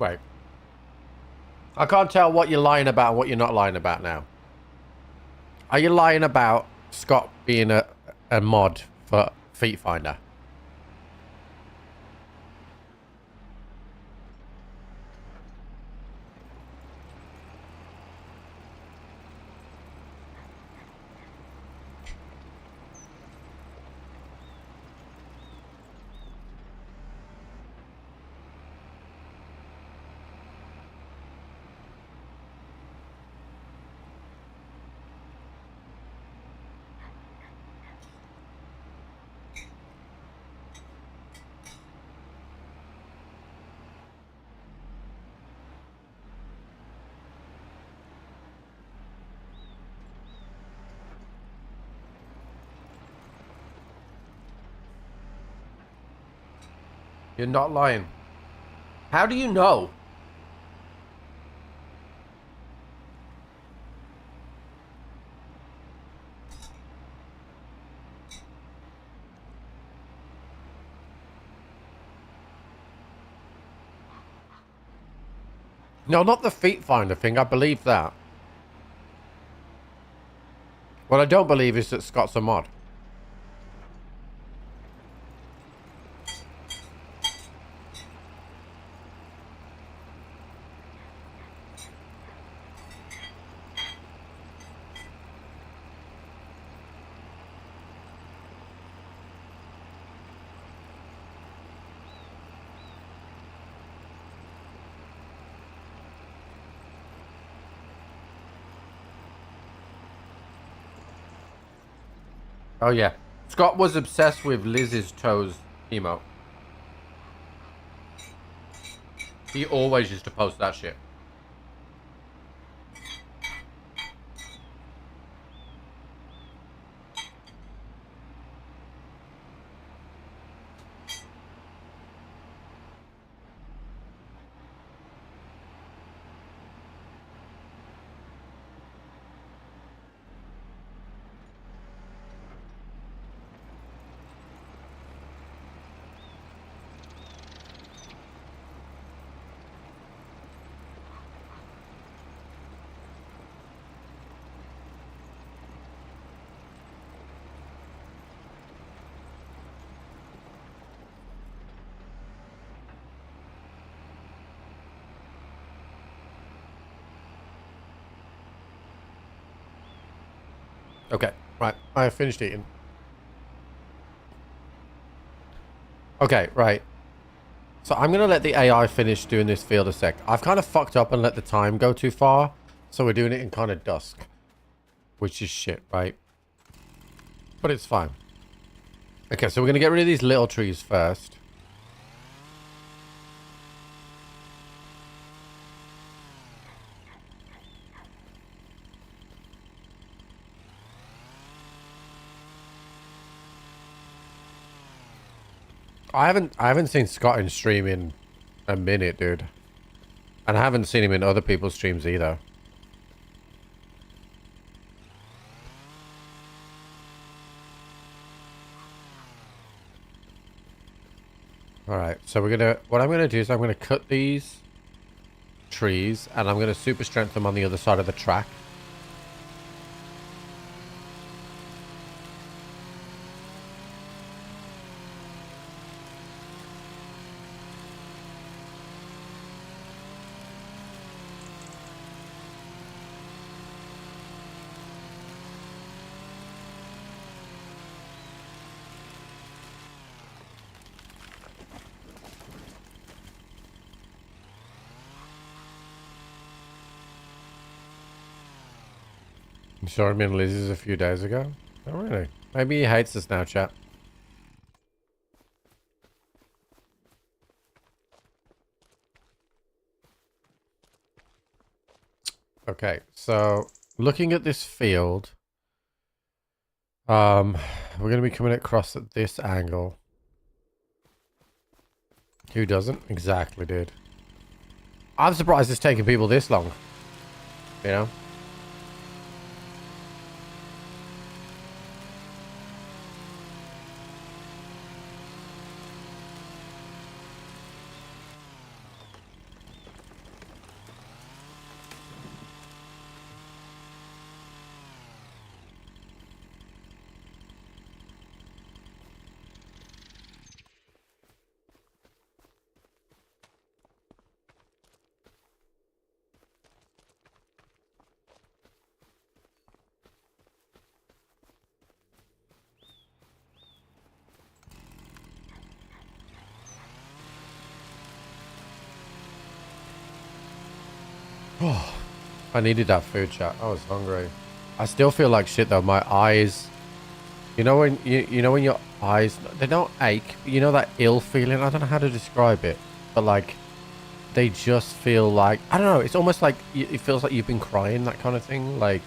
Wait. I can't tell what you're lying about and what you're not lying about now. Are you lying about Scott being a mod for Feet Finder? You're not lying. How do you know? No, not the feet finder thing. I believe that. What I don't believe is that Scott's a mod. Oh yeah. Scott was obsessed with Liz's toes emote. He always used to post that shit. Okay, right. I finished eating. Okay, right. So I'm going to let the AI finish doing this field a sec. I've kind of fucked up and let the time go too far. So we're doing it in kind of dusk. Which is shit, right? But it's fine. Okay, so we're going to get rid of these little trees first. I haven't seen Scott in stream in a minute, dude. And I haven't seen him in other people's streams either. Alright, so what I'm gonna do is I'm gonna cut these trees and I'm gonna super strength them on the other side of the track. You saw him in Lizzie's a few days ago? Oh, really? Maybe he hates us now, chat. Okay, so looking at this field, we're going to be coming across at this angle. Who doesn't? Exactly, dude. I'm surprised it's taking people this long. You know? Oh, I needed that food, chat. I was hungry. I still feel like shit though. My eyes, you know when you know when your eyes, they don't ache, but you know that ill feeling. I don't know how to describe it, but like they just feel like, I don't know. It's almost like it feels like you've been crying, that kind of thing. Like,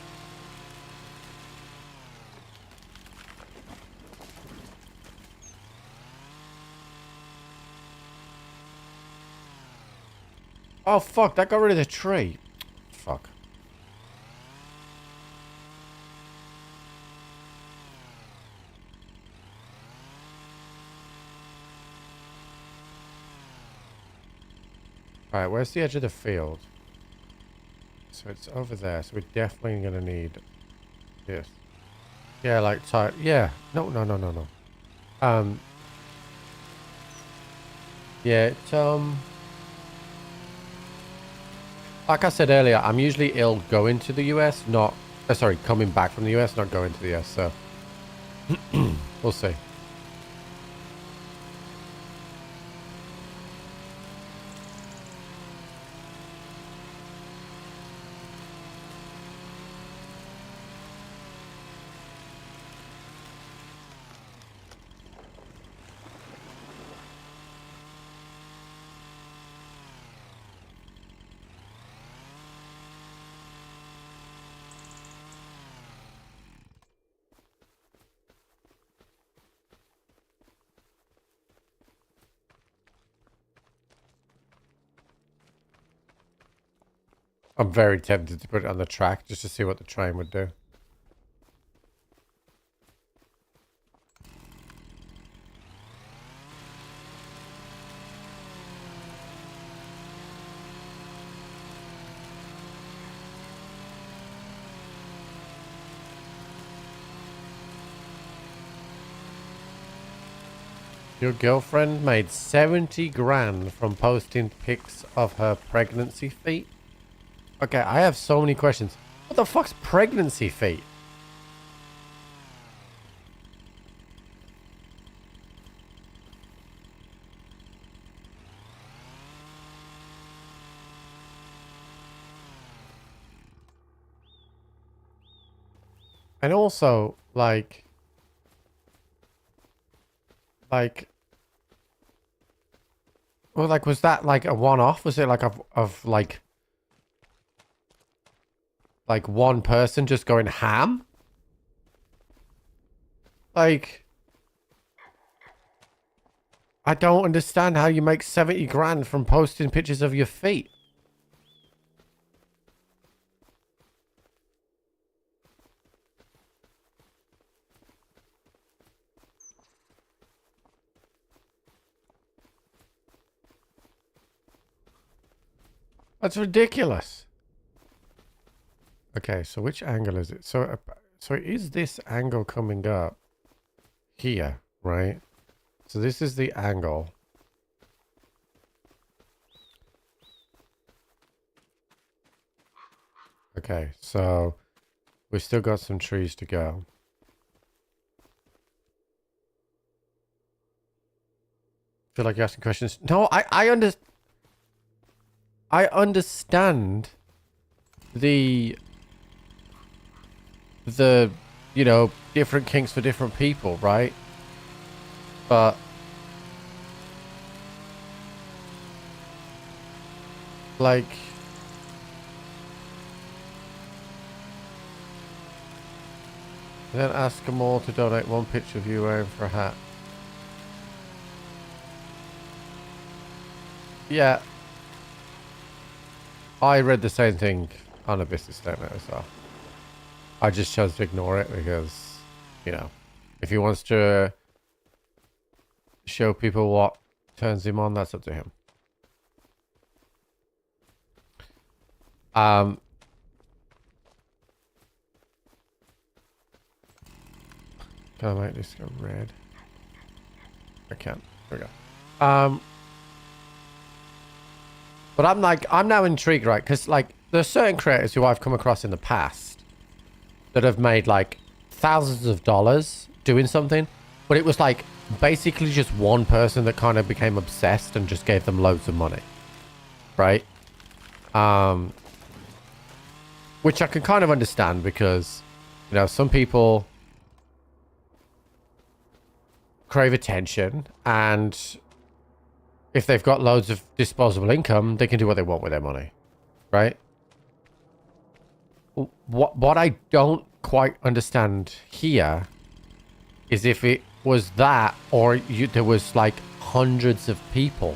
Oh, fuck. That got rid of the tree. Fuck. Alright, where's the edge of the field? So it's over there. So we're definitely going to need this. Yeah, like, yeah. No. Yeah, like I said earlier, I'm usually ill going to the US, not... sorry, coming back from the US, not going to the US, so... we'll see. I'm very tempted to put it on the track just to see what the train would do. Your girlfriend made 70 grand from posting pics of her pregnancy feet? Okay, I have so many questions. What the fuck's pregnancy feet? And also, like, well, like, was that like a one-off? Was it like of like one person just going ham? Like, I don't understand how you make 70 grand from posting pictures of your feet. That's ridiculous. Okay, so which angle is it? So is this angle coming up here, right? So this is the angle. Okay, so we've still got some trees to go. Feel like you're asking questions. No, I understand the you know, different kinks for different people, right? But like, then ask them all to donate one picture of you wearing for a hat. Yeah, I read the same thing on a business statement as well. I just chose to ignore it because, you know, if he wants to show people what turns him on, that's up to him. Can I make this go red? I can. There we go. But I'm now intrigued, right? Because like there's certain creators who I've come across in the past that have made like thousands of dollars doing something, but it was like basically just one person that kind of became obsessed and just gave them loads of money, right? Which I can kind of understand because, you know, some people crave attention, and if they've got loads of disposable income, they can do what they want with their money, right? What I don't quite understand here is if it was that, or there was like hundreds of people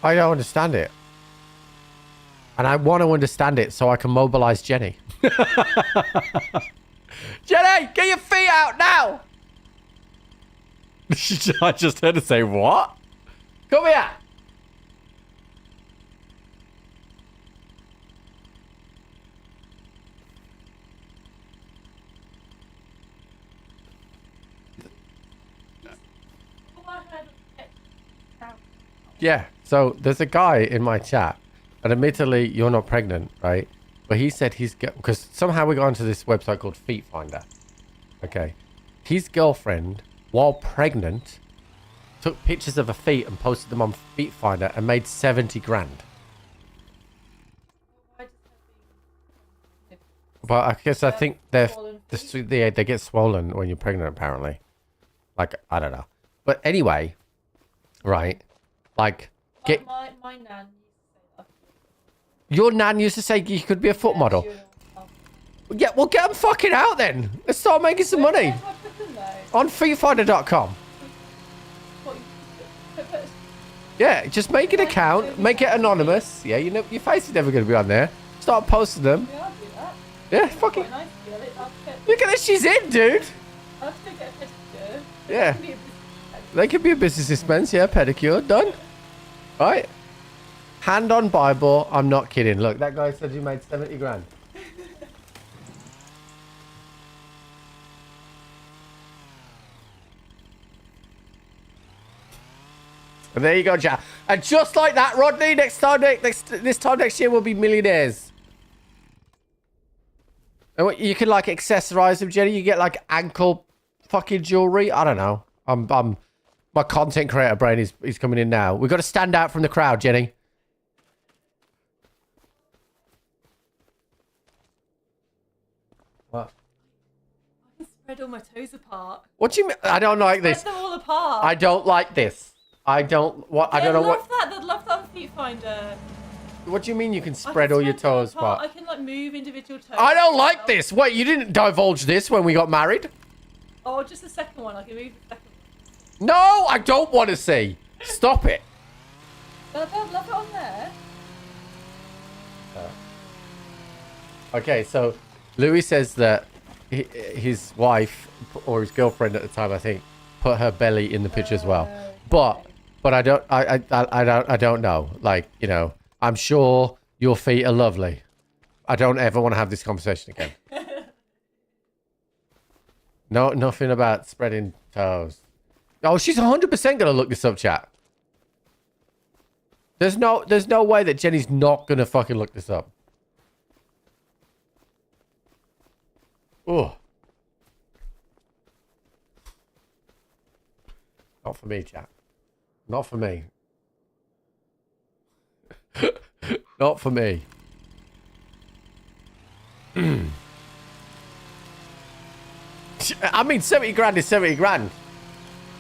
I don't understand it. And I want to understand it so I can mobilize Jenny. Jenny, get your feet out now! I just heard her say, what? Come here! Yeah, so there's a guy in my chat, and admittedly, you're not pregnant, right? But he said because somehow we got onto this website called Feet Finder. Okay. His girlfriend, while pregnant, took pictures of her feet and posted them on Feet Finder and made 70 grand. But I guess I think they get swollen when you're pregnant, apparently. Like, I don't know. But anyway, right? Like, My nan used to say that. Your nan used to say you could be a foot model. Yeah, well, get them fucking out then. Let's start making some money. On feetfinder.com. Yeah, just make an account, make it anonymous. Yeah, you know, your face is never going to be on there. Start posting them. Yeah, I'll do that. Yeah, fucking. Look at this, she's in, dude. I'll have to go get a pedicure. Yeah. They could be a business expense, yeah, pedicure, done. Right. Hand on Bible, I'm not kidding. Look, that guy said you made 70 grand. And there you go, Jack. And just like that, Rodney, this time next year we'll be millionaires. And you can like accessorize them, Jenny. You get like ankle fucking jewelry. I don't know. My content creator brain is coming in now. We've got to stand out from the crowd, Jenny. What? I can spread all my toes apart. What do you mean? I don't like this. Spread them all apart. I don't like this. I don't. What? I don't know what. They'd love that on Feet Finder. What do you mean you can spread all your toes apart? I can like move individual toes. I don't like this. Wait, you didn't divulge this when we got married? Oh, just the second one. I can move the second one. No, I don't want to see. Stop it. But I'd love it on there. Okay, so Louis says that his wife or his girlfriend at the time, I think, put her belly in the picture as well. But I don't know. Like, you know, I'm sure your feet are lovely. I don't ever want to have this conversation again. No, nothing about spreading toes. Oh, she's 100% going to look this up, chat. There's no way that Jenny's not going to fucking look this up. Oh. Not for me, chat. Not for me. Not for me. I mean, 70 grand is 70 grand.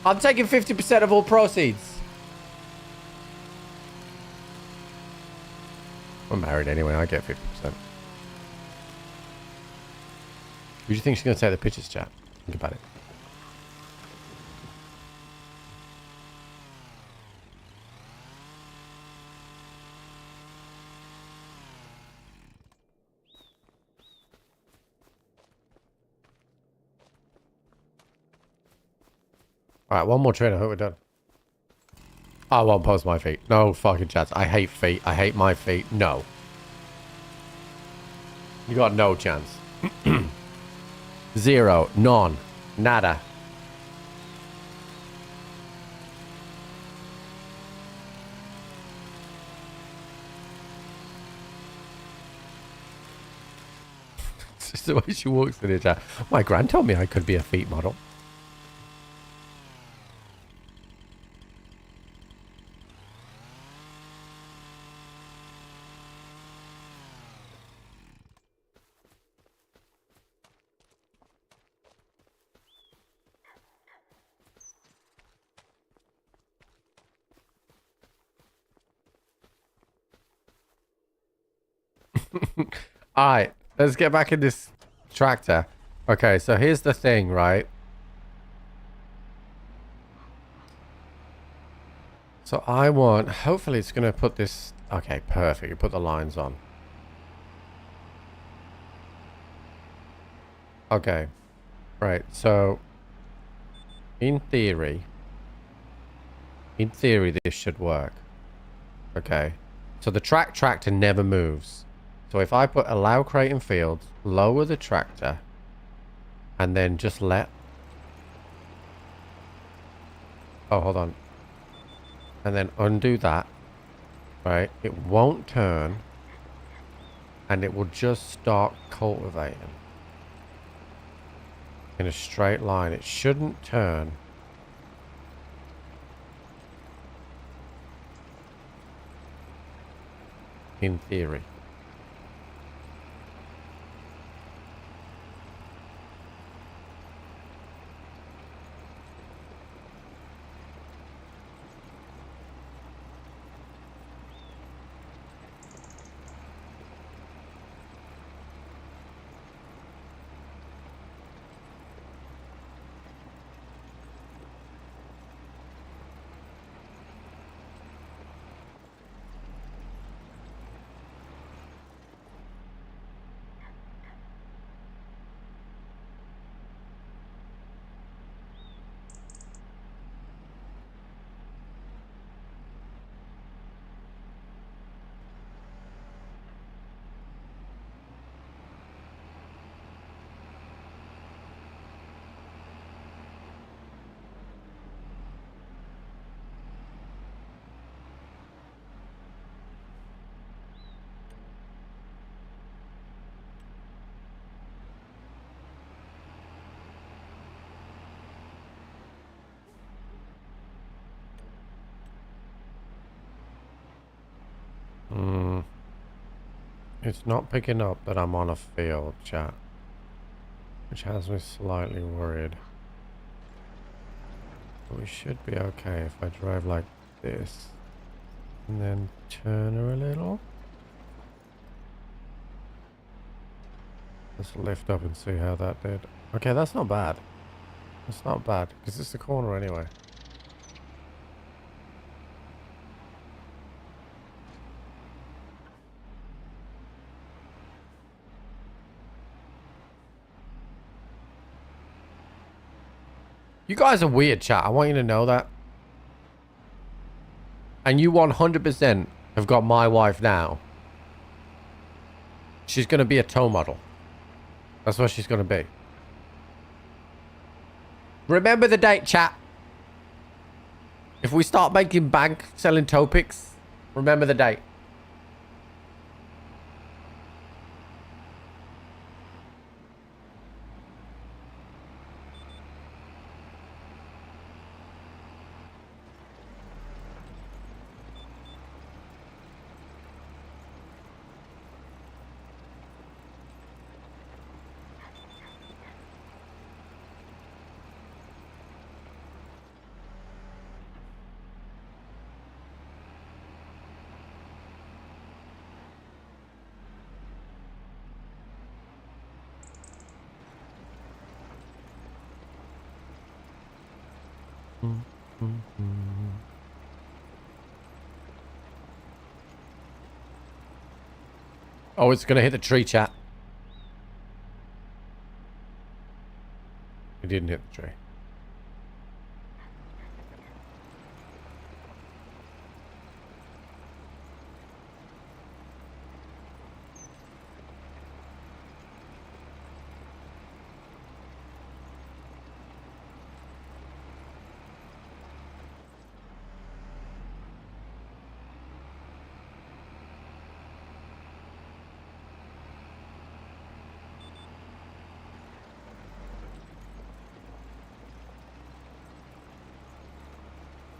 I'm taking 50% of all proceeds. I'm married anyway. I get 50%. Who do you think she's going to take the pictures, chat? Think about it. All right, one more train. I hope we're done. I won't post my feet. No fucking chance. I hate feet. I hate my feet. No. You got no chance. Zero. None. Nada. It's just the way she walks in the chat. My grand told me I could be a feet model. All right, let's get back in this tractor. Okay, so here's the thing, right? So I want, hopefully it's going to put this, okay, perfect. You put the lines on. Okay, right. So in theory this should work. Okay. So the tractor never moves. So if I put allow crate in fields, lower the tractor, and then just let... Oh, hold on. And then undo that. Right? It won't turn. And it will just start cultivating. In a straight line. It shouldn't turn. In theory. It's not picking up that I'm on a field, chat. Which has me slightly worried. But we should be okay if I drive like this. And then turn her a little. Let's lift up and see how that did. Okay, that's not bad. That's not bad, because it's the corner anyway. You guys are weird, chat. I want you to know that. And you 100% have got my wife now. She's going to be a tow model. That's what she's going to be. Remember the date, chat. If we start making bank selling tow picks, remember the date. Oh, it's going to hit the tree, chat. It didn't hit the tree.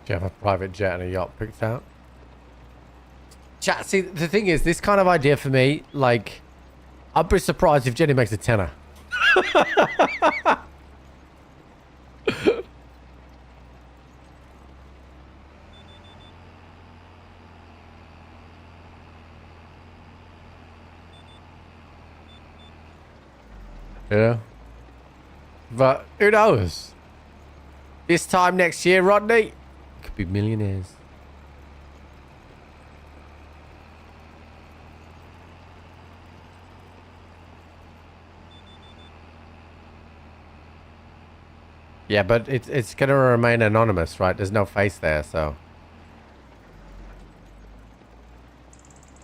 Do you have a private jet and a yacht picked out? Chat, see, the thing is, this kind of idea for me, like, I'd be surprised if Jenny makes a tenner. Yeah. But who knows? This time next year, Rodney, could be millionaires. Yeah, but it's going to remain anonymous, right? There's no face there, so.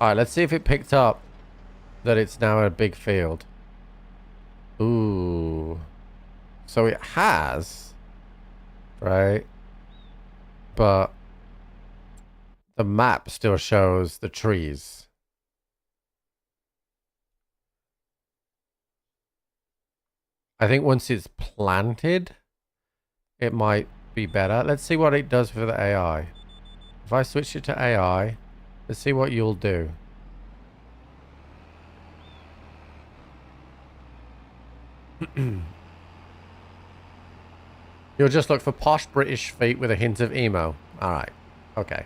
All right, let's see if it picked up that it's now a big field. Ooh. So it has, right? But the map still shows the trees. I think once it's planted, it might be better. Let's see what it does for the AI. If I switch it to AI, let's see what you'll do. You'll just look for posh British feet with a hint of emo. Alright. Okay.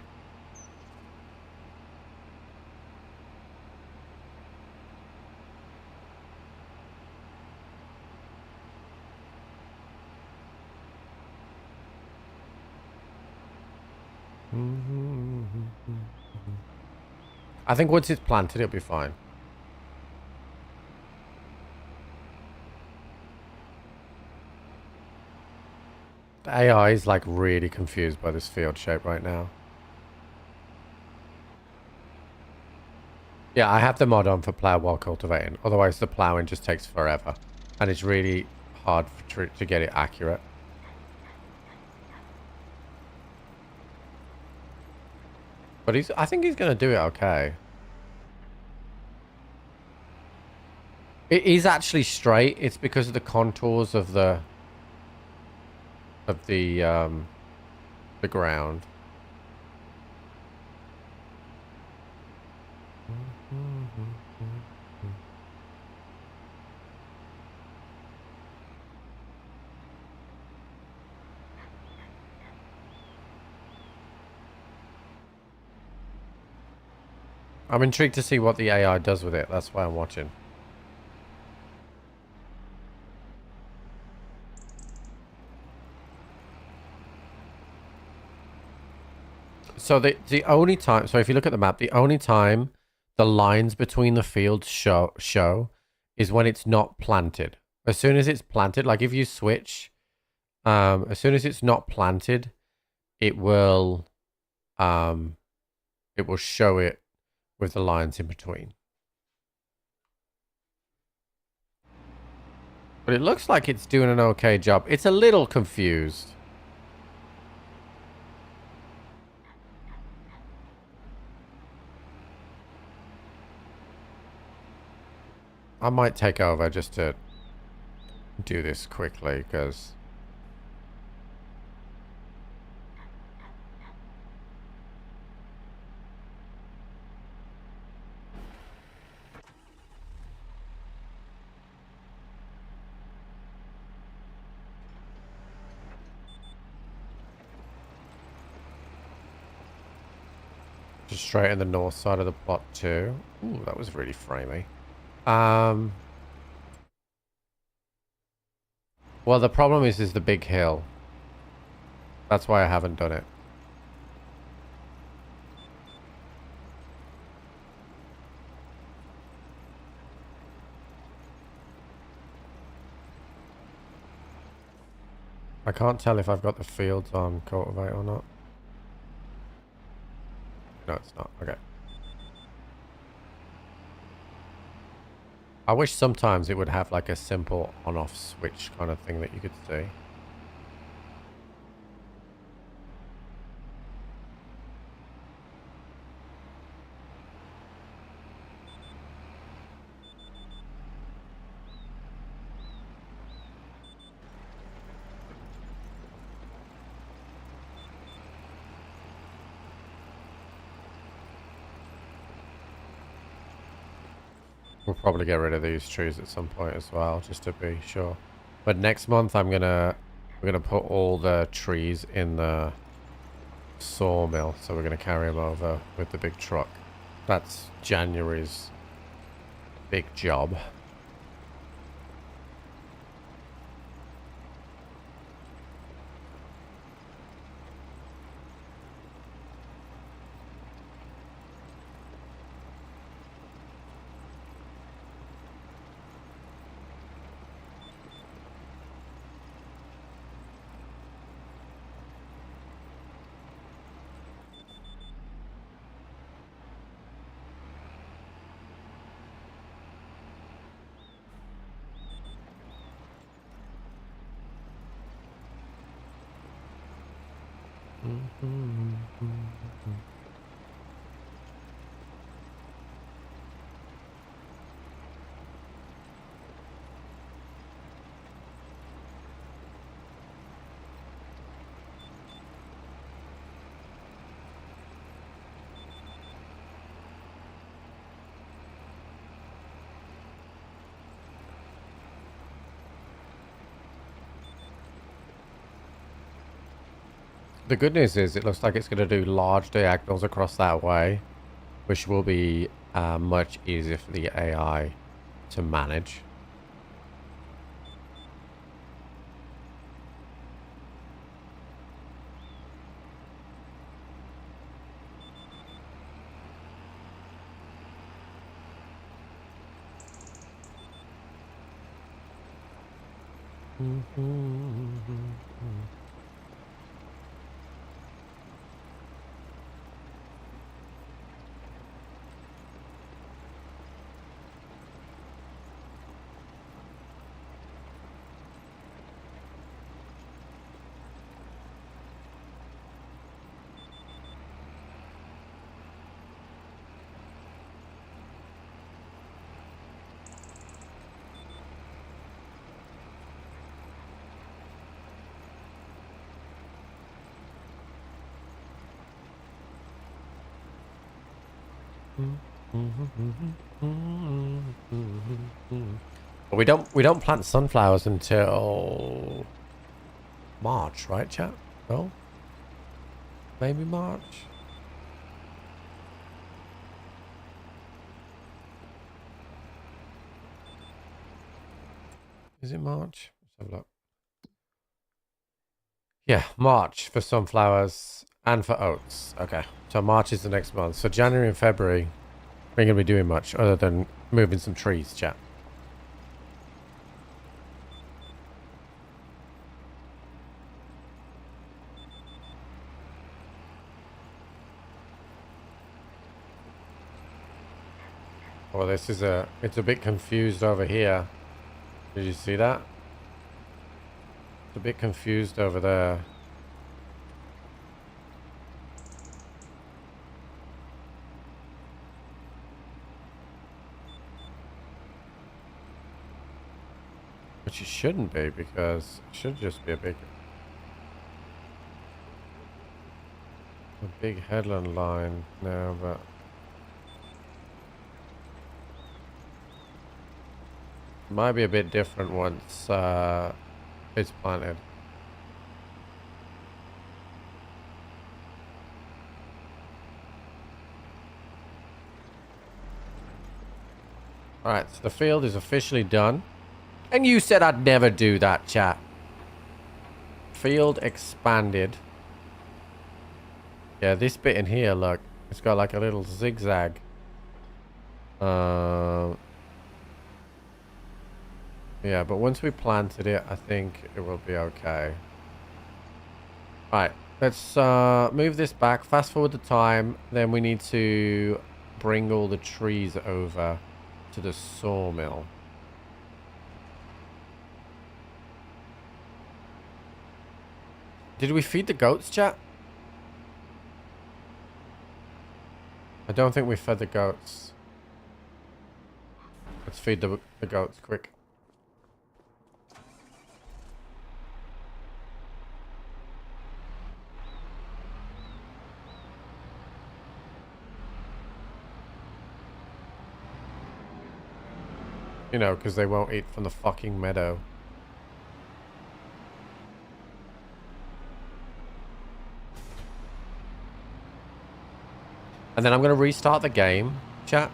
I think once it's planted, it'll be fine. The AI is like really confused by this field shape right now. Yeah, I have the mod on for plow while cultivating. Otherwise, the plowing just takes forever. And it's really hard to get it accurate. But I think he's going to do it okay. It is actually straight. It's because of the contours of the ground. I'm intrigued to see what the AI does with it. That's why I'm watching. So the only time, so if you look at the map, the only time the lines between the fields show is when it's not planted. As soon as it's planted, like if you switch, as soon as it's not planted, it will show it with the lines in between. But it looks like it's doing an okay job. It's a little confused. I might take over just to do this quickly, because... Just straight in the north side of the plot too. Ooh, that was really framey. Well, the problem is the big hill. That's why I haven't done it. I can't tell if I've got the fields on cultivate or not. No, it's not. Okay. I wish sometimes it would have like a simple on-off switch kind of thing that you could see. We'll probably get rid of these trees at some point as well, just to be sure. But next month we're gonna put all the trees in the sawmill, so we're gonna carry them over with the big truck. That's January's big job. The good news is it looks like it's going to do large diagonals across that way, which will be much easier for the AI to manage. But we don't plant sunflowers until March, right, chat? No? Maybe March? Is it March? Let's have a look. Yeah, March for sunflowers and for oats. Okay, so March is the next month. So January and February, we ain't gonna be doing much other than moving some trees, chat. Oh, this is it's a bit confused over here. Did you see that? It's a bit confused over there. Which it shouldn't be, because it should just be a big headland line now, but it might be a bit different once it's planted. Alright, so the field is officially done. And you said I'd never do that, chat. Field expanded. Yeah, this bit in here, look. It's got like a little zigzag. Yeah, but once we planted it, I think it will be okay. Alright, let's move this back. Fast forward the time. Then we need to bring all the trees over to the sawmill. Did we feed the goats, chat? I don't think we fed the goats. Let's feed the goats quick. You know, because they won't eat from the fucking meadow. And then I'm going to restart the game, chat.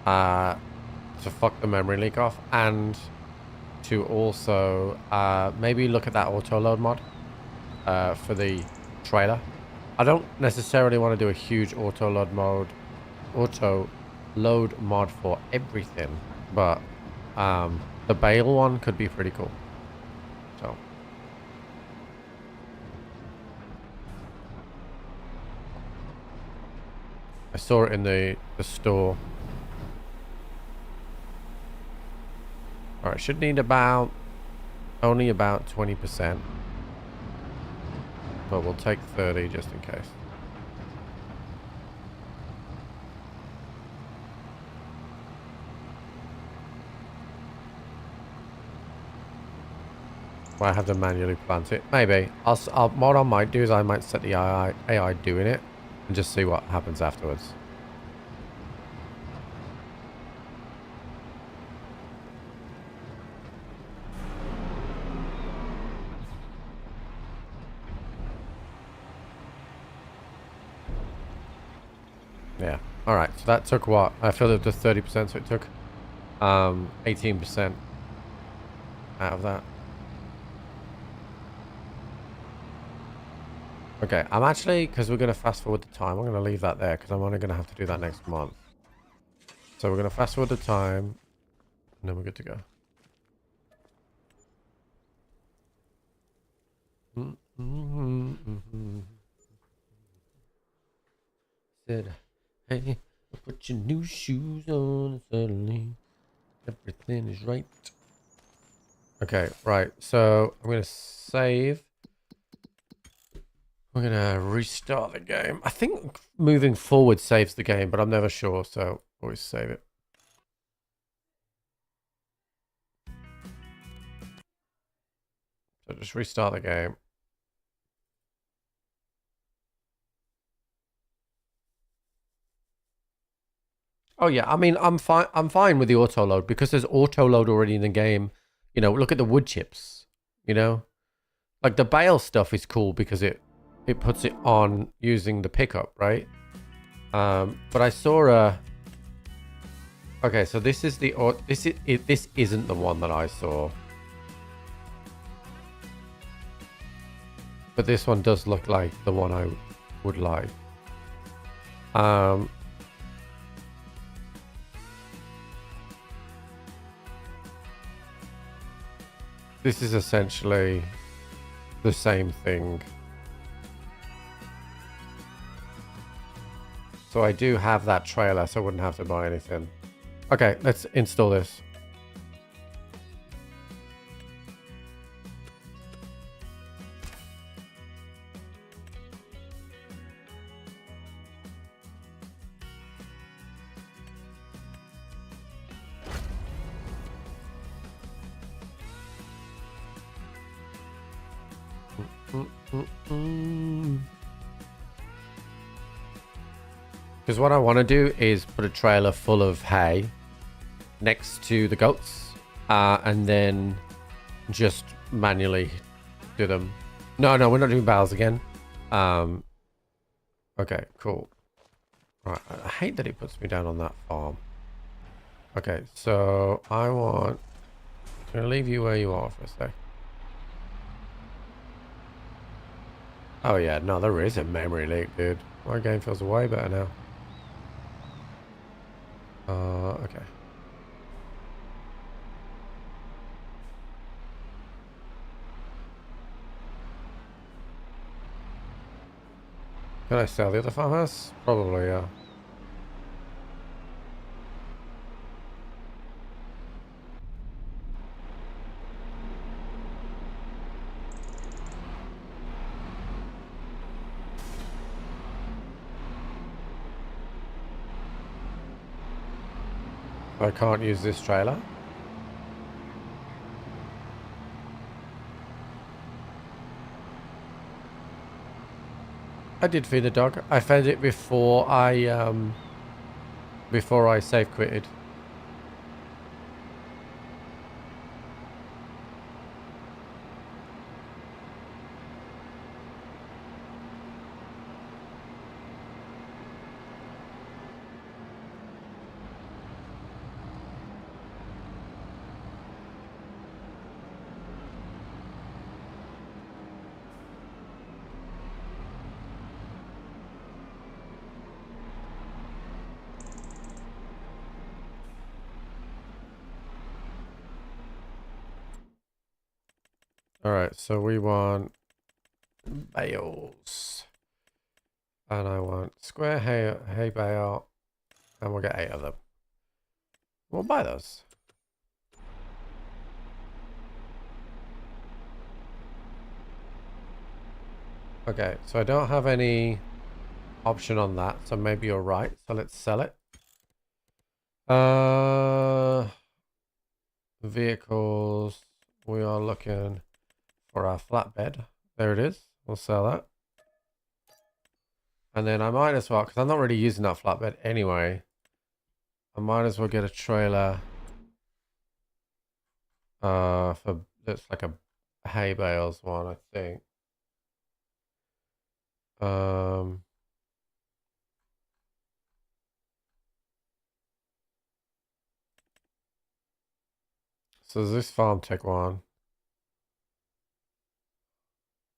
To fuck the memory leak off. And to also maybe look at that auto load mod for the trailer. I don't necessarily want to do a huge auto load mod for everything. But the bale one could be pretty cool. So. I saw it in the store. Alright, should need only about 20%. but we'll take 30 just in case. Might have to manually plant it. Maybe. What I might do is I might set the AI doing it and just see what happens afterwards. Yeah. All right. So that took what? I filled it to 30%, so it took 18% out of that. Okay, I'm actually, because we're going to fast forward the time, I'm going to leave that there because I'm only going to have to do that next month. So we're going to fast forward the time, and then we're good to go. Said, hey, put your new shoes on, and suddenly everything is right. Okay, right, so I'm going to save. We're going to restart the game. I think moving forward saves the game, but I'm never sure, so always save it. So just restart the game. Oh yeah, I mean I'm fine. I'm fine with the auto load because there's auto load already in the game. You know, look at the wood chips. You know, like the bale stuff is cool because it puts it on using the pickup, right? But I saw a. Okay, so this is the this isn't the one that I saw. But this one does look like the one I would like. This is essentially the same thing. So I do have that trailer, so I wouldn't have to buy anything. Okay, let's install this. Because what I want to do is put a trailer full of hay next to the goats, and then just manually do them. No, we're not doing bales again. Okay, cool. Right, I hate that it puts me down on that farm. Okay, so I'm gonna leave you where you are for a sec. Oh yeah, no, there is a memory leak, dude. My game feels way better now. Okay. Can I sell the other farmhouse? Probably, yeah. I can't use this trailer. I did feed the dog. I fed it before I save quitted. Alright, so we want bales. And I want square hay bale. And we'll get 8 of them. We'll buy those. Okay, so I don't have any option on that, so maybe you're right. So let's sell it. Vehicles. We are looking for our flatbed. There it is. We'll sell that. And then I might as well, because I'm not really using that flatbed anyway. I might as well get a trailer. For that's like a hay bales one, I think. So this farm tech one.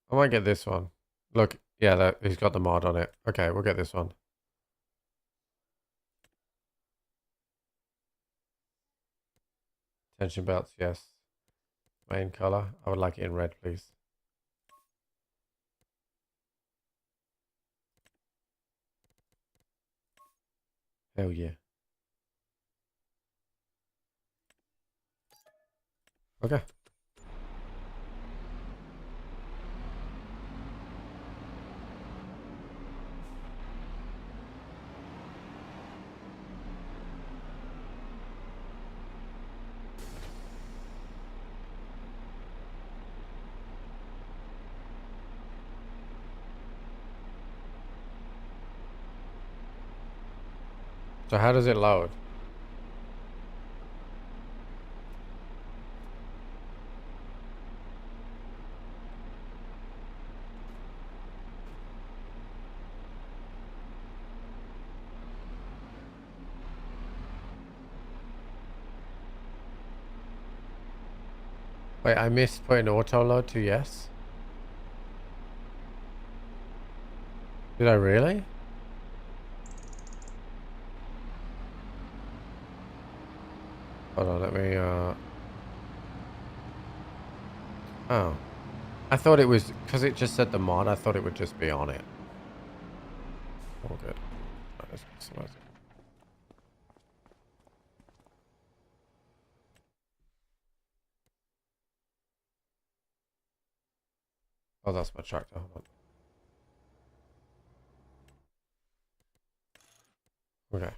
I might get this one. Look, yeah, he's got the mod on it. Okay, we'll get this one. Tension belts, yes. Main color. I would like it in red, please. Hell yeah. Okay. So how does it load? Wait, I missed putting auto load to yes. Did I really? Hold on, let me oh. I thought it was because it just said the mod, I thought it would just be on it. All good. Right, let's customize it. Oh, that's my tractor. Hold on. Okay.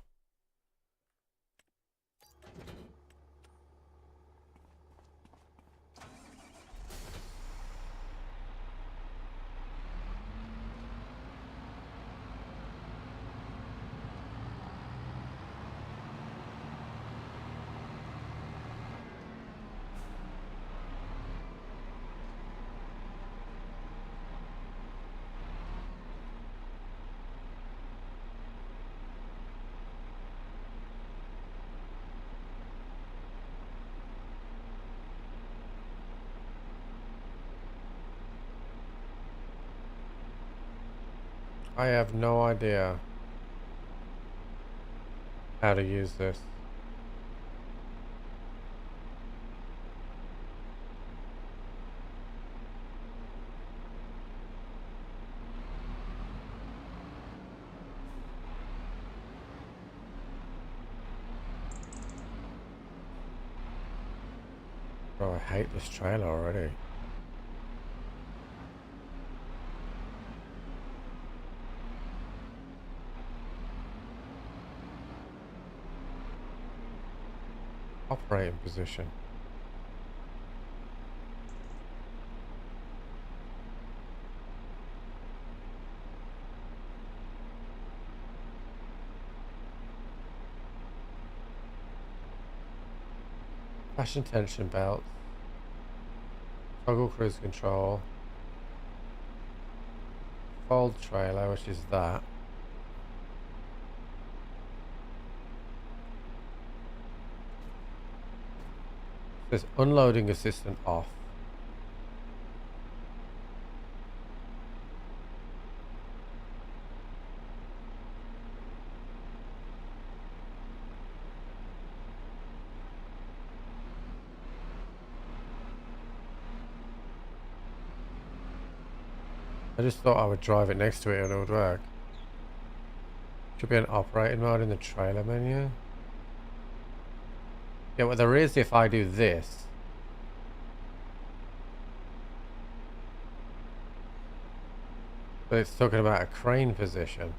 I have no idea how to use this. Bro, I hate this trailer already. Operating position. Fashion tension belts. Toggle cruise control. Fold trailer, which is that. Says unloading assistant off. I just thought I would drive it next to it and it would work. Should be an operating mode in the trailer menu. Yeah, well there is if I do this. But it's talking about a crane position.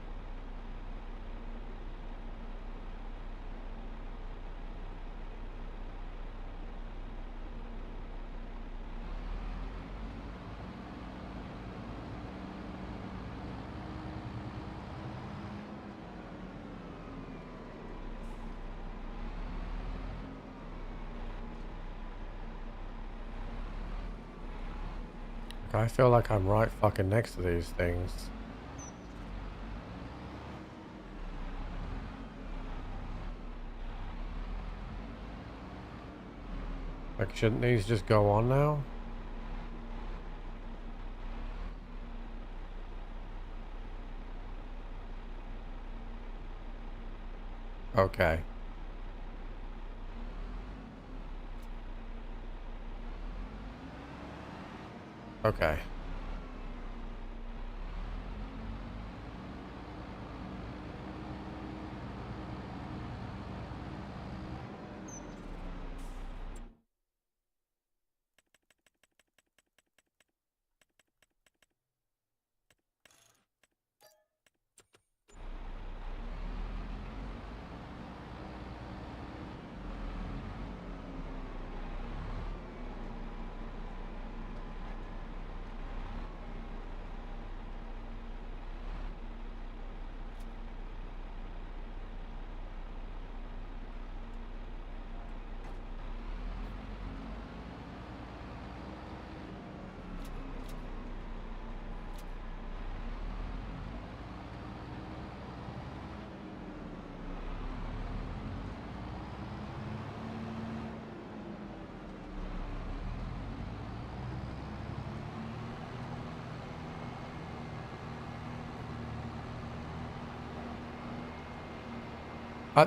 I feel like I'm right fucking next to these things. Like, shouldn't these just go on now? Okay. Okay.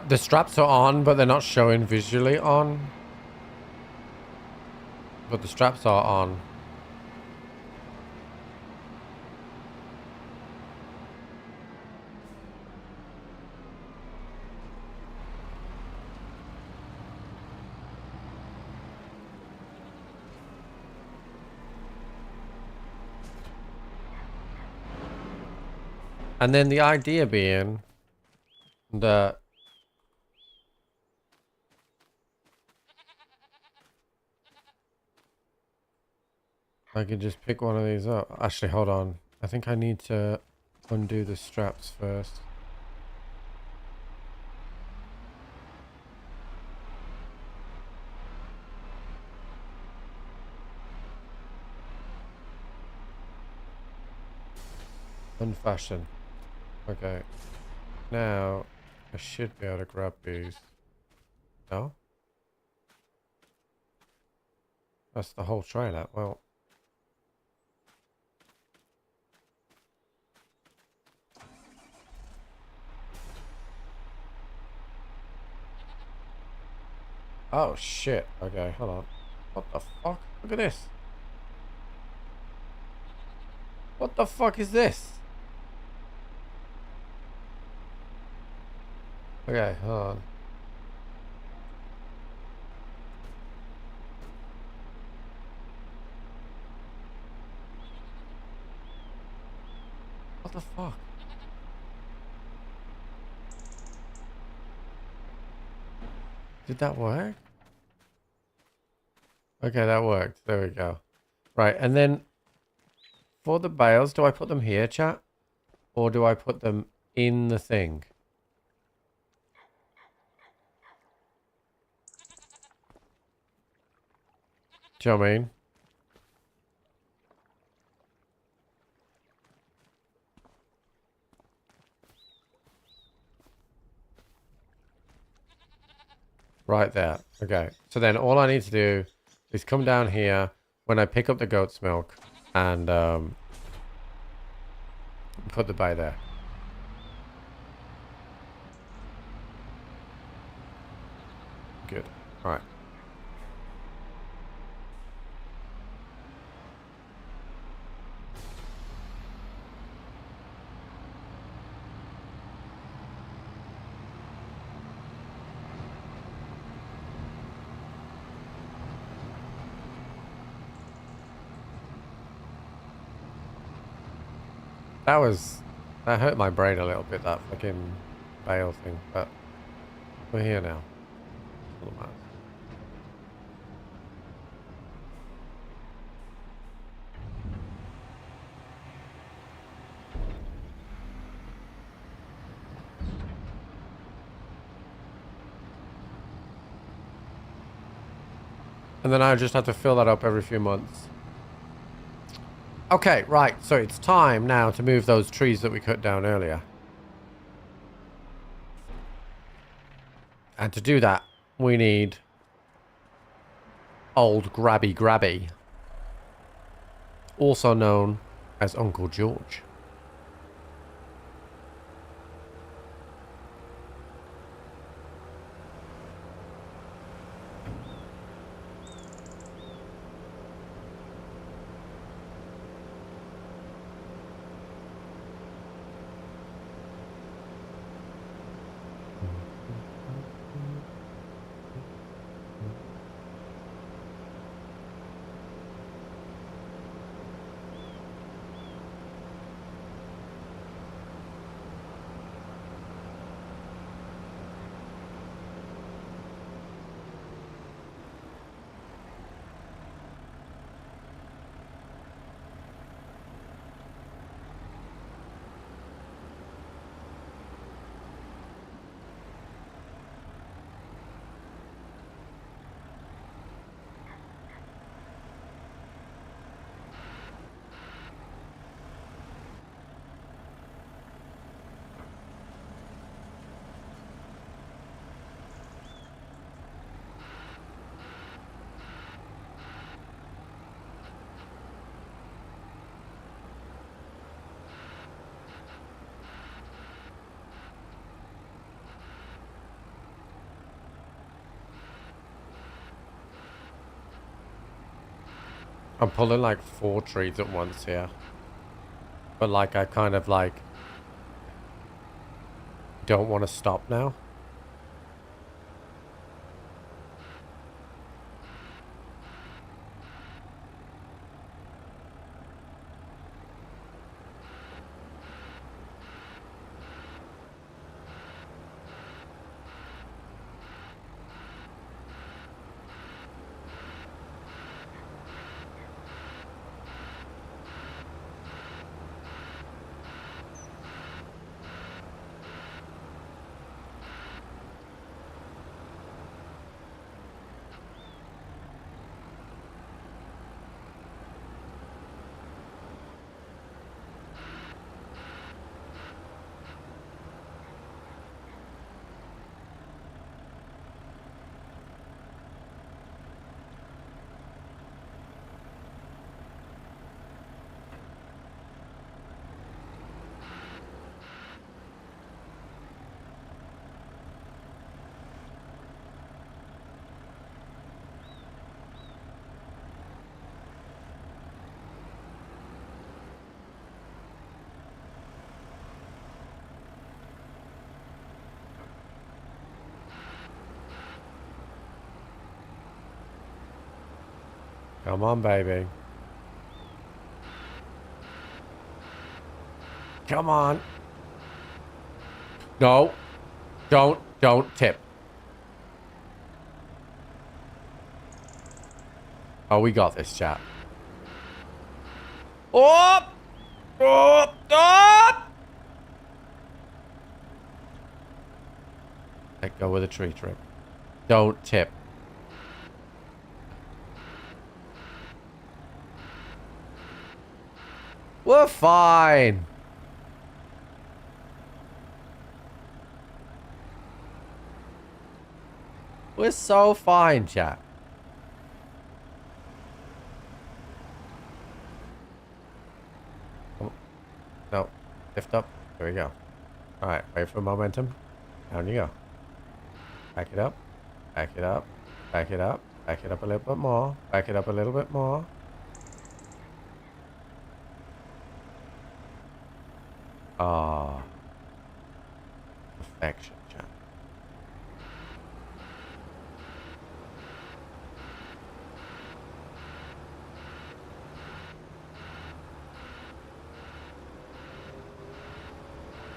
The straps are on, but they're not showing visually on. But the straps are on. And then the idea being that I could just pick one of these up. Actually, hold on. I think I need to undo the straps first. Unfasten. Okay. Now, I should be able to grab these. No? That's the whole trailer. Well. Oh, shit. Okay, hold on. What the fuck? Look at this. What the fuck is this? Okay, hold on. What the fuck? Did that work? Okay, that worked. There we go. Right, and then for the bales, do I put them here, chat? Or do I put them in the thing? Do you know what I mean? Right there. Okay. So then all I need to do is come down here when I pick up the goat's milk and put the bay there. Good. All right. That hurt my brain a little bit, that fucking bale thing, but we're here now. All that matters. And then I just have to fill that up every few months. Okay, right. So it's time now to move those trees that we cut down earlier. And to do that, we need old Grabby Grabby, also known as Uncle George. I'm pulling like 4 trees at once here. But like I kind of like don't want to stop now. Come on, baby. Come on. No. Don't tip. Oh, we got this, chat. Oh! Oh! Oh! Let go with a tree trim. Don't tip. We're fine. We're so fine, chat. Oh, no. Lift up. There we go. Alright, wait for momentum. Down you go. Back it up. Back it up. Back it up. Back it up a little bit more. Back it up a little bit more. Ah. Perfection, chat.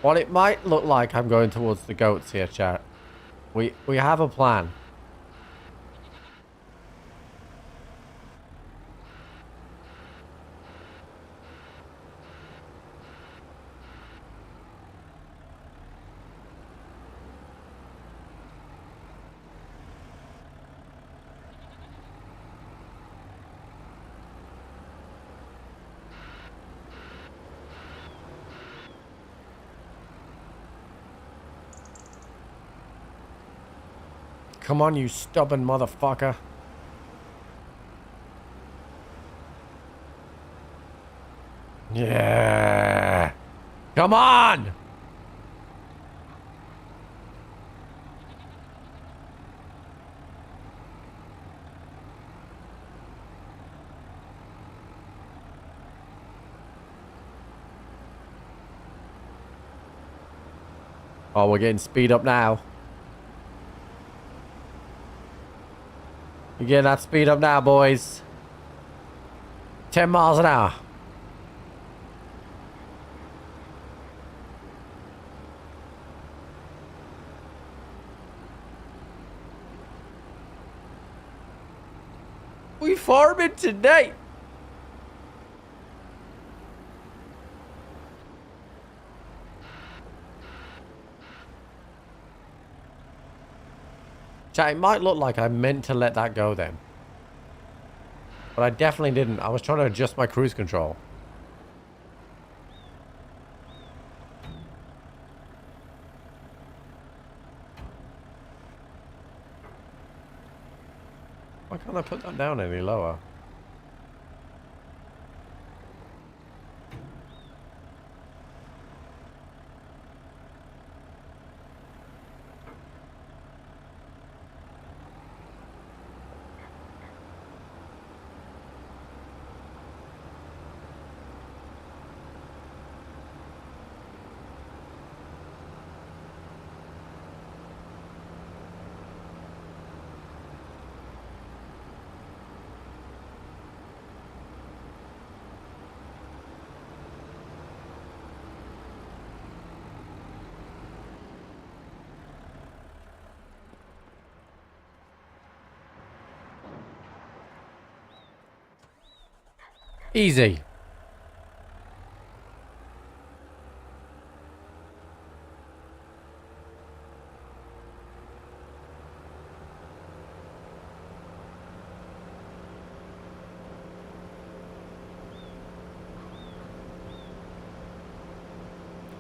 Well, it might look like I'm going towards the goats here, chat. We have a plan. Come on, you stubborn motherfucker. Yeah. Come on! Oh, we're getting speed up now. You're getting that speed up now, boys. 10 miles an hour. We farming today. Chat, it might look like I meant to let that go then. But I definitely didn't. I was trying to adjust my cruise control. Why can't I put that down any lower? Easy.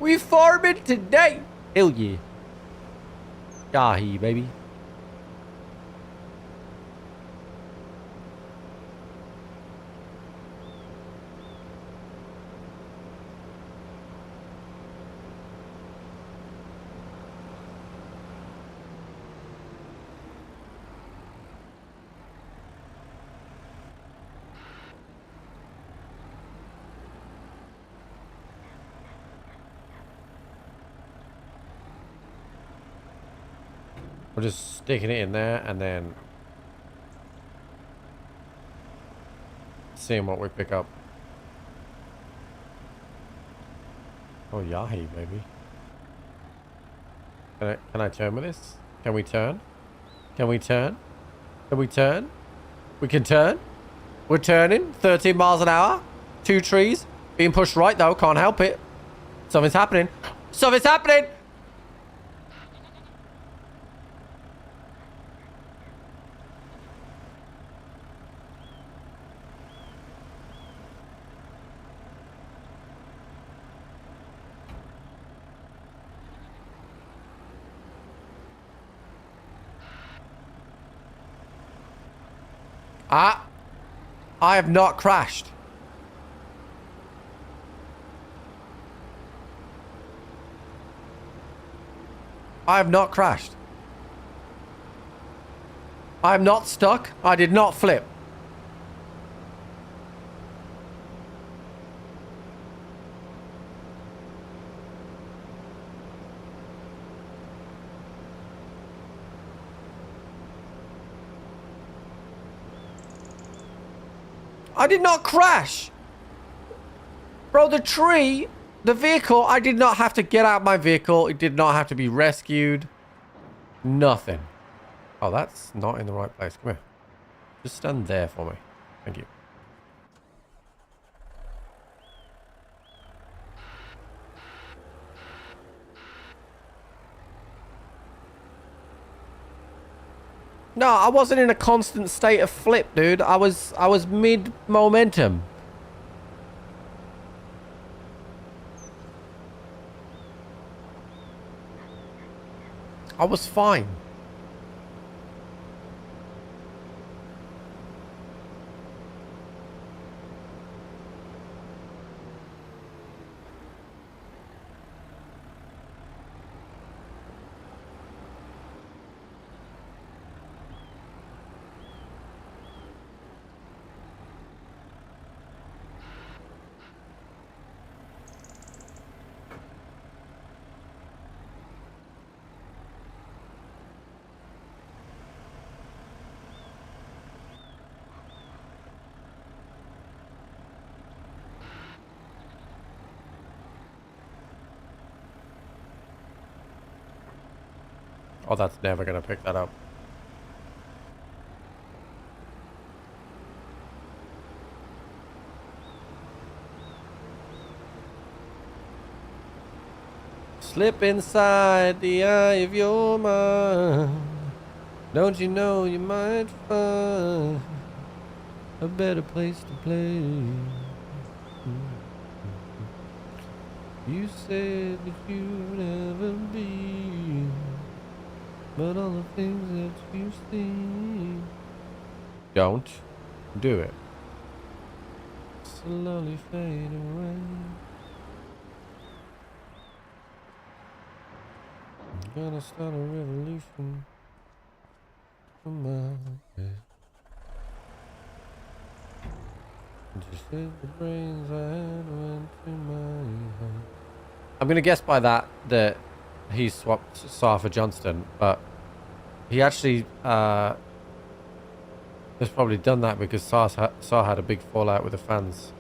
We farming today. Hell yeah. Yahi, baby. We're just sticking it in there and then seeing what we pick up. Oh, yahi, baby. Can I turn with this? Can we turn? Can we turn? Can we turn? We can turn. We're turning 13 miles an hour. 2 trees. Being pushed right though. Can't help it. Something's happening. Something's happening. I have not crashed. I have not crashed. I am not stuck. I did not flip. I did not crash. Bro, the tree The vehicle, I did not have to get out my vehicle. It did not have to be rescued. Nothing. Oh, that's not in the right place. Come here. Just stand there for me. Thank you. No, I wasn't in a constant state of flip, dude. I was mid momentum. I was fine. Oh, that's never gonna pick that up. Slip inside the eye of your mind. Don't you know you might find a better place to play? You said that you'd never be, but all the things that you see. Don't do it. Slowly fade away. I'm gonna start a revolution from my head. Just said the brains I had went to my head. I'm gonna guess by that he swapped Saar for Johnston, but he actually has probably done that because Saar had a big fallout with the fans.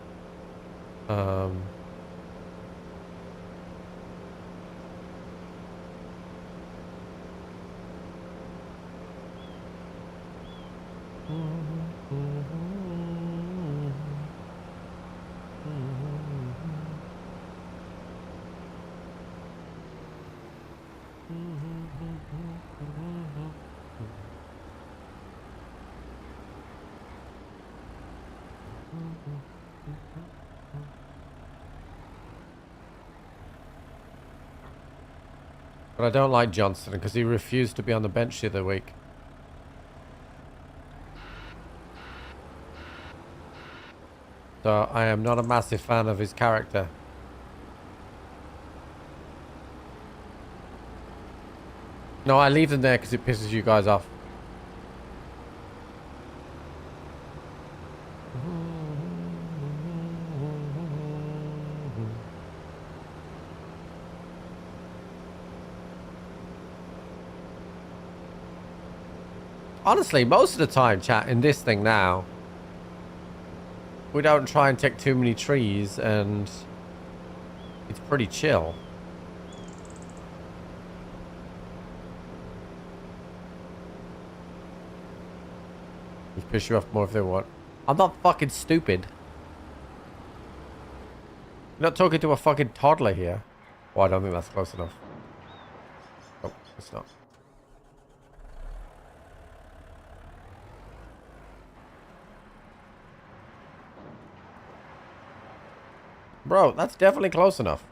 But I don't like Johnston because he refused to be on the bench the other week. So I am not a massive fan of his character. No, I leave them there because it pisses you guys off. Honestly, most of the time, chat, in this thing now, we don't try and take too many trees, and it's pretty chill. Just piss you off more if they want. I'm not fucking stupid. You're not talking to a fucking toddler here. Oh, I don't think that's close enough. Oh, it's not. Bro, that's definitely close enough.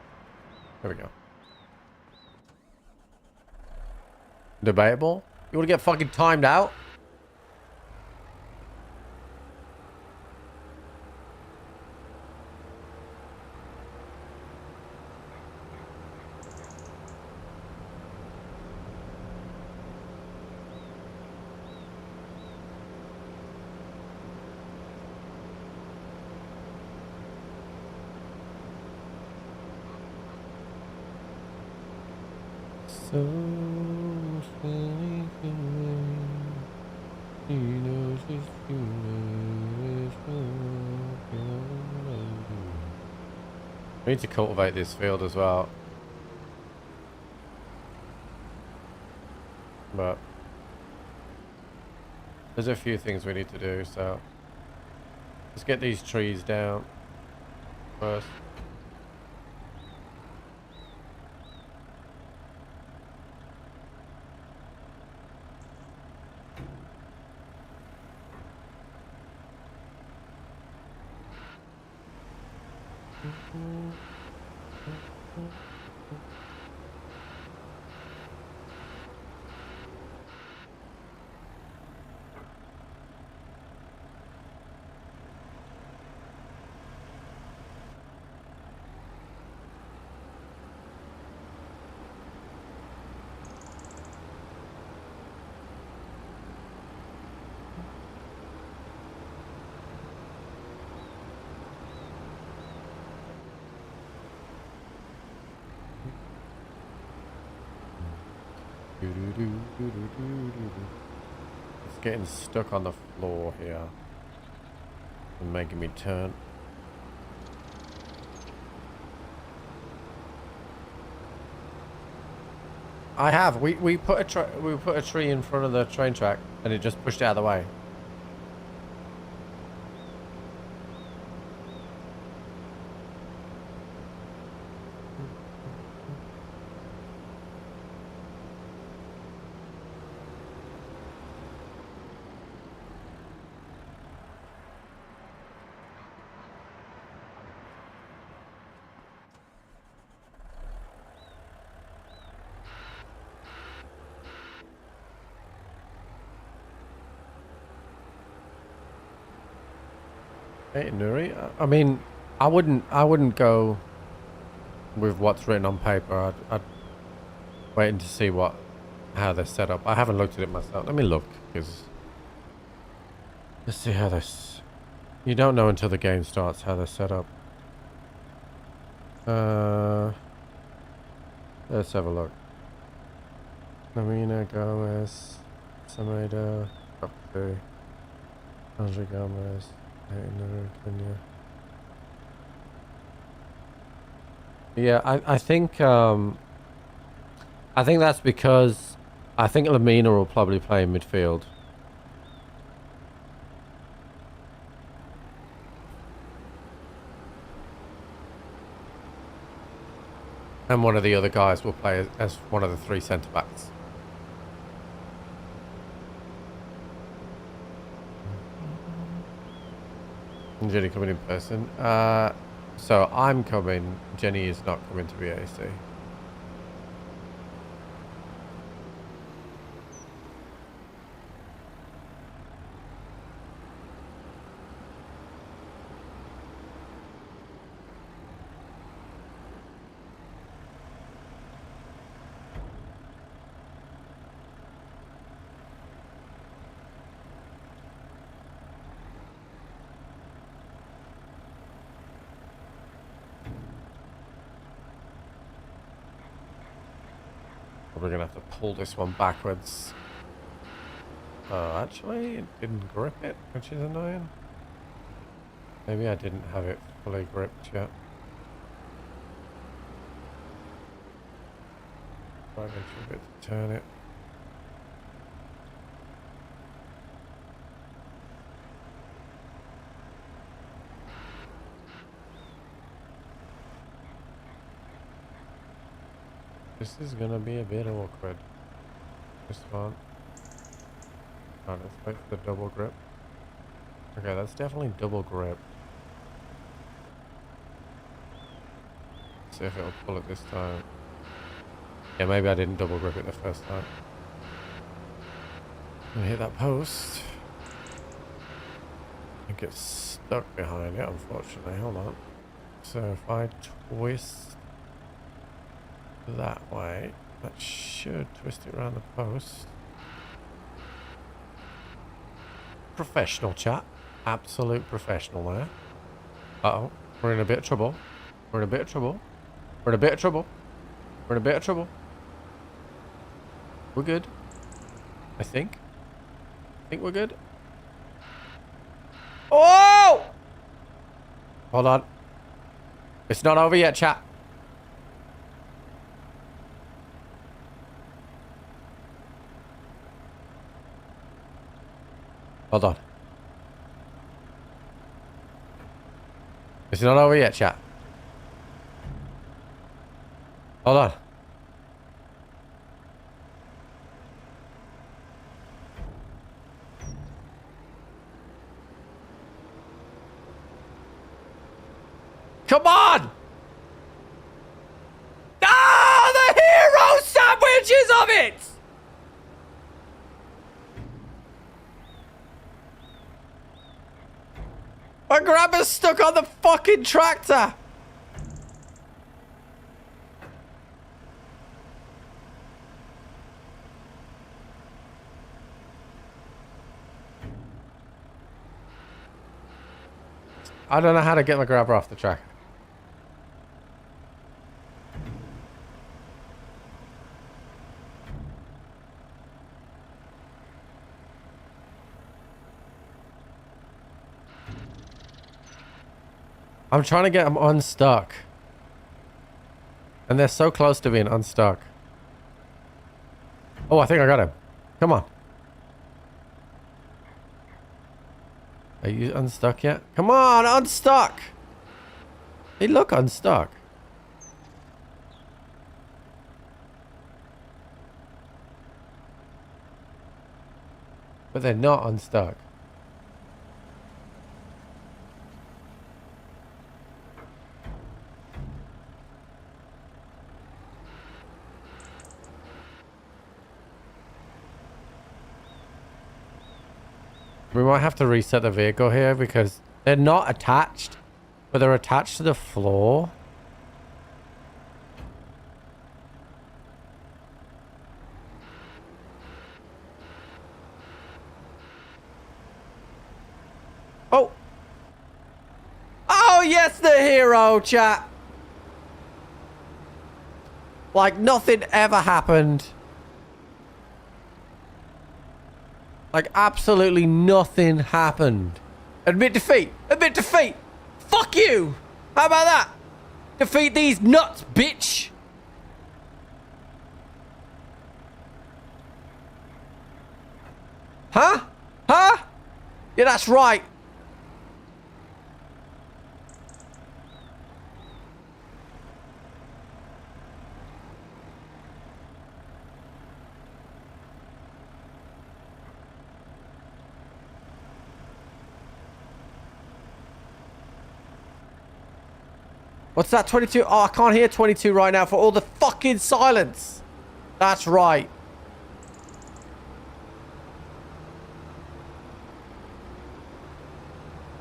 There we go. Debatable? You want to get fucking timed out? So sneaking away. He knows it's too late. We need to cultivate this field as well. But there's a few things we need to do, so let's get these trees down first. It's getting stuck on the floor here and making me turn. I have. We put a tree in front of the train track and it just pushed it out of the way. Hey, Nuri. I mean, I wouldn't go with what's written on paper. I'd waiting to see how they're set up. I haven't looked at it myself. Let me look, because let's see how this. You don't know until the game starts how they're set up. Let's have a look. Marina Gomez, Sameda, Copy, Andre Gomez. Yeah, I think that's because I think Lamina will probably play in midfield. And one of the other guys will play as one of the 3 centre backs. Jenny coming in person. So I'm coming. Jenny is not coming to BAC. We're gonna have to pull this one backwards. Actually, it didn't grip it, which is annoying. Maybe I didn't have it fully gripped yet. Right into a bit to turn it. This is gonna be a bit awkward. This one. Alright, let's wait for the double grip. Okay, that's definitely double grip. See if it'll pull it this time. Yeah, maybe I didn't double grip it the first time. I'm gonna hit that post. It gets stuck behind it, unfortunately. Hold on. So if I twist that way, that should twist it around the post. Professional chat. Absolute professional there. Uh-oh. We're in a bit of trouble. We're in a bit of trouble. We're in a bit of trouble. We're in a bit of trouble. We're good. I think. I think we're good. Oh! Hold on. It's not over yet, chat. Hold on. It's not over yet, chat. Hold on. Come on! Ah, the hero sandwiches of it! My grandma's stuck on the fucking tractor! I don't know how to get my grabber off the track. I'm trying to get them unstuck. And they're so close to being unstuck. Oh, I think I got him. Come on. Are you unstuck yet? Come on, unstuck! They look unstuck. But they're not unstuck. We might have to reset the vehicle here because they're not attached, but they're attached to the floor. Oh! Oh, yes, the hero, chat! Like nothing ever happened. Like, absolutely nothing happened. Admit defeat. Admit defeat. Fuck you. How about that? Defeat these nuts, bitch. Huh? Huh? Yeah, that's right. What's that, 22? Oh, I can't hear 22 right now for all the fucking silence. That's right.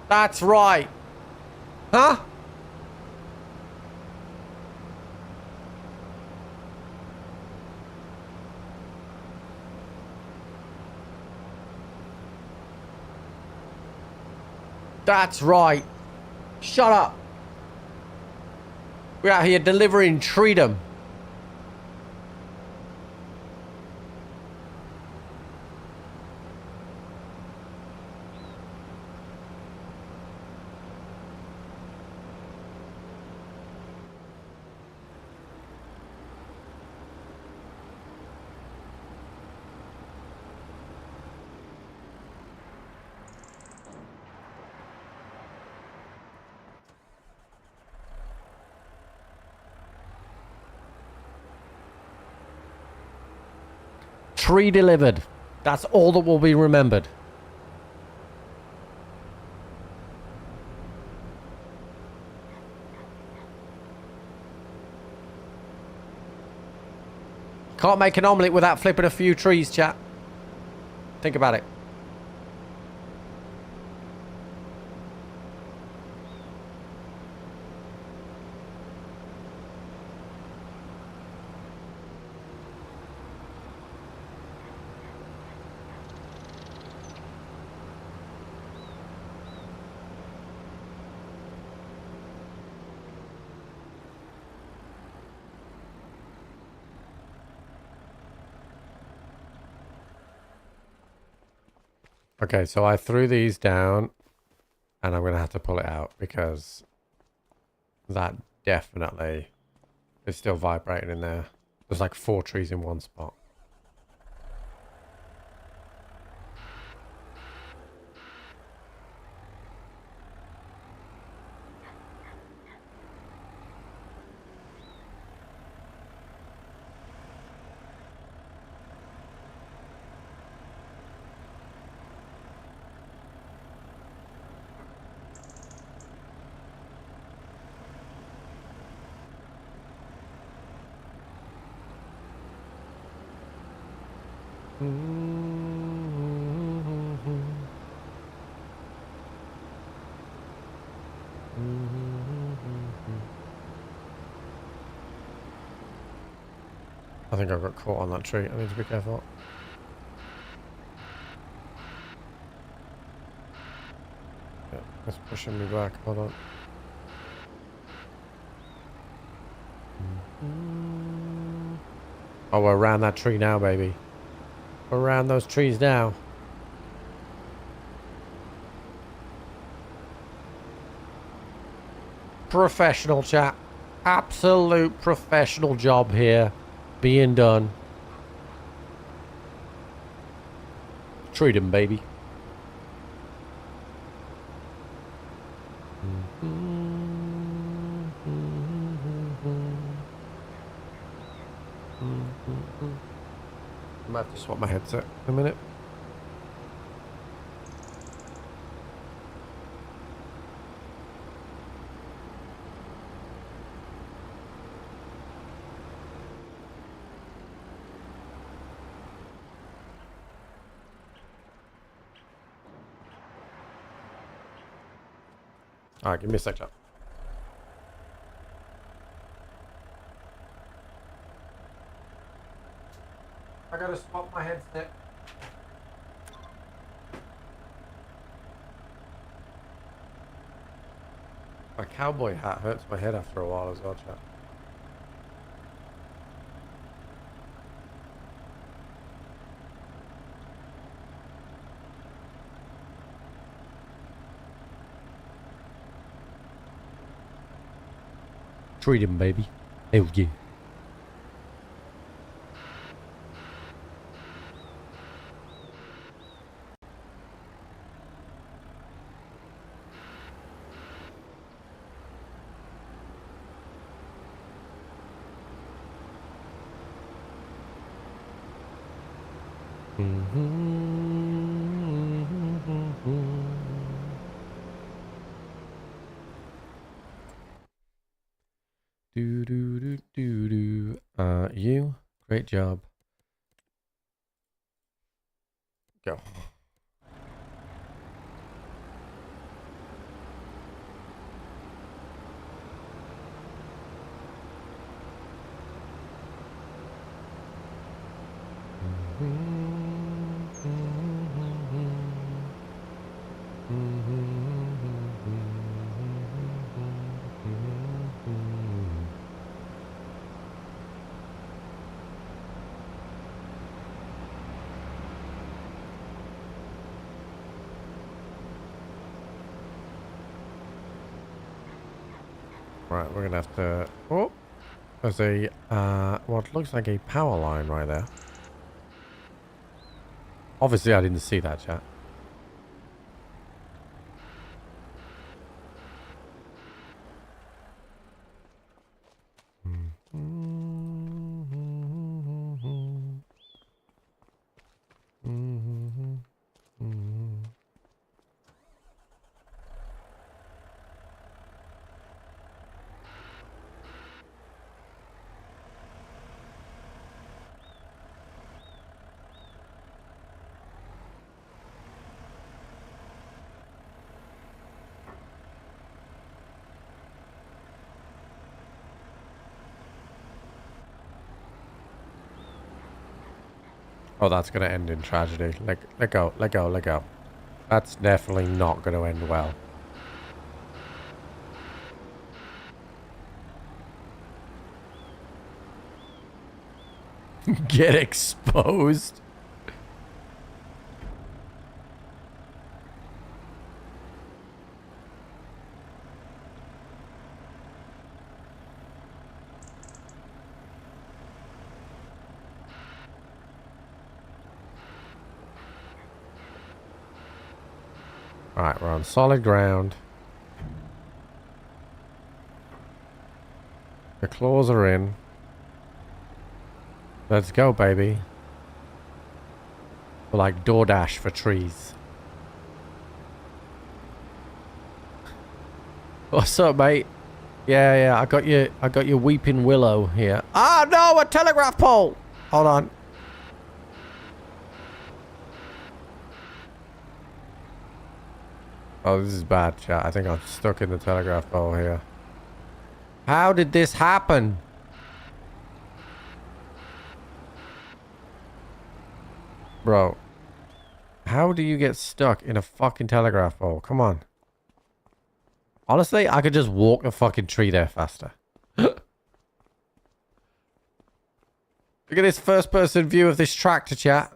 That's right. Huh? That's right. Shut up. We're out here delivering freedom. Tree delivered. That's all that will be remembered. Can't make an omelette without flipping a few trees, chat. Think about it. Okay, so I threw these down and I'm going to have to pull it out because that definitely. It's still vibrating in there. There's like 4 trees in one spot. I think I got caught on that tree. I need to be careful. Yeah, it's pushing me back. Hold on. Oh, we're around that tree now, baby. We're around those trees now. Professional chat. Absolute professional job here being done. Treat him, baby. I might have to swap my headset in a minute. Alright, give me a sec, chat. I gotta swap my headset. My cowboy hat hurts my head after a while as well, chat. Treat him, baby. Hell yeah. You, great job. Go. Right, we're gonna have to... Oh! There's a, what looks like a power line right there. Obviously, I didn't see that, chat. Oh, that's going to end in tragedy. Let go, let go, let go. That's definitely not going to end well. Get exposed. Alright, we're on solid ground. The claws are in. Let's go, baby. We're like DoorDash for trees. What's up, mate? Yeah, I got your weeping willow here. Ah, no, a telegraph pole! Hold on. Oh, this is bad, chat. I think I'm stuck in the telegraph pole here. How did this happen? Bro. How do you get stuck in a fucking telegraph pole? Come on. Honestly, I could just walk the fucking tree there faster. Look at this first person view of this tractor, chat.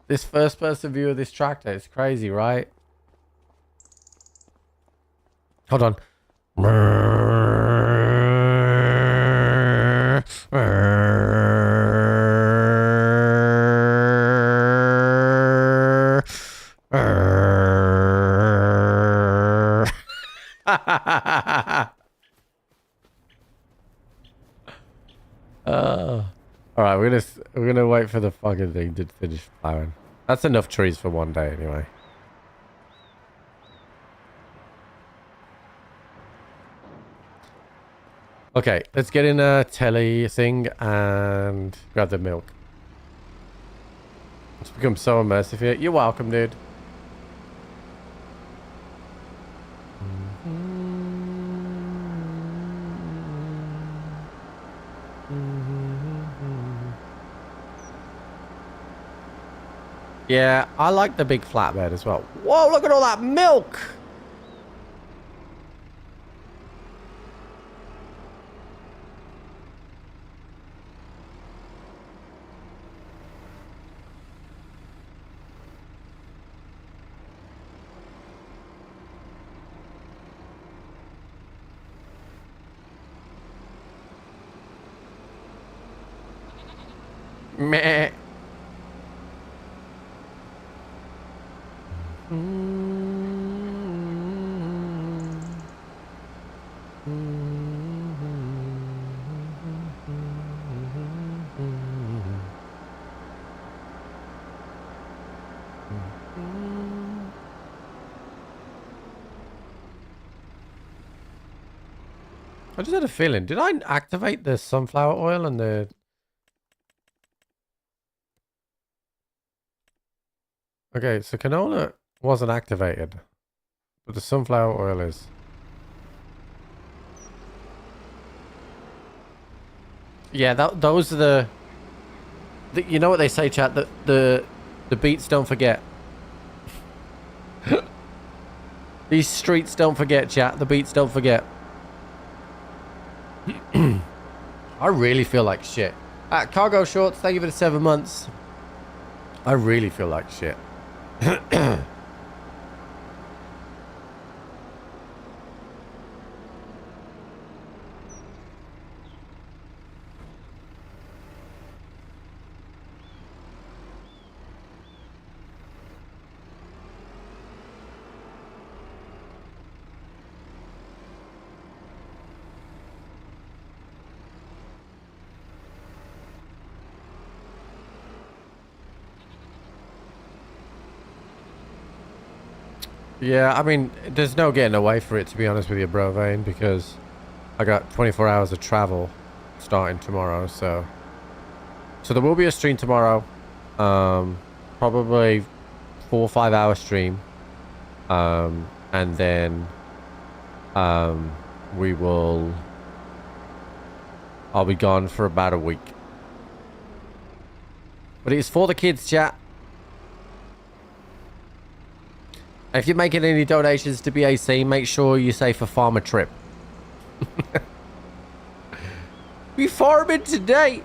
This first person view of this tractor is crazy, right? Hold on. All right, we're gonna wait for the fucking thing to finish plowing. That's enough trees for one day, anyway. Okay, let's get in a telly thing and grab the milk. It's become so immersive here. You're welcome, dude. Yeah, I like the big flatbed as well. Whoa, look at all that milk! Meh. I just had a feeling. Did I activate the sunflower oil and the... Okay, so canola wasn't activated, but the sunflower oil is. Yeah, those are the... You know what they say, chat? That the beets don't forget. These streets don't forget, chat. The beets don't forget. I really feel like shit. Cargo Shorts, thank you for the 7 months. I really feel like shit. Yeah, I mean, there's no getting away for it, to be honest with you, bro, Vane, because I got 24 hours of travel starting tomorrow, so there will be a stream tomorrow, probably 4 or 5 hour stream, and then I'll be gone for about a week, but it's for the kids, chat. If you're making any donations to BAC, make sure you say for farmer trip. We farming today.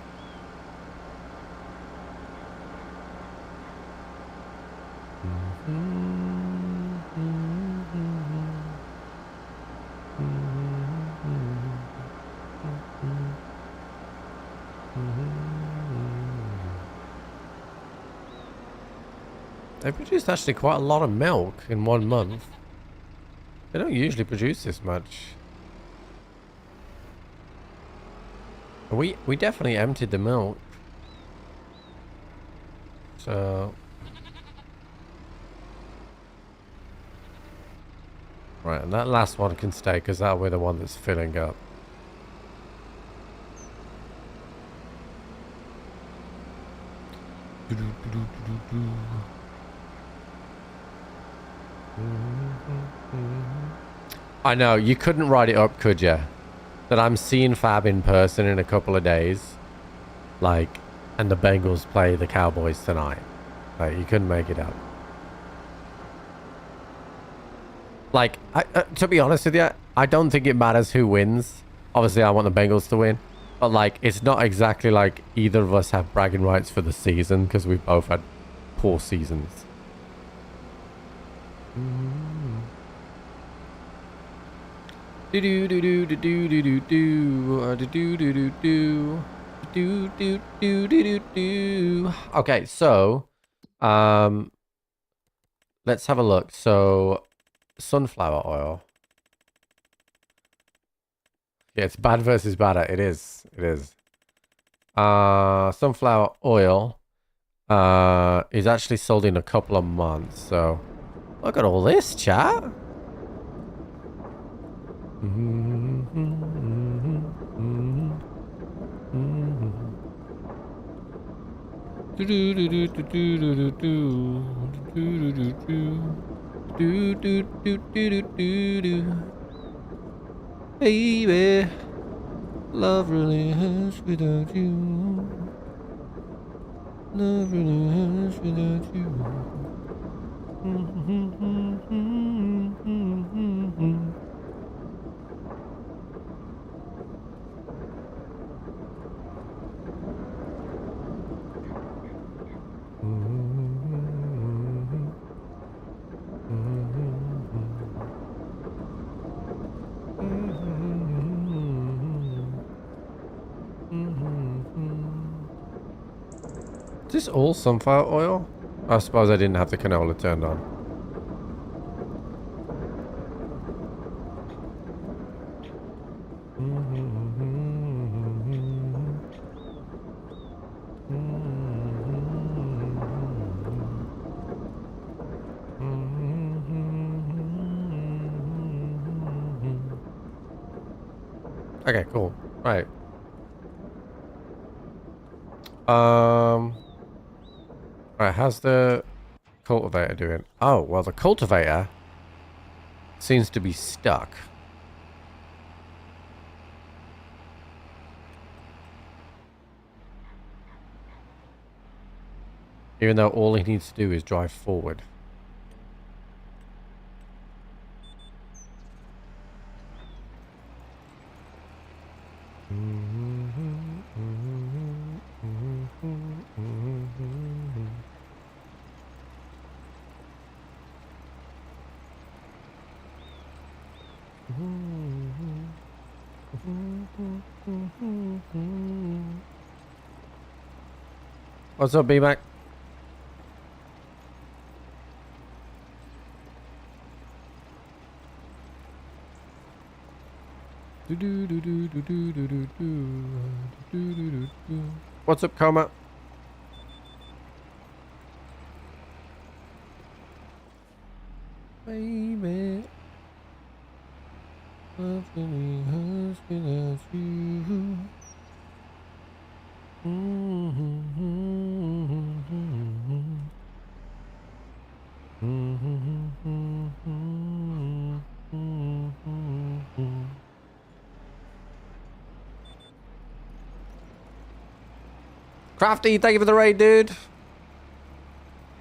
They produced actually quite a lot of milk in 1 month. They don't usually produce this much. We definitely emptied the milk. So... Right, and that last one can stay because that'll be the one that's filling up. I know, you couldn't write it up, could you? That I'm seeing Fab in person in a couple of days. Like, and the Bengals play the Cowboys tonight. Like, you couldn't make it up. Like, to be honest with you, I don't think it matters who wins. Obviously, I want the Bengals to win. But, like, it's not exactly like either of us have bragging rights for the season because we've both had poor seasons. Okay, so let's have a look. So sunflower oil. Yeah, it's bad versus badder. It is. It is. Sunflower oil is actually sold in a couple of months. So look at all this, chat. Baby, love really hurts without you. Love really hurts without you. Is this all sunflower oil? I suppose I didn't have the canola turned on. Okay, cool. Right. Right, how's the cultivator doing? Oh, well, the cultivator seems to be stuck. Even though all he needs to do is drive forward. What's up, B-Mac? What's up, Coma? Baby, nothing hurts without you. Crafty, thank you for the raid, dude.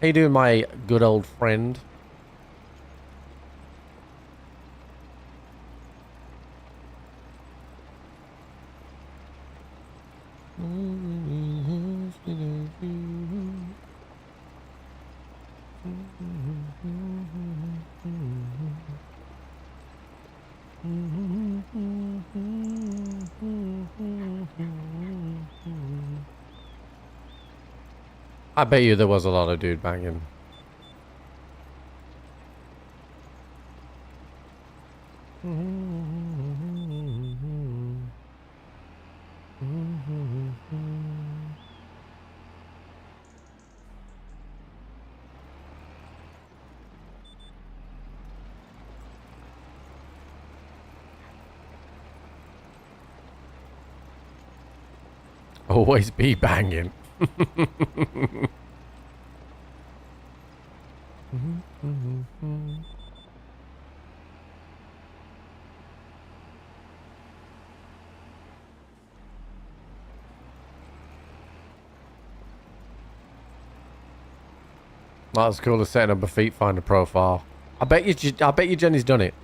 How you doing, my good old friend? I bet you there was a lot of dude banging. Always be banging. That's cool as setting up a feet finder profile. I bet you Jenny's done it.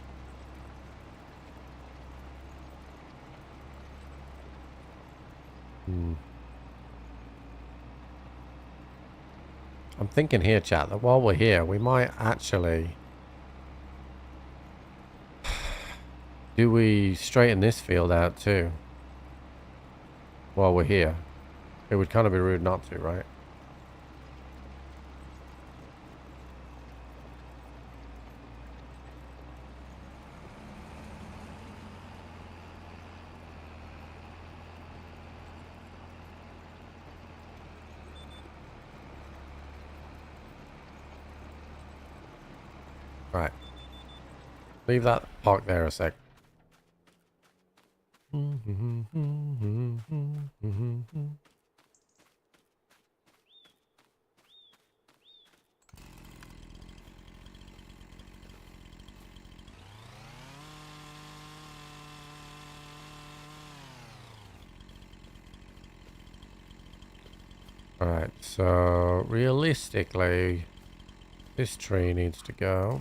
I'm thinking here, chat, that while we're here, we might actually... Do we straighten this field out too? While we're here. It would kind of be rude not to, right? Right. Leave that park there a sec. Alright, so realistically, this tree needs to go.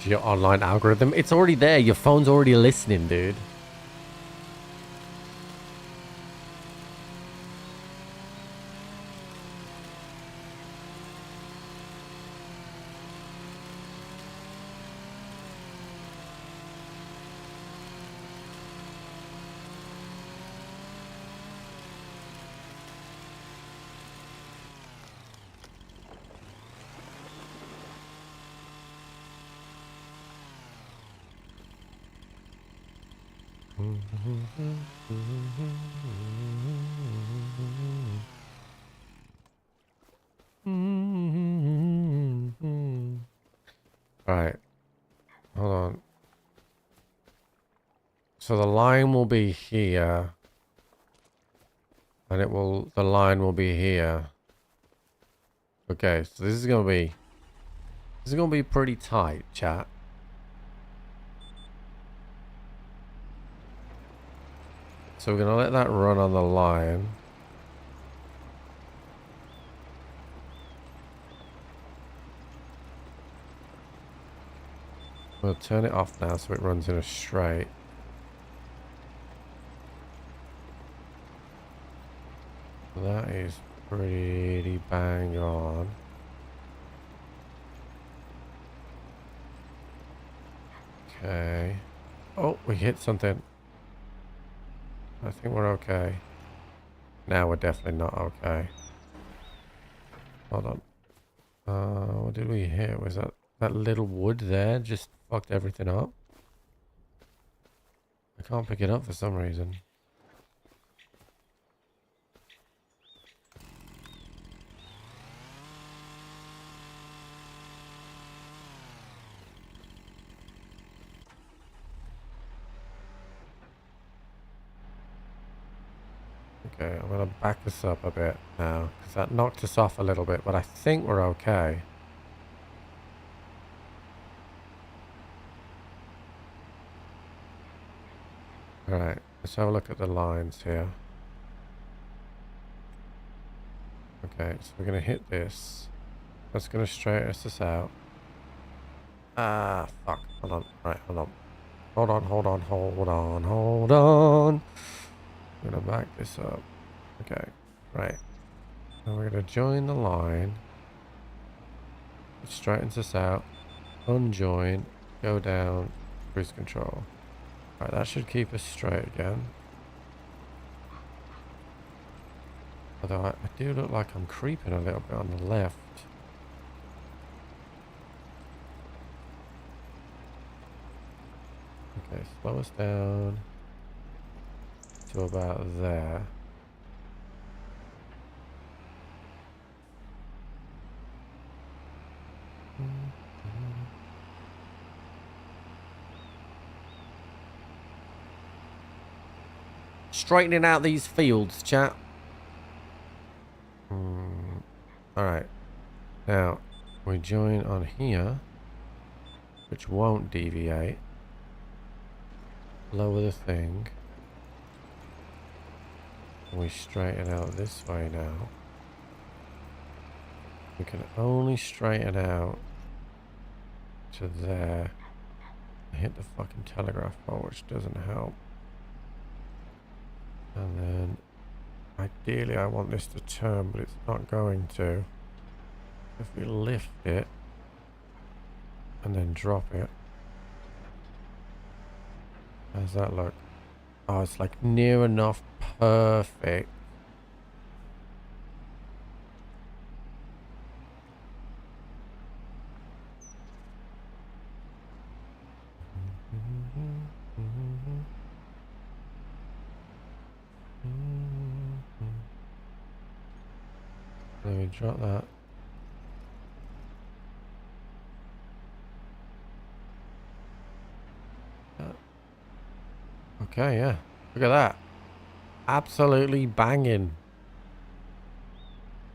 Your online algorithm, it's already there. Your phone's already listening, dude. Right. Hold on. So the line will be here. And the line will be here. Okay, so this is gonna be pretty tight, chat. So we're gonna let that run on the line. We'll turn it off now so it runs in a straight. That is pretty bang on. Okay. Oh, we hit something. I think we're okay. Now we're definitely not okay. Hold on. What did we hit? Was that little wood there just fucked everything up? I can't pick it up for some reason. Okay, I'm gonna back this up a bit now, because that knocked us off a little bit, but I think we're okay. Alright, let's have a look at the lines here. Okay, so we're gonna hit this. That's gonna straighten us out. Ah, fuck. Hold on. Right, hold on. Hold on. I'm gonna back this up. Okay, right. Now we're gonna join the line. It straightens us out. Unjoin. Go down. Cruise control. Right, that should keep us straight again. Although I do look like I'm creeping a little bit on the left. Okay, slow us down to about there. Straightening out these fields, chat. Alright. Now, we join on here, which won't deviate. Lower the thing. We straighten out this way now. We can only straighten out to there. I hit the fucking telegraph pole, which doesn't help. And then, ideally I want this to turn, but it's not going to. If we lift it, and then drop it. How's that look? Oh, it's like near enough perfect. Let me drop that. Okay, yeah. Look at that. Absolutely banging.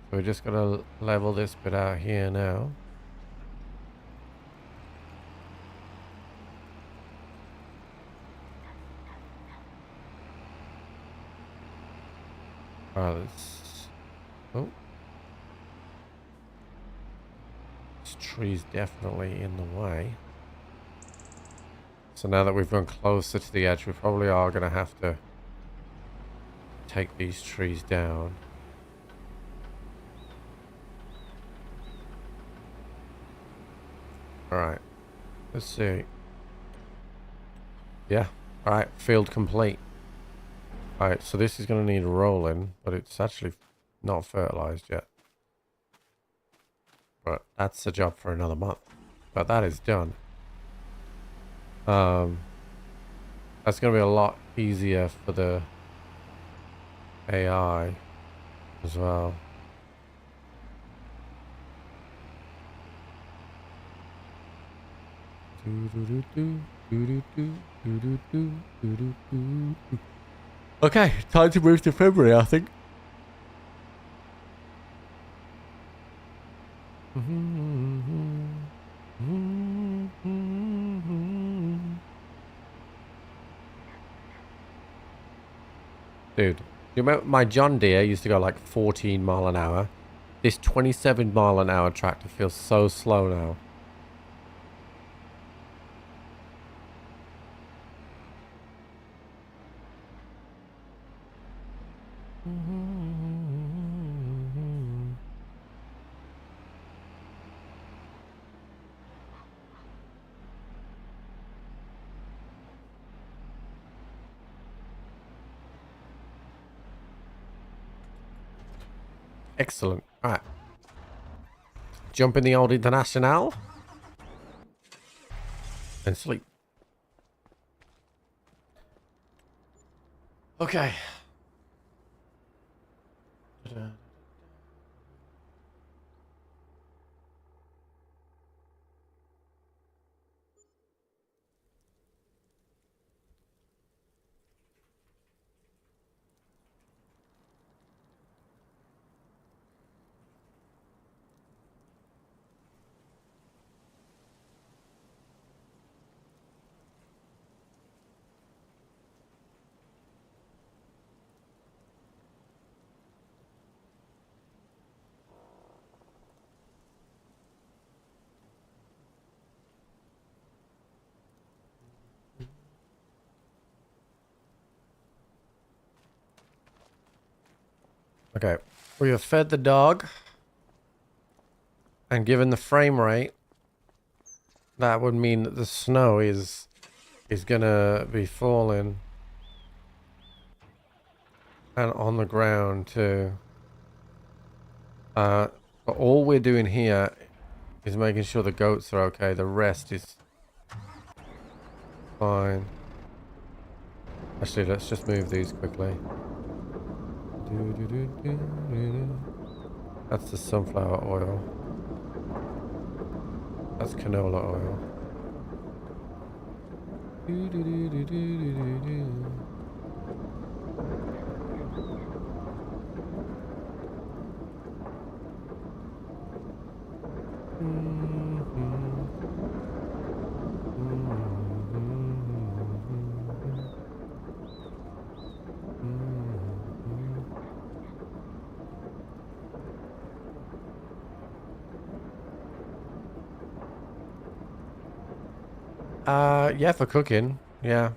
So we're just gonna level this bit out here now. Alright, let's... Oh. This tree's definitely in the way. So now that we've gone closer to the edge, we probably are going to have to take these trees down. Alright. Let's see. Yeah. Alright, field complete. Alright, so this is going to need rolling, but it's actually not fertilized yet. But that's a job for another month. But that is done. That's going to be a lot easier for the AI as well. Okay, time to move to February, I think. Dude, you remember my John Deere used to go like 14 mile an hour? This 27 mile an hour tractor feels so slow now. Excellent. Alright. Jump in the old International. And sleep. Okay. Okay, we have fed the dog, and given the frame rate, that would mean that the snow is gonna be falling, and on the ground too. But all we're doing here is making sure the goats are okay. The rest is fine. Actually, let's just move these quickly. That's the sunflower oil. That's canola oil. Yeah, for cooking. Yeah.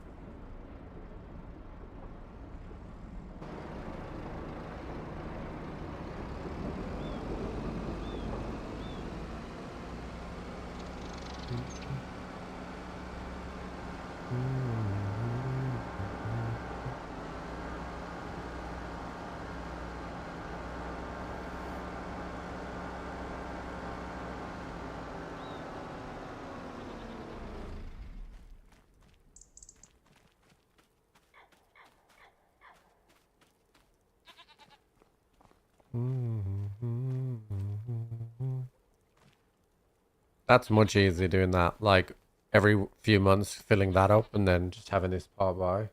That's much easier doing that. Like every few months filling that up and then just having this part by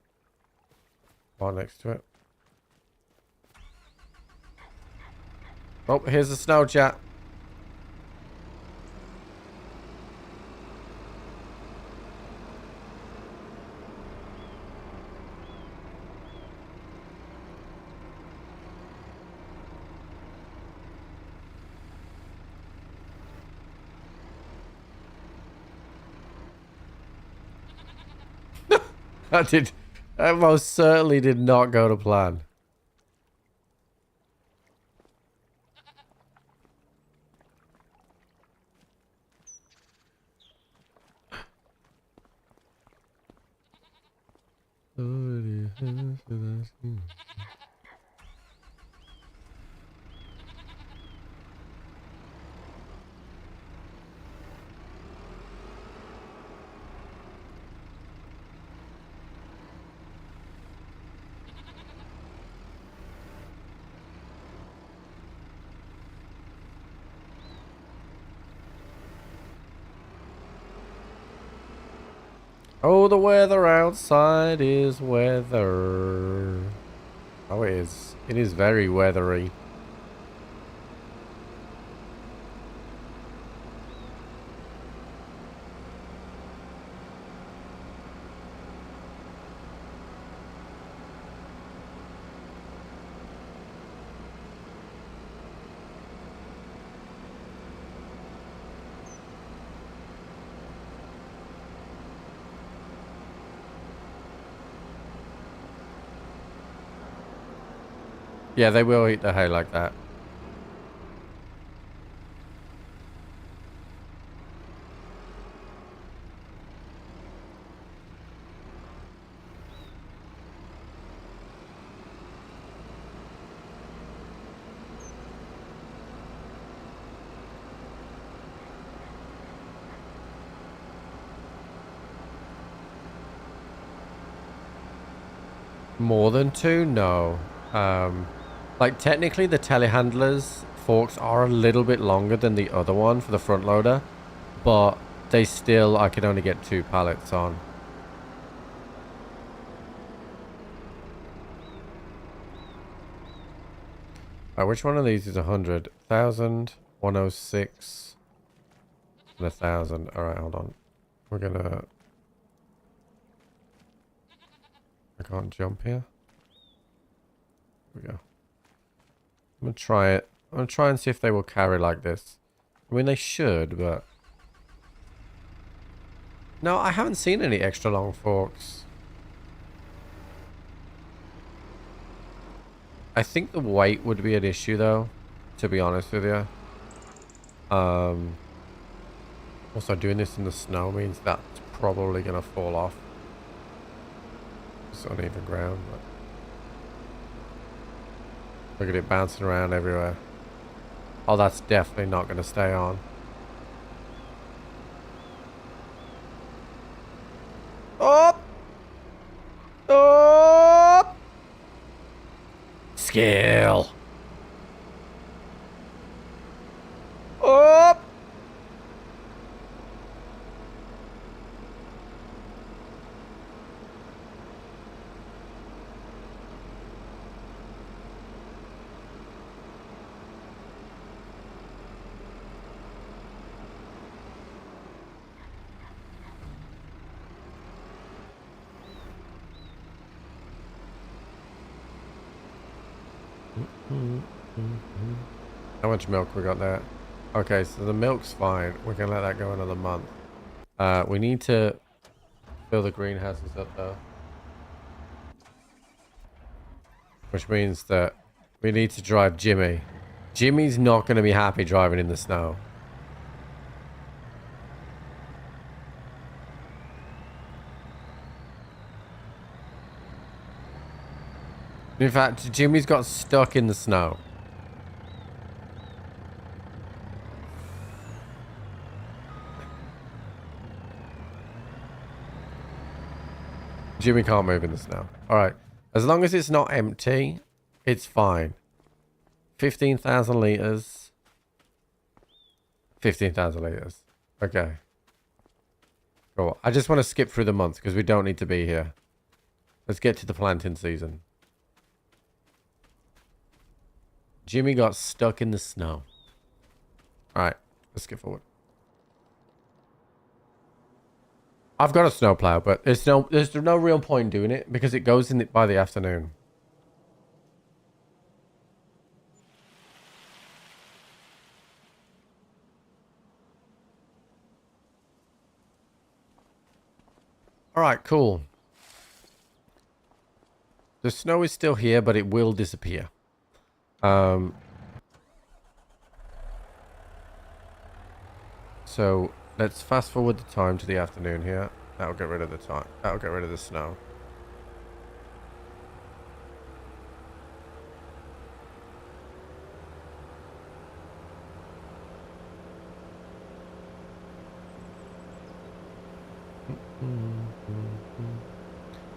right next to it. Oh, here's the snow, chat. That most certainly did not go to plan. Oh, the weather outside is weather. Oh, it is. It is very weathery. Yeah, they will eat the hay like that. More than two? No. Like technically the telehandlers forks are a little bit longer than the other one for the front loader, but they still, I can only get 2 pallets on. Which one of these is 100? 1,000, 106, and 1,000. Alright, hold on. We're gonna... I can't jump here. Here we go. I'm gonna try it. I'm gonna try and see if they will carry like this. I mean, they should, but... No, I haven't seen any extra long forks. I think the weight would be an issue, though, to be honest with you. Also, doing this in the snow means that's probably gonna fall off. It's uneven ground, but... Look at it bouncing around everywhere. Oh, that's definitely not going to stay on. Oh! Oh! Skill. Oh! How much milk we got there? Okay, so the milk's fine. We're gonna let that go another month. We need to fill the greenhouses up though. Which means that we need to drive Jimmy. Jimmy's not gonna be happy driving in the snow. In fact, Jimmy's got stuck in the snow. Jimmy can't move in the snow. Alright. As long as it's not empty, it's fine. 15,000 litres. 15,000 litres. Okay. Cool. I just want to skip through the month because we don't need to be here. Let's get to the planting season. Jimmy got stuck in the snow. Alright. Let's skip forward. I've got a snowplow, but there's no real point doing it because it goes in by the afternoon. All right, cool. The snow is still here, but it will disappear. So let's fast forward the time to the afternoon here. That'll get rid of the time. That'll get rid of the snow.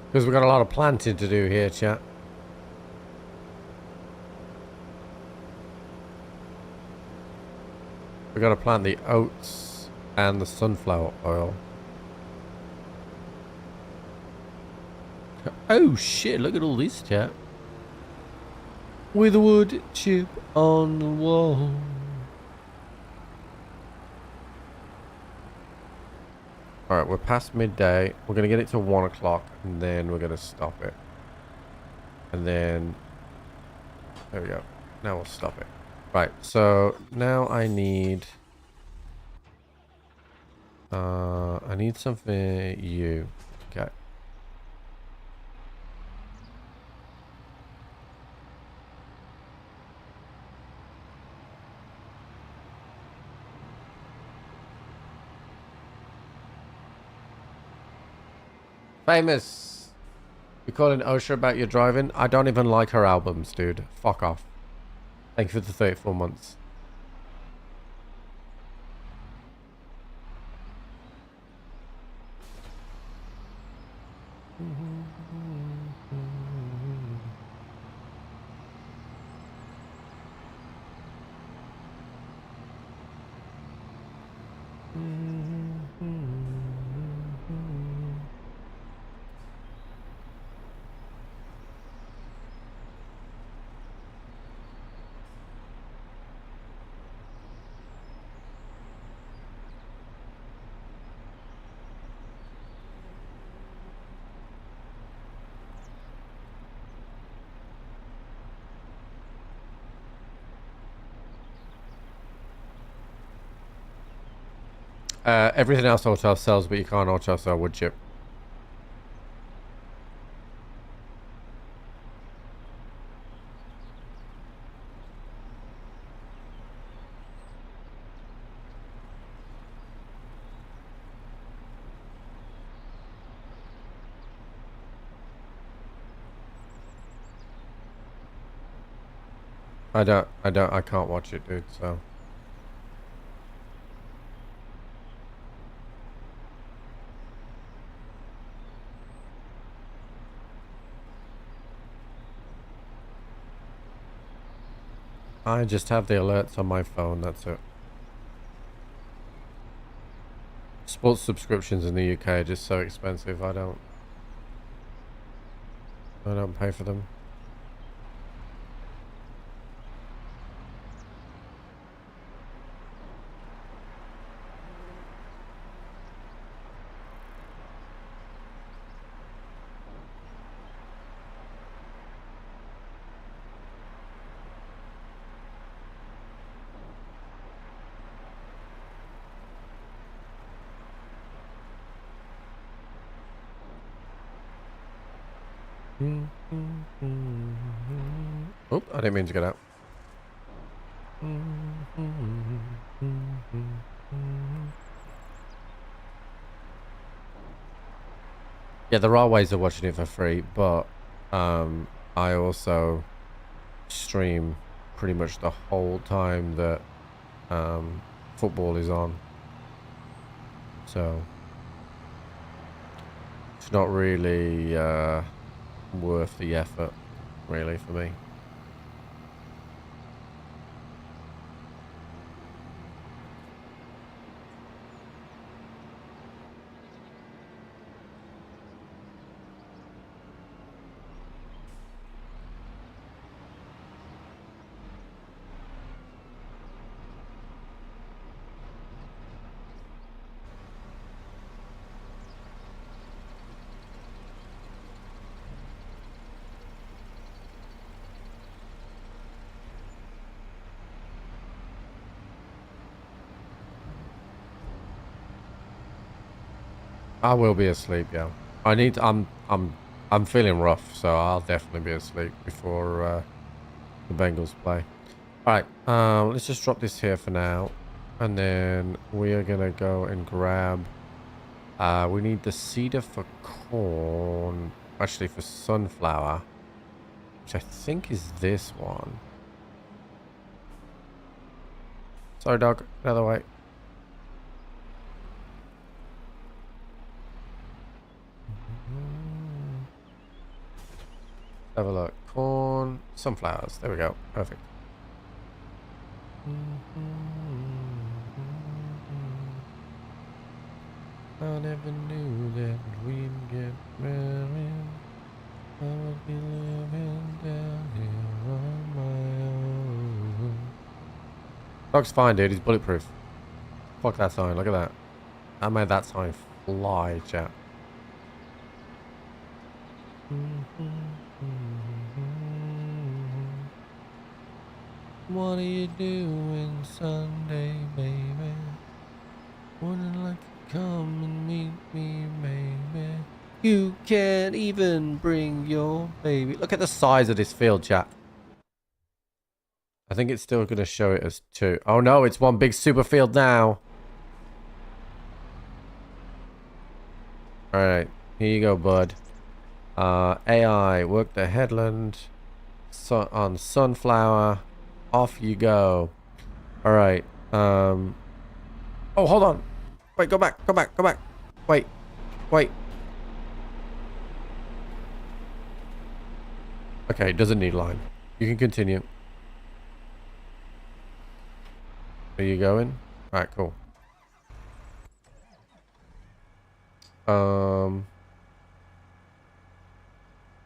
Because we've got a lot of planting to do here, chat. We've got to plant the oats and the sunflower oil. Oh shit, look at all this, chat. With a wood chip on the wall. Alright, we're past midday. We're going to get it to 1 o'clock and then we're going to stop it. And then... There we go. Now we'll stop it. Right, so now I need... I need something... You. Okay. Famous. You calling Osha about your driving? I don't even like her albums, dude. Fuck off. Thank you for the 34 months. Everything else auto sells, but you can't auto sell wood chip. I can't watch it, dude, so. I just have the alerts on my phone, that's it. Sports subscriptions in the UK are just so expensive, I don't pay for them. Oh, I didn't mean to get out. Yeah, there are ways of watching it for free, but I also stream pretty much the whole time that football is on. So it's not really worth the effort, really, for me. I will be asleep, yeah. I'm feeling rough, so I'll definitely be asleep before the Bengals play. All right, let's just drop this here for now, and then we are gonna go and grab. We need the seeder for corn, actually for sunflower, which I think is this one. Sorry, dog. Another way. Have a look. Corn, sunflowers. There we go. Perfect. I never knew that we'd get married. I would be living down here on my own. Dog's fine, dude. He's bulletproof. Fuck that sign. Look at that. I made that sign fly, chat. What are you doing Sunday, baby? Wouldn't like to come and meet me, baby. You can't even bring your baby. Look at the size of this field, chat. I think it's still going to show it as 2. Oh no, it's one big super field now. Alright, here you go, bud. AI, work the headland on sunflower. Off you go. Alright. Oh, hold on. Wait, go back. Wait. Okay, doesn't need line. You can continue. Are you going? Alright, cool.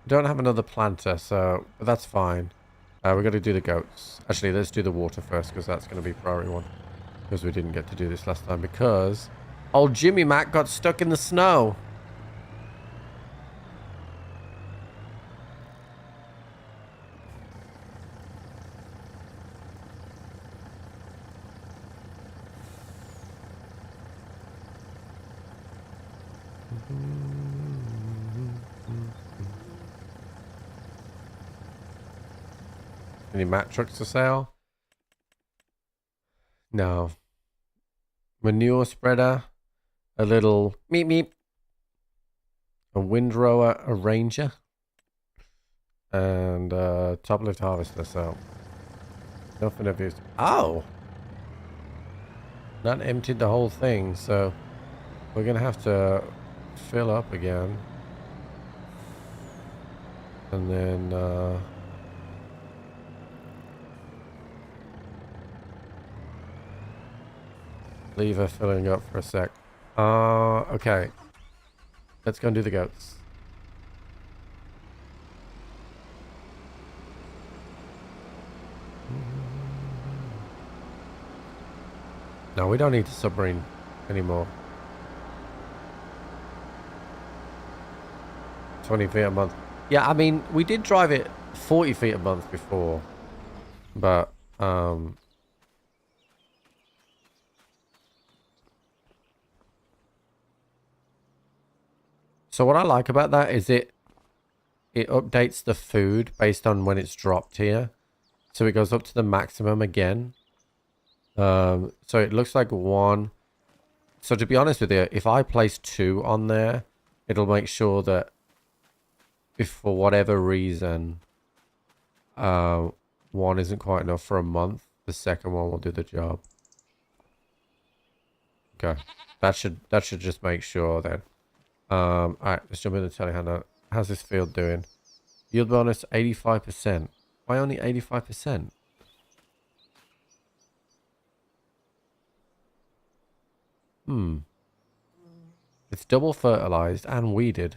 Don't have another planter, so that's fine. We got to do the goats. Actually, let's do the water first, because that's going to be priority 1. Because we didn't get to do this last time, because old Jimmy Mac got stuck in the snow. Any mat trucks for sale? No. Manure spreader. A little meep meep. A windrower, a ranger. And top lift harvester, so Nothing of use. Oh! That emptied the whole thing, so we're gonna have to fill up again. And then, leave her filling up for a sec. Okay. Let's go and do the goats. No, we don't need to submarine anymore. 20 feet a month. Yeah, I mean, we did drive it 40 feet a month before. But, so what I like about that is it updates the food based on when it's dropped here. So it goes up to the maximum again. So it looks like 1. So to be honest with you, if I place 2 on there, it'll make sure that if for whatever reason 1 isn't quite enough for a month, the second one will do the job. Okay. That should just make sure then. Alright, let's jump in the telehandler. How's this field doing? Yield bonus 85%. Why only 85%? It's double fertilized and weeded.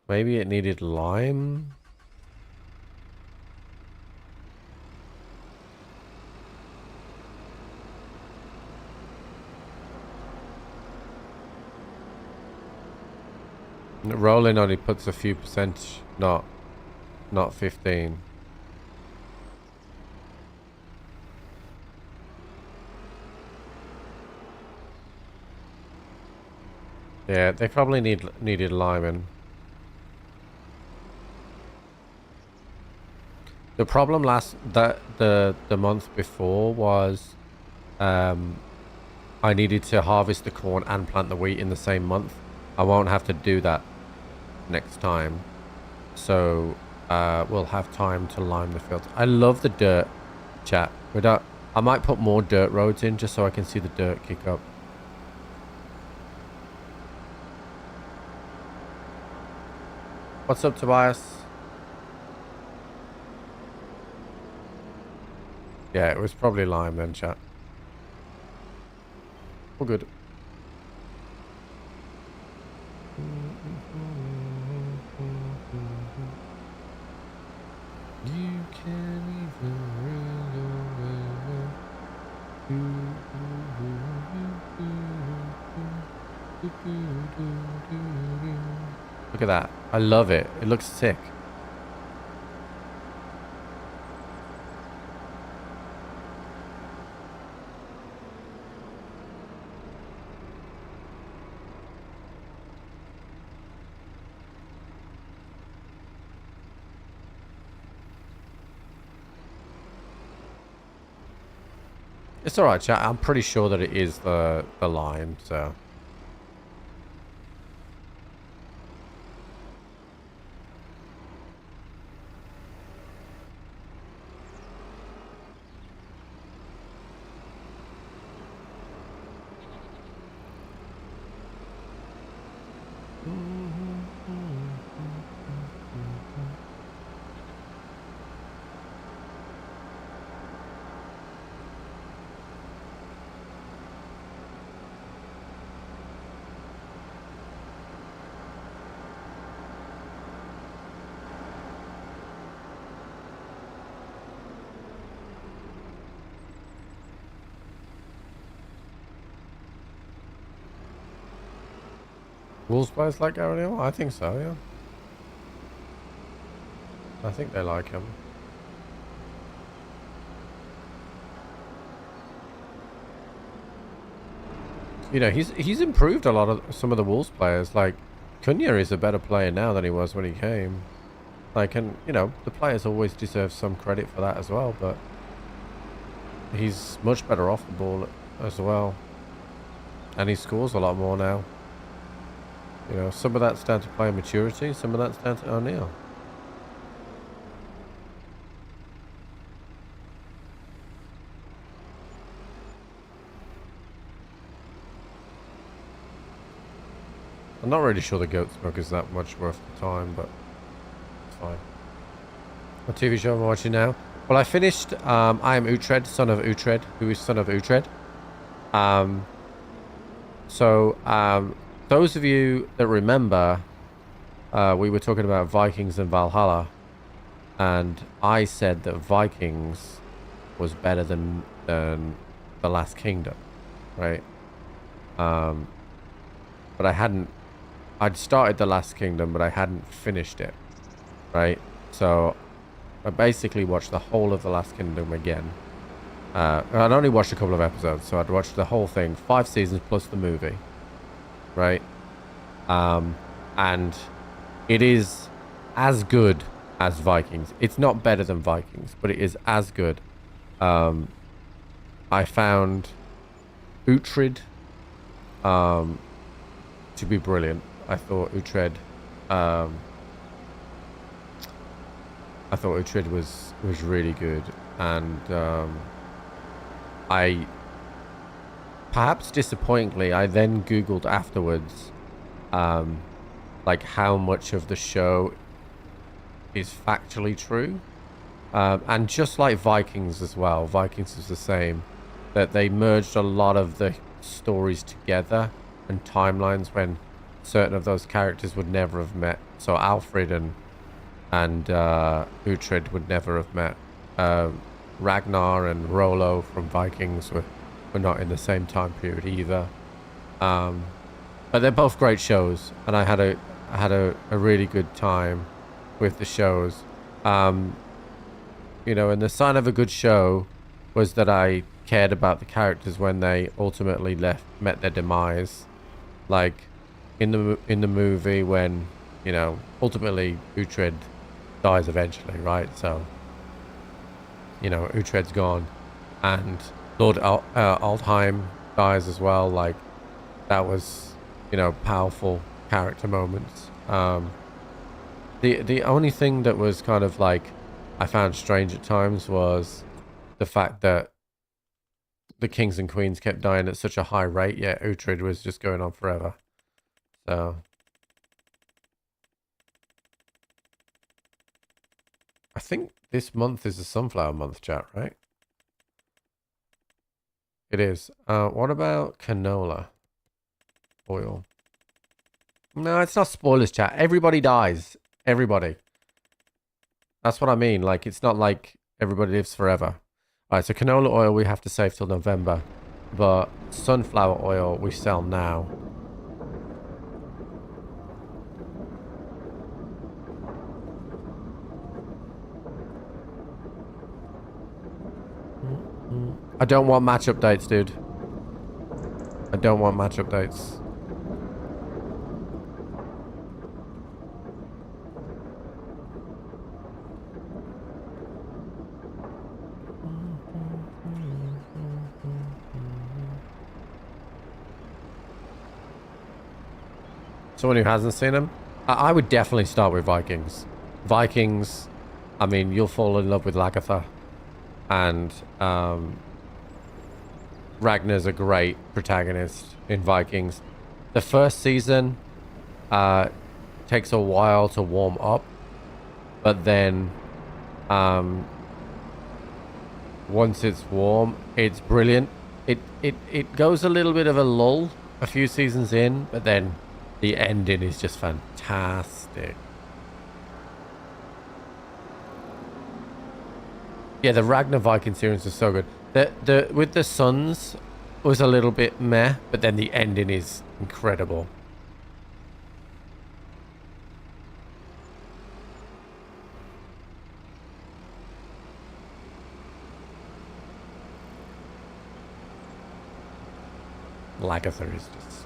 Maybe it needed lime? Rolling only puts a few percent, not 15. Yeah, they probably needed liming. The problem the month before was I needed to harvest the corn and plant the wheat in the same month. I won't have to do that next time. So we'll have time to lime the fields. I love the dirt, chat. I might put more dirt roads in just so I can see the dirt kick up. What's up, Tobias? Yeah, it was probably lime then, chat. All good. You can't even look at that. I love it. It looks sick. It's alright, chat. I'm pretty sure that it is the lime, so. Wolves players like Ariel? I think so, yeah. I think they like him. You know, he's improved a lot of some of the Wolves players. Like, Cunha is a better player now than he was when he came. Like, and, you know, the players always deserve some credit for that as well, but he's much better off the ball as well. And he scores a lot more now. You know, some of that's down to player maturity, some of that's down to O'Neill. I'm not really sure the goat smoke is that much worth the time, but it's fine. What TV show am I watching now? Well, I finished I Am Uhtred, son of Uhtred, who is son of Uhtred. Those of you that remember, we were talking about Vikings and Valhalla, and I said that Vikings was better than The Last Kingdom, right? But I'd started The Last Kingdom, but I hadn't finished it, right? So I basically watched the whole of The Last Kingdom again. I'd only watched a couple of episodes, so I'd watched the whole thing, 5 seasons plus the movie, right? And it is as good as Vikings. It's not better than Vikings, but it is as good. I found Uhtred to be brilliant. I thought Uhtred was really good, and I, perhaps disappointingly, I then Googled afterwards like how much of the show is factually true, and just like Vikings as well, Vikings is the same, that they merged a lot of the stories together and timelines when certain of those characters would never have met. So Alfred and Uhtred would never have met. Ragnar and Rollo from Vikings were not in the same time period either. But they're both great shows, and I had a really good time with the shows. You know, and the sign of a good show was that I cared about the characters when they ultimately met their demise. Like in the movie when, you know, ultimately Uhtred dies eventually, right? So, you know, Uhtred's gone, and Lord Aldheim dies as well. Like, that was, you know, powerful character moments. The only thing that was kind of like I found strange at times was the fact that the kings and queens kept dying at such a high rate, yet Uhtred was just going on forever. So I think this month is the sunflower month, chat, right? It is. What about canola oil? No, it's not spoilers, chat. Everybody dies. Everybody. That's what I mean. Like, it's not like everybody lives forever. All right, so canola oil we have to save till November, but sunflower oil we sell now. I don't want match updates, dude. I don't want match updates. Someone who hasn't seen them, I would definitely start with Vikings. Vikings, I mean, you'll fall in love with Lagertha, and Ragnar's a great protagonist in Vikings. The first season takes a while to warm up, but then once it's warm, it's brilliant. It goes a little bit of a lull a few seasons in, but then the ending is just fantastic. Yeah, the Ragnar Viking series is so good. The with the Sons was a little bit meh, but then the ending is incredible. Lagertha is just...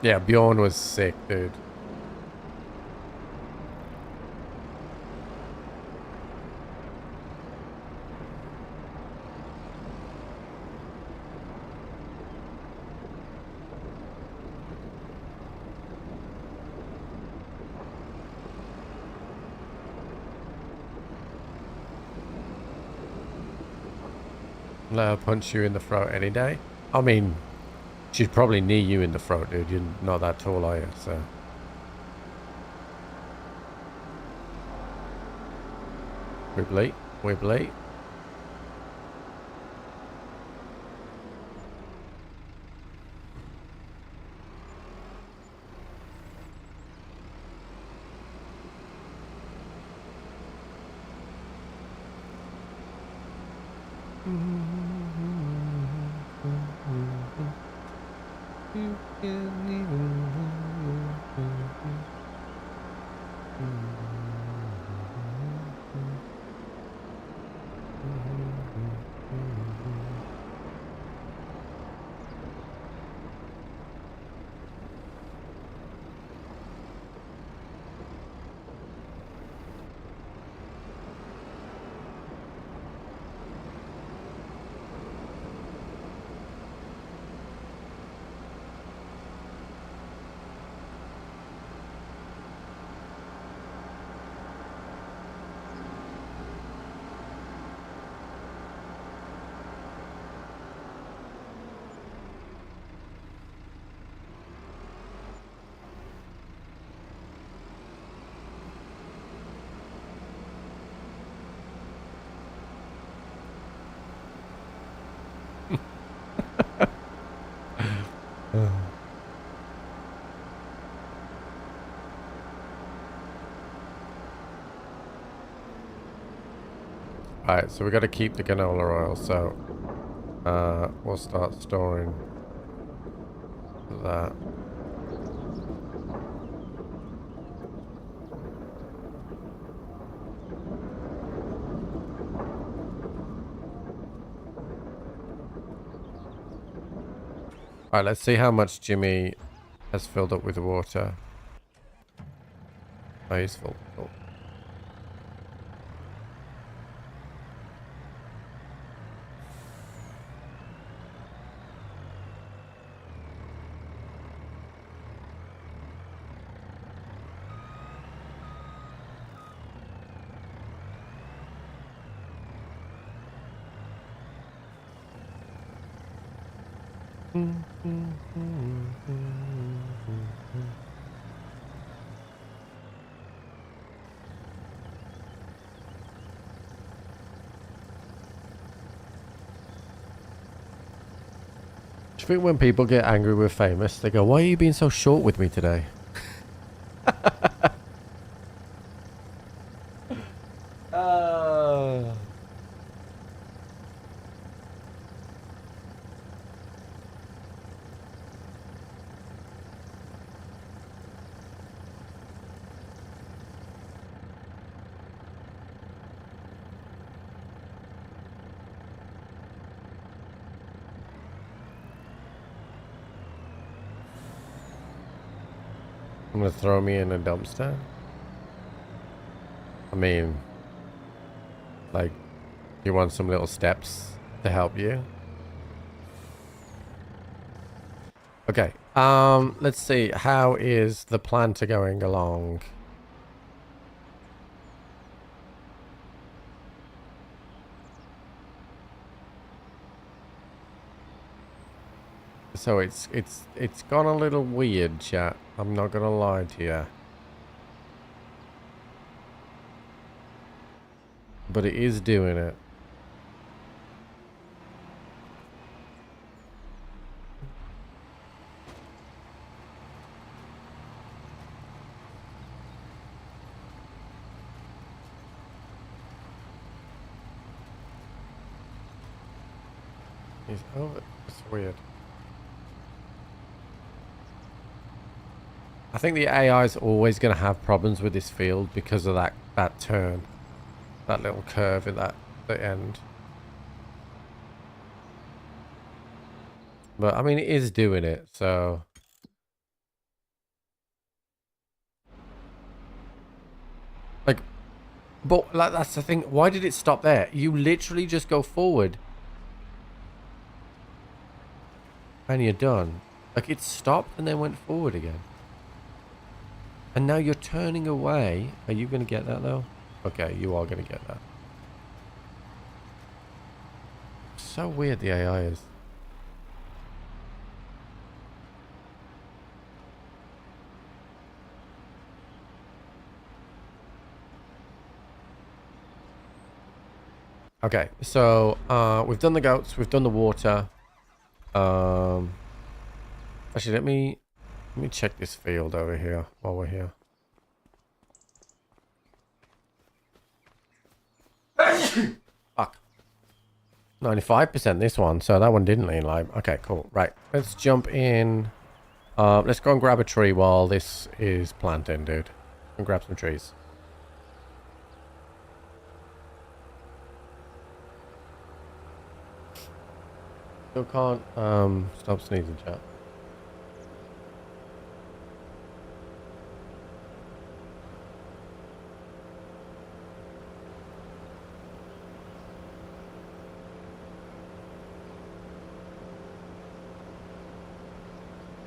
Yeah, Bjorn was sick, dude. Let her punch you in the throat any day. I mean, she'd probably knee you in the throat, dude. You're not that tall, are you? So. Wibbly, wibbly. Alright, so we got to keep the canola oil, so we'll start storing that. Alright, let's see how much Jimmy has filled up with water. Oh, he's full. Cool. Do you think when people get angry with famous, they go, "Why are you being so short with me today?" I'm gonna throw me in a dumpster. I mean, like, you want some little steps to help you? Okay, let's see. How is the planter going along? So it's gone a little weird, chat. I'm not gonna lie to you. But it is doing it. Oh, it's weird. I think the AI is always going to have problems with this field because of that turn, that little curve at the end. But I mean, it is doing it, so. Like, but like that's the thing. Why did it stop there? You literally just go forward, and you're done. Like it stopped and then went forward again. And now you're turning away. Are you going to get that though? Okay, you are going to get that. so weird, the AI is. Okay, so we've done the goats, we've done the water. Actually, let me check this field over here while we're here. Fuck. 95% this one, so that one didn't lean live. Okay, cool. Right, let's jump in. Let's go and grab a tree while this is planting, dude. And grab some trees. Still can't stop sneezing, chat.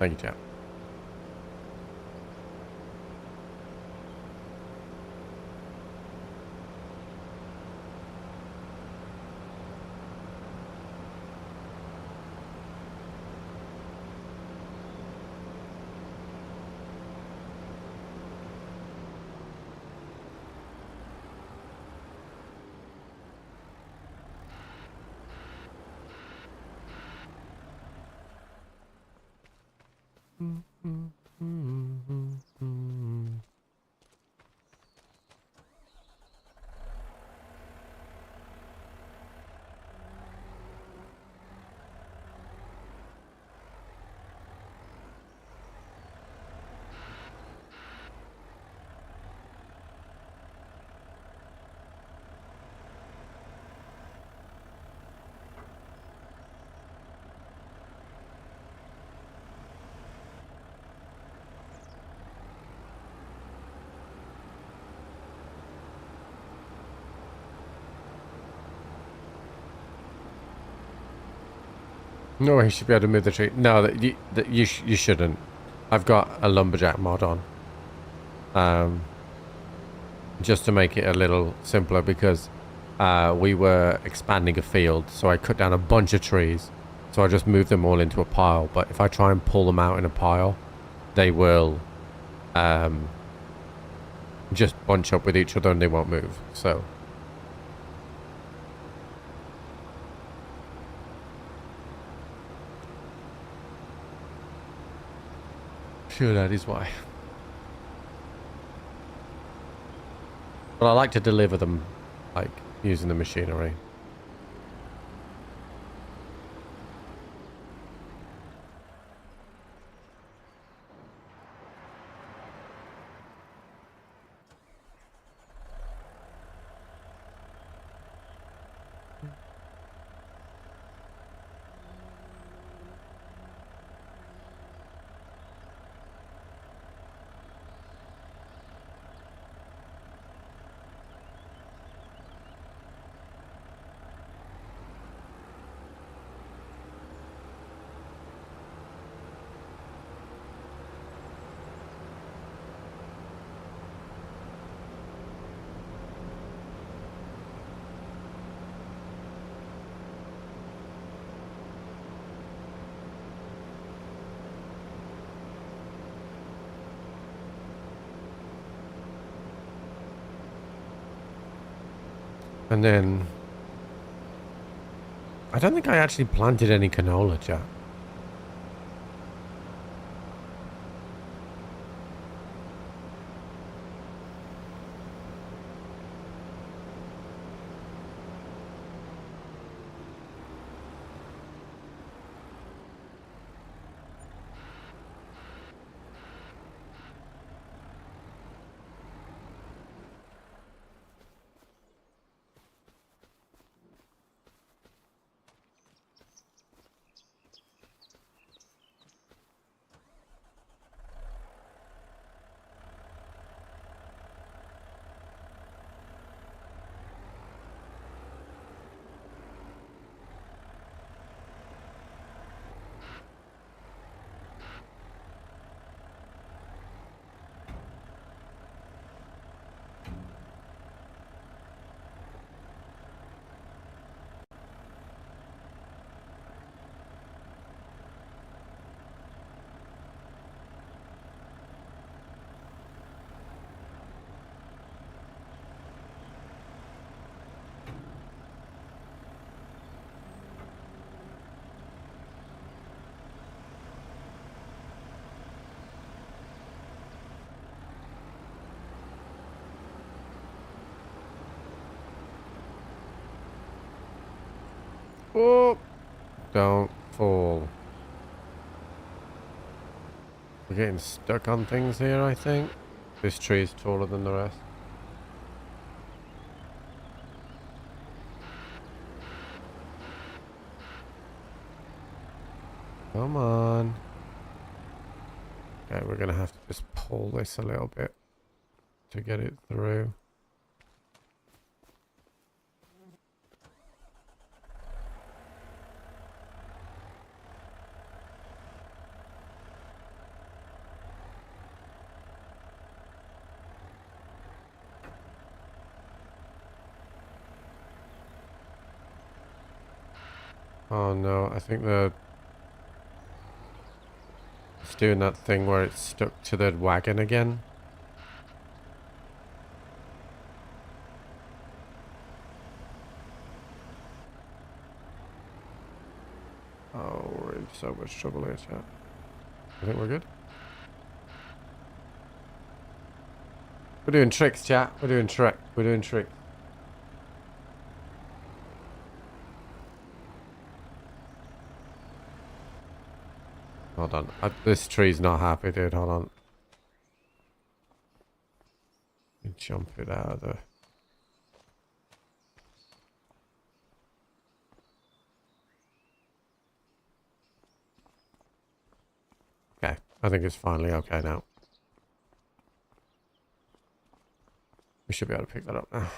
Thank you, chat. No, he should be able to move the tree. No, you shouldn't. I've got a lumberjack mod on. Just to make it a little simpler because we were expanding a field, so I cut down a bunch of trees. So I just moved them all into a pile. But if I try and pull them out in a pile, they will just bunch up with each other and they won't move. So. Sure, that is why. But I like to deliver them, like, using the machinery. And then I don't think I actually planted any canola, chat. Oh, don't fall. We're getting stuck on things here, I think. This tree is taller than the rest. Come on. Okay, we're going to have to just pull this a little bit to get it through. Oh no, I think it's doing that thing where it's stuck to the wagon again. Oh, we're in so much trouble here, chat. I think we're good. We're doing tricks, chat. We're doing tricks. Hold on. This tree's not happy, dude. Hold on. Jump it out of the... Okay. I think it's finally okay now. We should be able to pick that up now.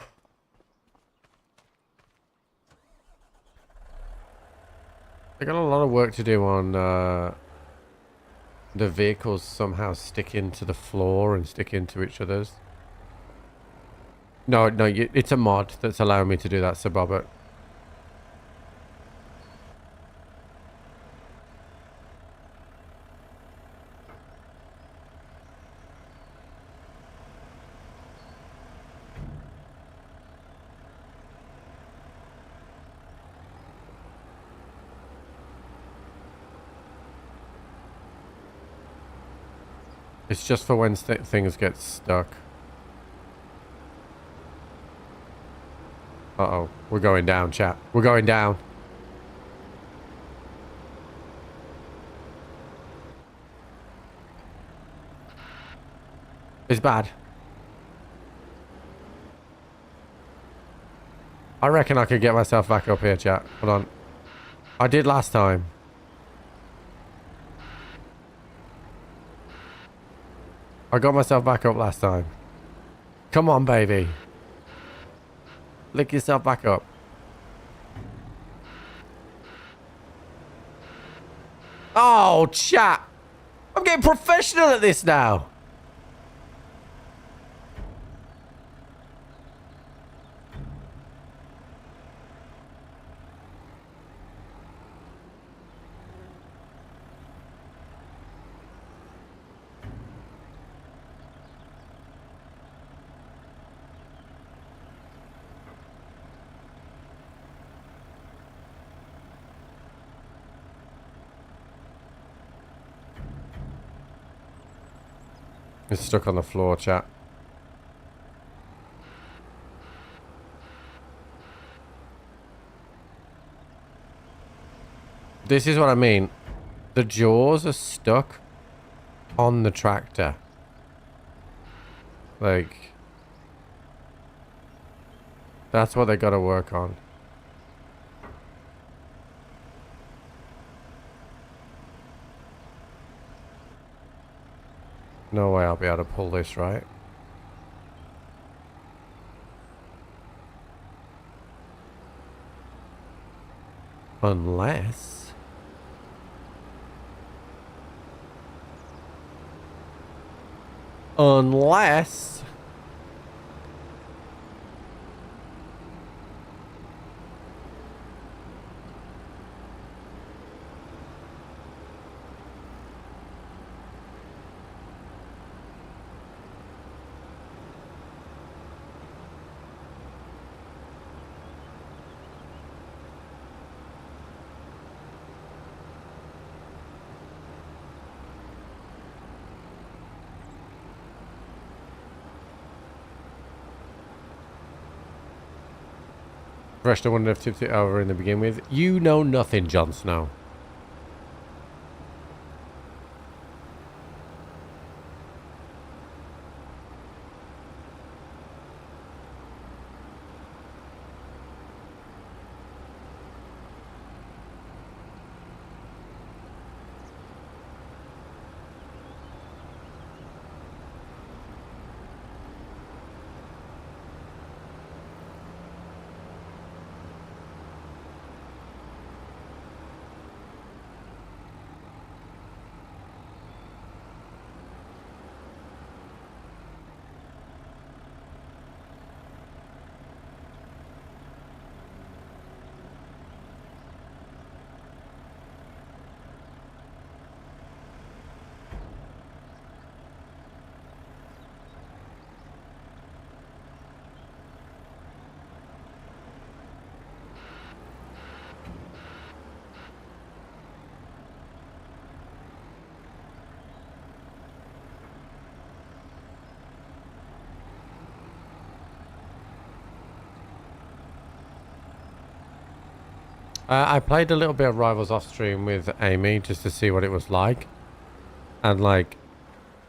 I got a lot of work to do on the vehicles somehow sticking to the floor and sticking to each other's. No, it's a mod that's allowing me to do that, Sir Bobbert. It's just for when things get stuck. Uh-oh. We're going down, chat. We're going down. It's bad. I reckon I could get myself back up here, chat. Hold on. I did last time. I got myself back up last time. Come on, baby. Lick yourself back up. Oh, chat. I'm getting professional at this now. It's stuck on the floor, chat. This is what I mean. The jaws are stuck on the tractor. Like, that's what they gotta work on. No way I'll be able to pull this, right? Unless... Fresh, I wouldn't have tipped it over in the begin with. You know nothing, Jon Snow. I played a little bit of Rivals off stream with Amy just to see what it was like. And like,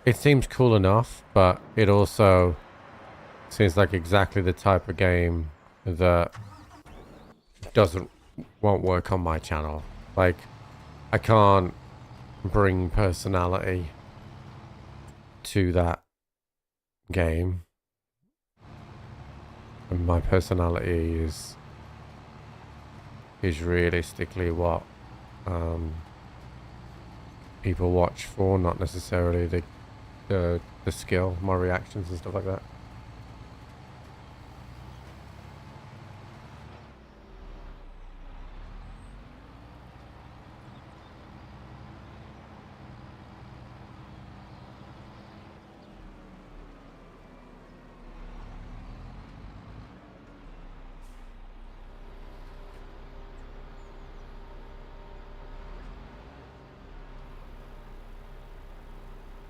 it seems cool enough, but it also seems like exactly the type of game that won't work on my channel. Like, I can't bring personality to that game. And my personality is realistically what people watch for, not necessarily the skill, my reactions and stuff like that.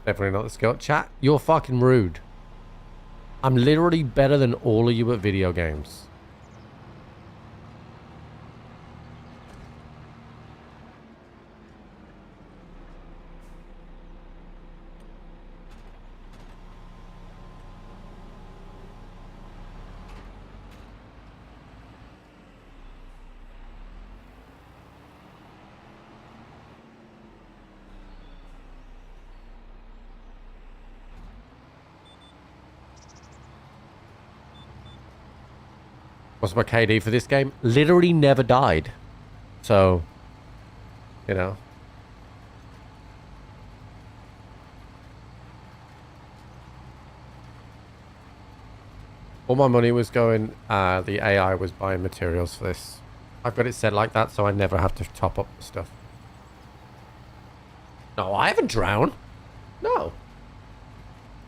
Definitely not the skill. Chat, you're fucking rude. I'm literally better than all of you at video games. What's my KD for this game? Literally never died. So, you know. All my money was going, the AI was buying materials for this. I've got it set like that so I never have to top up the stuff. No, I haven't drowned. No.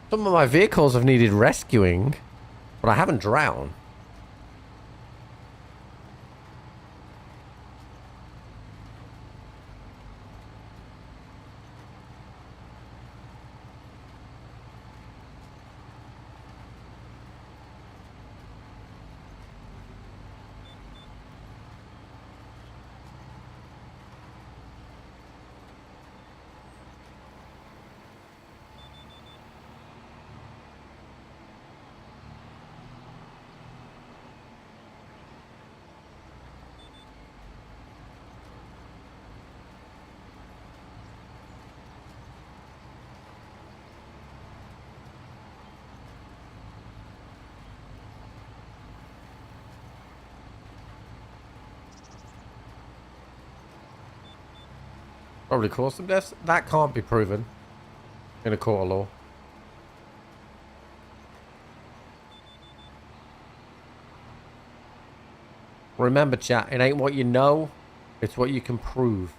Some of my vehicles have needed rescuing, but I haven't drowned. Probably caused some deaths. That can't be proven in a court of law. Remember, chat, it ain't what you know, it's what you can prove.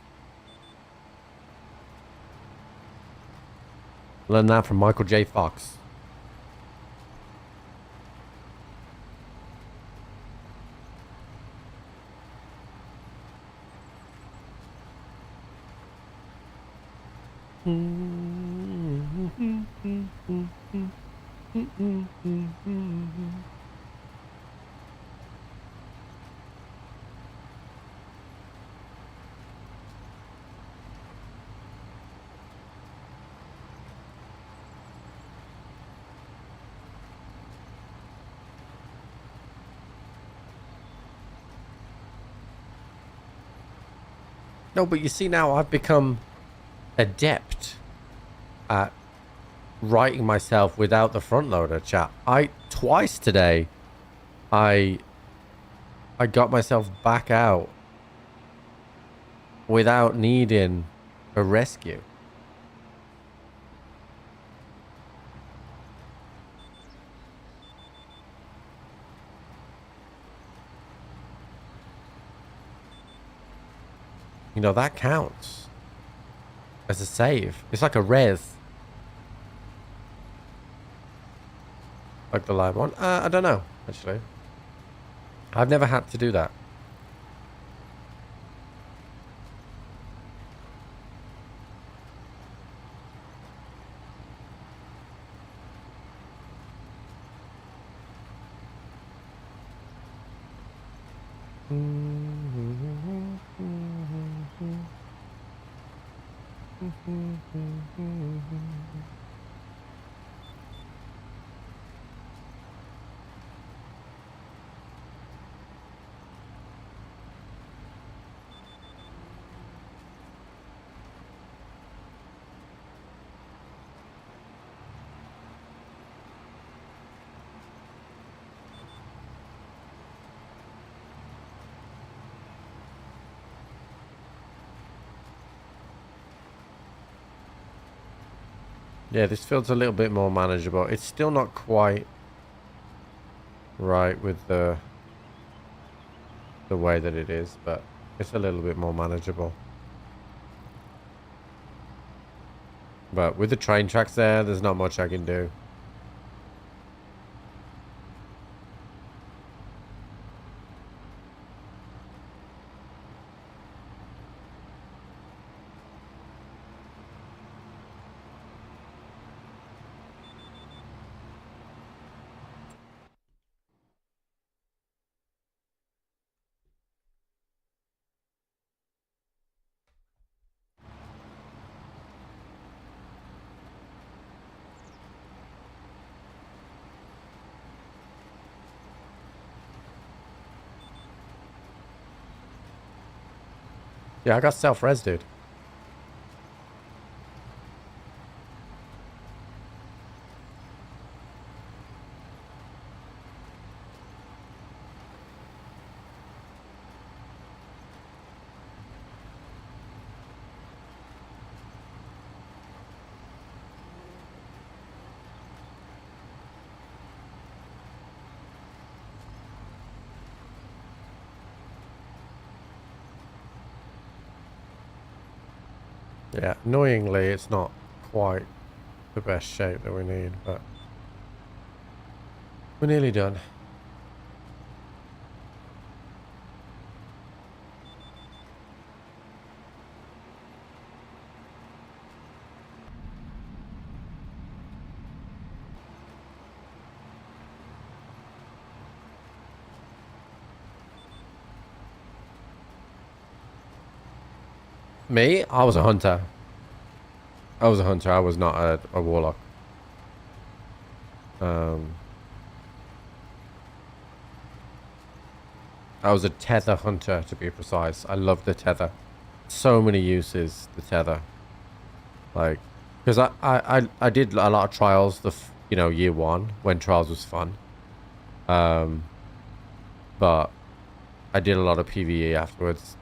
Learn that from Michael J. Fox. No, but you see now I've become adept at writing myself without the front loader, chat. Twice today I got myself back out without needing a rescue. You know, that counts as a save. It's like a res. Like the live one. I don't know, actually. I've never had to do that. Yeah, this feels a little bit more manageable. It's still not quite right with the way that it is, but it's a little bit more manageable. But with the train tracks there's not much I can do. Yeah, I got self-res, dude. Yeah, annoyingly, it's not quite the best shape that we need, but we're nearly done. Me? I was a hunter. I was a hunter. I was not a warlock. I was a tether hunter, to be precise. I love the tether. So many uses, the tether. Like, because I did a lot of trials, year one, when trials was fun. But I did a lot of PvE afterwards.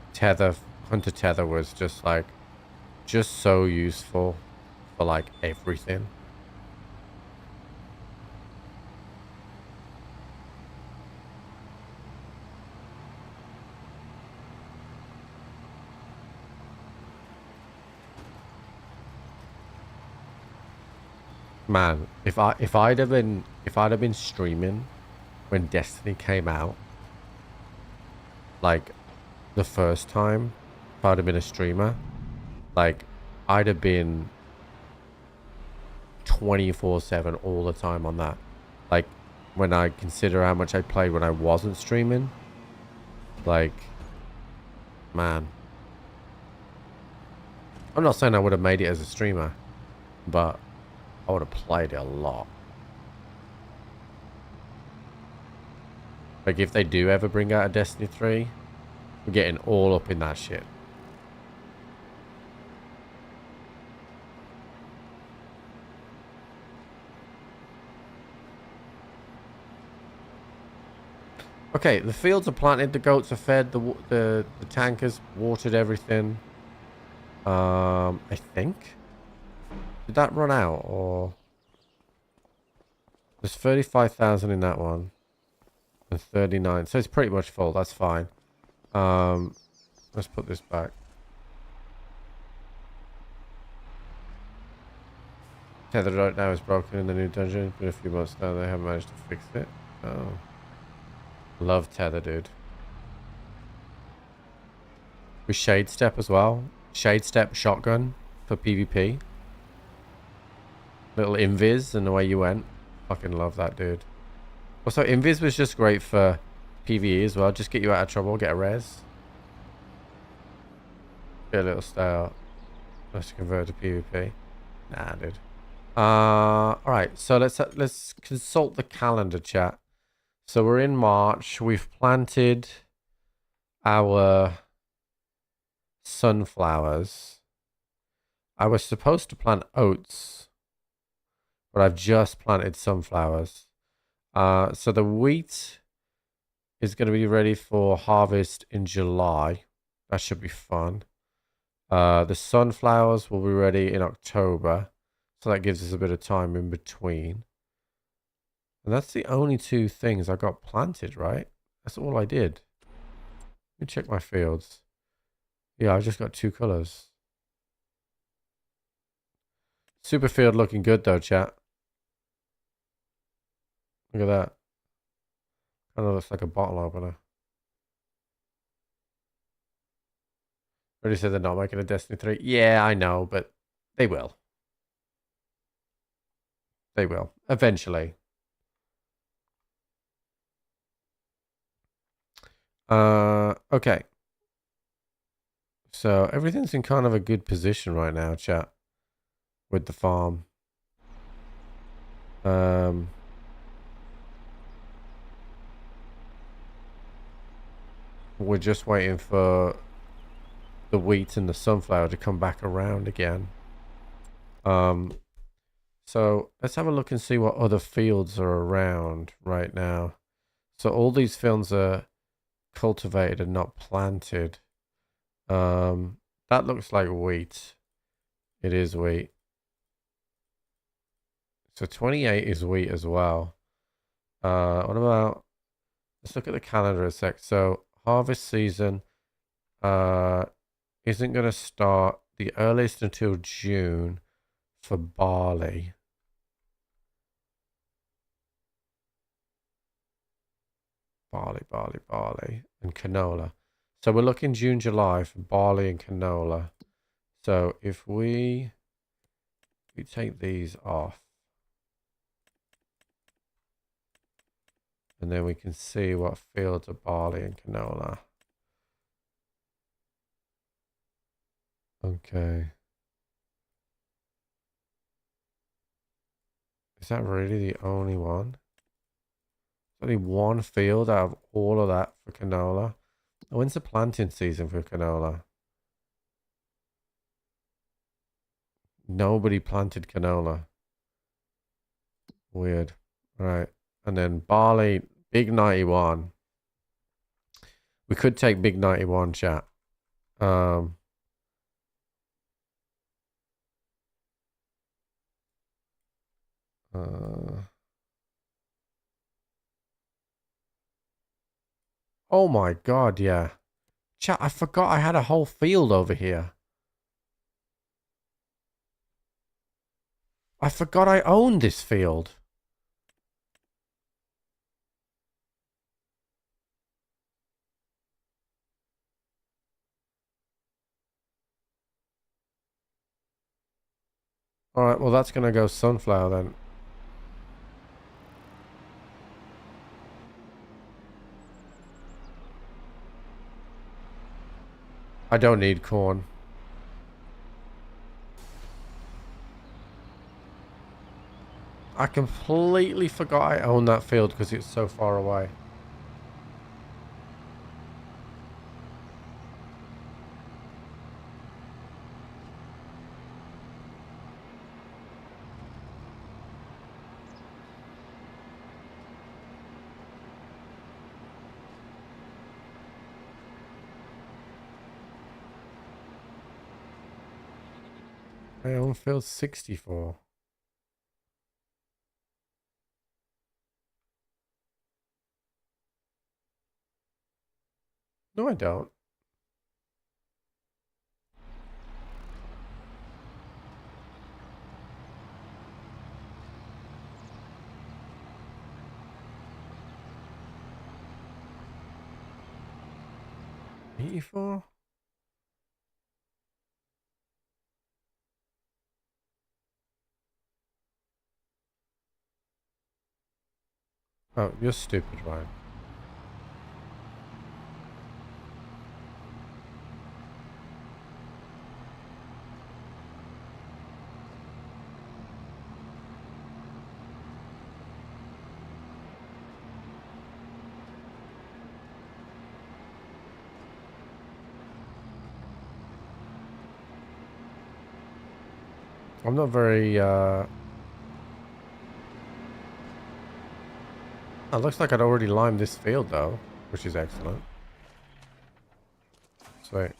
Hunter tether was just so useful for like everything. Man, if I'd have been streaming when Destiny came out, like the first time, if I'd have been a streamer, like I'd have been 24/7 all the time on that. Like when I consider how much I played when I wasn't streaming, like, man, I'm not saying I would have made it as a streamer, but I would have played it a lot. Like if they do ever bring out a Destiny 3, we're getting all up in that shit. Okay, the fields are planted, the goats are fed, the tankers watered everything. I think. Did that run out or there's 35,000 in that one and 39. So it's pretty much full. That's fine. Let's put this back. Tether right now is broken in the new dungeon. Been a few months now. They haven't managed to fix it. Oh, love Tether, dude. With Shade Step as well. Shade Step shotgun for PvP. Little invis and the way you went. Fucking love that, dude. Also, invis was just great for PvE as well. Just get you out of trouble. Get a res. Get a little style. Let's convert to PvP. Nah, dude. Alright, so let's consult the calendar, chat. So we're in March. We've planted our sunflowers. I was supposed to plant oats, but I've just planted sunflowers. So the wheat is going to be ready for harvest in July. That should be fun. The sunflowers will be ready in October. So that gives us a bit of time in between. And that's the only two things I got planted, right? That's all I did. Let me check my fields. Yeah, I've just got two colors. Super field looking good though, chat. Look at that. Kind of looks like a bottle opener. Already said they're not making a Destiny 3. Yeah, I know, but they will. They will. Eventually. Okay. So everything's in kind of a good position right now, chat. With the farm. We're just waiting for the wheat and the sunflower to come back around again. So let's have a look and see what other fields are around right now. So all these fields are cultivated and not planted. That looks like wheat. It is wheat. So 28 is wheat as well. What about, let's look at the calendar a sec. So harvest season isn't going to start the earliest until June for barley. Barley, and canola. So we're looking June, July for barley and canola. So if we take these off, and then we can see what fields are barley and canola. Okay. Is that really the only one? Only one field out of all of that for canola. When's the planting season for canola? Nobody planted canola. Weird. Right. And then barley, big 91. We could take big 91, chat. Oh my god, yeah. Chat, I forgot I had a whole field over here. I forgot I owned this field. Alright, well that's gonna go sunflower then. I don't need corn. I completely forgot I owned that field because it's so far away. I own field 64. No, I don't. E4? Oh, you're stupid, Ryan. I'm not very, It looks like I'd already limed this field, though, which is excellent. Sweet.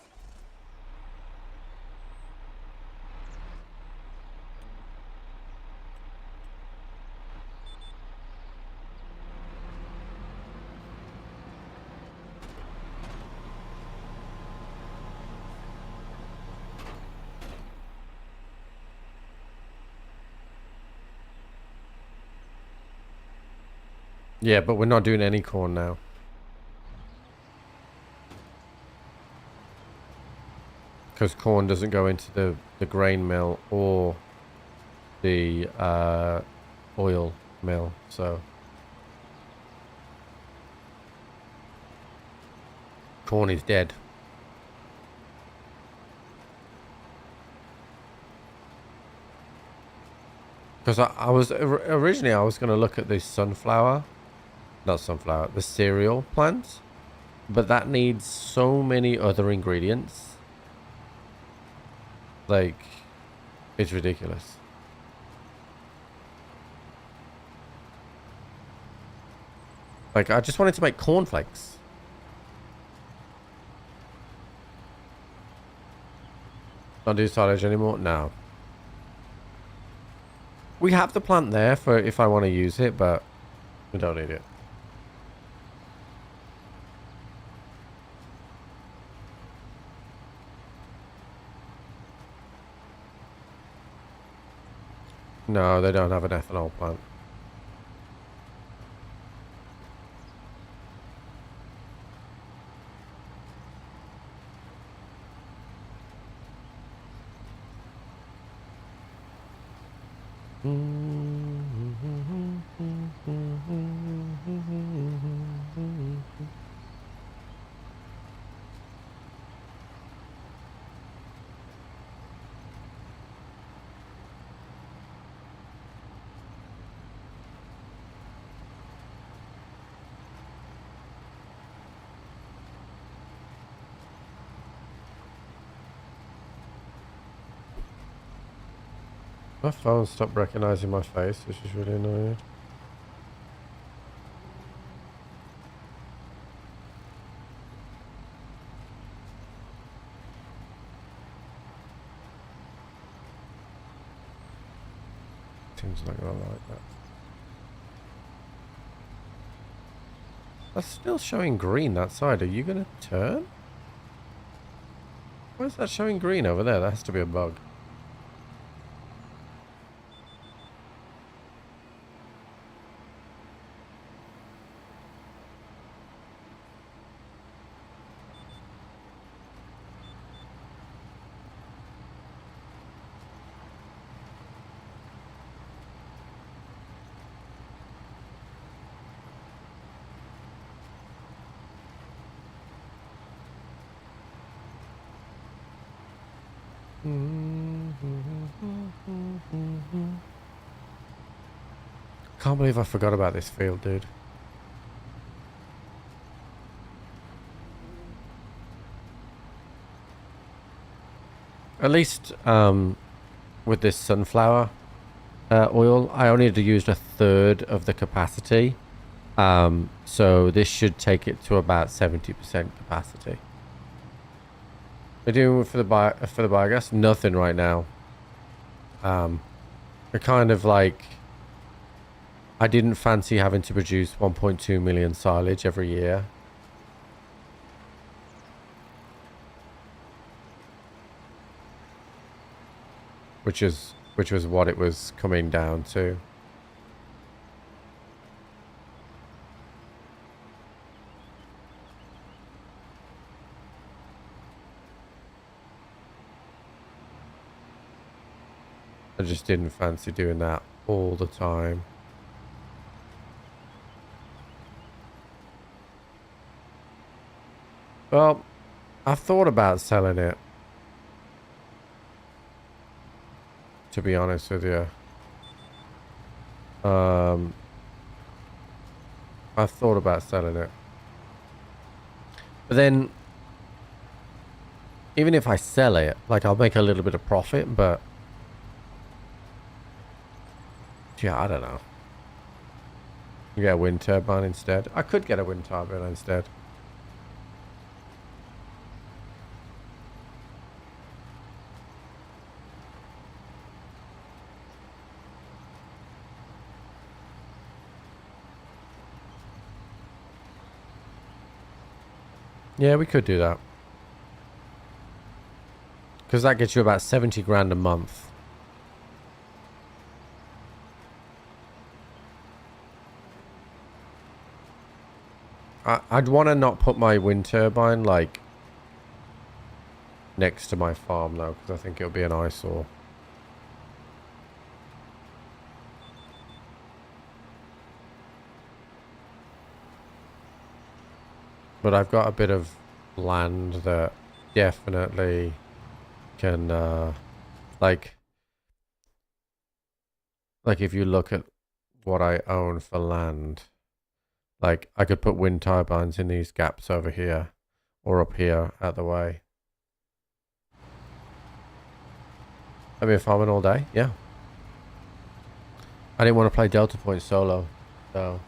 Yeah, but we're not doing any corn now. Because corn doesn't go into the grain mill or the oil mill, so corn is dead. Because I was originally I was going to look at this the cereal plant, but that needs so many other ingredients. Like, it's ridiculous. Like, I just wanted to make cornflakes. Not do silage anymore? No. We have the plant there for if I want to use it, but we don't need it. No, they don't have an ethanol plant. My phone stopped recognizing my face, which is really annoying. Seems not gonna like that. That's still showing green that side. Are you gonna turn? Why is that showing green over there? That has to be a bug. Can't believe I forgot about this field, dude. At least with this sunflower oil, I only used a third of the capacity. So this should take it to about 70% capacity. We're doing for the biogas? Nothing right now. it kind of like, I didn't fancy having to produce 1.2 million silage every year. Which was what it was coming down to. I just didn't fancy doing that all the time. Well, I've thought about selling it, to be honest with you. I've thought about selling it. But then, even if I sell it, like, I'll make a little bit of profit, but yeah, I don't know. Get a wind turbine instead. I could get a wind turbine instead. Yeah, we could do that. Because that gets you about 70 grand a month. I'd want to not put my wind turbine, like, next to my farm, though, because I think it'll be an eyesore. But I've got a bit of land that definitely can, like if you look at what I own for land, like, I could put wind turbines in these gaps over here or up here out the way. I've been farming all day, yeah. I didn't want to play Delta Point solo, so.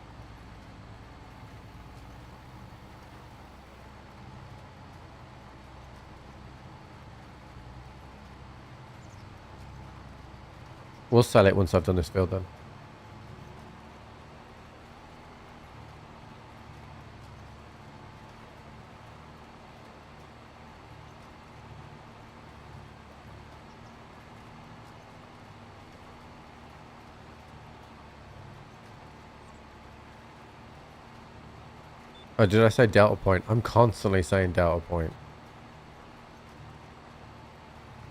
We'll sell it once I've done this field then. Oh, did I say Delta Point? I'm constantly saying Delta Point.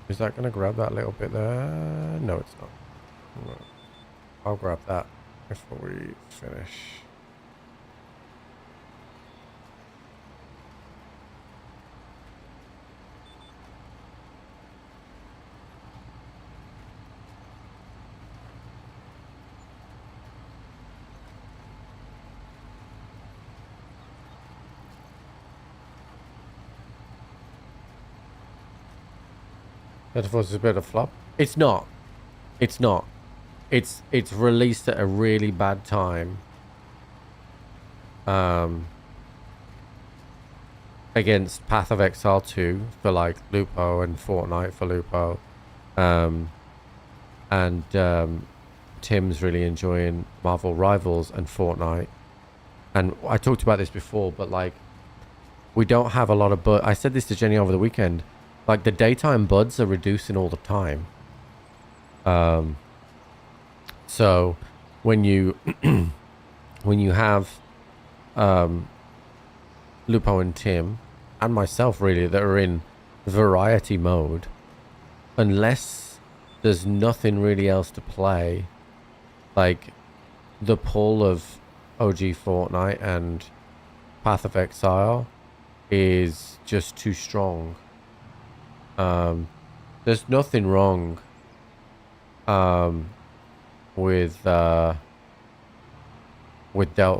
Is that going to grab that little bit there? No, it's not. No. I'll grab that before we finish. That was a bit of flop. It's not. It's not. It's released at a really bad time. Against Path of Exile 2 for like Lupo and Fortnite for Lupo. Tim's really enjoying Marvel Rivals and Fortnite. And I talked about this before, but like, we don't have a lot of I said this to Jenny over the weekend. Like, the daytime buds are reducing all the time. So when you when you have Lupo and Tim and myself really that are in variety mode, unless there's nothing really else to play, like the pull of OG Fortnite and Path of Exile is just too strong. There's nothing wrong with Delta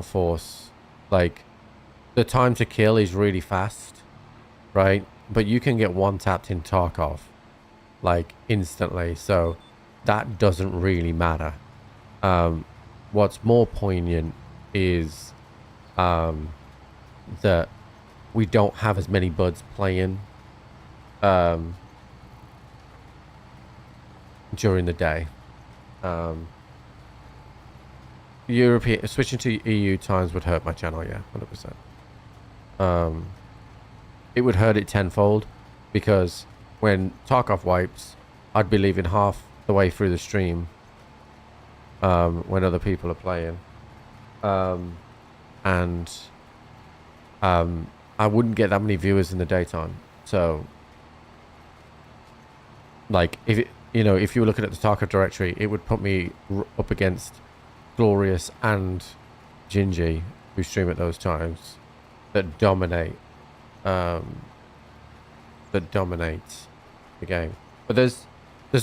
Force. Like, the time to kill is really fast, right? But you can get one tapped in Tarkov like instantly, so that doesn't really matter. What's more poignant is that we don't have as many buds playing during the day. European switching to EU times would hurt my channel, yeah, 100%. It would hurt it tenfold because when Tarkov wipes, I'd be leaving half the way through the stream when other people are playing, and I wouldn't get that many viewers in the daytime. So, like, if you were looking at the Tarkov directory, it would put me up against Glorious and Gingy, who stream at those times, that dominate the game. But there's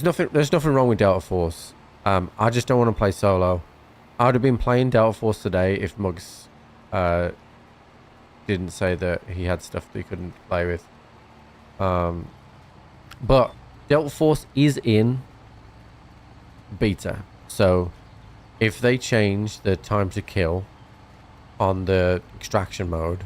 nothing wrong with Delta Force. I just don't want to play solo. I would have been playing Delta Force today if Muggs didn't say that he had stuff that he couldn't play with. But Delta Force is in beta, so if they change the time to kill on the extraction mode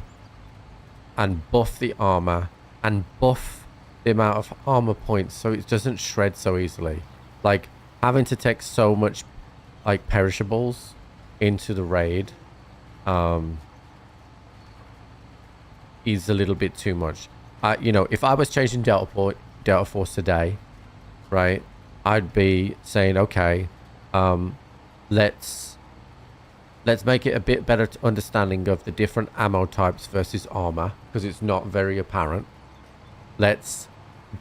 and buff the armor and buff the amount of armor points so it doesn't shred so easily, like having to take so much like perishables into the raid is a little bit too much. If I was changing Delta Force today, right, I'd be saying, okay, let's make it a bit better understanding of the different ammo types versus armor, because it's not very apparent. Let's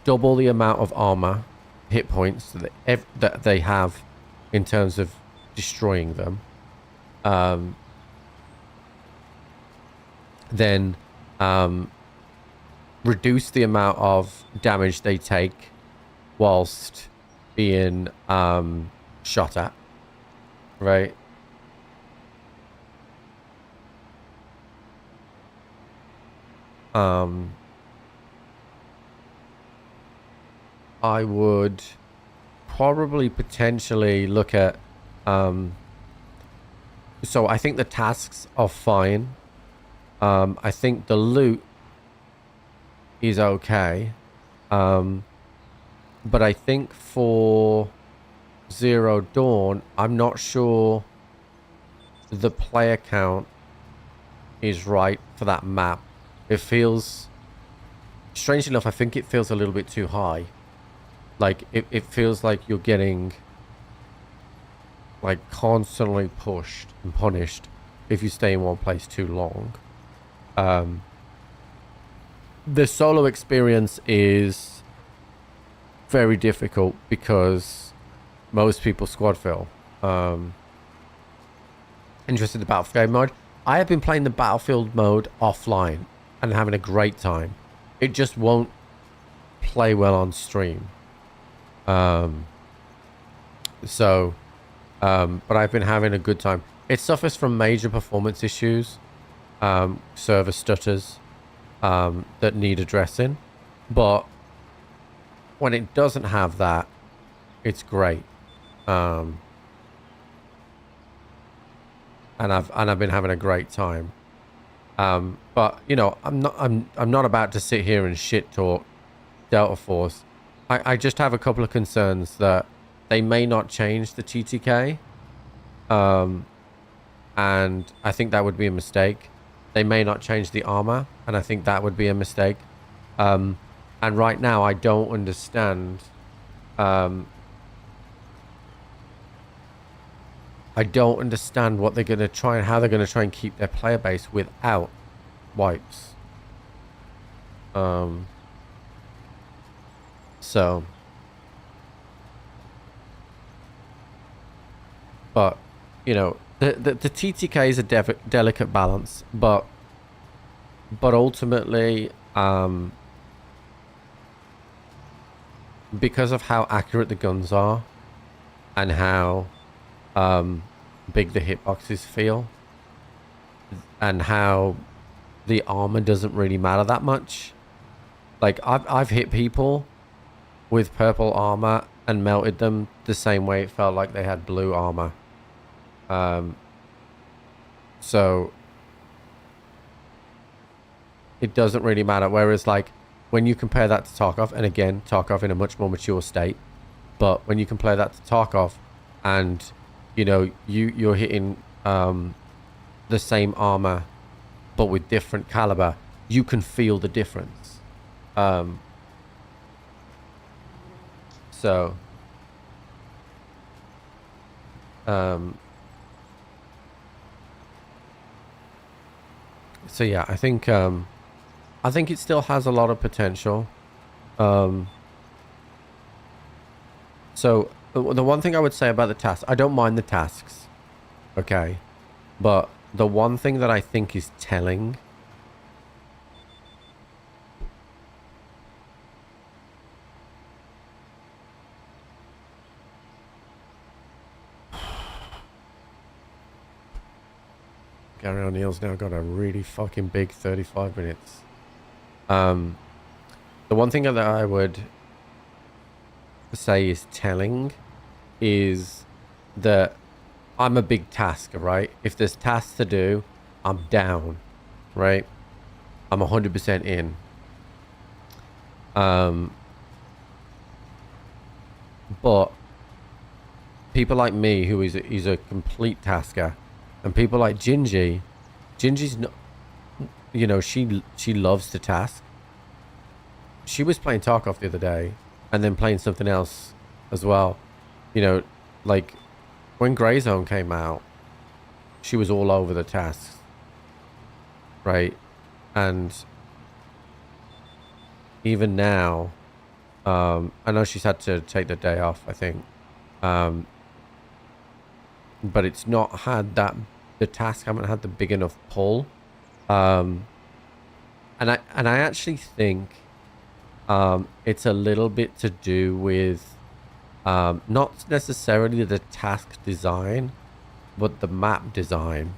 double the amount of armor hit points that they have in terms of destroying them. Then reduce the amount of damage they take whilst being shot at, right? I would probably potentially look at so I think the tasks are fine. I think the loot is okay, but I think for Zero Dawn, I'm not sure the player count is right for that map. It feels, strange enough, I think it feels a little bit too high. Like it feels like you're getting like constantly pushed and punished if you stay in one place too long. The solo experience is very difficult because most people squad fill. Interested in the Battlefield mode? I have been playing the Battlefield mode offline and having a great time. It just won't play well on stream. But I've been having a good time. It suffers from major performance issues, server stutters, that need addressing, but when it doesn't have that, it's great. And I've been having a great time. But I'm not about to sit here and shit talk Delta Force. I just have a couple of concerns that they may not change the TTK. And I think that would be a mistake. They may not change the armor, and I think that would be a mistake. And right now, I don't understand. I don't understand what they're going to try and how they're going to try and keep their player base without wipes. But the TTK is a delicate balance, but ultimately, because of how accurate the guns are and how big the hitboxes feel and how the armor doesn't really matter that much. Like I've hit people with purple armor and melted them the same way it felt like they had blue armor. So it doesn't really matter. Whereas like when you compare that to Tarkov, and again Tarkov in a much more mature state, But when you compare that to Tarkov, and you know you're hitting the same armor, but with different caliber, you can feel the difference. So yeah, I think it still has a lot of potential. So the one thing I would say about the tasks, I don't mind the tasks, okay, but the one thing that I think is telling Gary O'Neill's now got a really fucking big 35 minutes. The one thing that I would say is telling is that I'm a big tasker, right? If there's tasks to do, I'm down, right? I'm 100% in. But people like me, who is a complete tasker, and people like Gingy's not, you know, she loves to task. She was playing Tarkov the other day, and then playing something else as well. You know, like when Grey Zone came out, she was all over the tasks, right? And even now, I know she's had to take the day off, I think, but it's not had that, the tasks haven't had the big enough pull, and I actually think it's a little bit to do with not necessarily the task design, but the map design,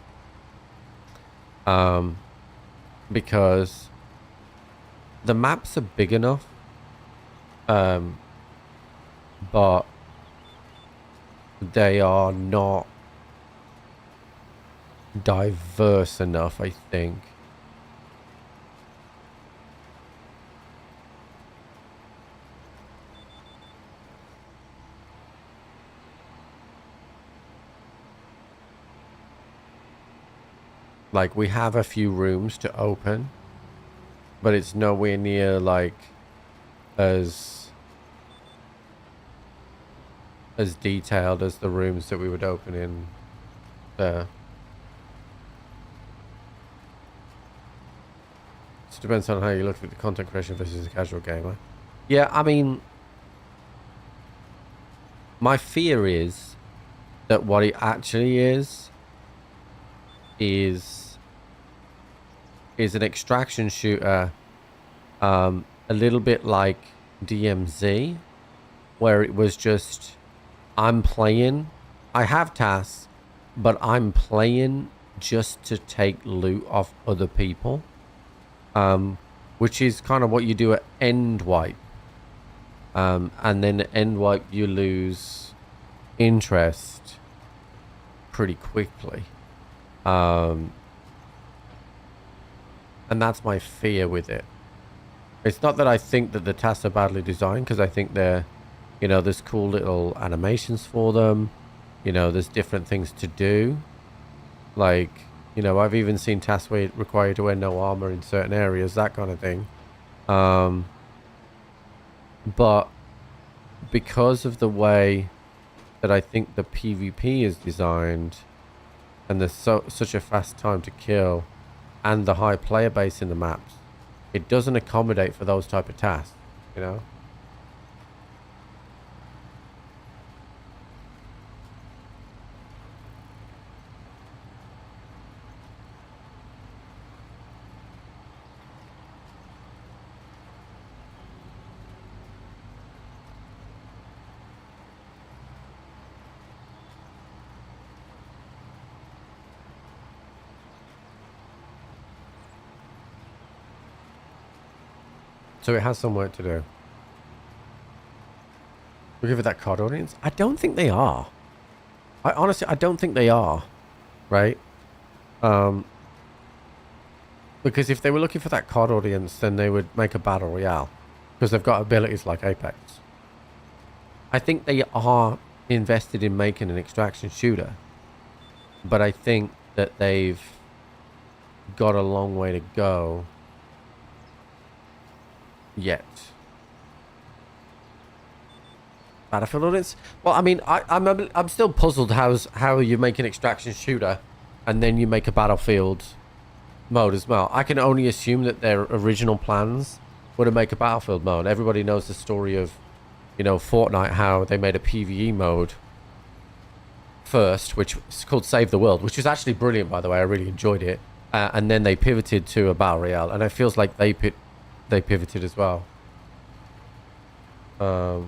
because the maps are big enough, but they are not diverse enough, I think. Like, we have a few rooms to open, but it's nowhere near like as detailed as the rooms that we would open in there. It depends on how you look at the content creation versus a casual gamer. Yeah, I mean, my fear is that what it actually is an extraction shooter, a little bit like DMZ, where it was just, I'm playing, I have tasks, but I'm playing just to take loot off other people, which is kind of what you do at end wipe, and then at end wipe you lose interest pretty quickly, and that's my fear with it. It's not that I think that the tasks are badly designed, because I think they're, you know, there's cool little animations for them, you know, there's different things to do, like, you know, I've even seen tasks where it require you to wear no armor in certain areas, that kind of thing. But because of the way that I think the PvP is designed, and there's such a fast time to kill, and the high player base in the maps, it doesn't accommodate for those type of tasks, you know? So it has some work to do. We'll give it that COD audience. I don't think they are. I honestly don't think they are. Right? Because if they were looking for that COD audience, then they would make a battle royale, because they've got abilities like Apex. I think they are invested in making an extraction shooter, but I think that they've got a long way to go yet. Battlefield audits? Well, I mean, I'm still puzzled how you make an extraction shooter and then you make a battlefield mode as well. I can only assume that their original plans were to make a battlefield mode. Everybody knows the story of, you know, Fortnite, how they made a PvE mode first, which is called Save the World, which was actually brilliant, by the way. I really enjoyed it. And then they pivoted to a battle royale, and it feels like they pivoted as well. I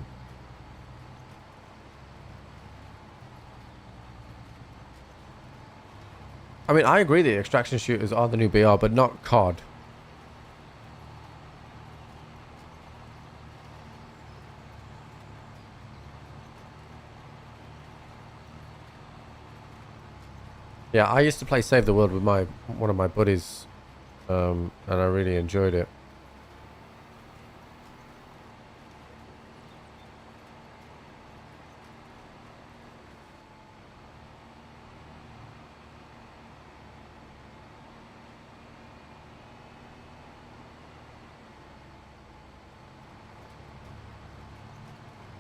mean, I agree that extraction shooters are the new BR, but not COD. Yeah, I used to play Save the World with one of my buddies, and I really enjoyed it.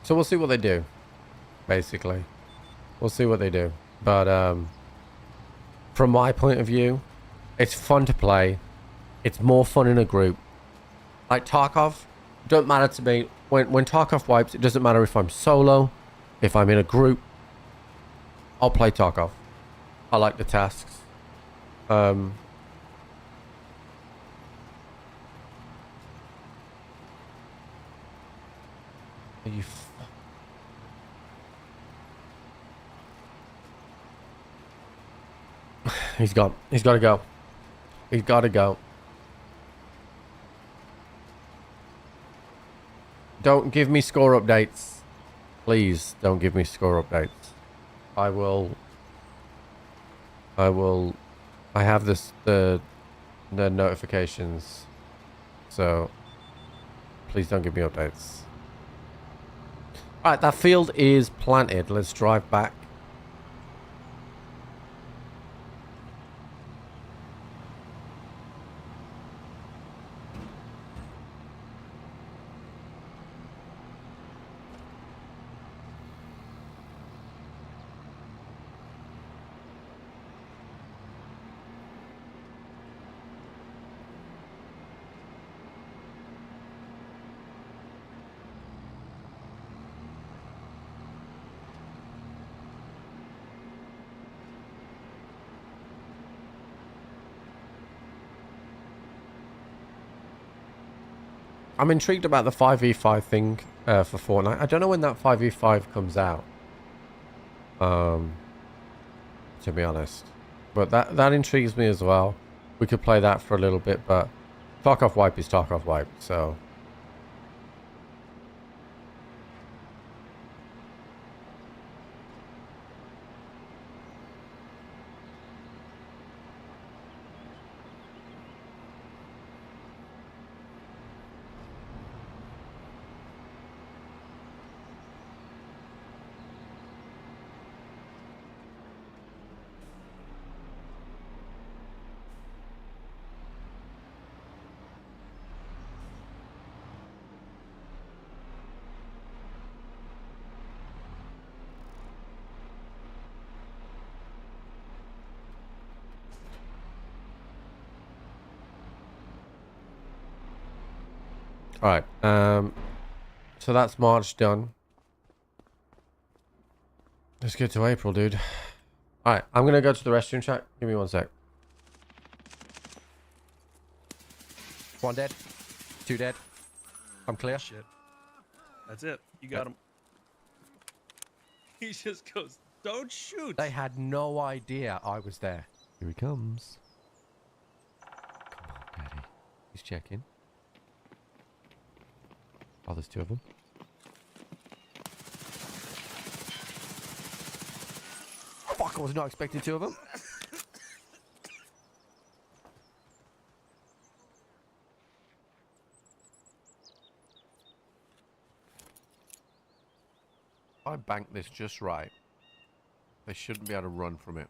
So we'll see what they do, basically. We'll see what they do. But from my point of view, it's fun to play. It's more fun in a group. Like Tarkov, don't matter to me. When Tarkov wipes, it doesn't matter if I'm solo, if I'm in a group. I'll play Tarkov. I like the tasks. You He's gone. He's got to go. He's got to go. Don't give me score updates. Please don't give me score updates. I have the notifications. So please don't give me updates. Alright, that field is planted. Let's drive back. I'm intrigued about the 5v5 thing for Fortnite. I don't know when that 5v5 comes out. To be honest. But that intrigues me as well. We could play that for a little bit, but Tarkov wipe is Tarkov wipe, so... Alright, so that's March done. Let's get to April, dude. Alright, I'm gonna go to the restroom, chat. Give me 1 sec. 1 dead. 2 dead. I'm clear. Shit. That's it. You got him. He just goes, don't shoot. They had no idea I was there. Here he comes. Come on, Daddy. He's checking. Oh, there's 2 of them. Fuck, I was not expecting 2 of them. I bank this just right, they shouldn't be able to run from it.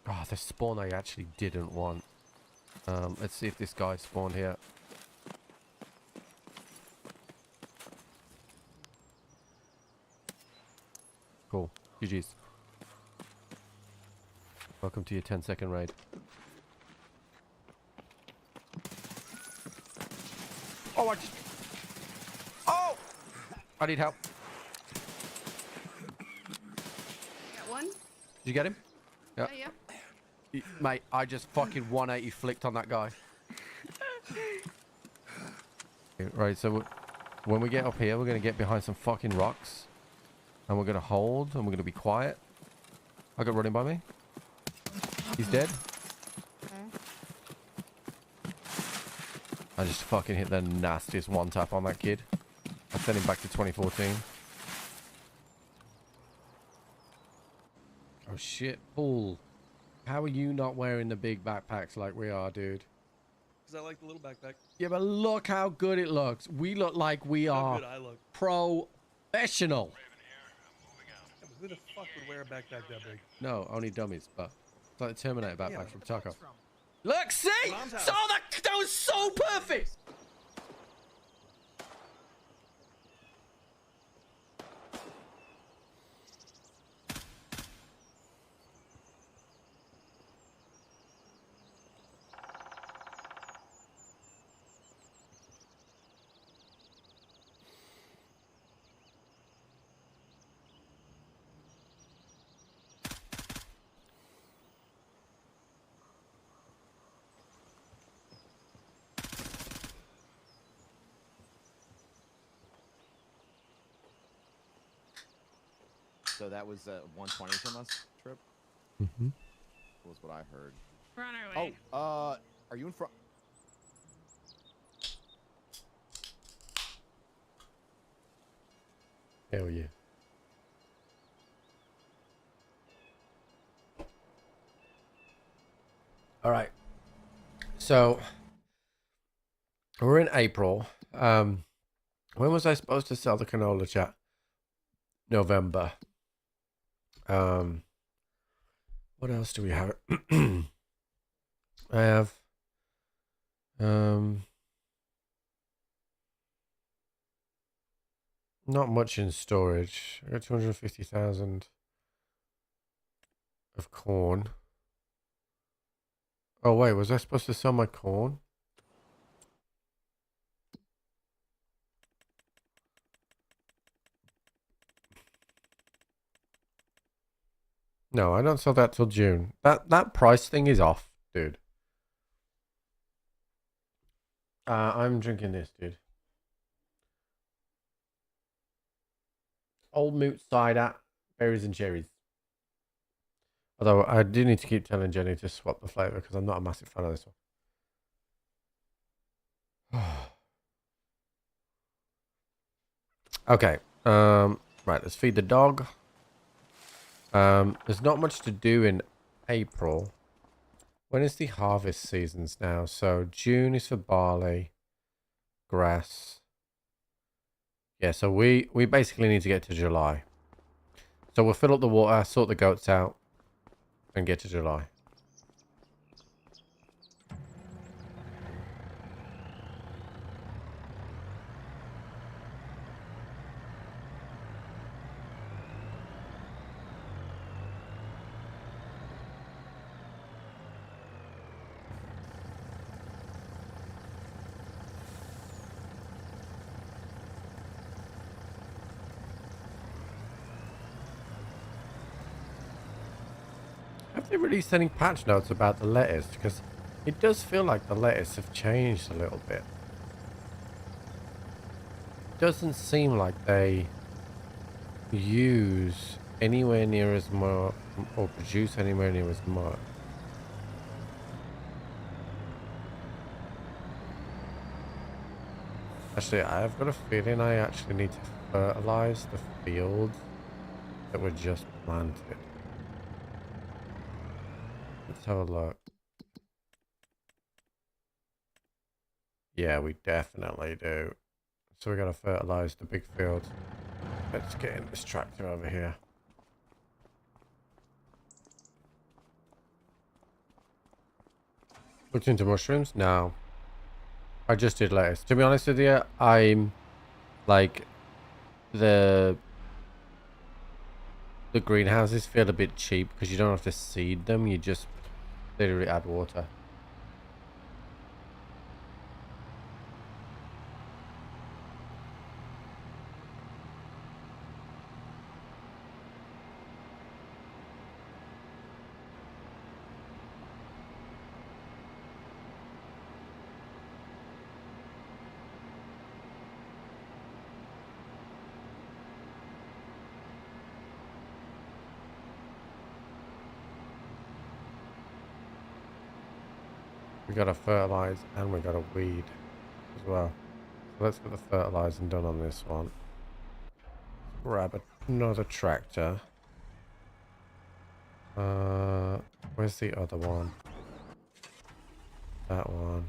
Oh, the spawn I actually didn't want. Let's see if this guy spawned here. Cool. GG's. Welcome to your 10-second raid. Oh, Oh! I need help. Got one? Did you get him? Yeah, yeah. Mate, I just fucking 180 flicked on that guy. Right, so when we get up here, we're going to get behind some fucking rocks. And we're going to hold, and we're going to be quiet. I got running by me. He's dead. Okay. I just fucking hit the nastiest one tap on that kid. I sent him back to 2014. Oh shit, Paul. How are you not wearing the big backpacks like we are, dude? Because I like the little backpack. Yeah, but look how good it looks. We look like we How are good I look. professional. Yeah, but who the fuck would wear a backpack that big? No, only dummies, but it's like the Terminator backpack Yeah. from Taco. Look, see? Mom's house. So that was so perfect. So that was 120 from us trip. Mm-hmm. Was what I heard. We're on our way. Oh, are you in front? Hell yeah. All right. So we're in April. When was I supposed to sell the canola, chat? November. What else do we have? I have not much in storage. I got 250,000 of corn. Oh wait, was I supposed to sell my corn? No, I don't sell that till June. That price thing is off, dude. I'm drinking this, dude. Old Moot cider, berries and cherries. Although I do need to keep telling Jenny to swap the flavor because I'm not a massive fan of this one. Okay. Right, let's feed the dog. There's not much to do in April. When is the harvest seasons now? So June is for barley, grass. Yeah, so we basically need to get to July. So we'll fill up the water, sort the goats out, and get to July. Have they released any patch notes about the lettuce? Because it does feel like the lettuce have changed a little bit. It doesn't seem like they use anywhere near as much or produce anywhere near as much. Actually, I've got a feeling I actually need to fertilize the fields that were just planted. Let's have a look. Yeah, we definitely do. So we gotta fertilize the big field. Let's get in this tractor over here. Looked into mushrooms? No. I just did lettuce. To be honest with you, I'm like the greenhouses feel a bit cheap because you don't have to seed them. You just literally add water. We gotta fertilize and we gotta weed as well. So let's get the fertilizing done on this one. Grab another tractor. Where's the other one? That one.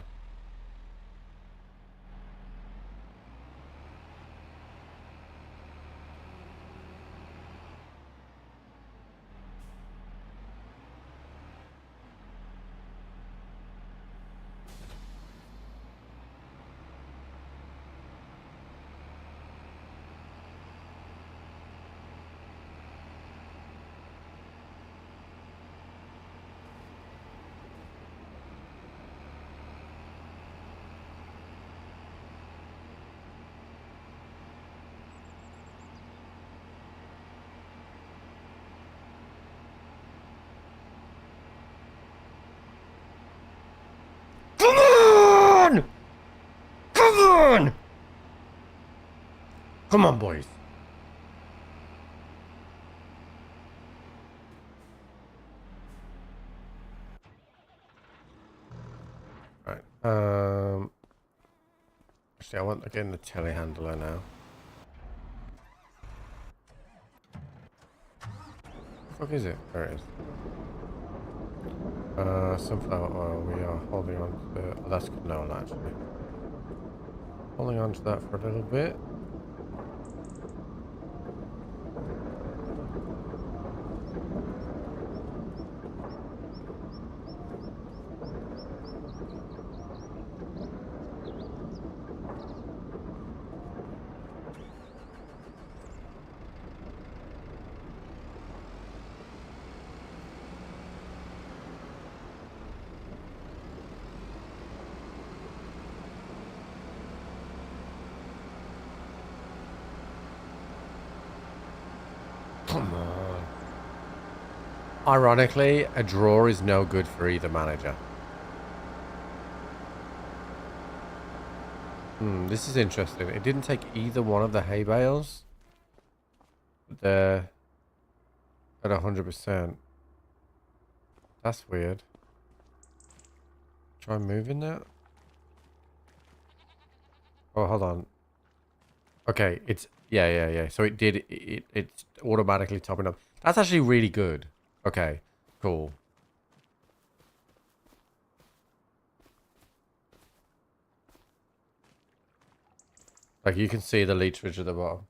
Come on! Come on! Come on, boys. Right. Actually, I want again the telehandler now. What the fuck is it? There it is. Sunflower oil. We are holding on to. Oh, that's canola actually. Holding on to that for a little bit. Come on. Ironically, a draw is no good for either manager. This is interesting. It didn't take either one of the hay bales. They're at 100%. That's weird. Try moving that. Oh, hold on. Okay, it's yeah. So it did it's automatically topping up. That's actually really good. Okay, cool. Like you can see the literage at the bottom.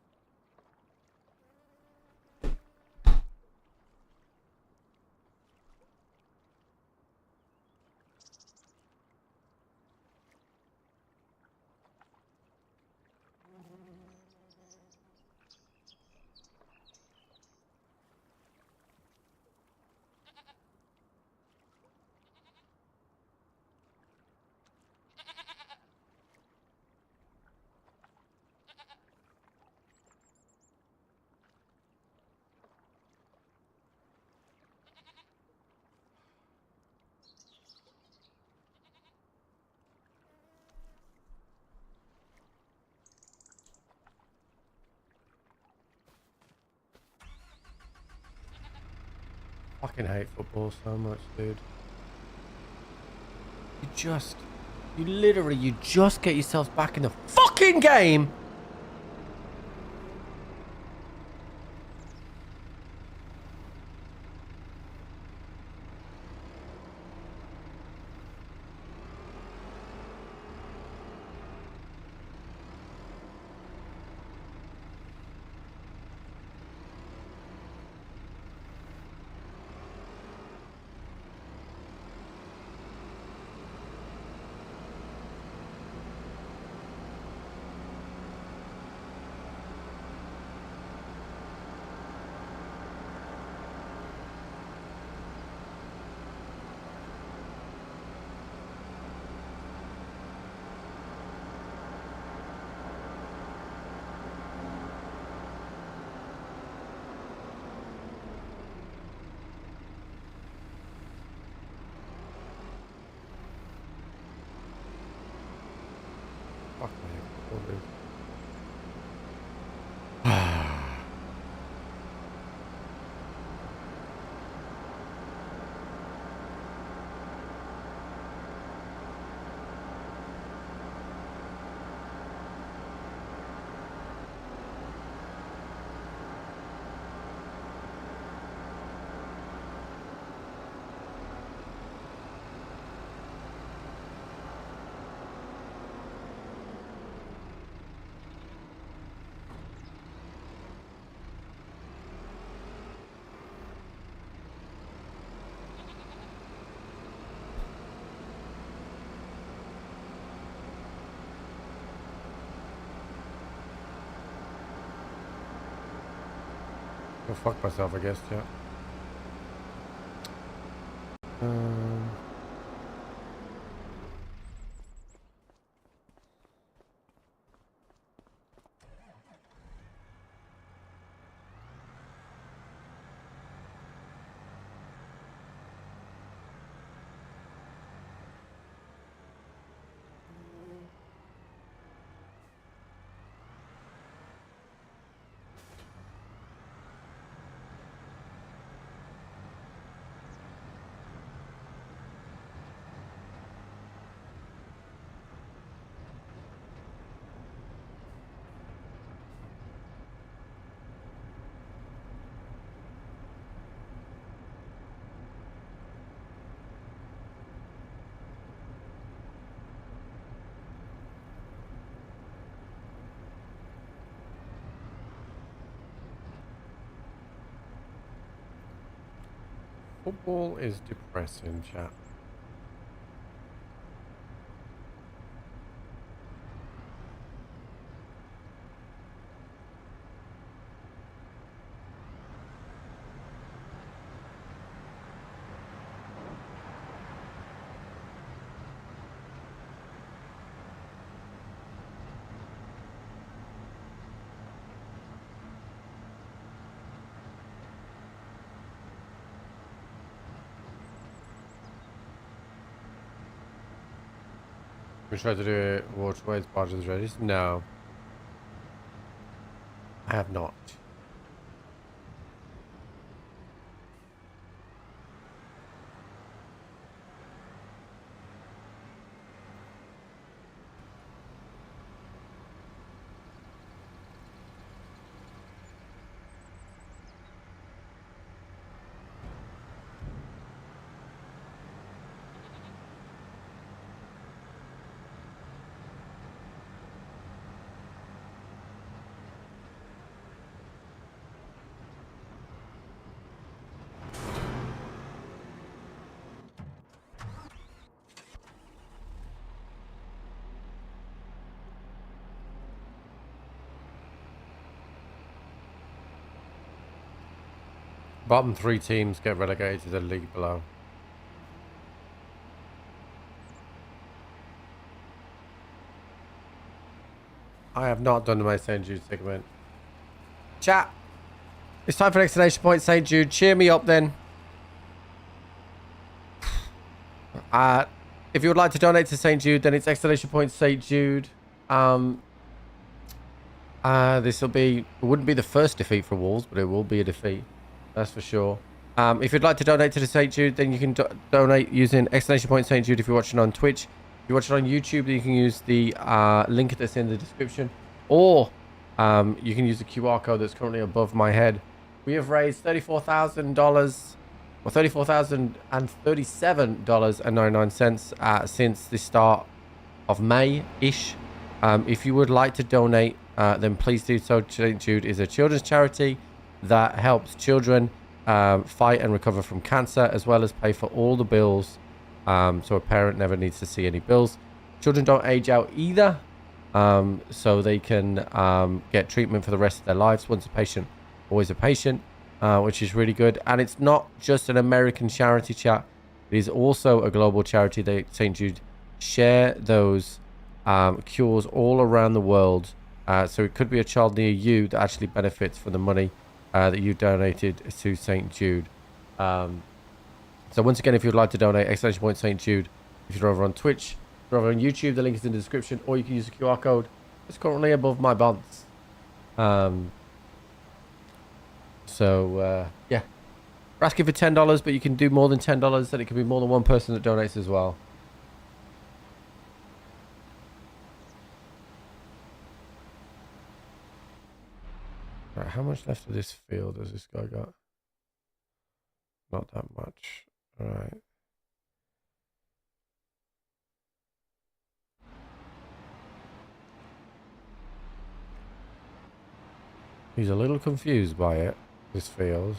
Fucking hate football so much, dude. You literally just get yourselves back in the fucking game. Go fuck myself, I guess, yeah. Um, Football is depressing, chat. We tried to do it waterways, barges, ready? No, I have not. Bottom 3 teams get relegated to the league below. I have not done my St. Jude segment. Chat, it's time for an exclamation point, St. Jude. Cheer me up then. If you would like to donate to St. Jude, then it's exclamation point St. Jude. This will be, it wouldn't be the first defeat for Wolves, but it will be a defeat. That's for sure. If you'd like to donate to the St. Jude, then you can donate using exclamation point St. Jude if you're watching on Twitch. If you're watching on YouTube, then you can use the link that's in the description. Or you can use the QR code that's currently above my head. We have raised $34,000, or $34,037.99 since the start of May-ish. If you would like to donate, then please do so. St. Jude is a children's charity that helps children fight and recover from cancer, as well as pay for all the bills, so a parent never needs to see any bills. Children don't age out either, so they can get treatment for the rest of their lives. Once a patient, always a patient, which is really good. And it's not just an American charity, chat. It is also a global charity. They, St. Jude, share those cures all around the world. So it could be a child near you that actually benefits from the money that you donated to St. Jude. So once again, if you'd like to donate, exclamation point St. Jude. If you're over on Twitch, if you're over on YouTube, the link is in the description, or you can use the QR code It's currently above my bonds. Yeah. We're asking for $10, but you can do more than $10, and it can be more than one person that donates as well. Right, how much left of this field has this guy got? Not that much. All right. He's a little confused by it, this field.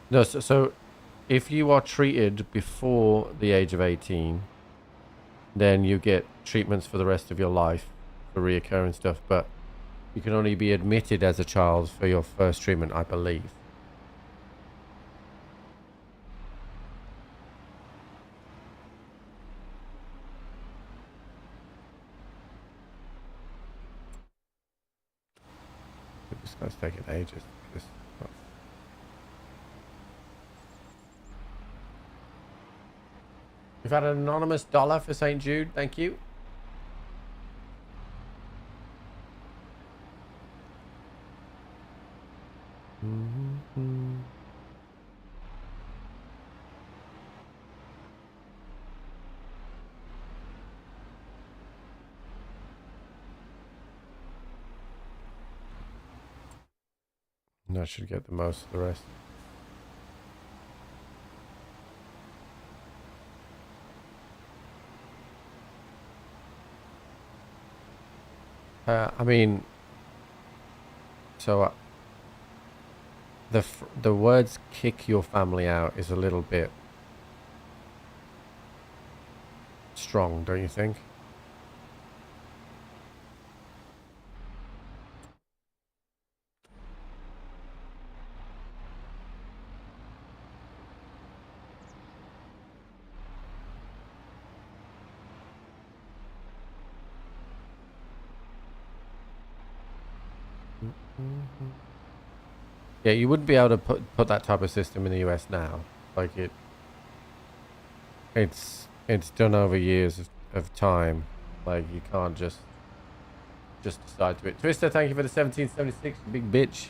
No, so if you are treated before the age of 18, then you get treatments for the rest of your life for reoccurring stuff, but you can only be admitted as a child for your first treatment, I believe. This guy's taking ages. We've had an anonymous dollar for St. Jude. Thank you. That should get the most of the rest. I mean, so the words "kick your family out" is a little bit strong, don't you think? Yeah, you wouldn't be able to put that type of system in the US now. Like it's done over years of time. Like you can't just decide to it. Twister, thank you for the 1776, you big bitch.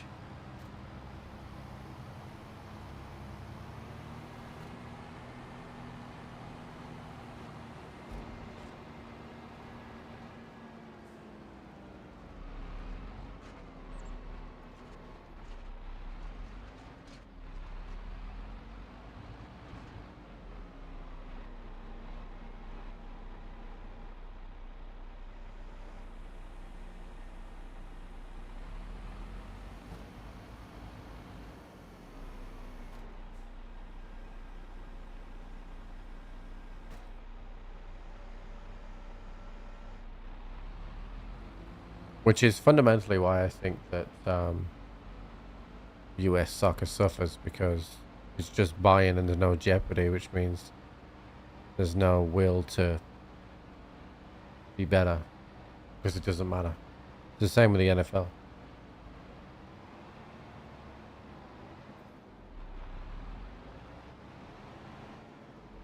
Which is fundamentally why I think that US soccer suffers, because it's just buy-in and there's no jeopardy, which means there's no will to be better because it doesn't matter. It's the same with the NFL.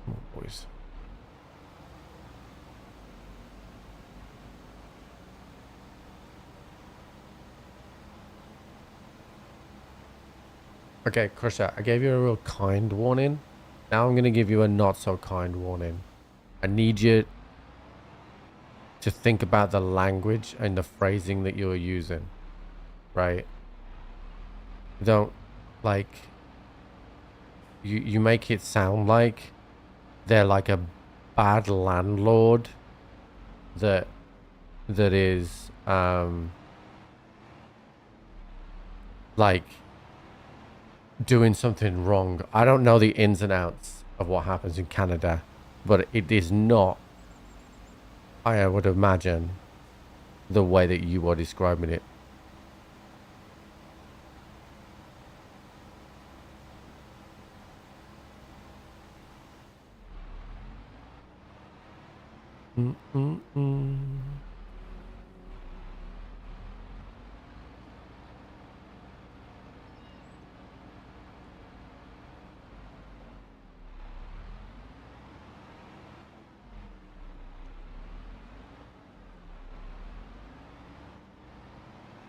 Oh, boys. Okay, Crusher, I gave you a real kind warning. Now I'm going to give you a not so kind warning. I need you to think about the language and the phrasing that you're using, right? Don't, like, you make it sound like they're like a bad landlord that is, like, doing something wrong. I don't know the ins and outs of what happens in Canada, but it is not, I would imagine, the way that you are describing it.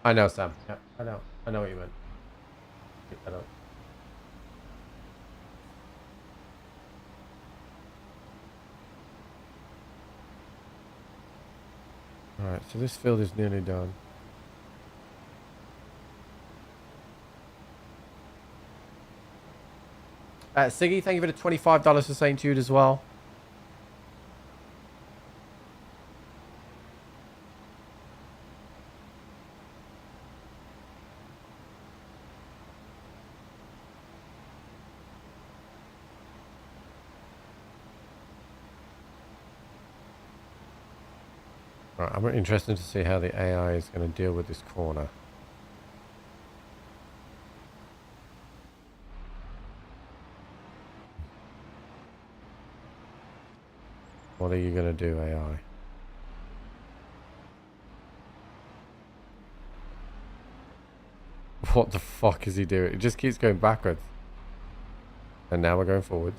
I know, Sam. Yeah, I know. I know what you meant. Pick that up. Alright, so this field is nearly done. Siggy, thank you for the $25 for St. Jude as well. Right, I'm interested to see how the AI is going to deal with this corner. What are you going to do, AI? What the fuck is he doing? It just keeps going backwards. And now we're going forward.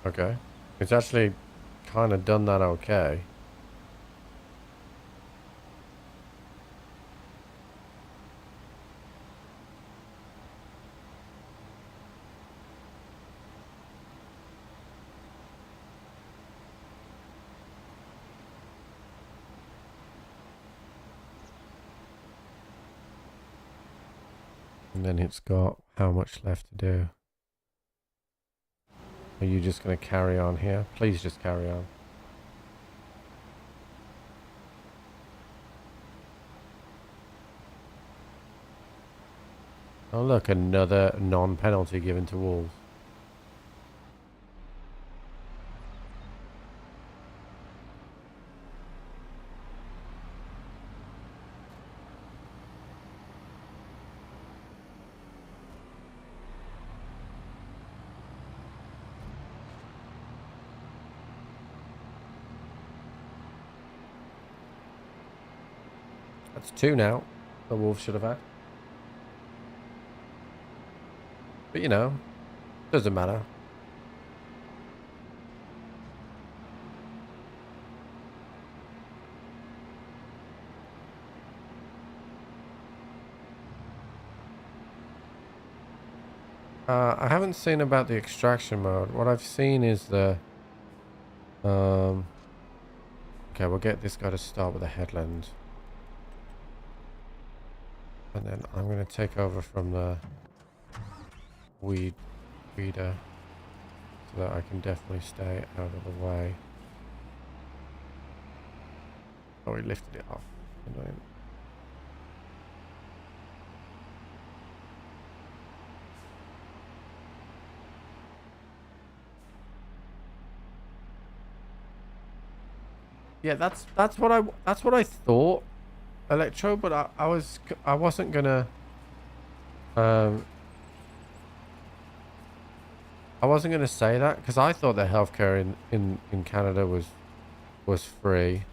Okay. It's actually kind of done that okay. And then it's got how much left to do. Are you just going to carry on here? Please just carry on. Oh look, another non-penalty given to Wolves. That's 2 now. The Wolves should have had. But you know, doesn't matter. I haven't seen about the extraction mode. What I've seen is the... Okay, we'll get this guy to start with a headland. And then I'm going to take over from the weeder so that I can definitely stay out of the way. Oh, we lifted it off. Annoying. Yeah, that's what I thought, Electro, but I wasn't gonna I wasn't gonna say that because I thought that healthcare in Canada was free.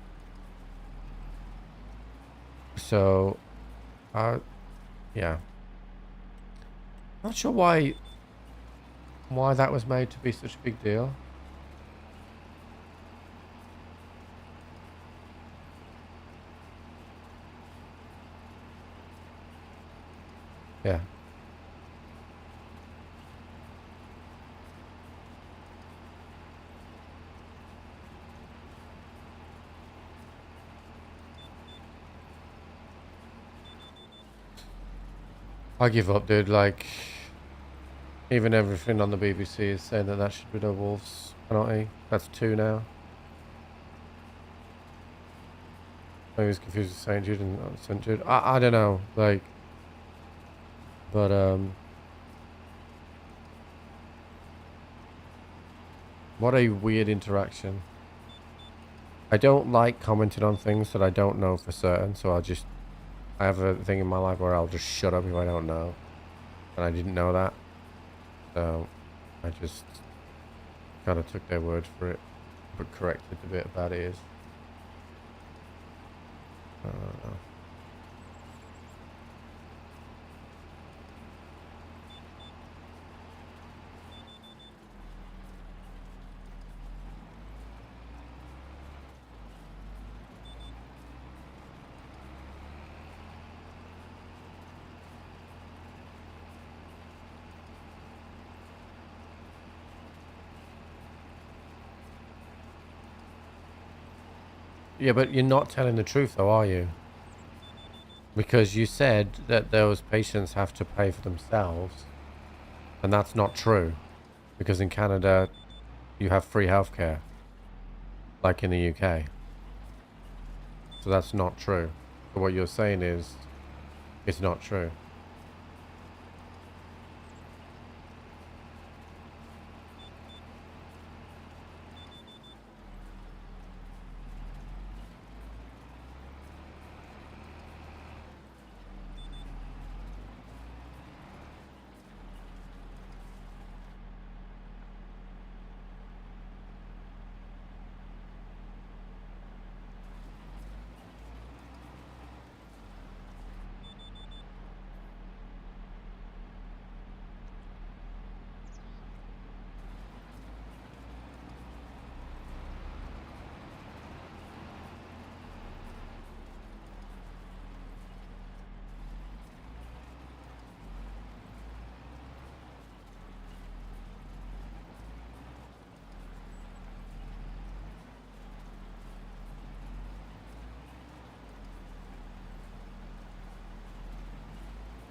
So, yeah, not sure why that was made to be such a big deal. Yeah. I give up, dude. Like, even everything on the BBC is saying that should be the Wolves penalty. That's 2 now. I was confused with St. Jude and not St. Jude. I don't know. Like, but what a weird interaction. I don't like commenting on things that I don't know for certain, so I have a thing in my life where I'll just shut up if I don't know. and I didn't know that. So I just kind of took their word for it, but corrected the bit about it is. Yeah, but you're not telling the truth though, are you? Because you said that those patients have to pay for themselves, and that's not true. Because in Canada, you have free healthcare, like in the UK. So that's not true. So what you're saying is, it's not true.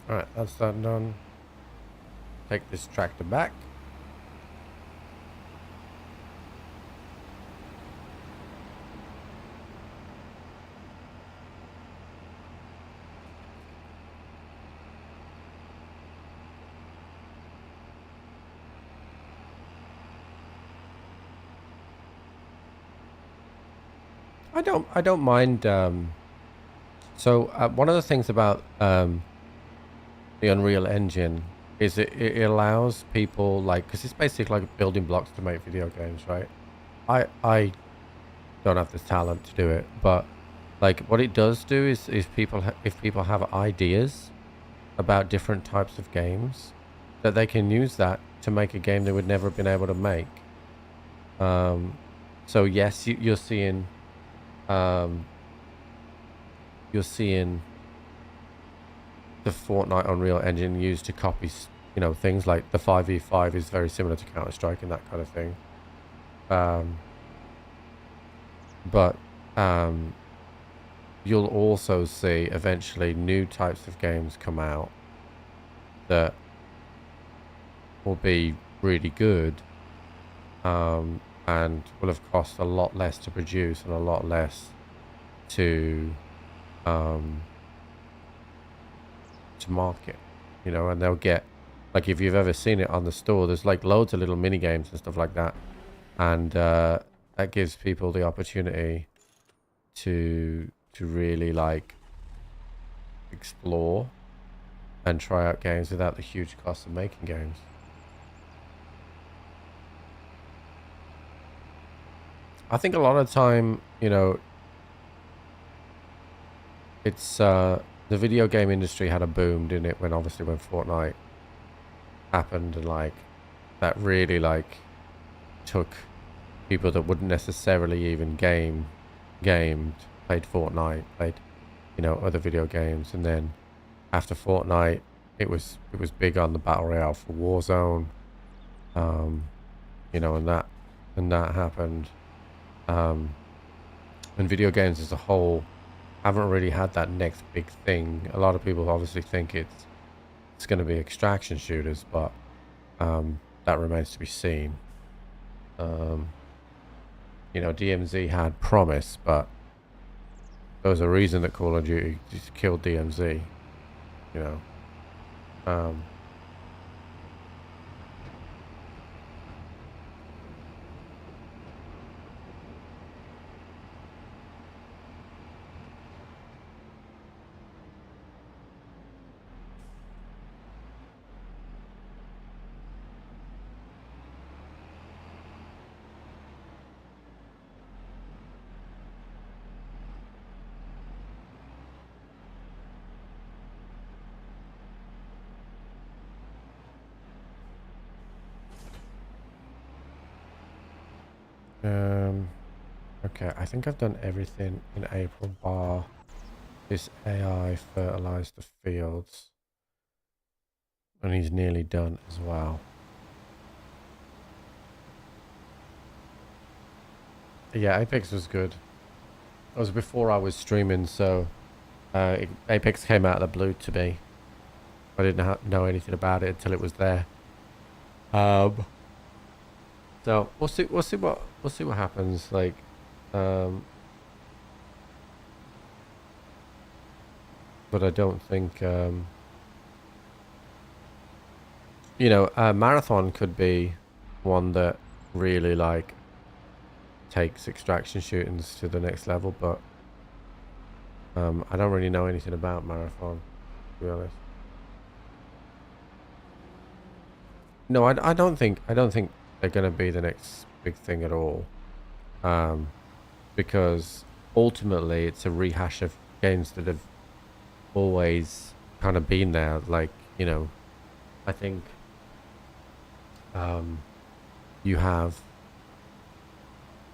Alright, that's that done. Take this tractor back. I don't mind. So one of the things about the Unreal Engine is it allows people, like, because it's basically like building blocks to make video games, right? I don't have the talent to do it, but like what it does do is if people have ideas about different types of games, that they can use that to make a game they would never have been able to make. So yes, you're seeing the Fortnite Unreal Engine used to copy, you know, things like the 5v5 is very similar to Counter-Strike and that kind of thing. But you'll also see eventually new types of games come out that will be really good, and will have cost a lot less to produce and a lot less to market, you know, and they'll get, like, if you've ever seen it on the store, there's like loads of little mini games and stuff like that, and that gives people the opportunity to really like explore and try out games without the huge cost of making games. I think a lot of the time, you know, it's the video game industry had a boom, didn't it, when Fortnite happened, and like that really like took people that wouldn't necessarily even gamed, played Fortnite, played, you know, other video games, and then after Fortnite it was big on the battle royale for Warzone, you know, and that happened, and video games as a whole haven't really had that next big thing. A lot of people obviously think it's going to be extraction shooters, but that remains to be seen. You know, DMZ had promise, but there was a reason that Call of Duty just killed DMZ, you know. Okay, I think I've done everything in April bar this AI fertilize the fields. And he's nearly done as well. Yeah, Apex was good. It was before I was streaming, so Apex came out of the blue to me. I didn't know anything about it until it was there. So we'll see what happens. Like, but I don't think you know, marathon could be one that really like takes extraction shootings to the next level, but I don't really know anything about marathon, to be honest. No, I don't think they're gonna be the next big thing at all, because ultimately it's a rehash of games that have always kind of been there. Like, you know, I think you have,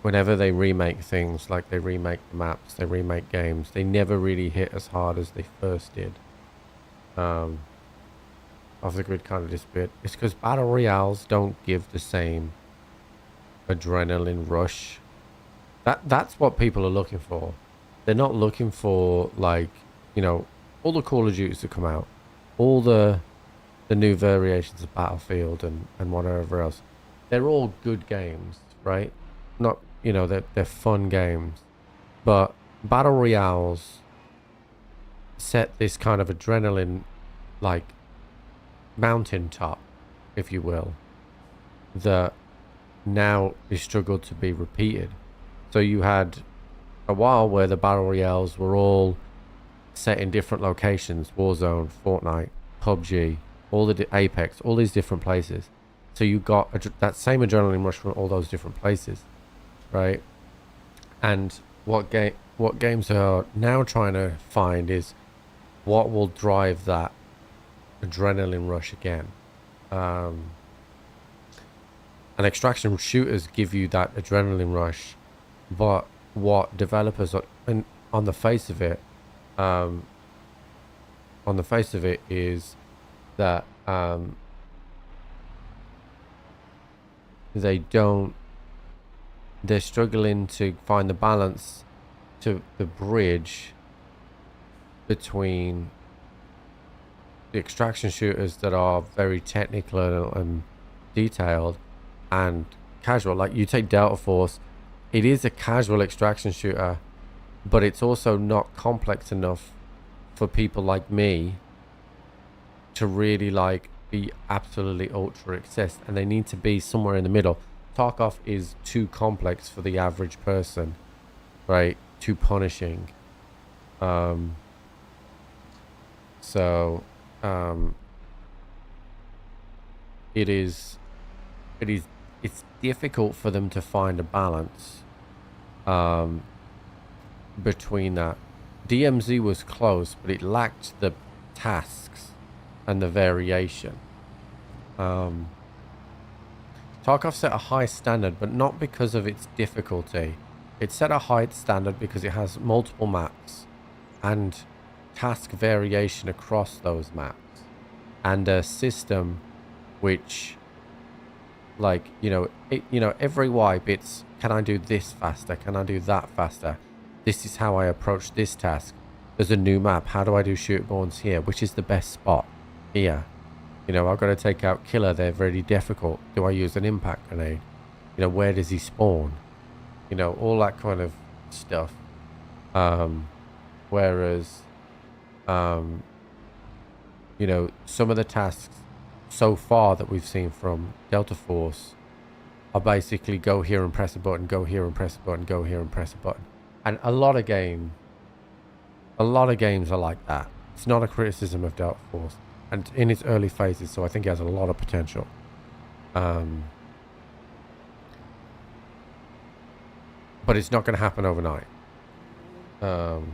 whenever they remake things, like they remake the maps, they remake games, they never really hit as hard as they first did. Off the grid kind of disappeared. It's because battle royales don't give the same adrenaline rush. That's what people are looking for. They're not looking for, like, you know, all the Call of Duties that come out, all the new variations of Battlefield and whatever else. They're all good games, right? Not, you know, they're fun games, but battle royales set this kind of adrenaline, like, mountaintop, if you will, that now is struggled to be repeated. So you had a while where the battle royales were all set in different locations: Warzone, Fortnite, PUBG, all the Apex, all these different places. So you got that same adrenaline rush from all those different places, right? And what games are now trying to find is what will drive that adrenaline rush again. And extraction shooters give you that adrenaline rush, but what developers are, and on the face of it is that they're struggling to find the balance, to the bridge between the extraction shooters that are very technical and detailed and casual. Like, you take Delta Force, it is a casual extraction shooter, but it's also not complex enough for people like me to really like be absolutely ultra obsessed, and they need to be somewhere in the middle. Tarkov is too complex for the average person, right? Too punishing. It's difficult for them to find a balance between that. DMZ was close, but it lacked the tasks and the variation. Tarkov set a high standard, but not because of its difficulty. It set a high standard because it has multiple maps and task variation across those maps, and a system which, like, every wipe it's, can I do this faster, can I do that faster, this is how I approach this task, there's a new map, how do I do shootborns here, which is the best spot here, I've got to take out killer, they're very difficult, do I use an impact grenade, where does he spawn, all that kind of stuff. Whereas some of the tasks so far that we've seen from Delta Force are basically go here and press a button, go here and press a button, go here and press a button. And a lot of games are like that. It's not a criticism of Delta Force, and in its early phases, so I think it has a lot of potential. But it's not going to happen overnight. So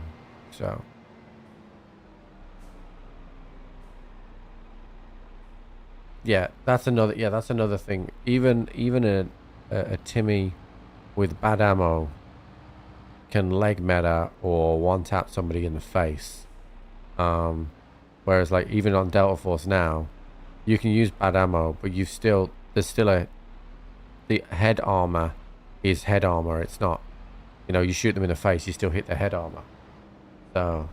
yeah, that's another thing. Even a Timmy with bad ammo can leg meta or one tap somebody in the face. Whereas like even on Delta Force now, you can use bad ammo, but there's still the head armor is head armor. It's not, you know, you shoot them in the face, you still hit their head armor. So,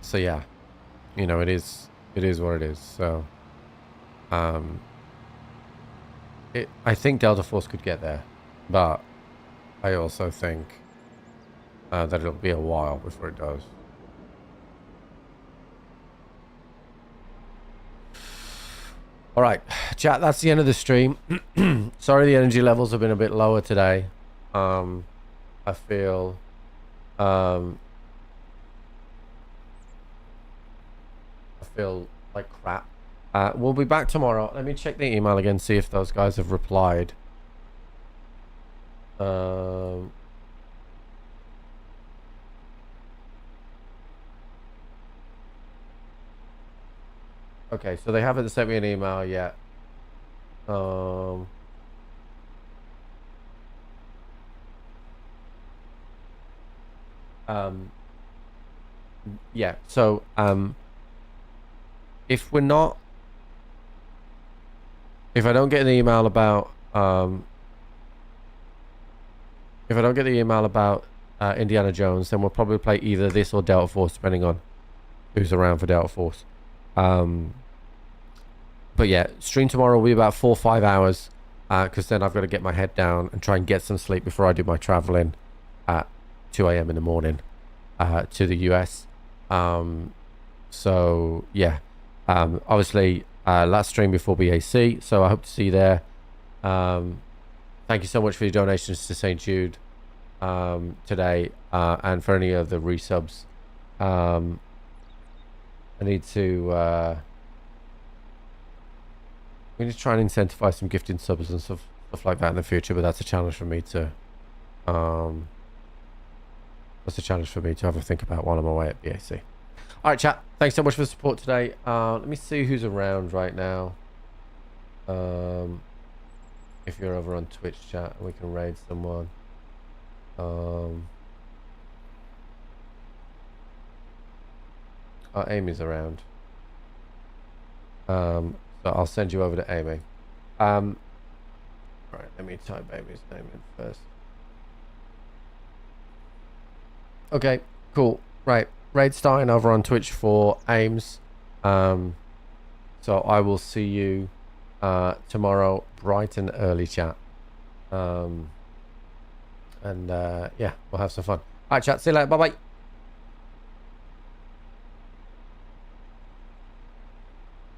so yeah, you know, it is what it is. So, I think Delta Force could get there, but I also think that it'll be a while before it does. All right, chat, that's the end of the stream. Sorry the energy levels have been a bit lower today. I feel like crap. We'll be back tomorrow. Let me check the email again, see if those guys have replied. Okay, so they haven't sent me an email yet. Yeah, so if we're not, if I don't get an email about if I don't get the email about Indiana Jones, then we'll probably play either this or Delta Force, depending on who's around for Delta Force. But yeah, stream tomorrow will be about 4 or 5 hours, because then I've got to get my head down and try and get some sleep before I do my traveling at 2 a.m. in the morning to the US. So yeah, obviously last stream before BAC, so I hope to see you there. Thank you so much for your donations to St. Jude today, and for any of the resubs. I need to we need to try and incentivize some gifting subs and stuff like that in the future, but that's a challenge for me to have a think about while I'm away at BAC. All right, chat, thanks so much for the support today. Let me see who's around right now. If you're over on Twitch, chat, we can raid someone. Amy's around. So I'll send you over to Amy. Right, let me type Amy's name in first. Okay, cool. Right, raid starting over on Twitch for Ames. So I will see you tomorrow, bright and early, chat. And yeah, we'll have some fun. All right, chat, see you later. Bye bye.